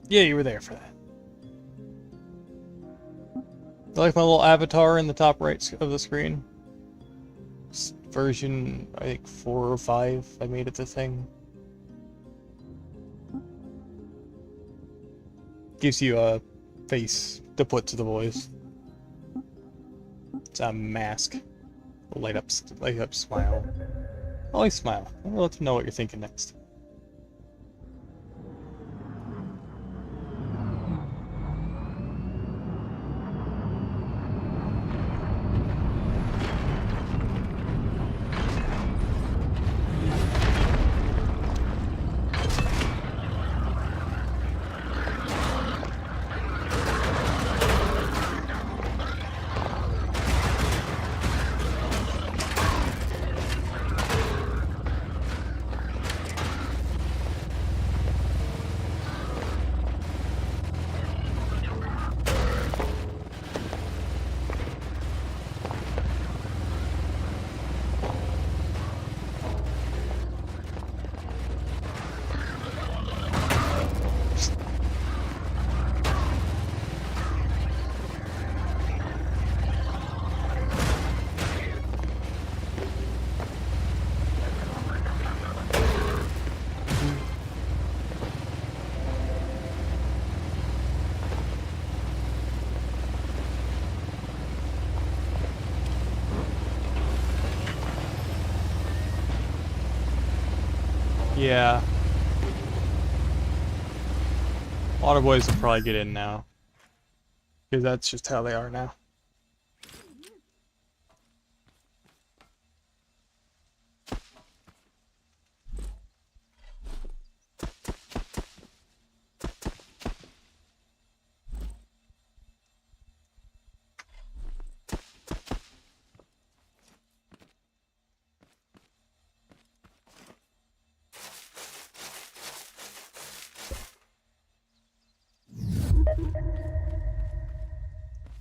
Yeah, you were there for that. I like my little avatar in the top right of the screen. It's version, I think 4 or 5, I made it the thing. Gives you a face to put to the voice. It's a mask. Light up smile. I like smile. I'll let them know what you're thinking next. Yeah. Water boys will probably get in now. Because that's just how they are now.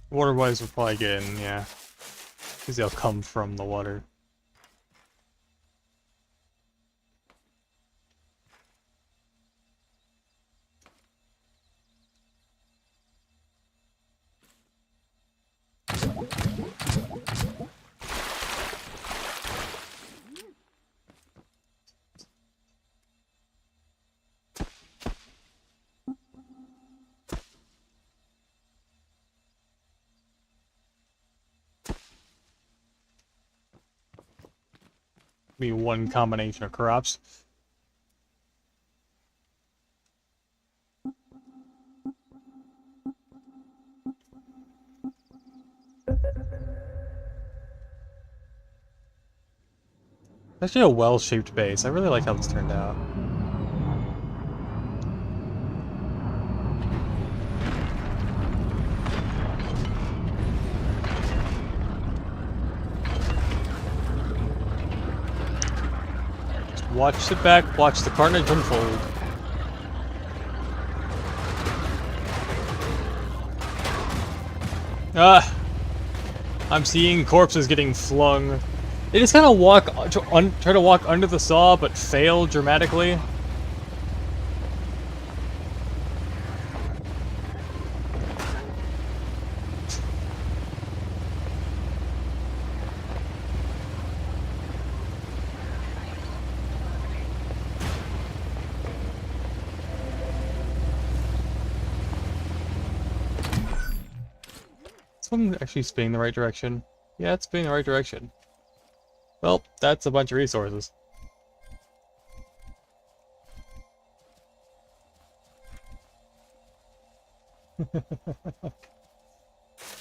Water boys will probably get in, yeah. Because they'll come from the water. Be one combination of crops. Actually a well-shaped base. I really like how this turned out. Just watch, sit back, watch the carnage unfold. Ah! I'm seeing corpses getting flung. They just kind of try to walk under the saw, but fail dramatically. This one actually spinning the right direction. Yeah, it's spinning the right direction. Well, that's a bunch of resources.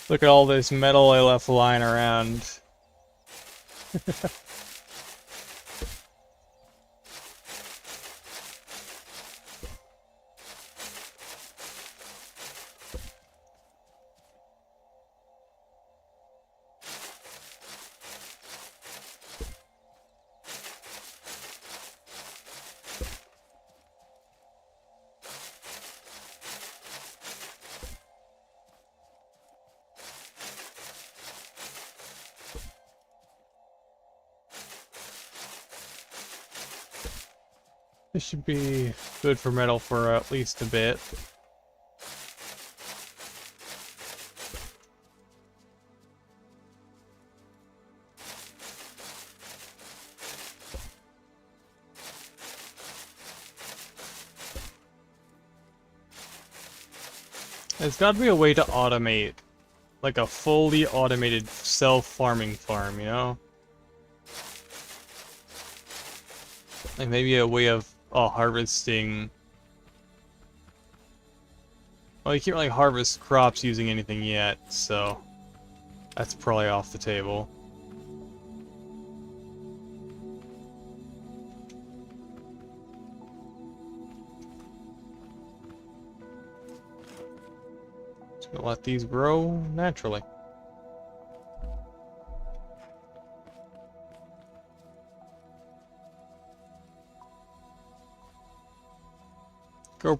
Look at all this metal I left lying around. This should be good for metal for at least a bit. There's got to be a way to automate, like a fully automated self-farming farm, you know? Like maybe a way of harvesting. Well, you can't really harvest crops using anything yet, so that's probably off the table. Just gonna let these grow naturally. Grow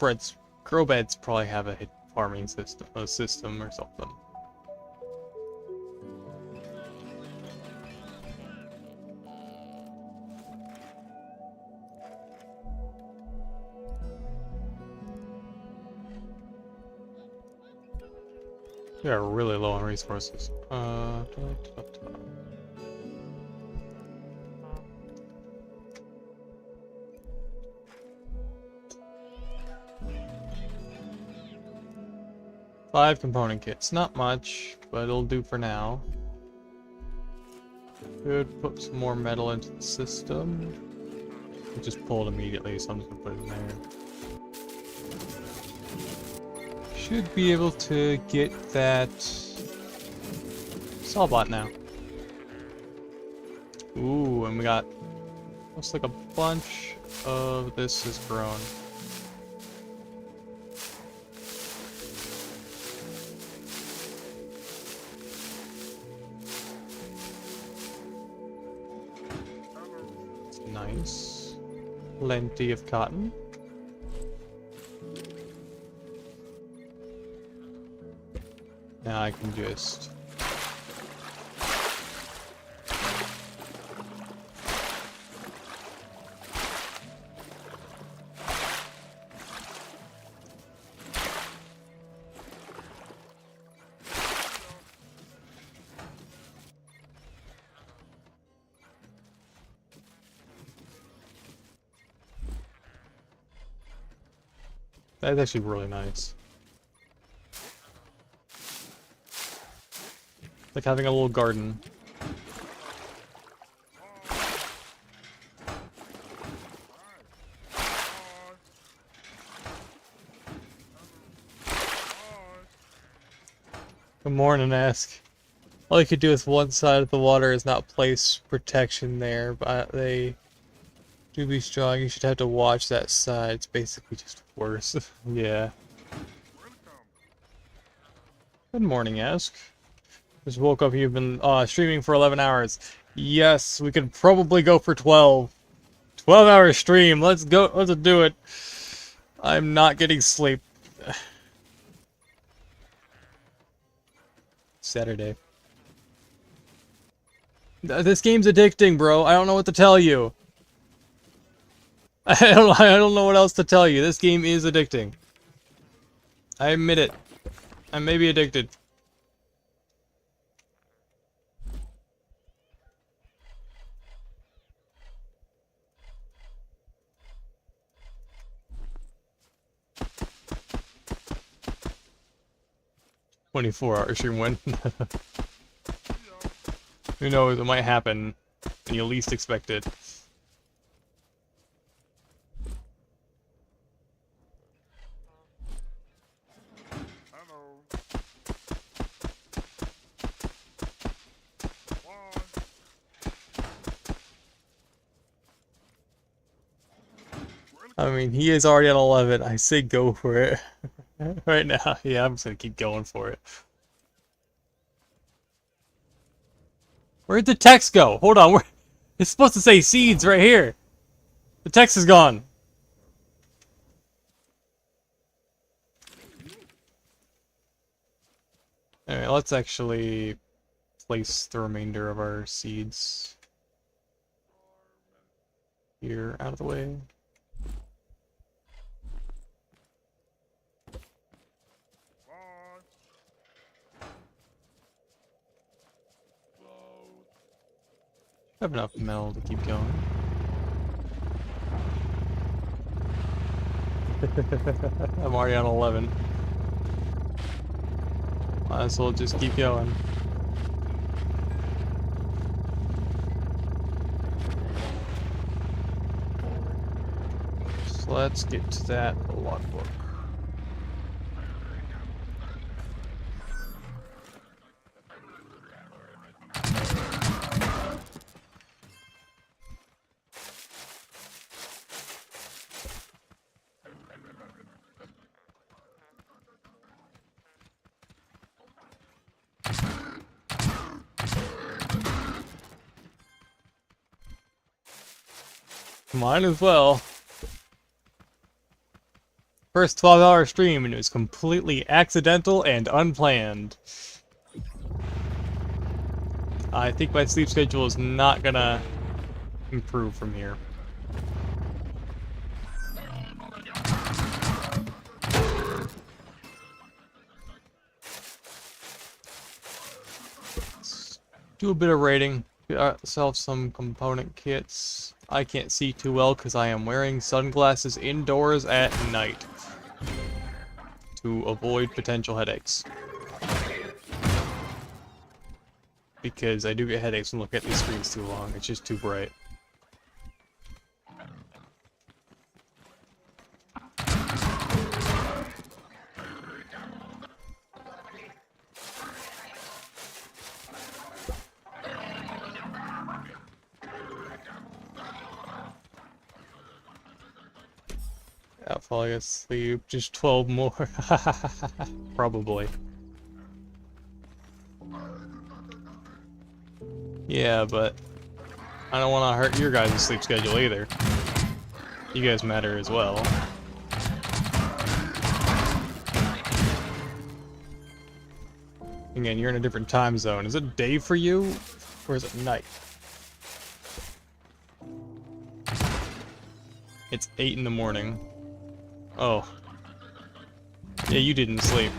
beds probably have a farming system or something. We are really low on resources. 5 component kits. Not much, but it'll do for now. Could put some more metal into the system. It just pulled immediately, so I'm just gonna put it in there. Should be able to get that sawbot now. Ooh, and we got looks like a bunch of this has grown. Nice. Plenty of cotton. Now I can just... That's actually really nice. Like having a little garden. Good morning, Ask. All you could do with one side of the water is not place protection there, but they do be strong. You should have to watch that side. It's basically just worse. Yeah. Good morning, Ask. Just woke up. You've been streaming for 11 hours. Yes, we could probably go for 12. 12-hour stream. Let's go. Let's do it. I'm not getting sleep. Saturday. This game's addicting, bro. I don't know what to tell you. I don't know what else to tell you. This game is addicting. I admit it. I may be addicted. "24-hour stream win." Who knows? It might happen when you least expect it. I mean, he is already on 11. I say go for it. Right now. Yeah, I'm just gonna keep going for it. Where'd the text go? Hold on. It's supposed to say seeds right here. The text is gone. Alright, let's actually place the remainder of our seeds here out of the way. I have enough metal to keep going. I'm already on 11. Might as well just keep going. So let's get to that logbook. Mine as well. First 12-hour stream and it was completely accidental and unplanned. I think my sleep schedule is not gonna improve from here. Let's do a bit of raiding. Get ourselves some component kits. I can't see too well because I am wearing sunglasses indoors at night to avoid potential headaches. Because I do get headaches when looking at these screens too long. It's just too bright. Out falling asleep, just 12 more. Probably. Yeah, but I don't want to hurt your guys' sleep schedule either. You guys matter as well. Again, you're in a different time zone. Is it day for you, or is it night? It's 8 in the morning. Oh. Yeah, you didn't sleep.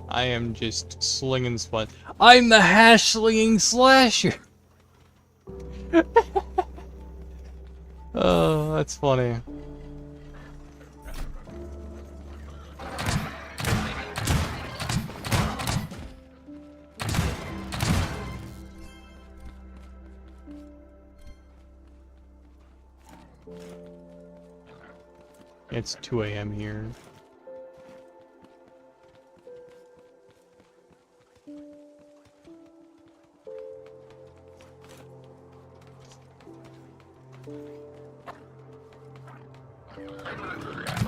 I am just slinging spun. I'm the hash-slinging slasher! Oh, that's funny. It's 2 a.m. here.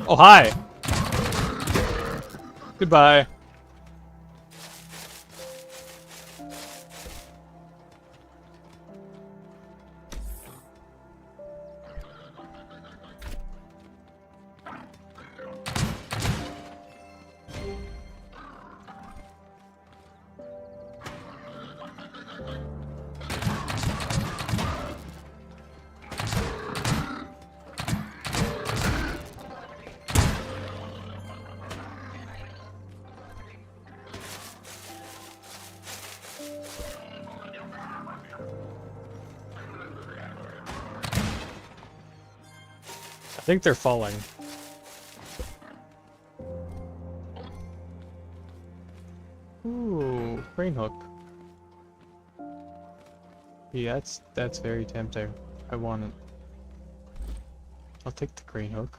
Oh, hi! Goodbye. I think they're falling. Ooh, crane hook. Yeah, that's very tempting. I want it. I'll take the crane hook.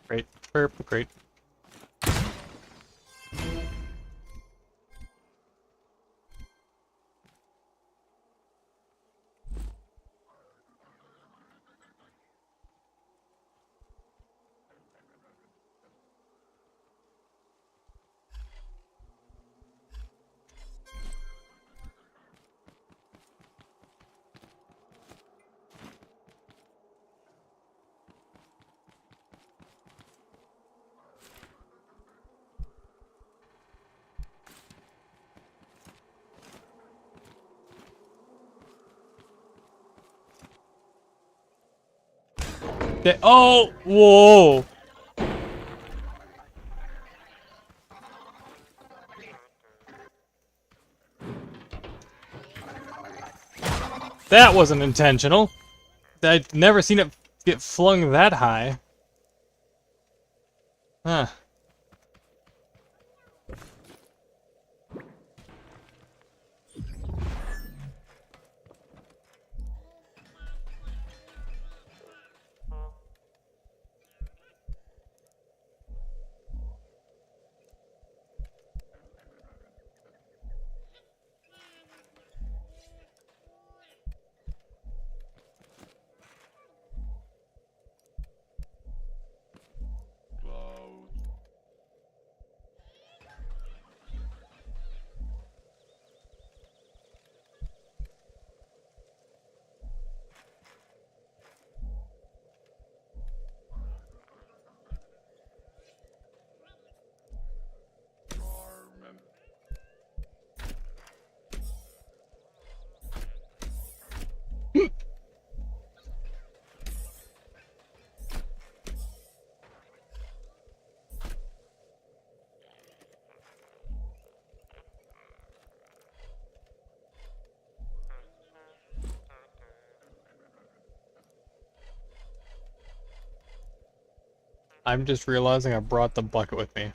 Great, purple crate. Oh, whoa! That wasn't intentional. I'd never seen it get flung that high. Huh. I'm just realizing I brought the bucket with me.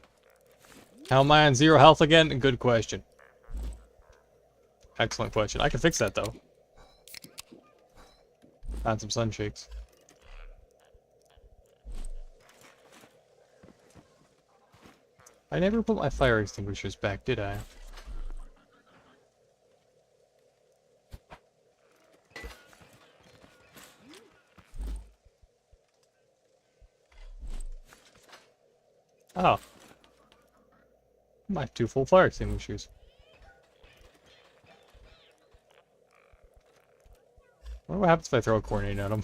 How am I on 0 health again? Good question. Excellent question. I can fix that, though. Found some sunshakes. I never put my fire extinguishers back, did I? Oh. My 2 full fire extinguishers. I wonder what happens if I throw a coordinate at them.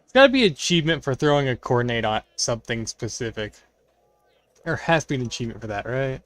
It's gotta be an achievement for throwing a coordinate on something specific. There has to be an achievement for that, right?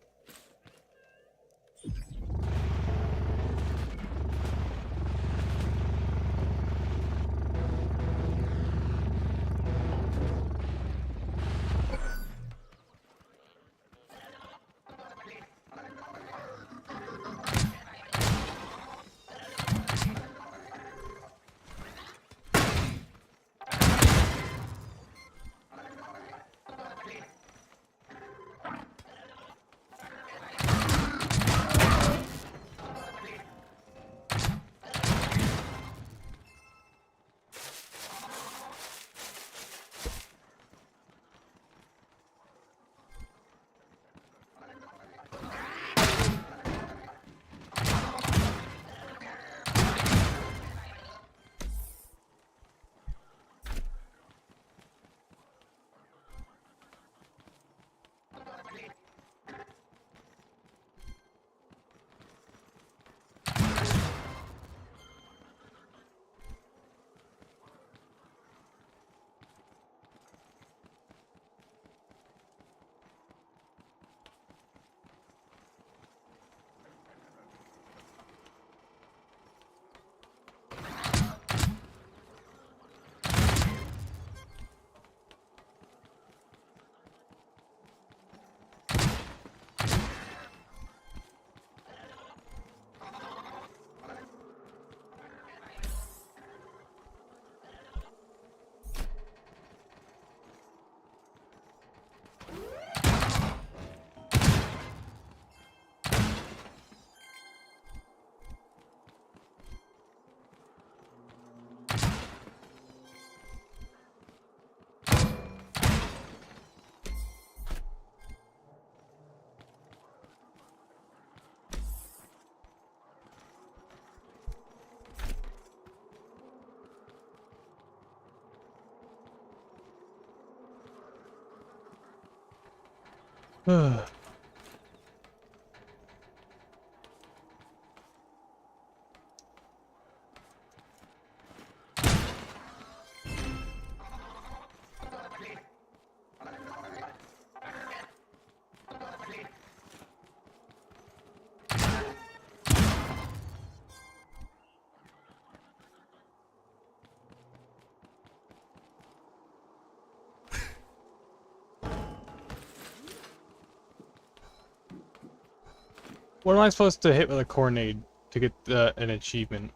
What am I supposed to hit with a coordinate to get an achievement?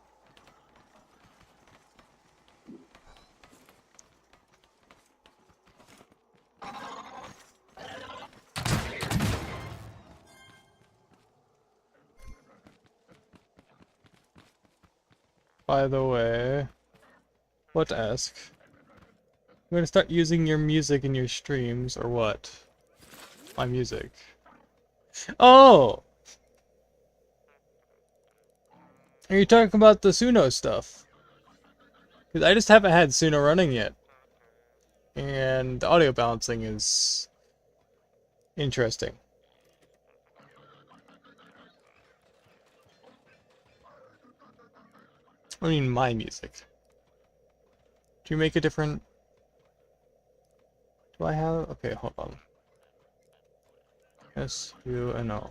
By the way, what to ask? I'm gonna start using your music in your streams, or what? My music. Oh! Are you talking about the Suno stuff? Because I just haven't had Suno running yet. And the audio balancing is interesting. I mean, my music. Do you make a different... Do I have... Okay, hold on. S, U, and O.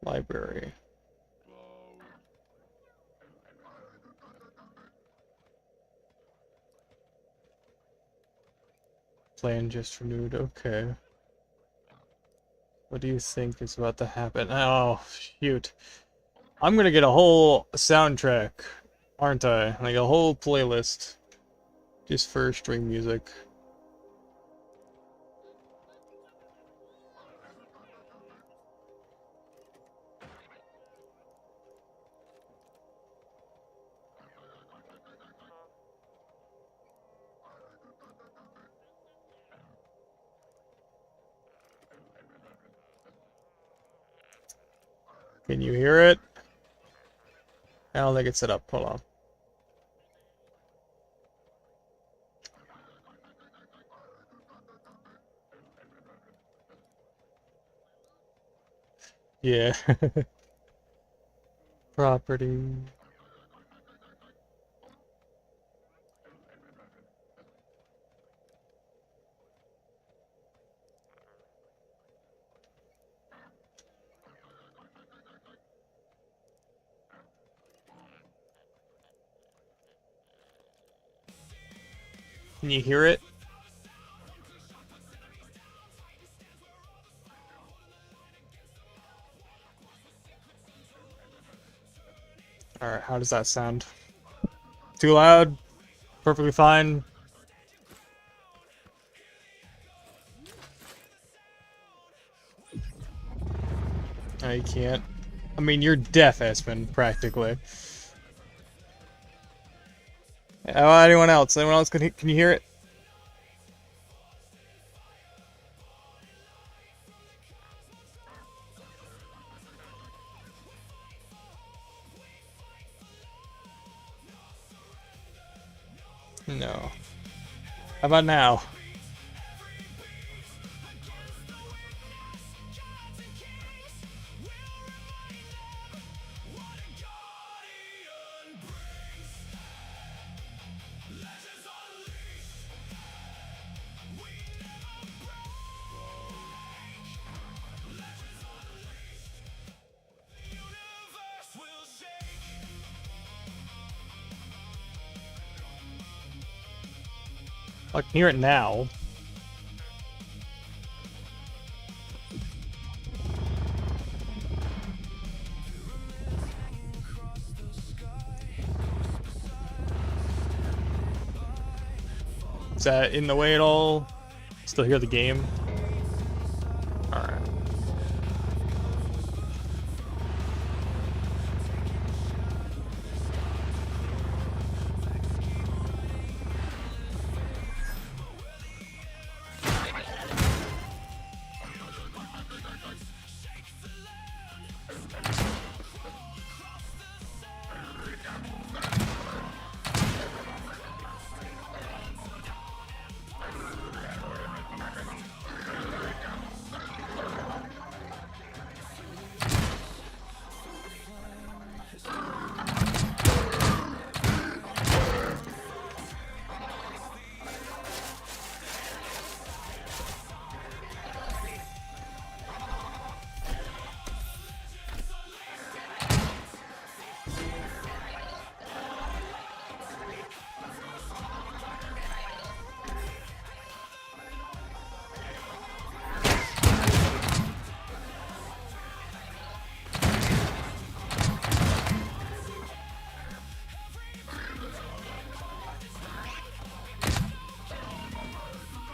Library. Plan just renewed, okay. What do you think is about to happen? Oh, shoot. I'm gonna get a whole soundtrack, aren't I? Like a whole playlist. Just for string music. Can you hear it? I don't think it's set up. Hold on. Yeah. Property. Can you hear it? Alright, how does that sound? Too loud? Perfectly fine? No, you can't. I mean, you're deaf, Espen, practically. How about anyone else? Anyone else can you hear it? No. How about now? I can hear it now. Is that in the way at all? Still hear the game? Alright.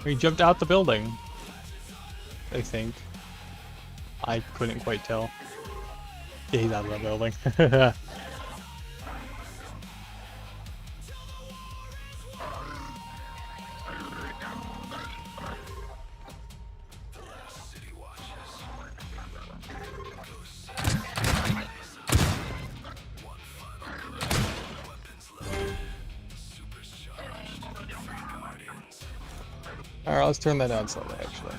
He jumped out the building, I think. I couldn't quite tell. Yeah, he's out of the building. Alright, let's turn that down slightly, actually.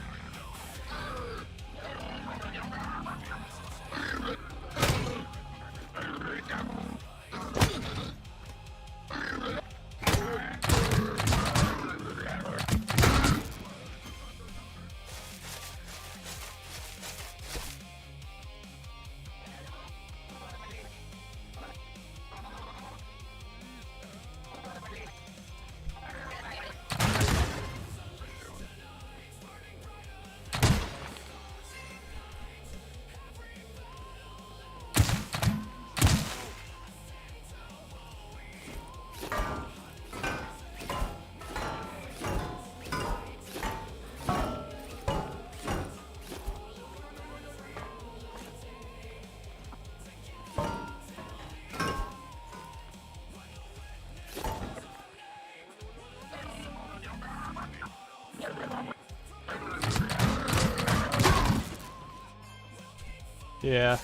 Yeah.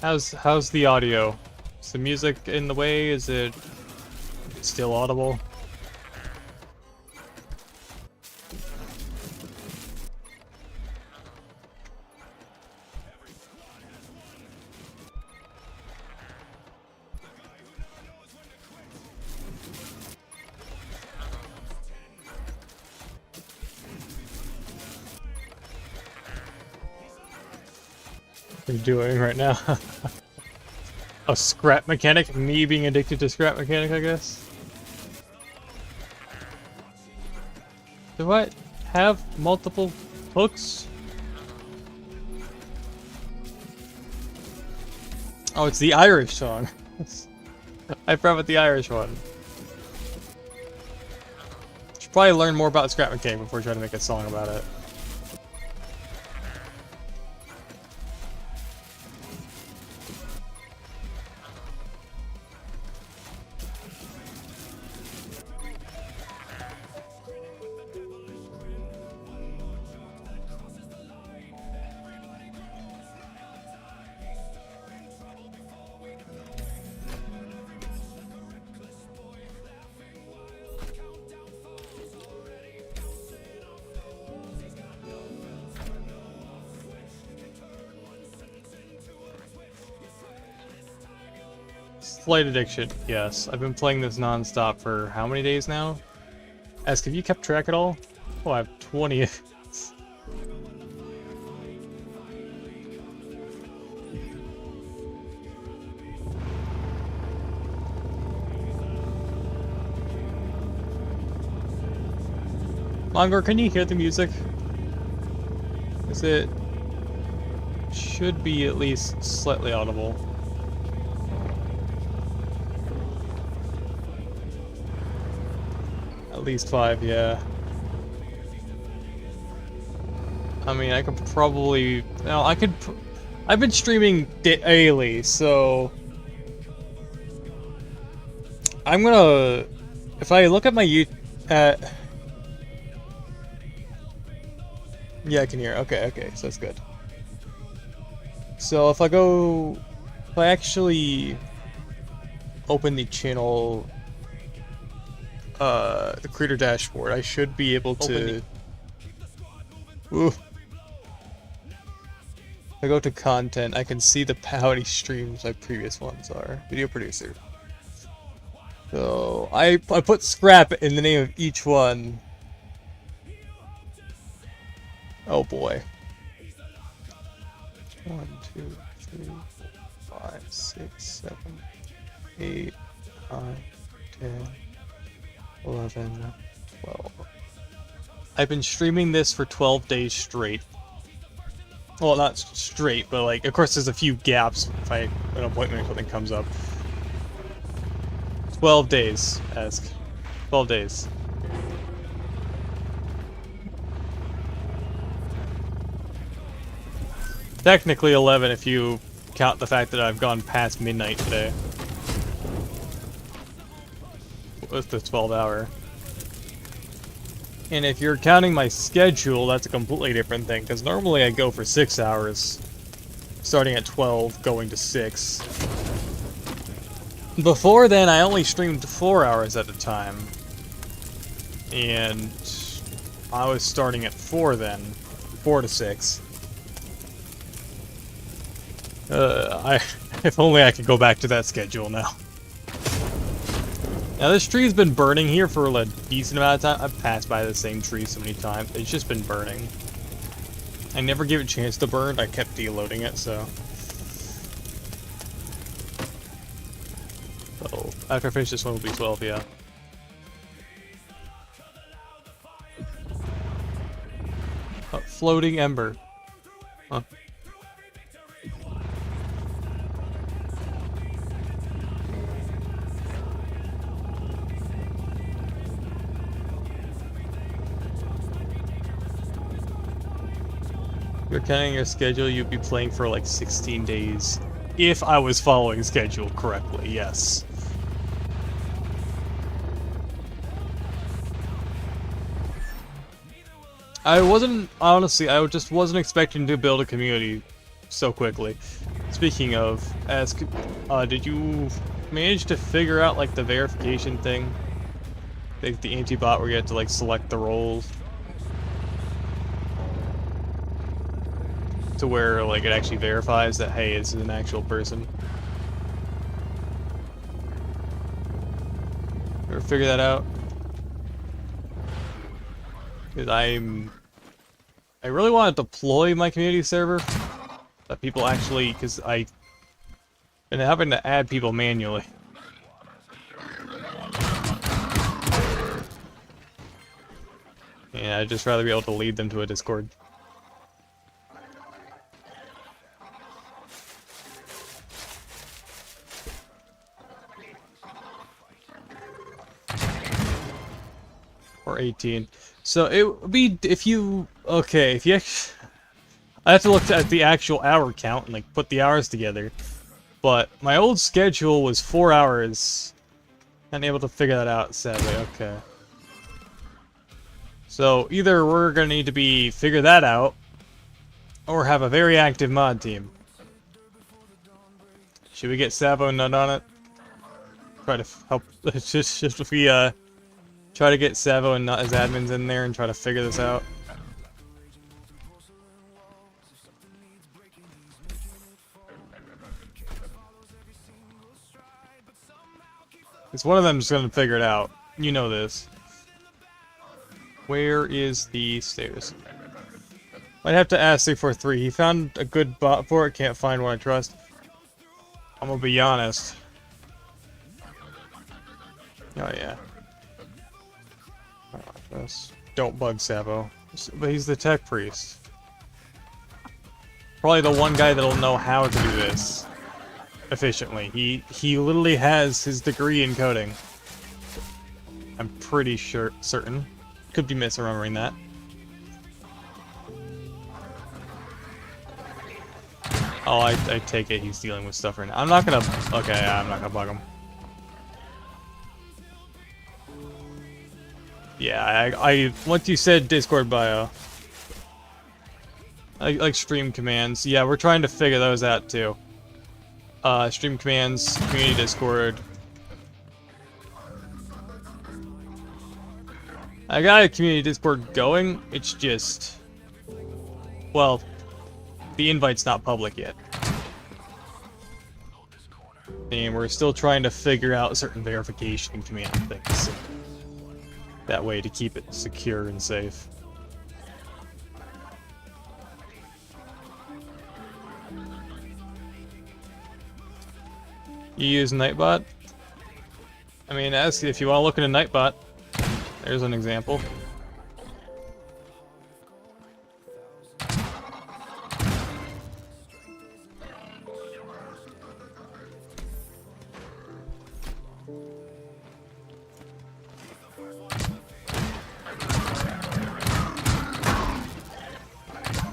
How's the audio? Is the music in the way? Is it still audible? What are you doing right now? A scrap mechanic? Me being addicted to scrap mechanic, I guess? Do I have multiple hooks? Oh, it's the Irish song. I forgot about the Irish one. Should probably learn more about scrap mechanic before trying to make a song about it. Slight addiction, yes. I've been playing this non-stop for how many days now? Ask, have you kept track at all? Oh, I have 20. Longer, can you hear the music? Is it... should be at least slightly audible. At least 5, yeah. I mean, I could probably... No, I could... I've been streaming daily, so... I'm gonna... If I look at my yeah, I can hear. Okay, so that's good. So if I go... If I actually open the channel... the creator dashboard, I should be able to... Ooh. If I go to content, I can see how many streams my previous ones are. Video producer. So, I put scrap in the name of each one. Oh boy. 1, 2, 3, 4, 5, 6, 7, 8, 9, 10, 11, 12. I've been streaming this for 12 days straight. Well, not straight, but like, of course there's a few gaps if an appointment or something comes up. 12 days, Ask. 12 days. Technically 11 if you count the fact that I've gone past midnight today. With the 12-hour. And if you're counting my schedule, that's a completely different thing, because normally I go for 6 hours, starting at 12, going to 6. Before then, I only streamed 4 hours at a time, and I was starting at 4 then, 4 to 6. If only I could go back to that schedule now. Now this tree's been burning here for a decent amount of time. I've passed by the same tree so many times. It's just been burning. I never gave it a chance to burn. I kept deloading it, so... So, after I finish this one, will be 12, yeah. Floating ember. Huh. If you're counting your schedule, you'd be playing for like 16 days. If I was following schedule correctly, yes. I wasn't, honestly, I just wasn't expecting to build a community so quickly. Speaking of, did you manage to figure out like the verification thing? The anti-bot where you have to like select the roles to where like it actually verifies that hey, this is an actual person. Ever figure that out? Because I really want to deploy my community server that people actually, because I've been having to add people manually. Yeah, I'd just rather be able to lead them to a Discord. Or 18. So it would be if you actually, I have to look at the actual hour count and like put the hours together. But my old schedule was 4 hours. Unable to figure that out, sadly. Okay. So either we're gonna need to figure that out, or have a very active mod team. Should we get Savo Nut on it? Try to help. just if we try to get Savo and Nut as admins in there and try to figure this out. Because one of them is going to figure it out. You know this. Where is the stairs? Might have to ask 343. He found a good bot for it. Can't find one I trust. I'm going to be honest. Oh, yeah. Don't bug Savo. But he's the tech priest. Probably the one guy that'll know how to do this efficiently. He literally has his degree in coding. I'm pretty certain. Could be misremembering that. Oh, I take it he's dealing with stuff right now. I'm not gonna... Okay, I'm not gonna bug him. Yeah, I once you said Discord bio. I like stream commands. Yeah, we're trying to figure those out too. Stream commands, community Discord. I got a community Discord going, it's just... Well, the invite's not public yet. And we're still trying to figure out certain verification command things. That way to keep it secure and safe. You use Nightbot? I mean, ask if you want to look at a Nightbot. There's an example.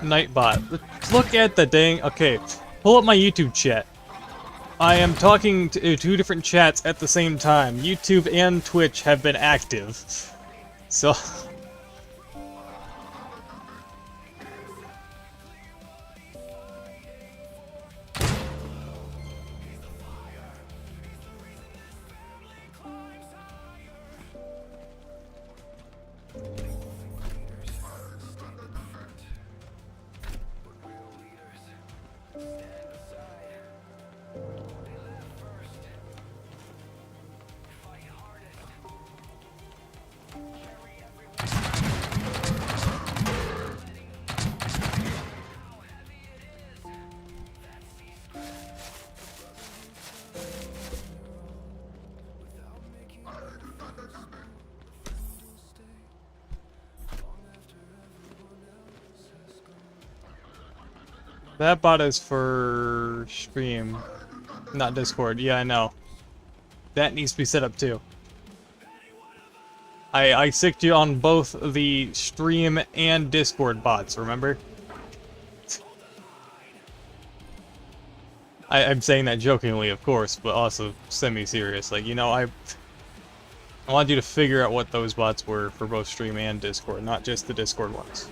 Nightbot. Let's look at the dang... Okay, pull up my YouTube chat. I am talking to two different chats at the same time. YouTube and Twitch have been active. So... That bot is for stream, not Discord. Yeah, I know. That needs to be set up too. I sicked you on both the stream and Discord bots, remember? I'm saying that jokingly, of course, but also semi-serious. Like, you know, I wanted you to figure out what those bots were for both stream and Discord, not just the Discord ones.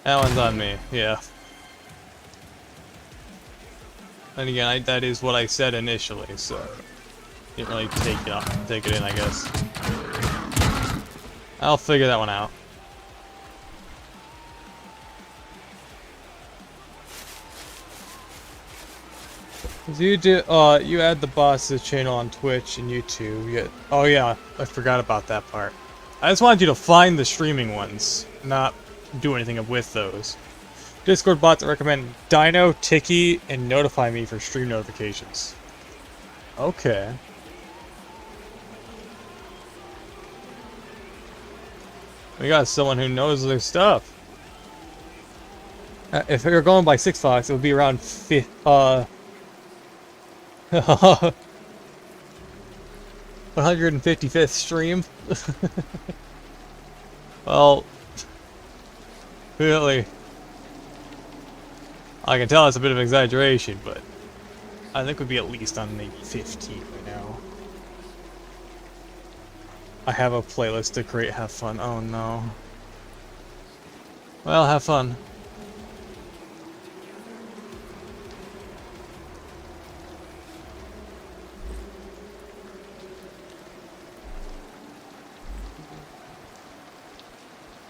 That one's on me, yeah. And again, that is what I said initially, so didn't really take it in, I guess. I'll figure that one out. You add the boss's channel on Twitch and YouTube. Oh yeah, I forgot about that part. I just wanted you to find the streaming ones, not do anything with those. Discord bots recommend Dino, Tiki, and notify me for stream notifications. Okay. We got someone who knows their stuff. If you're going by 6 Fox, it would be around 155th stream. Well, really, I can tell it's a bit of an exaggeration, but I think we'd be at least on maybe 15 right now. I have a playlist to create. Have fun. Oh no. Well, have fun.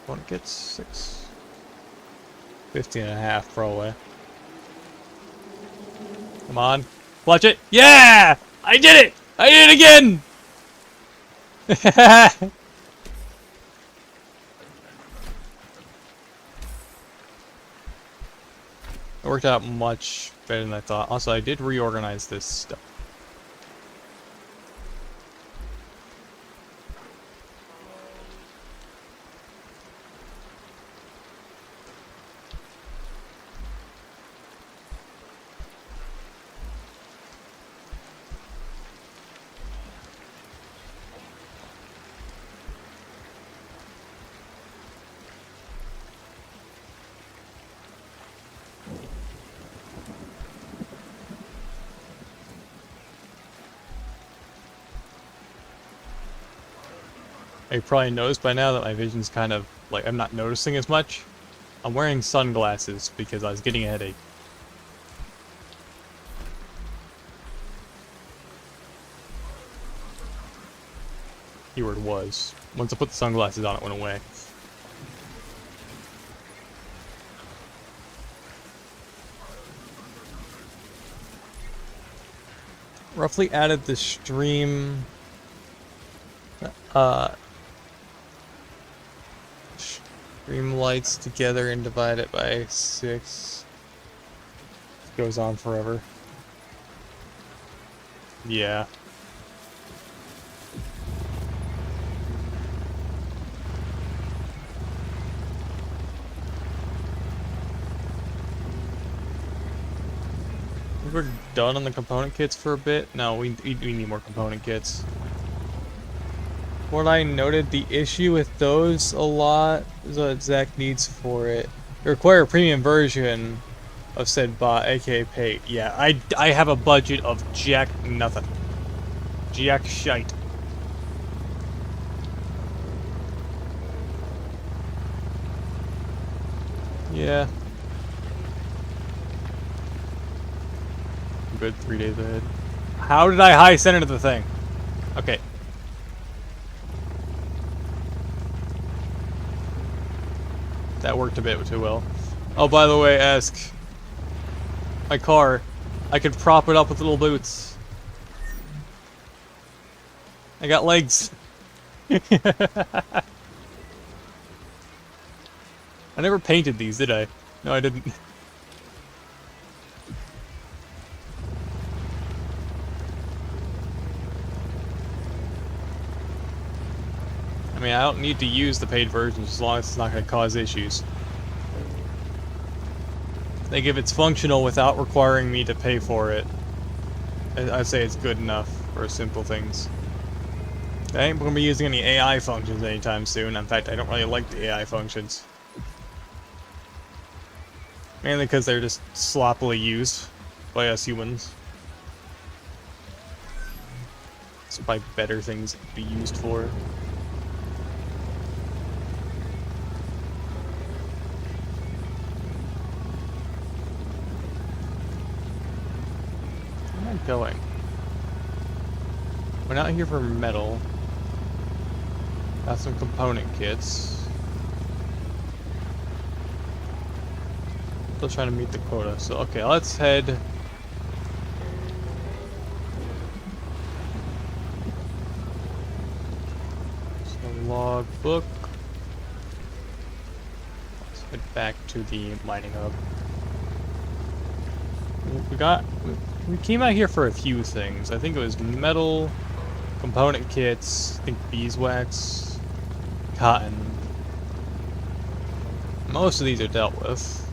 One gets 6. 15 and a half, probably. Come on. Watch it. Yeah! I did it! I did it again! It worked out much better than I thought. Also, I did reorganize this stuff. You probably noticed by now that my vision's kind of, like, I'm not noticing as much. I'm wearing sunglasses because I was getting a headache. Keyword was. Once I put the sunglasses on, it went away. Roughly added the stream... stream lights together and divide it by 6. It goes on forever. Yeah. We're done on the component kits for a bit. No, we need more component kits. What I noted, the issue with those a lot is what Zach needs for it. You require a premium version of said bot, aka paid. Yeah, I have a budget of jack nothing. Jack shite. Yeah. Good 3 days ahead. How did I high center the thing? Okay. That worked a bit too well. Oh, by the way, ask my car. I could prop it up with little boots. I got legs. I never painted these, did I? No, I didn't. I mean, I don't need to use the paid versions as long as it's not going to cause issues. Like, if it's functional without requiring me to pay for it, I'd say it's good enough for simple things. I ain't going to be using any AI functions anytime soon. In fact, I don't really like the AI functions. Mainly because they're just sloppily used by us humans. There's probably better things to be used for. going? We're not here for metal. Got some component kits. Still trying to meet the quota. So, okay, let's head. So, log book. Let's head back to the mining hub. We came out here for a few things. I think it was metal, component kits, I think beeswax, cotton. Most of these are dealt with.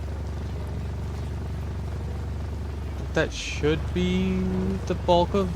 That should be the bulk of